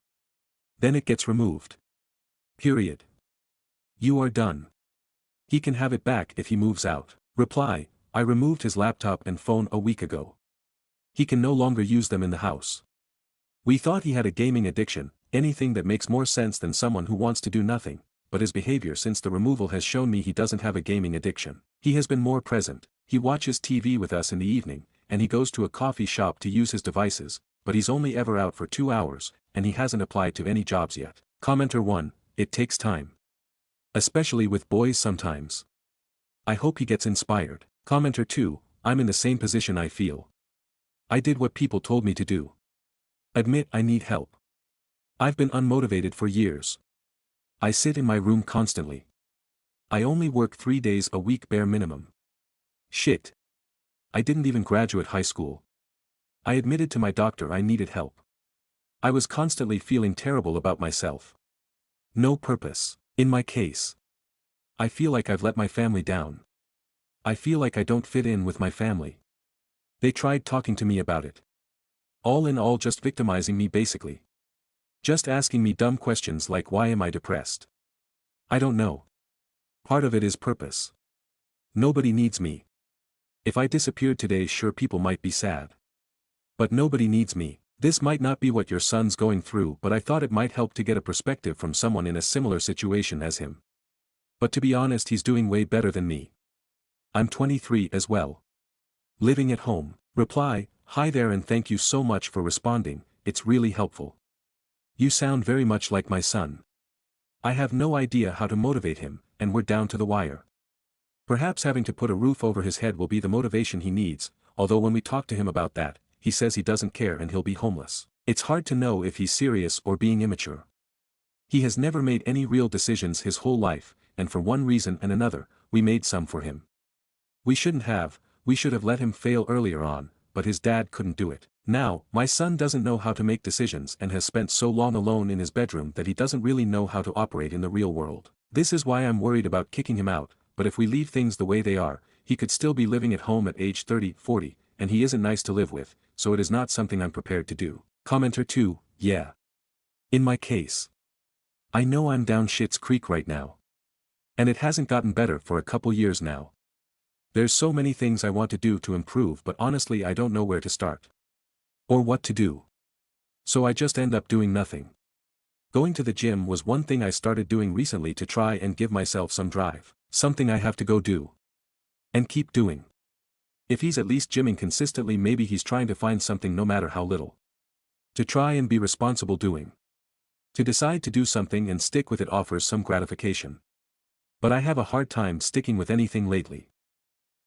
Then it gets removed. Period. You are done. He can have it back if he moves out. Reply, I removed his laptop and phone a week ago. He can no longer use them in the house. We thought he had a gaming addiction, anything that makes more sense than someone who wants to do nothing, but his behavior since the removal has shown me he doesn't have a gaming addiction. He has been more present, he watches TV with us in the evening, and he goes to a coffee shop to use his devices, but he's only ever out for 2 hours, and he hasn't applied to any jobs yet. Commenter 1, it takes time. Especially with boys sometimes. I hope he gets inspired. Commenter 2, I'm in the same position I feel. I did what people told me to do. Admit I need help. I've been unmotivated for years. I sit in my room constantly. I only work 3 days a week bare minimum. Shit. I didn't even graduate high school. I admitted to my doctor I needed help. I was constantly feeling terrible about myself. No purpose. In my case, I feel like I've let my family down. I feel like I don't fit in with my family. They tried talking to me about it. All in all just victimizing me basically. Just asking me dumb questions like why am I depressed? I don't know. Part of it is purpose. Nobody needs me. If I disappeared today sure people might be sad. But nobody needs me. This might not be what your son's going through, but I thought it might help to get a perspective from someone in a similar situation as him. But to be honest, he's doing way better than me. I'm 23 as well. Living at home. Reply, hi there and thank you so much for responding, it's really helpful. You sound very much like my son. I have no idea how to motivate him, and we're down to the wire. Perhaps having to put a roof over his head will be the motivation he needs, although when we talk to him about that, he says he doesn't care and he'll be homeless. It's hard to know if he's serious or being immature. He has never made any real decisions his whole life, and for one reason and another, we made some for him. We should have let him fail earlier on, but his dad couldn't do it. Now, my son doesn't know how to make decisions and has spent so long alone in his bedroom that he doesn't really know how to operate in the real world. This is why I'm worried about kicking him out, but if we leave things the way they are, he could still be living at home at age 30, 40, and he isn't nice to live with, so it is not something I'm prepared to do. Commenter 2, yeah. In my case. I know I'm down shit's creek right now. And it hasn't gotten better for a couple years now. There's so many things I want to do to improve, but honestly I don't know where to start. Or what to do. So I just end up doing nothing. Going to the gym was one thing I started doing recently to try and give myself some drive. Something I have to go do. And keep doing. If he's at least gymming consistently, maybe he's trying to find something no matter how little. To try and be responsible doing. To decide to do something and stick with it offers some gratification. But I have a hard time sticking with anything lately.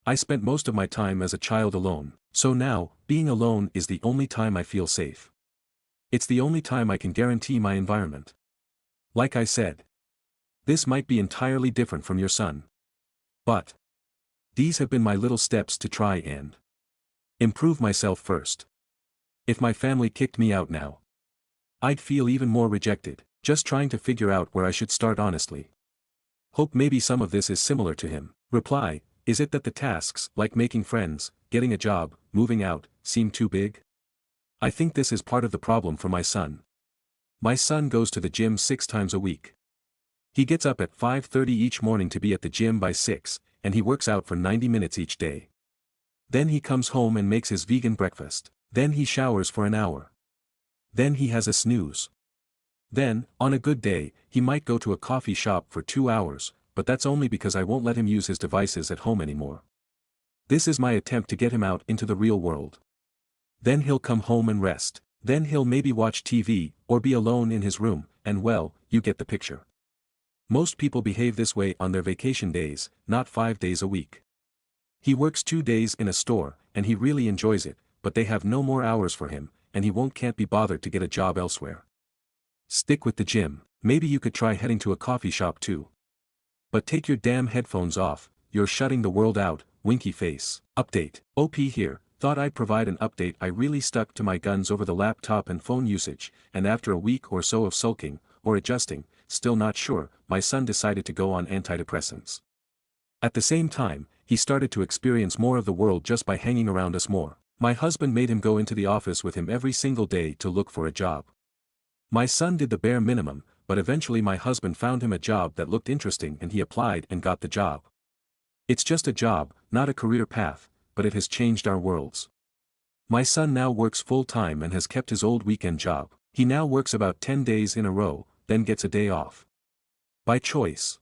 I spent most of my time as a child alone, so now, being alone is the only time I feel safe. It's the only time I can guarantee my environment. Like I said. This might be entirely different from your son. But these have been my little steps to try and improve myself first. If my family kicked me out now, I'd feel even more rejected, just trying to figure out where I should start honestly. Hope maybe some of this is similar to him. Reply, is it that the tasks, like making friends, getting a job, moving out, seem too big? I think this is part of the problem for my son. My son goes to the gym 6 times a week. He gets up at 5:30 each morning to be at the gym by 6, and he works out for 90 minutes each day. Then he comes home and makes his vegan breakfast. Then he showers for an hour. Then he has a snooze. Then, on a good day, he might go to a coffee shop for 2 hours, but that's only because I won't let him use his devices at home anymore. This is my attempt to get him out into the real world. Then he'll come home and rest. Then he'll maybe watch TV, or be alone in his room, and well, you get the picture. Most people behave this way on their vacation days, not 5 days a week. He works 2 days in a store, and he really enjoys it, but they have no more hours for him, and he can't be bothered to get a job elsewhere. Stick with the gym. Maybe you could try heading to a coffee shop too. But take your damn headphones off, you're shutting the world out, winky face. Update. OP here, thought I'd provide an update. I really stuck to my guns over the laptop and phone usage, and after a week or so of sulking, or adjusting, still not sure, my son decided to go on antidepressants. At the same time, he started to experience more of the world just by hanging around us more. My husband made him go into the office with him every single day to look for a job. My son did the bare minimum, but eventually my husband found him a job that looked interesting and he applied and got the job. It's just a job, not a career path, but it has changed our worlds. My son now works full-time and has kept his old weekend job. He now works about 10 days in a row, then gets a day off. By choice.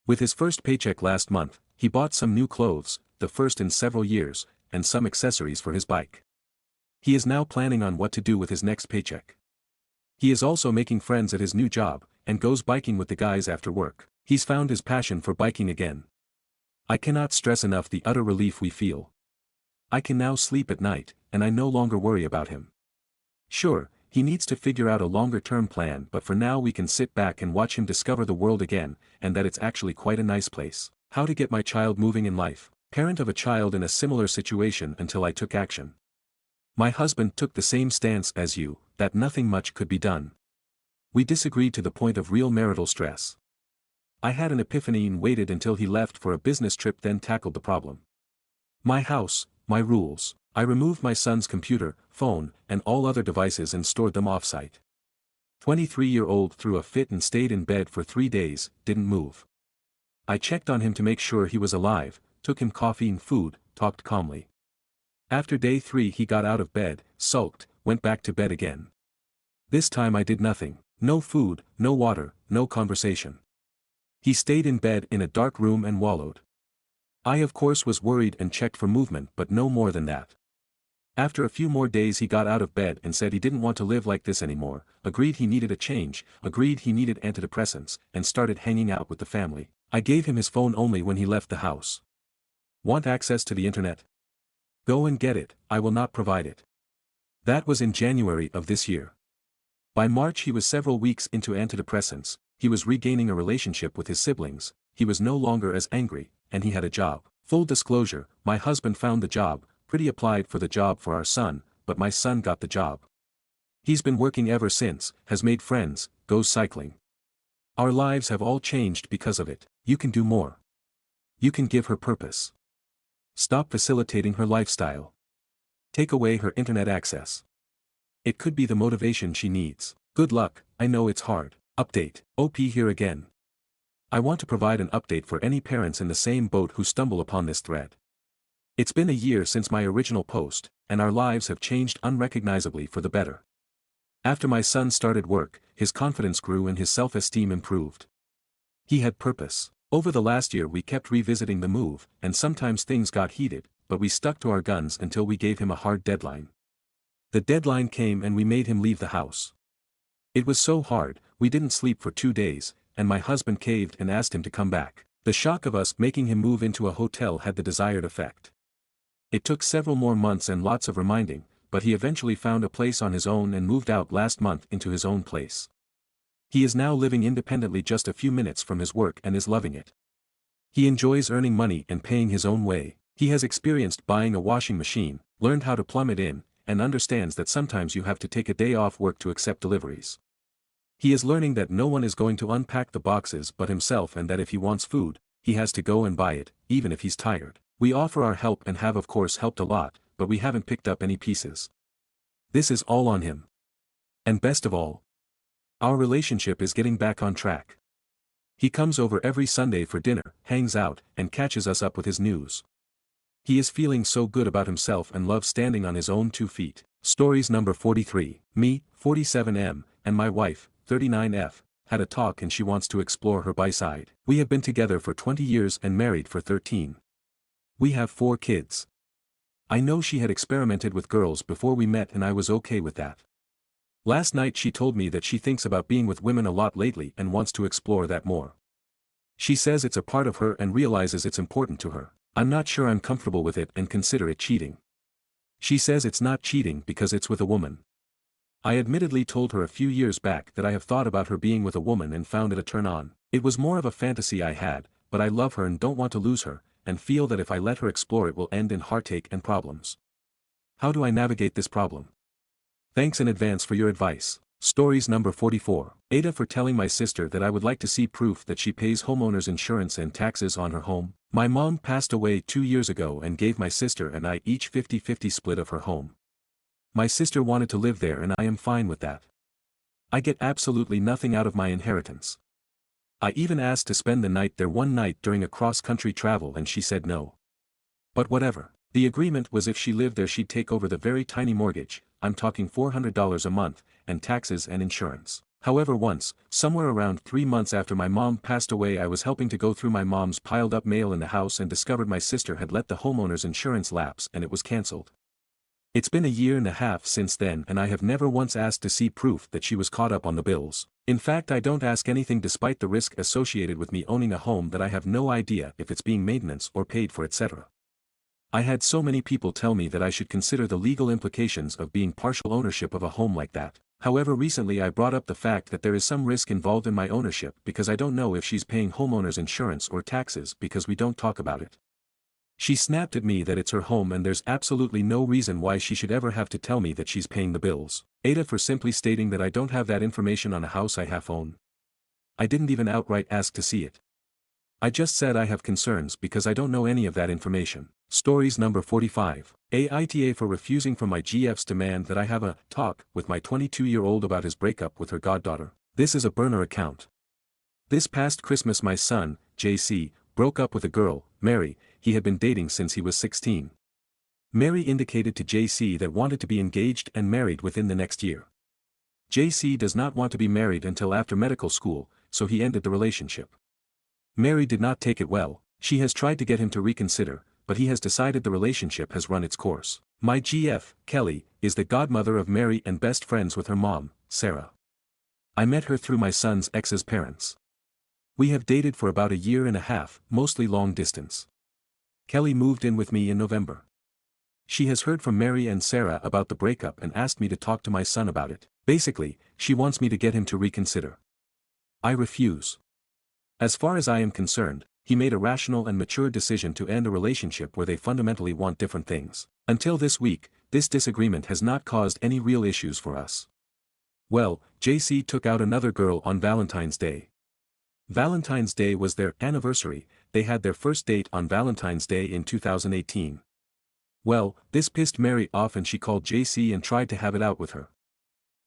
With his first paycheck last month, he bought some new clothes, the first in several years, and some accessories for his bike. He is now planning on what to do with his next paycheck. He is also making friends at his new job, and goes biking with the guys after work. He's found his passion for biking again. I cannot stress enough the utter relief we feel. I can now sleep at night, and I no longer worry about him. Sure, he needs to figure out a longer-term plan, but for now we can sit back and watch him discover the world again, and that it's actually quite a nice place. How to get my child moving in life. Parent of a child in a similar situation until I took action. My husband took the same stance as you, that nothing much could be done. We disagreed to the point of real marital stress. I had an epiphany and waited until he left for a business trip, then tackled the problem. My house, my rules. I removed my son's computer, phone, and all other devices and stored them off-site. 23-year-old threw a fit and stayed in bed for 3 days, didn't move. I checked on him to make sure he was alive, took him coffee and food, talked calmly. After day 3 he got out of bed, sulked, went back to bed again. This time I did nothing. No food, no water, no conversation. He stayed in bed in a dark room and wallowed. I of course was worried and checked for movement, but no more than that. After a few more days he got out of bed and said he didn't want to live like this anymore, agreed he needed a change, agreed he needed antidepressants, and started hanging out with the family. I gave him his phone only when he left the house. Want access to the internet? Go and get it, I will not provide it. That was in January of this year. By March he was several weeks into antidepressants, he was regaining a relationship with his siblings, he was no longer as angry, and he had a job. Full disclosure, my husband found the job, pretty applied for the job for our son, but my son got the job. He's been working ever since, has made friends, goes cycling. Our lives have all changed because of it. You can do more. You can give her purpose. Stop facilitating her lifestyle. Take away her internet access. It could be the motivation she needs. Good luck, I know it's hard. Update, OP here again. I want to provide an update for any parents in the same boat who stumble upon this thread. It's been a year since my original post, and our lives have changed unrecognizably for the better. After my son started work, his confidence grew and his self-esteem improved. He had purpose. Over the last year we kept revisiting the move, and sometimes things got heated, but we stuck to our guns until we gave him a hard deadline. The deadline came and we made him leave the house. It was so hard, we didn't sleep for 2 days, and my husband caved and asked him to come back. The shock of us making him move into a hotel had the desired effect. It took several more months and lots of reminding, but he eventually found a place on his own and moved out last month into his own place. He is now living independently just a few minutes from his work and is loving it. He enjoys earning money and paying his own way. He has experienced buying a washing machine, learned how to plumb it in, and understands that sometimes you have to take a day off work to accept deliveries. He is learning that no one is going to unpack the boxes but himself, and that if he wants food, he has to go and buy it, even if he's tired. We offer our help and have of course helped a lot, but we haven't picked up any pieces. This is all on him. And best of all, our relationship is getting back on track. He comes over every Sunday for dinner, hangs out, and catches us up with his news. He is feeling so good about himself and loves standing on his own 2 feet. Stories number 43. Me, 47M, and my wife, 39F, had a talk and she wants to explore her bi-side. We have been together for 20 years and married for 13. We have 4 kids. I know she had experimented with girls before we met and I was okay with that. Last night she told me that she thinks about being with women a lot lately and wants to explore that more. She says it's a part of her and realizes it's important to her. I'm not sure I'm comfortable with it and consider it cheating. She says it's not cheating because it's with a woman. I admittedly told her a few years back that I have thought about her being with a woman and found it a turn on. It was more of a fantasy I had, but I love her and don't want to lose her, and feel that if I let her explore it will end in heartache and problems. How do I navigate this problem? Thanks in advance for your advice. Stories number 44. Aita, for telling my sister that I would like to see proof that she pays homeowner's insurance and taxes on her home. My mom passed away 2 years ago and gave my sister and I each 50-50 split of her home. My sister wanted to live there and I am fine with that. I get absolutely nothing out of my inheritance. I even asked to spend the night there one night during a cross-country travel and she said no. But whatever. The agreement was if she lived there she'd take over the very tiny mortgage, I'm talking $400 a month, and taxes and insurance. However, once, somewhere around 3 months after my mom passed away, I was helping to go through my mom's piled-up mail in the house and discovered my sister had let the homeowner's insurance lapse and it was cancelled. It's been a year and a half since then and I have never once asked to see proof that she was caught up on the bills. In fact, I don't ask anything despite the risk associated with me owning a home that I have no idea if it's being maintenance or paid for, etc. I had so many people tell me that I should consider the legal implications of being partial ownership of a home like that. However, recently I brought up the fact that there is some risk involved in my ownership because I don't know if she's paying homeowner's insurance or taxes because we don't talk about it. She snapped at me that it's her home and there's absolutely no reason why she should ever have to tell me that she's paying the bills. Aita, for simply stating that I don't have that information on a house I half own. I didn't even outright ask to see it. I just said I have concerns because I don't know any of that information. Stories number 45. Aita, for refusing from my GF's demand that I have a talk with my 22-year-old about his breakup with her goddaughter. This is a burner account. This past Christmas my son, JC, broke up with a girl, Mary, he had been dating since he was 16. Mary indicated to JC that wanted to be engaged and married within the next year. JC does not want to be married until after medical school, so he ended the relationship. Mary did not take it well. She has tried to get him to reconsider, but he has decided the relationship has run its course. My GF, Kelly, is the godmother of Mary and best friends with her mom, Sarah. I met her through my son's ex's parents. We have dated for about a year and a half, mostly long distance. Kelly moved in with me in November. She has heard from Mary and Sarah about the breakup and asked me to talk to my son about it. Basically, she wants me to get him to reconsider. I refuse. As far as I am concerned, he made a rational and mature decision to end a relationship where they fundamentally want different things. Until this week, this disagreement has not caused any real issues for us. Well, JC took out another girl on Valentine's Day. Valentine's Day was their anniversary. They had their first date on Valentine's Day in 2018. Well, this pissed Mary off and she called JC and tried to have it out with her.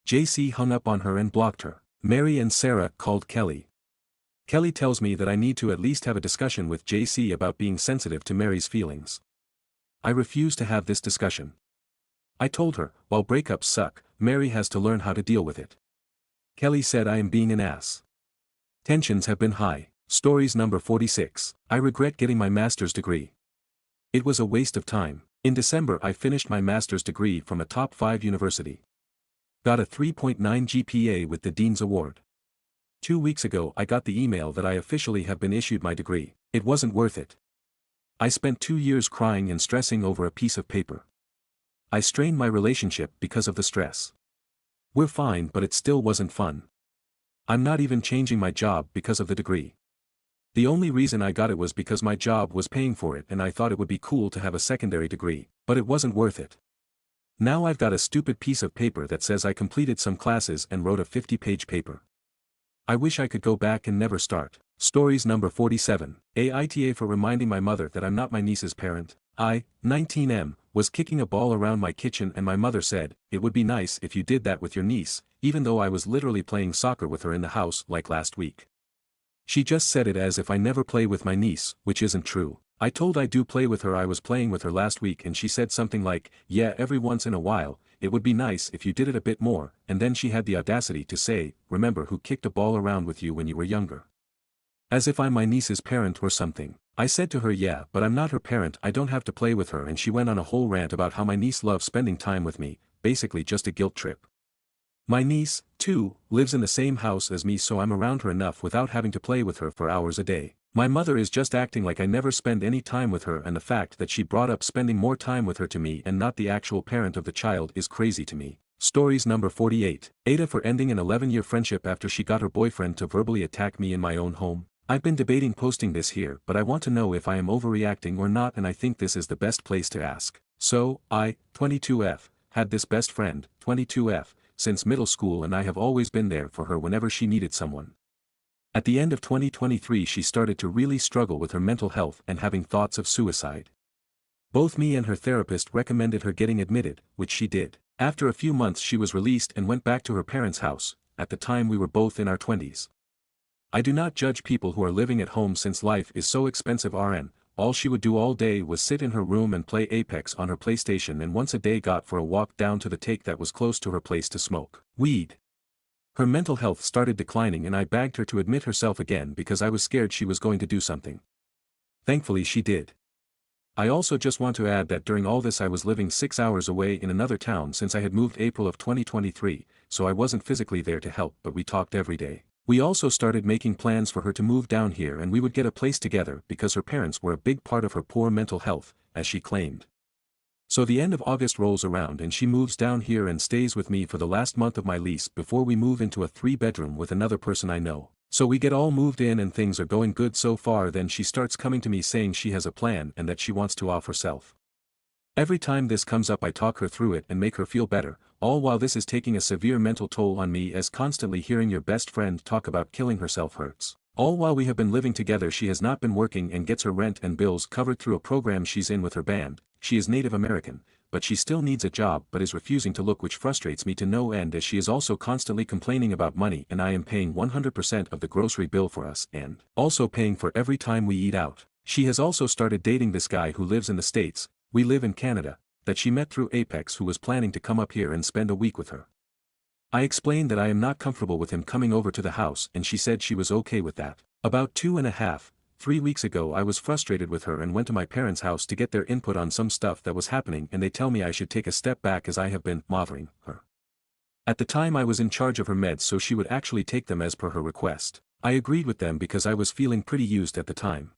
JC hung up on her and blocked her. Mary and Sarah called Kelly. Kelly tells me that I need to at least have a discussion with JC about being sensitive to Mary's feelings. I refuse to have this discussion. I told her, while breakups suck, Mary has to learn how to deal with it. Kelly said I am being an ass. Tensions have been high. Stories number 46. I regret getting my master's degree. It was a waste of time. In December I finished my master's degree from a top 5 university. Got a 3.9 GPA with the Dean's Award. 2 weeks ago I got the email that I officially have been issued my degree. It wasn't worth it. I spent 2 years crying and stressing over a piece of paper. I strained my relationship because of the stress. We're fine, but it still wasn't fun. I'm not even changing my job because of the degree. The only reason I got it was because my job was paying for it and I thought it would be cool to have a secondary degree, but it wasn't worth it. Now I've got a stupid piece of paper that says I completed some classes and wrote a 50-page paper. I wish I could go back and never start. Stories number 47. Aita for reminding my mother that I'm not my niece's parent. I, 19M, was kicking a ball around my kitchen and my mother said, "It would be nice if you did that with your niece," even though I was literally playing soccer with her in the house like last week. She just said it as if I never play with my niece, which isn't true. I told I do play with her. I was playing with her last week and she said something like, "Yeah, every once in a while, it would be nice if you did it a bit more," and then she had the audacity to say, "Remember who kicked a ball around with you when you were younger?" As if I'm my niece's parent or something. I said to her, "Yeah, but I'm not her parent, I don't have to play with her," and she went on a whole rant about how my niece loves spending time with me, basically just a guilt trip. My niece, too, lives in the same house as me, so I'm around her enough without having to play with her for hours a day. My mother is just acting like I never spend any time with her, and the fact that she brought up spending more time with her to me and not the actual parent of the child is crazy to me. Stories number 48. Aita for ending an 11-year friendship after she got her boyfriend to verbally attack me in my own home. I've been debating posting this here, but I want to know if I am overreacting or not, and I think this is the best place to ask. So, I, 22F, had this best friend, 22F, since middle school, and I have always been there for her whenever she needed someone. At the end of 2023 she started to really struggle with her mental health and having thoughts of suicide. Both me and her therapist recommended her getting admitted, which she did. After a few months she was released and went back to her parents' house. At the time we were both in our 20s. I do not judge people who are living at home since life is so expensive. All she would do all day was sit in her room and play Apex on her PlayStation, and once a day got for a walk down to the take that was close to her place to smoke weed. Her mental health started declining and I begged her to admit herself again because I was scared she was going to do something. Thankfully she did. I also just want to add that during all this I was living 6 hours away in another town since I had moved April of 2023, so I wasn't physically there to help, but we talked every day. We also started making plans for her to move down here and we would get a place together because her parents were a big part of her poor mental health, as she claimed. So the end of August rolls around and she moves down here and stays with me for the last month of my lease before we move into a 3-bedroom with another person I know. So we get all moved in and things are going good so far. Then she starts coming to me saying she has a plan and that she wants to off herself. Every time this comes up I talk her through it and make her feel better, all while this is taking a severe mental toll on me, as constantly hearing your best friend talk about killing herself hurts. All while we have been living together she has not been working and gets her rent and bills covered through a program she's in with her band. She is Native American, but she still needs a job but is refusing to look, which frustrates me to no end, as she is also constantly complaining about money and I am paying 100% of the grocery bill for us and also paying for every time we eat out. She has also started dating this guy who lives in the States. We live in Canada, that she met through Apex who was planning to come up here and spend a week with her. I explained that I am not comfortable with him coming over to the house and she said she was okay with that. About 2.5, 3 weeks ago I was frustrated with her and went to my parents' house to get their input on some stuff that was happening and they tell me I should take a step back as I have been mothering her. At the time I was in charge of her meds so she would actually take them as per her request. I agreed with them because I was feeling pretty used at the time.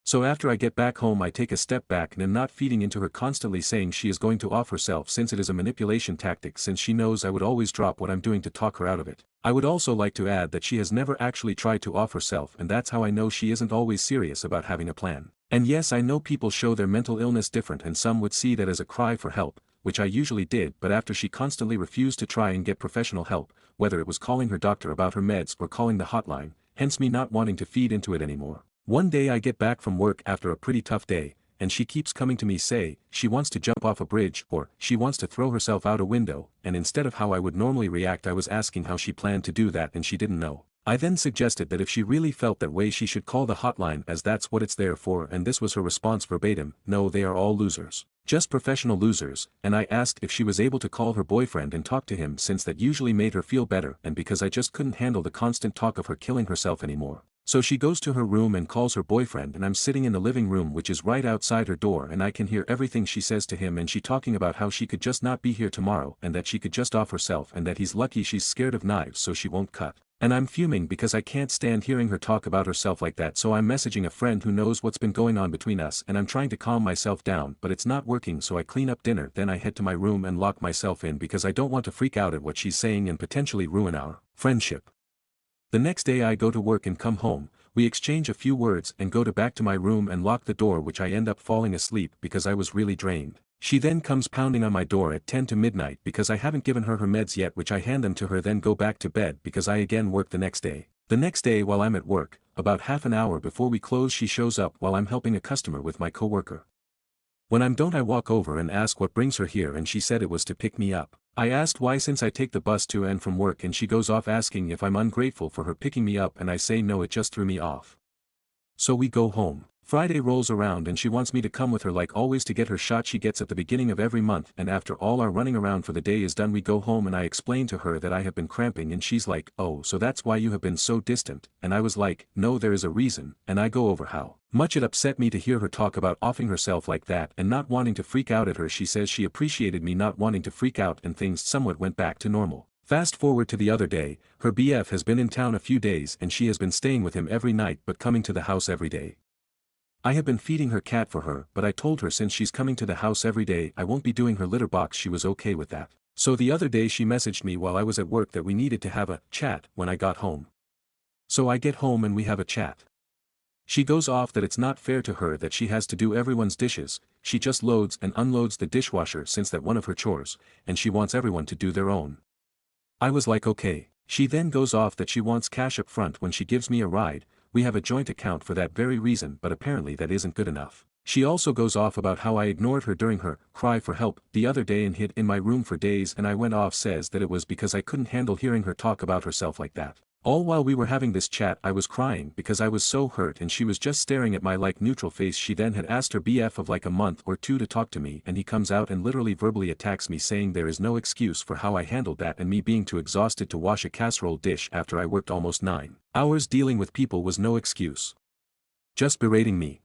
So after I get back home I take a step back and am not feeding into her constantly saying she is going to off herself since it is a manipulation tactic since she knows I would always drop what I'm doing to talk her out of it. I would also like to add that she has never actually tried to off herself and that's how I know she isn't always serious about having a plan. And yes, I know people show their mental illness different and some would see that as a cry for help, which I usually did, but after she constantly refused to try and get professional help, whether it was calling her doctor about her meds or calling the hotline, hence me not wanting to feed into it anymore. One day I get back from work after a pretty tough day, and she keeps coming to me say, she wants to jump off a bridge or she wants to throw herself out a window, and instead of how I would normally react I was asking how she planned to do that and she didn't know. I then suggested that if she really felt that way she should call the hotline as that's what it's there for and this was her response verbatim, no they are all losers. Just professional losers, and I asked if she was able to call her boyfriend and talk to him since that usually made her feel better and because I just couldn't handle the constant talk of her killing herself anymore. So she goes to her room and calls her boyfriend and I'm sitting in the living room which is right outside her door and I can hear everything she says to him and she talking about how she could just not be here tomorrow and that she could just off herself and that he's lucky she's scared of knives so she won't cut. And I'm fuming because I can't stand hearing her talk about herself like that so I'm messaging a friend who knows what's been going on between us and I'm trying to calm myself down but it's not working so I clean up dinner then I head to my room and lock myself in because I don't want to freak out at what she's saying and potentially ruin our friendship. The next day I go to work and come home, we exchange a few words and go back to my room and lock the door which I end up falling asleep because I was really drained. She then comes pounding on my door at 10 to midnight because I haven't given her meds yet which I hand them to her then go back to bed because I again work the next day. The next day while I'm at work, about half an hour before we close she shows up while I'm helping a customer with my coworker. When I'm done I walk over and ask what brings her here and she said it was to pick me up. I asked why since I take the bus to and from work and she goes off asking if I'm ungrateful for her picking me up and I say no it just threw me off. So we go home. Friday rolls around and she wants me to come with her like always to get her shot she gets at the beginning of every month and after all our running around for the day is done we go home and I explain to her that I have been cramping and she's like, oh so that's why you have been so distant, and I was like, no there is a reason, and I go over how much it upset me to hear her talk about offing herself like that and not wanting to freak out at her. She says she appreciated me not wanting to freak out and things somewhat went back to normal. Fast forward to the other day, her BF has been in town a few days and she has been staying with him every night but coming to the house every day. I have been feeding her cat for her but I told her since she's coming to the house every day I won't be doing her litter box. She was okay with that. So the other day she messaged me while I was at work that we needed to have a chat when I got home. So I get home and we have a chat. She goes off that it's not fair to her that she has to do everyone's dishes, she just loads and unloads the dishwasher since that one of her chores, and she wants everyone to do their own. I was like okay. She then goes off that she wants cash up front when she gives me a ride. We have a joint account for that very reason but apparently that isn't good enough. She also goes off about how I ignored her during her cry for help the other day and hid in my room for days and I went off says that it was because I couldn't handle hearing her talk about herself like that. All while we were having this chat I was crying because I was so hurt and she was just staring at my like neutral face. She then had asked her BF of like a month or two to talk to me and he comes out and literally verbally attacks me saying there is no excuse for how I handled that and me being too exhausted to wash a casserole dish after I worked almost 9 hours dealing with people was no excuse. Just berating me.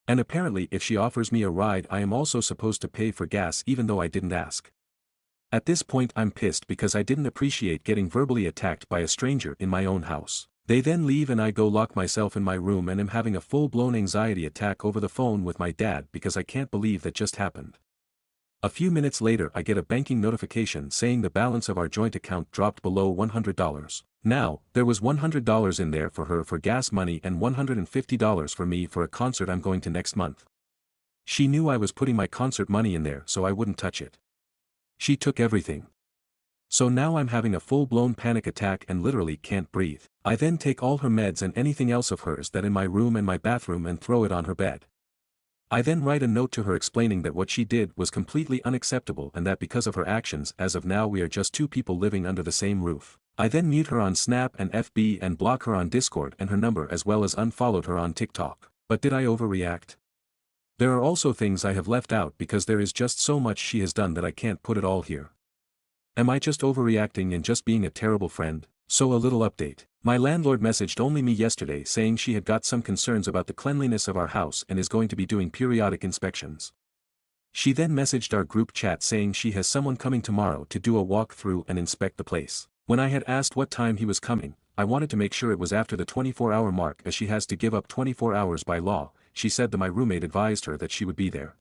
And apparently if she offers me a ride I am also supposed to pay for gas even though I didn't ask. At this point I'm pissed because I didn't appreciate getting verbally attacked by a stranger in my own house. They then leave and I go lock myself in my room and am having a full-blown anxiety attack over the phone with my dad because I can't believe that just happened. A few minutes later I get a banking notification saying the balance of our joint account dropped below $100. Now, there was $100 in there for her for gas money and $150 for me for a concert I'm going to next month. She knew I was putting my concert money in there so I wouldn't touch it. She took everything. So now I'm having a full-blown panic attack and literally can't breathe. I then take all her meds and anything else of hers that in my room and my bathroom and throw it on her bed. I then write a note to her explaining that what she did was completely unacceptable and that because of her actions as of now we are just two people living under the same roof. I then mute her on Snap and FB and block her on Discord and her number as well as unfollowed her on TikTok. But did I overreact? There are also things I have left out because there is just so much she has done that I can't put it all here. Am I just overreacting and just being a terrible friend? So a little update. My landlord messaged only me yesterday saying she had got some concerns about the cleanliness of our house and is going to be doing periodic inspections. She then messaged our group chat saying she has someone coming tomorrow to do a walk-through and inspect the place. When I had asked what time he was coming, I wanted to make sure it was after the 24-hour mark as she has to give up 24 hours by law. She said that my roommate advised her that she would be there.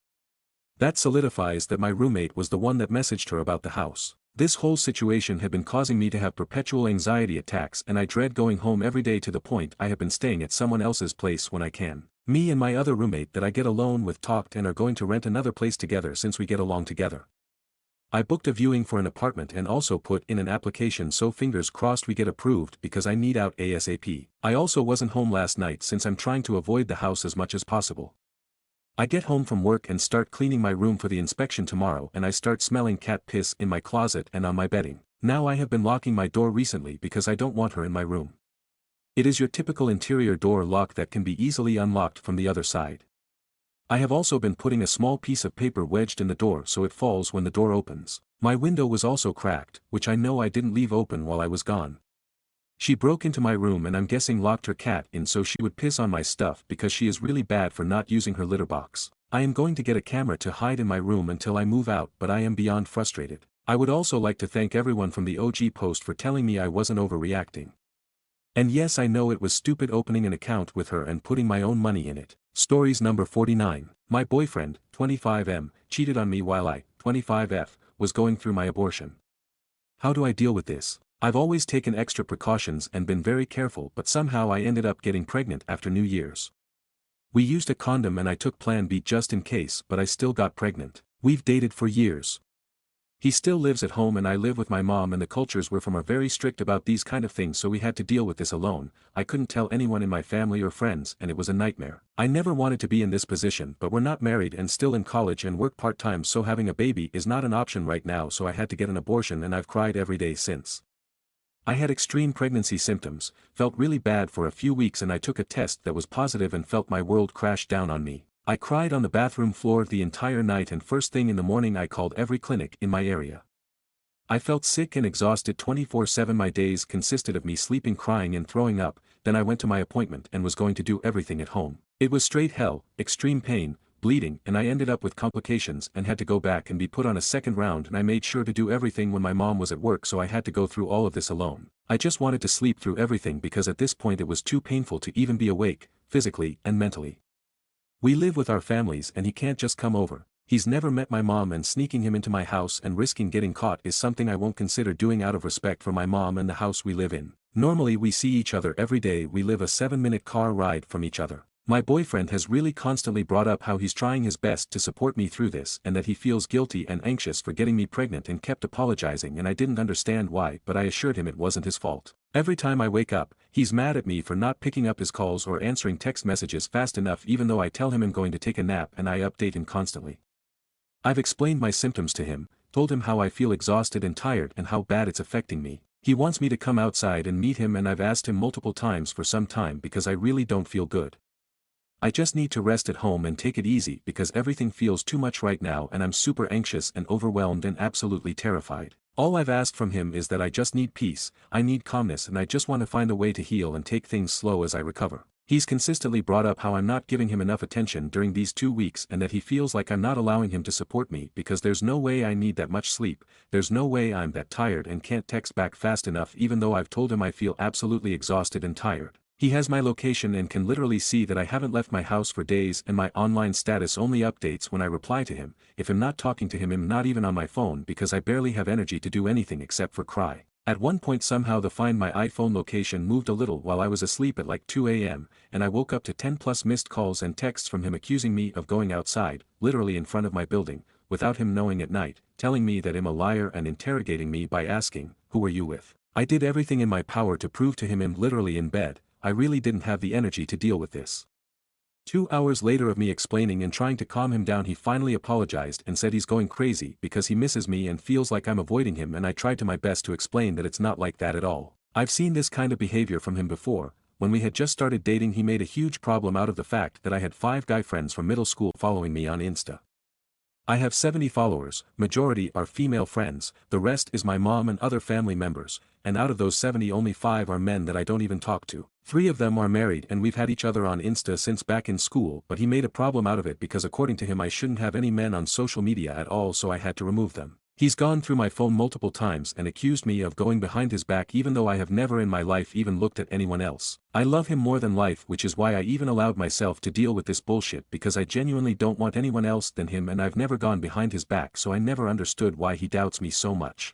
That solidifies that my roommate was the one that messaged her about the house. This whole situation had been causing me to have perpetual anxiety attacks and I dread going home every day to the point I have been staying at someone else's place when I can. Me and my other roommate that I get alone with talked and are going to rent another place together since we get along together. I booked a viewing for an apartment and also put in an application, so fingers crossed we get approved because I need out ASAP. I also wasn't home last night since I'm trying to avoid the house as much as possible. I get home from work and start cleaning my room for the inspection tomorrow and I start smelling cat piss in my closet and on my bedding. Now I have been locking my door recently because I don't want her in my room. It is your typical interior door lock that can be easily unlocked from the other side. I have also been putting a small piece of paper wedged in the door so it falls when the door opens. My window was also cracked, which I know I didn't leave open while I was gone. She broke into my room and I'm guessing locked her cat in so she would piss on my stuff because she is really bad for not using her litter box. I am going to get a camera to hide in my room until I move out, but I am beyond frustrated. I would also like to thank everyone from the OG post for telling me I wasn't overreacting. And yes, I know it was stupid opening an account with her and putting my own money in it. Stories number 49. My boyfriend, 25M, cheated on me while I, 25F, was going through my abortion. How do I deal with this? I've always taken extra precautions and been very careful, but somehow I ended up getting pregnant after New Year's. We used a condom and I took Plan B just in case, but I still got pregnant. We've dated for years. He still lives at home and I live with my mom, and the cultures we're from are very strict about these kind of things, so we had to deal with this alone. I couldn't tell anyone in my family or friends and it was a nightmare. I never wanted to be in this position, but we're not married and still in college and work part-time, so having a baby is not an option right now, so I had to get an abortion and I've cried every day since. I had extreme pregnancy symptoms, felt really bad for a few weeks, and I took a test that was positive and felt my world crash down on me. I cried on the bathroom floor the entire night, and first thing in the morning I called every clinic in my area. I felt sick and exhausted 24/7. My days consisted of me sleeping, crying and throwing up. Then I went to my appointment and was going to do everything at home. It was straight hell, extreme pain, bleeding, and I ended up with complications and had to go back and be put on a second round, and I made sure to do everything when my mom was at work, so I had to go through all of this alone. I just wanted to sleep through everything because at this point it was too painful to even be awake, physically and mentally. We live with our families and he can't just come over. He's never met my mom, and sneaking him into my house and risking getting caught is something I won't consider doing out of respect for my mom and the house we live in. Normally we see each other every day, we live a 7-minute car ride from each other. My boyfriend has really constantly brought up how he's trying his best to support me through this and that he feels guilty and anxious for getting me pregnant, and kept apologizing, and I didn't understand why, but I assured him it wasn't his fault. Every time I wake up, he's mad at me for not picking up his calls or answering text messages fast enough, even though I tell him I'm going to take a nap, and I update him constantly. I've explained my symptoms to him, told him how I feel exhausted and tired and how bad it's affecting me. He wants me to come outside and meet him, and I've asked him multiple times for some time because I really don't feel good. I just need to rest at home and take it easy because everything feels too much right now, and I'm super anxious and overwhelmed and absolutely terrified. All I've asked from him is that I just need peace, I need calmness, and I just want to find a way to heal and take things slow as I recover. He's consistently brought up how I'm not giving him enough attention during these 2 weeks and that he feels like I'm not allowing him to support me because there's no way I need that much sleep, there's no way I'm that tired and can't text back fast enough, even though I've told him I feel absolutely exhausted and tired. He has my location and can literally see that I haven't left my house for days, and my online status only updates when I reply to him. If I'm not talking to him, I'm not even on my phone because I barely have energy to do anything except for cry. At one point somehow the Find My iPhone location moved a little while I was asleep at like 2 a.m, and I woke up to 10+ missed calls and texts from him accusing me of going outside, literally in front of my building, without him knowing at night, telling me that I'm a liar and interrogating me by asking, "Who are you with?" I did everything in my power to prove to him I'm literally in bed. I really didn't have the energy to deal with this. 2 hours later of me explaining and trying to calm him down, he finally apologized and said he's going crazy because he misses me and feels like I'm avoiding him, and I tried to my best to explain that it's not like that at all. I've seen this kind of behavior from him before. when we had just started dating he made a huge problem out of the fact that I had 5 guy friends from middle school following me on Insta. I have 70 followers, majority are female friends, the rest is my mom and other family members, and out of those 70 only 5 are men that I don't even talk to. 3 of them are married and we've had each other on Insta since back in school, but he made a problem out of it because according to him I shouldn't have any men on social media at all, so I had to remove them. He's gone through my phone multiple times and accused me of going behind his back even though I have never in my life even looked at anyone else. I love him more than life, which is why I even allowed myself to deal with this bullshit, because I genuinely don't want anyone else than him and I've never gone behind his back, so I never understood why he doubts me so much.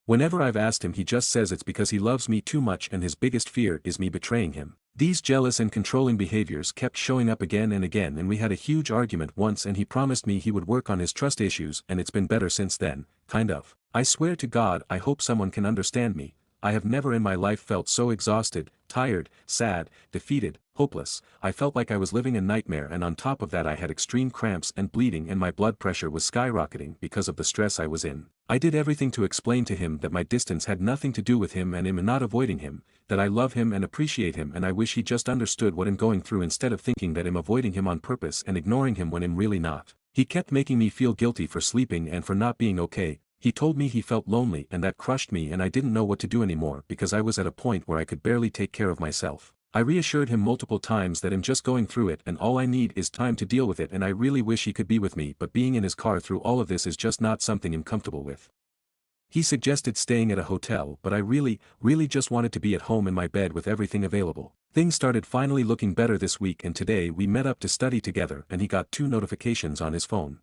Whenever I've asked him he just says it's because he loves me too much and his biggest fear is me betraying him. These jealous and controlling behaviors kept showing up again and again, and we had a huge argument once and he promised me he would work on his trust issues and it's been better since then, kind of. I swear to God I hope someone can understand me. I have never in my life felt so exhausted, tired, sad, defeated, hopeless. I felt like I was living a nightmare, and on top of that I had extreme cramps and bleeding and my blood pressure was skyrocketing because of the stress I was in. I did everything to explain to him that my distance had nothing to do with him and him not avoiding him, that I love him and appreciate him, and I wish he just understood what I'm going through instead of thinking that I'm avoiding him on purpose and ignoring him when I'm really not. He kept making me feel guilty for sleeping and for not being okay. He told me he felt lonely and that crushed me and I didn't know what to do anymore because I was at a point where I could barely take care of myself. I reassured him multiple times that I'm just going through it and all I need is time to deal with it, and I really wish he could be with me, but being in his car through all of this is just not something I'm comfortable with. He suggested staying at a hotel, but I really just wanted to be at home in my bed with everything available. Things started finally looking better this week and today we met up to study together and he got 2 notifications on his phone.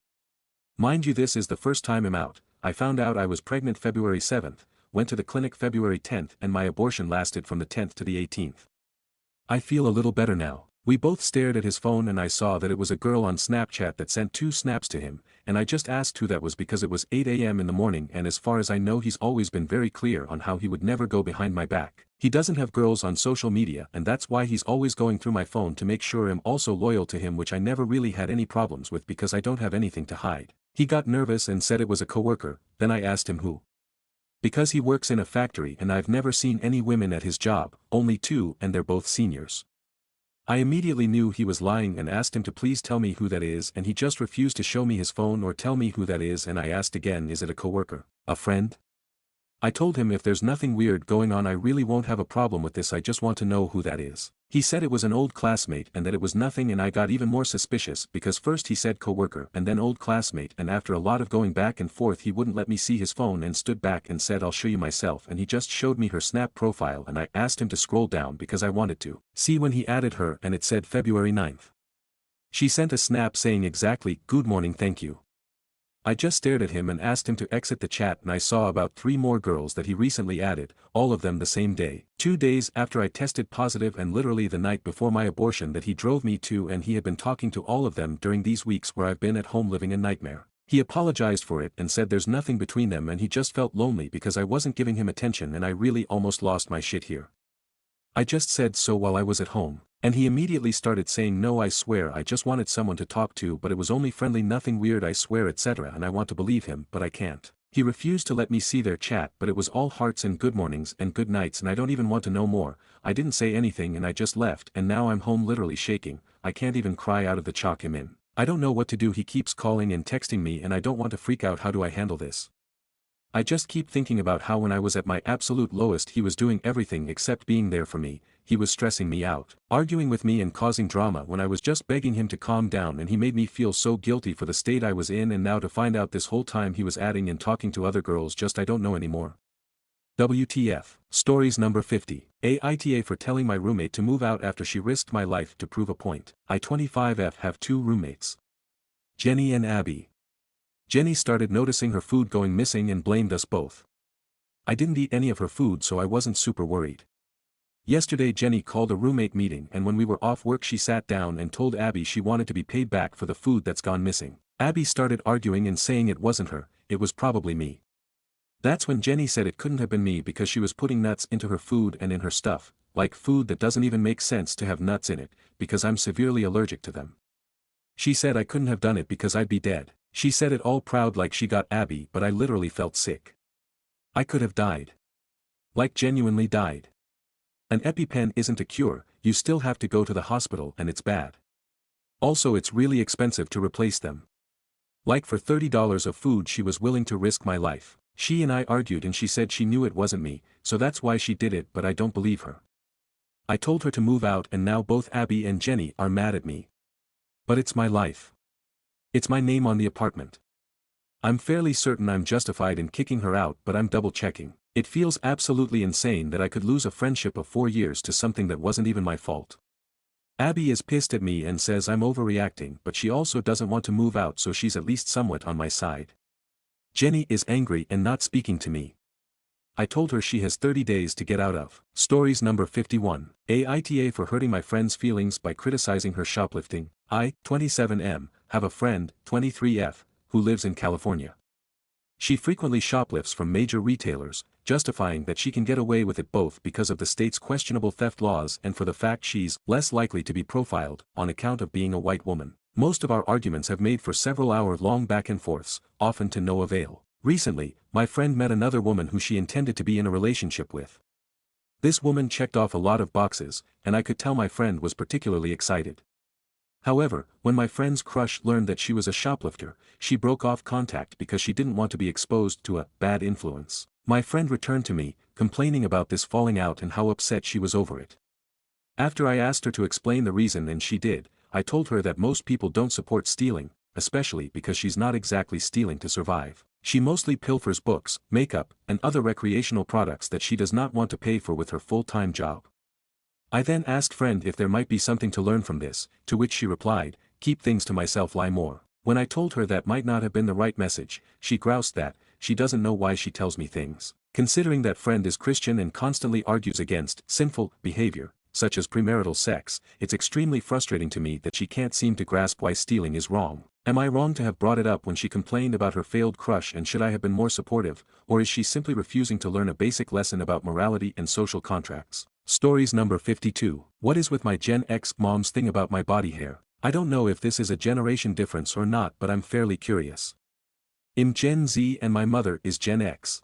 Mind you, this is the first time I'm out. I found out I was pregnant February 7th, went to the clinic February 10th and my abortion lasted from the 10th to the 18th. I feel a little better now. We both stared at his phone and I saw that it was a girl on Snapchat that sent 2 snaps to him, and I just asked who that was because it was 8 a.m. in the morning, and as far as I know he's always been very clear on how he would never go behind my back. He doesn't have girls on social media and that's why he's always going through my phone to make sure I'm also loyal to him, which I never really had any problems with because I don't have anything to hide. He got nervous and said it was a coworker, then I asked him who. Because he works in a factory and I've never seen any women at his job, only 2 and they're both seniors. I immediately knew he was lying and asked him to please tell me who that is, and he just refused to show me his phone or tell me who that is, and I asked again, is it a coworker, a friend? I told him if there's nothing weird going on I really won't have a problem with this, I just want to know who that is. He said it was an old classmate and that it was nothing, and I got even more suspicious because first he said coworker and then old classmate, and after a lot of going back and forth he wouldn't let me see his phone and stood back and said I'll show you myself, and he just showed me her Snap profile and I asked him to scroll down because I wanted to see when he added her and it said February 9th. She sent a snap saying exactly, "Good morning, thank you." I just stared at him and asked him to exit the chat, and I saw about 3 more girls that he recently added, all of them the same day. 2 days after I tested positive and literally the night before my abortion that he drove me to, and he had been talking to all of them during these weeks where I've been at home living a nightmare. He apologized for it and said there's nothing between them and he just felt lonely because I wasn't giving him attention, and I really almost lost my shit here. I just said so while I was at home. And he immediately started saying no, I swear I just wanted someone to talk to, but it was only friendly, nothing weird, I swear, etc. And I want to believe him but I can't. He refused to let me see their chat, but it was all hearts and good mornings and good nights and I don't even want to know more. I didn't say anything and I just left, and now I'm home literally shaking. I can't even cry out of the chalk I'm in. I don't know what to do. He keeps calling and texting me and I don't want to freak out. How do I handle this? I just keep thinking about how when I was at my absolute lowest he was doing everything except being there for me. He was stressing me out, arguing with me and causing drama when I was just begging him to calm down, and he made me feel so guilty for the state I was in, and now to find out this whole time he was adding and talking to other girls, just I don't know anymore. WTF. Stories number 50. Aita for telling my roommate to move out after she risked my life to prove a point. I 25F have 2 roommates. Jenny and Abby. Jenny started noticing her food going missing and blamed us both. I didn't eat any of her food so I wasn't super worried. Yesterday Jenny called a roommate meeting, and when we were off work she sat down and told Abby she wanted to be paid back for the food that's gone missing. Abby started arguing and saying it wasn't her, it was probably me. That's when Jenny said it couldn't have been me because she was putting nuts into her food and in her stuff, like food that doesn't even make sense to have nuts in it, because I'm severely allergic to them. She said I couldn't have done it because I'd be dead. She said it all proud like she got Abby, but I literally felt sick. I could have died. Like genuinely died. An EpiPen isn't a cure, you still have to go to the hospital and it's bad. Also it's really expensive to replace them. Like for $30 of food she was willing to risk my life. She and I argued and she said she knew it wasn't me, so that's why she did it, but I don't believe her. I told her to move out and now both Abby and Jenny are mad at me. But it's my life. It's my name on the apartment. I'm fairly certain I'm justified in kicking her out, but I'm double checking. It feels absolutely insane that I could lose a friendship of 4 years to something that wasn't even my fault. Abby is pissed at me and says I'm overreacting, but she also doesn't want to move out, so she's at least somewhat on my side. Jenny is angry and not speaking to me. I told her she has 30 days to get out of. Stories number 51. Aita for hurting my friend's feelings by criticizing her shoplifting. I, 27M, have a friend, 23F, who lives in California. She frequently shoplifts from major retailers, justifying that she can get away with it both because of the state's questionable theft laws and for the fact she's less likely to be profiled on account of being a white woman. Most of our arguments have made for several hour-long back and forths, often to no avail. Recently, my friend met another woman who she intended to be in a relationship with. This woman checked off a lot of boxes, and I could tell my friend was particularly excited. However, when my friend's crush learned that she was a shoplifter, she broke off contact because she didn't want to be exposed to a bad influence. My friend returned to me, complaining about this falling out and how upset she was over it. After I asked her to explain the reason and she did, I told her that most people don't support stealing, especially because she's not exactly stealing to survive. She mostly pilfers books, makeup, and other recreational products that she does not want to pay for with her full-time job. I then asked friend if there might be something to learn from this, to which she replied, "Keep things to myself, lie more." When I told her that might not have been the right message, she groused that she doesn't know why she tells me things. Considering that friend is Christian and constantly argues against sinful behavior, such as premarital sex, it's extremely frustrating to me that she can't seem to grasp why stealing is wrong. Am I wrong to have brought it up when she complained about her failed crush, and should I have been more supportive, or is she simply refusing to learn a basic lesson about morality and social contracts? Stories number 52. What is with my Gen X mom's thing about my body hair? I don't know if this is a generation difference or not, but I'm fairly curious. I'm Gen Z and my mother is Gen X.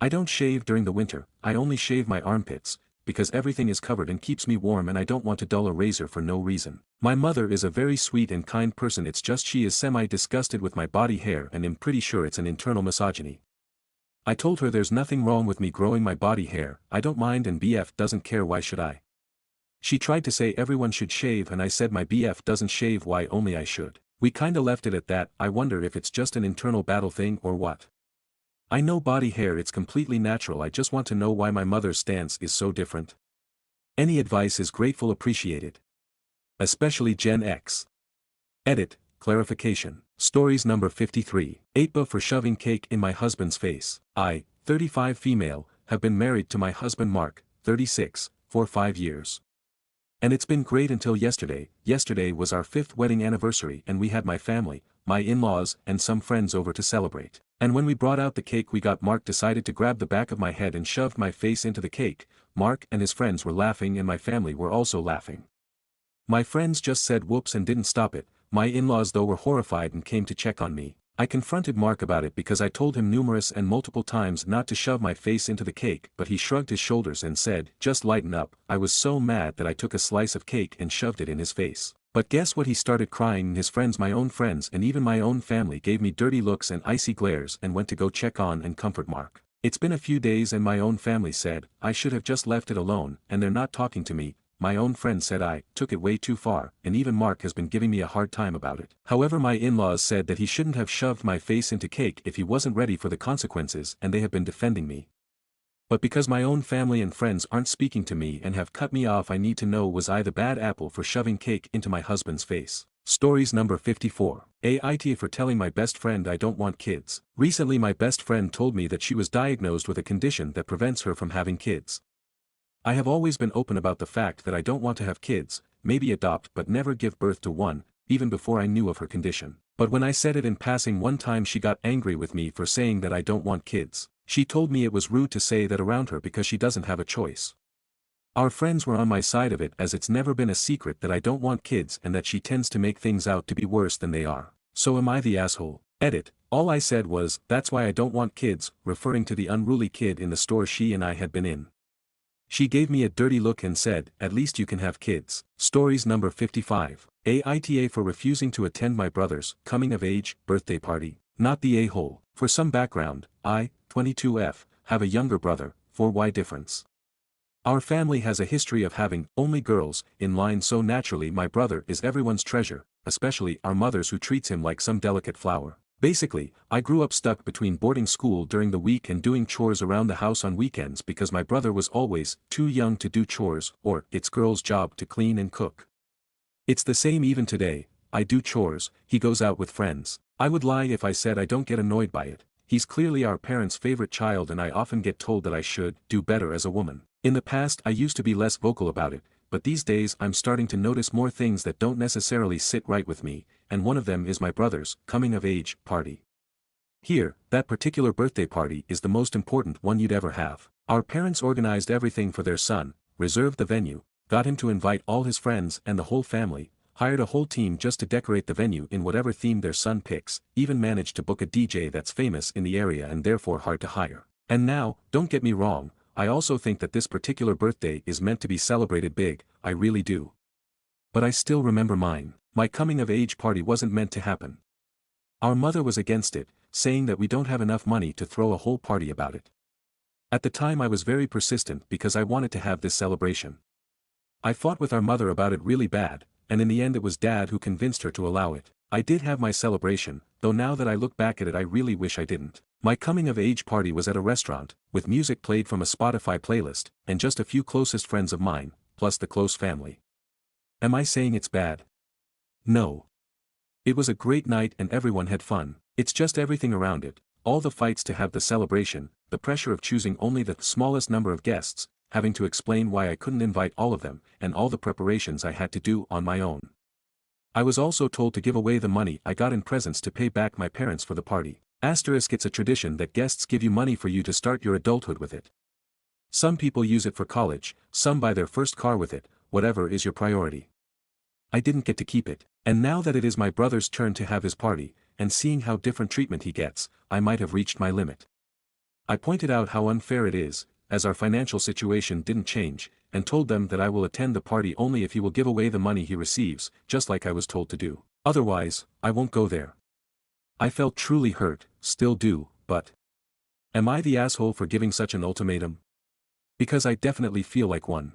I don't shave during the winter, I only shave my armpits, because everything is covered and keeps me warm and I don't want to dull a razor for no reason. My mother is a very sweet and kind person, it's just she is semi-disgusted with my body hair and I'm pretty sure it's an internal misogyny. I told her there's nothing wrong with me growing my body hair, I don't mind and BF doesn't care, why should I? She tried to say everyone should shave and I said my BF doesn't shave, why only I should. We kinda left it at that. I wonder if it's just an internal battle thing or what. I know body hair, it's completely natural, I just want to know why my mother's stance is so different. Any advice is grateful, appreciated. Especially Gen X. Edit, clarification. Stories number 53. Aita for shoving cake in my husband's face. I, 35 female, have been married to my husband Mark, 36, for 5 years. And it's been great until yesterday. Yesterday was our 5th wedding anniversary and we had my family, my in-laws and some friends over to celebrate. And when we brought out the cake we got, Mark decided to grab the back of my head and shoved my face into the cake. Mark and his friends were laughing and my family were also laughing. My friends just said whoops and didn't stop it. My in-laws though were horrified and came to check on me. I confronted Mark about it because I told him numerous and multiple times not to shove my face into the cake, but he shrugged his shoulders and said, "Just lighten up." I was so mad that I took a slice of cake and shoved it in his face. But guess what, he started crying and his friends, my own friends and even my own family gave me dirty looks and icy glares and went to go check on and comfort Mark. It's been a few days and my own family said, I should have just left it alone and they're not talking to me. My own friend said I took it way too far, and even Mark has been giving me a hard time about it. However, my in-laws said that he shouldn't have shoved my face into cake if he wasn't ready for the consequences, and they have been defending me. But because my own family and friends aren't speaking to me and have cut me off, I need to know, was I the bad apple for shoving cake into my husband's face? Stories number 54. Aita for telling my best friend I don't want kids. Recently my best friend told me that she was diagnosed with a condition that prevents her from having kids. I have always been open about the fact that I don't want to have kids, maybe adopt but never give birth to one, even before I knew of her condition. But when I said it in passing one time, she got angry with me for saying that I don't want kids. She told me it was rude to say that around her because she doesn't have a choice. Our friends were on my side of it, as it's never been a secret that I don't want kids and that she tends to make things out to be worse than they are. So am I the asshole? Edit. All I said was, "That's why I don't want kids," referring to the unruly kid in the store she and I had been in. She gave me a dirty look and said, "At least you can have kids." Stories number 55. Aita for refusing to attend my brother's coming-of-age birthday party. Not the a-hole. For some background, I, 22F, have a younger brother, 4Y difference. Our family has a history of having only girls in line, so naturally my brother is everyone's treasure, especially our mothers who treats him like some delicate flower. Basically, I grew up stuck between boarding school during the week and doing chores around the house on weekends because my brother was always too young to do chores, or it's girl's job to clean and cook. It's the same even today. I do chores, he goes out with friends. I would lie if I said I don't get annoyed by it. He's clearly our parents' favorite child and I often get told that I should do better as a woman. In the past I used to be less vocal about it, but these days I'm starting to notice more things that don't necessarily sit right with me, and one of them is my brother's coming-of-age party. Here, that particular birthday party is the most important one you'd ever have. Our parents organized everything for their son, reserved the venue, got him to invite all his friends and the whole family, hired a whole team just to decorate the venue in whatever theme their son picks, even managed to book a DJ that's famous in the area and therefore hard to hire. And now, don't get me wrong, I also think that this particular birthday is meant to be celebrated big, I really do. But I still remember mine. My coming-of-age party wasn't meant to happen. Our mother was against it, saying that we don't have enough money to throw a whole party about it. At the time I was very persistent because I wanted to have this celebration. I fought with our mother about it really bad, and in the end it was Dad who convinced her to allow it. I did have my celebration, though now that I look back at it I really wish I didn't. My coming-of-age party was at a restaurant, with music played from a Spotify playlist, and just a few closest friends of mine, plus the close family. Am I saying it's bad? No. It was a great night and everyone had fun. It's just everything around it, all the fights to have the celebration, the pressure of choosing only the smallest number of guests, having to explain why I couldn't invite all of them, and all the preparations I had to do on my own. I was also told to give away the money I got in presents to pay back my parents for the party. It's a tradition that guests give you money for you to start your adulthood with it. Some people use it for college, some buy their first car with it, whatever is your priority. I didn't get to keep it, and now that it is my brother's turn to have his party, and seeing how different treatment he gets, I might have reached my limit. I pointed out how unfair it is, as our financial situation didn't change, and told them that I will attend the party only if he will give away the money he receives, just like I was told to do. Otherwise, I won't go there. I felt truly hurt, still do, but am I the asshole for giving such an ultimatum? Because I definitely feel like one.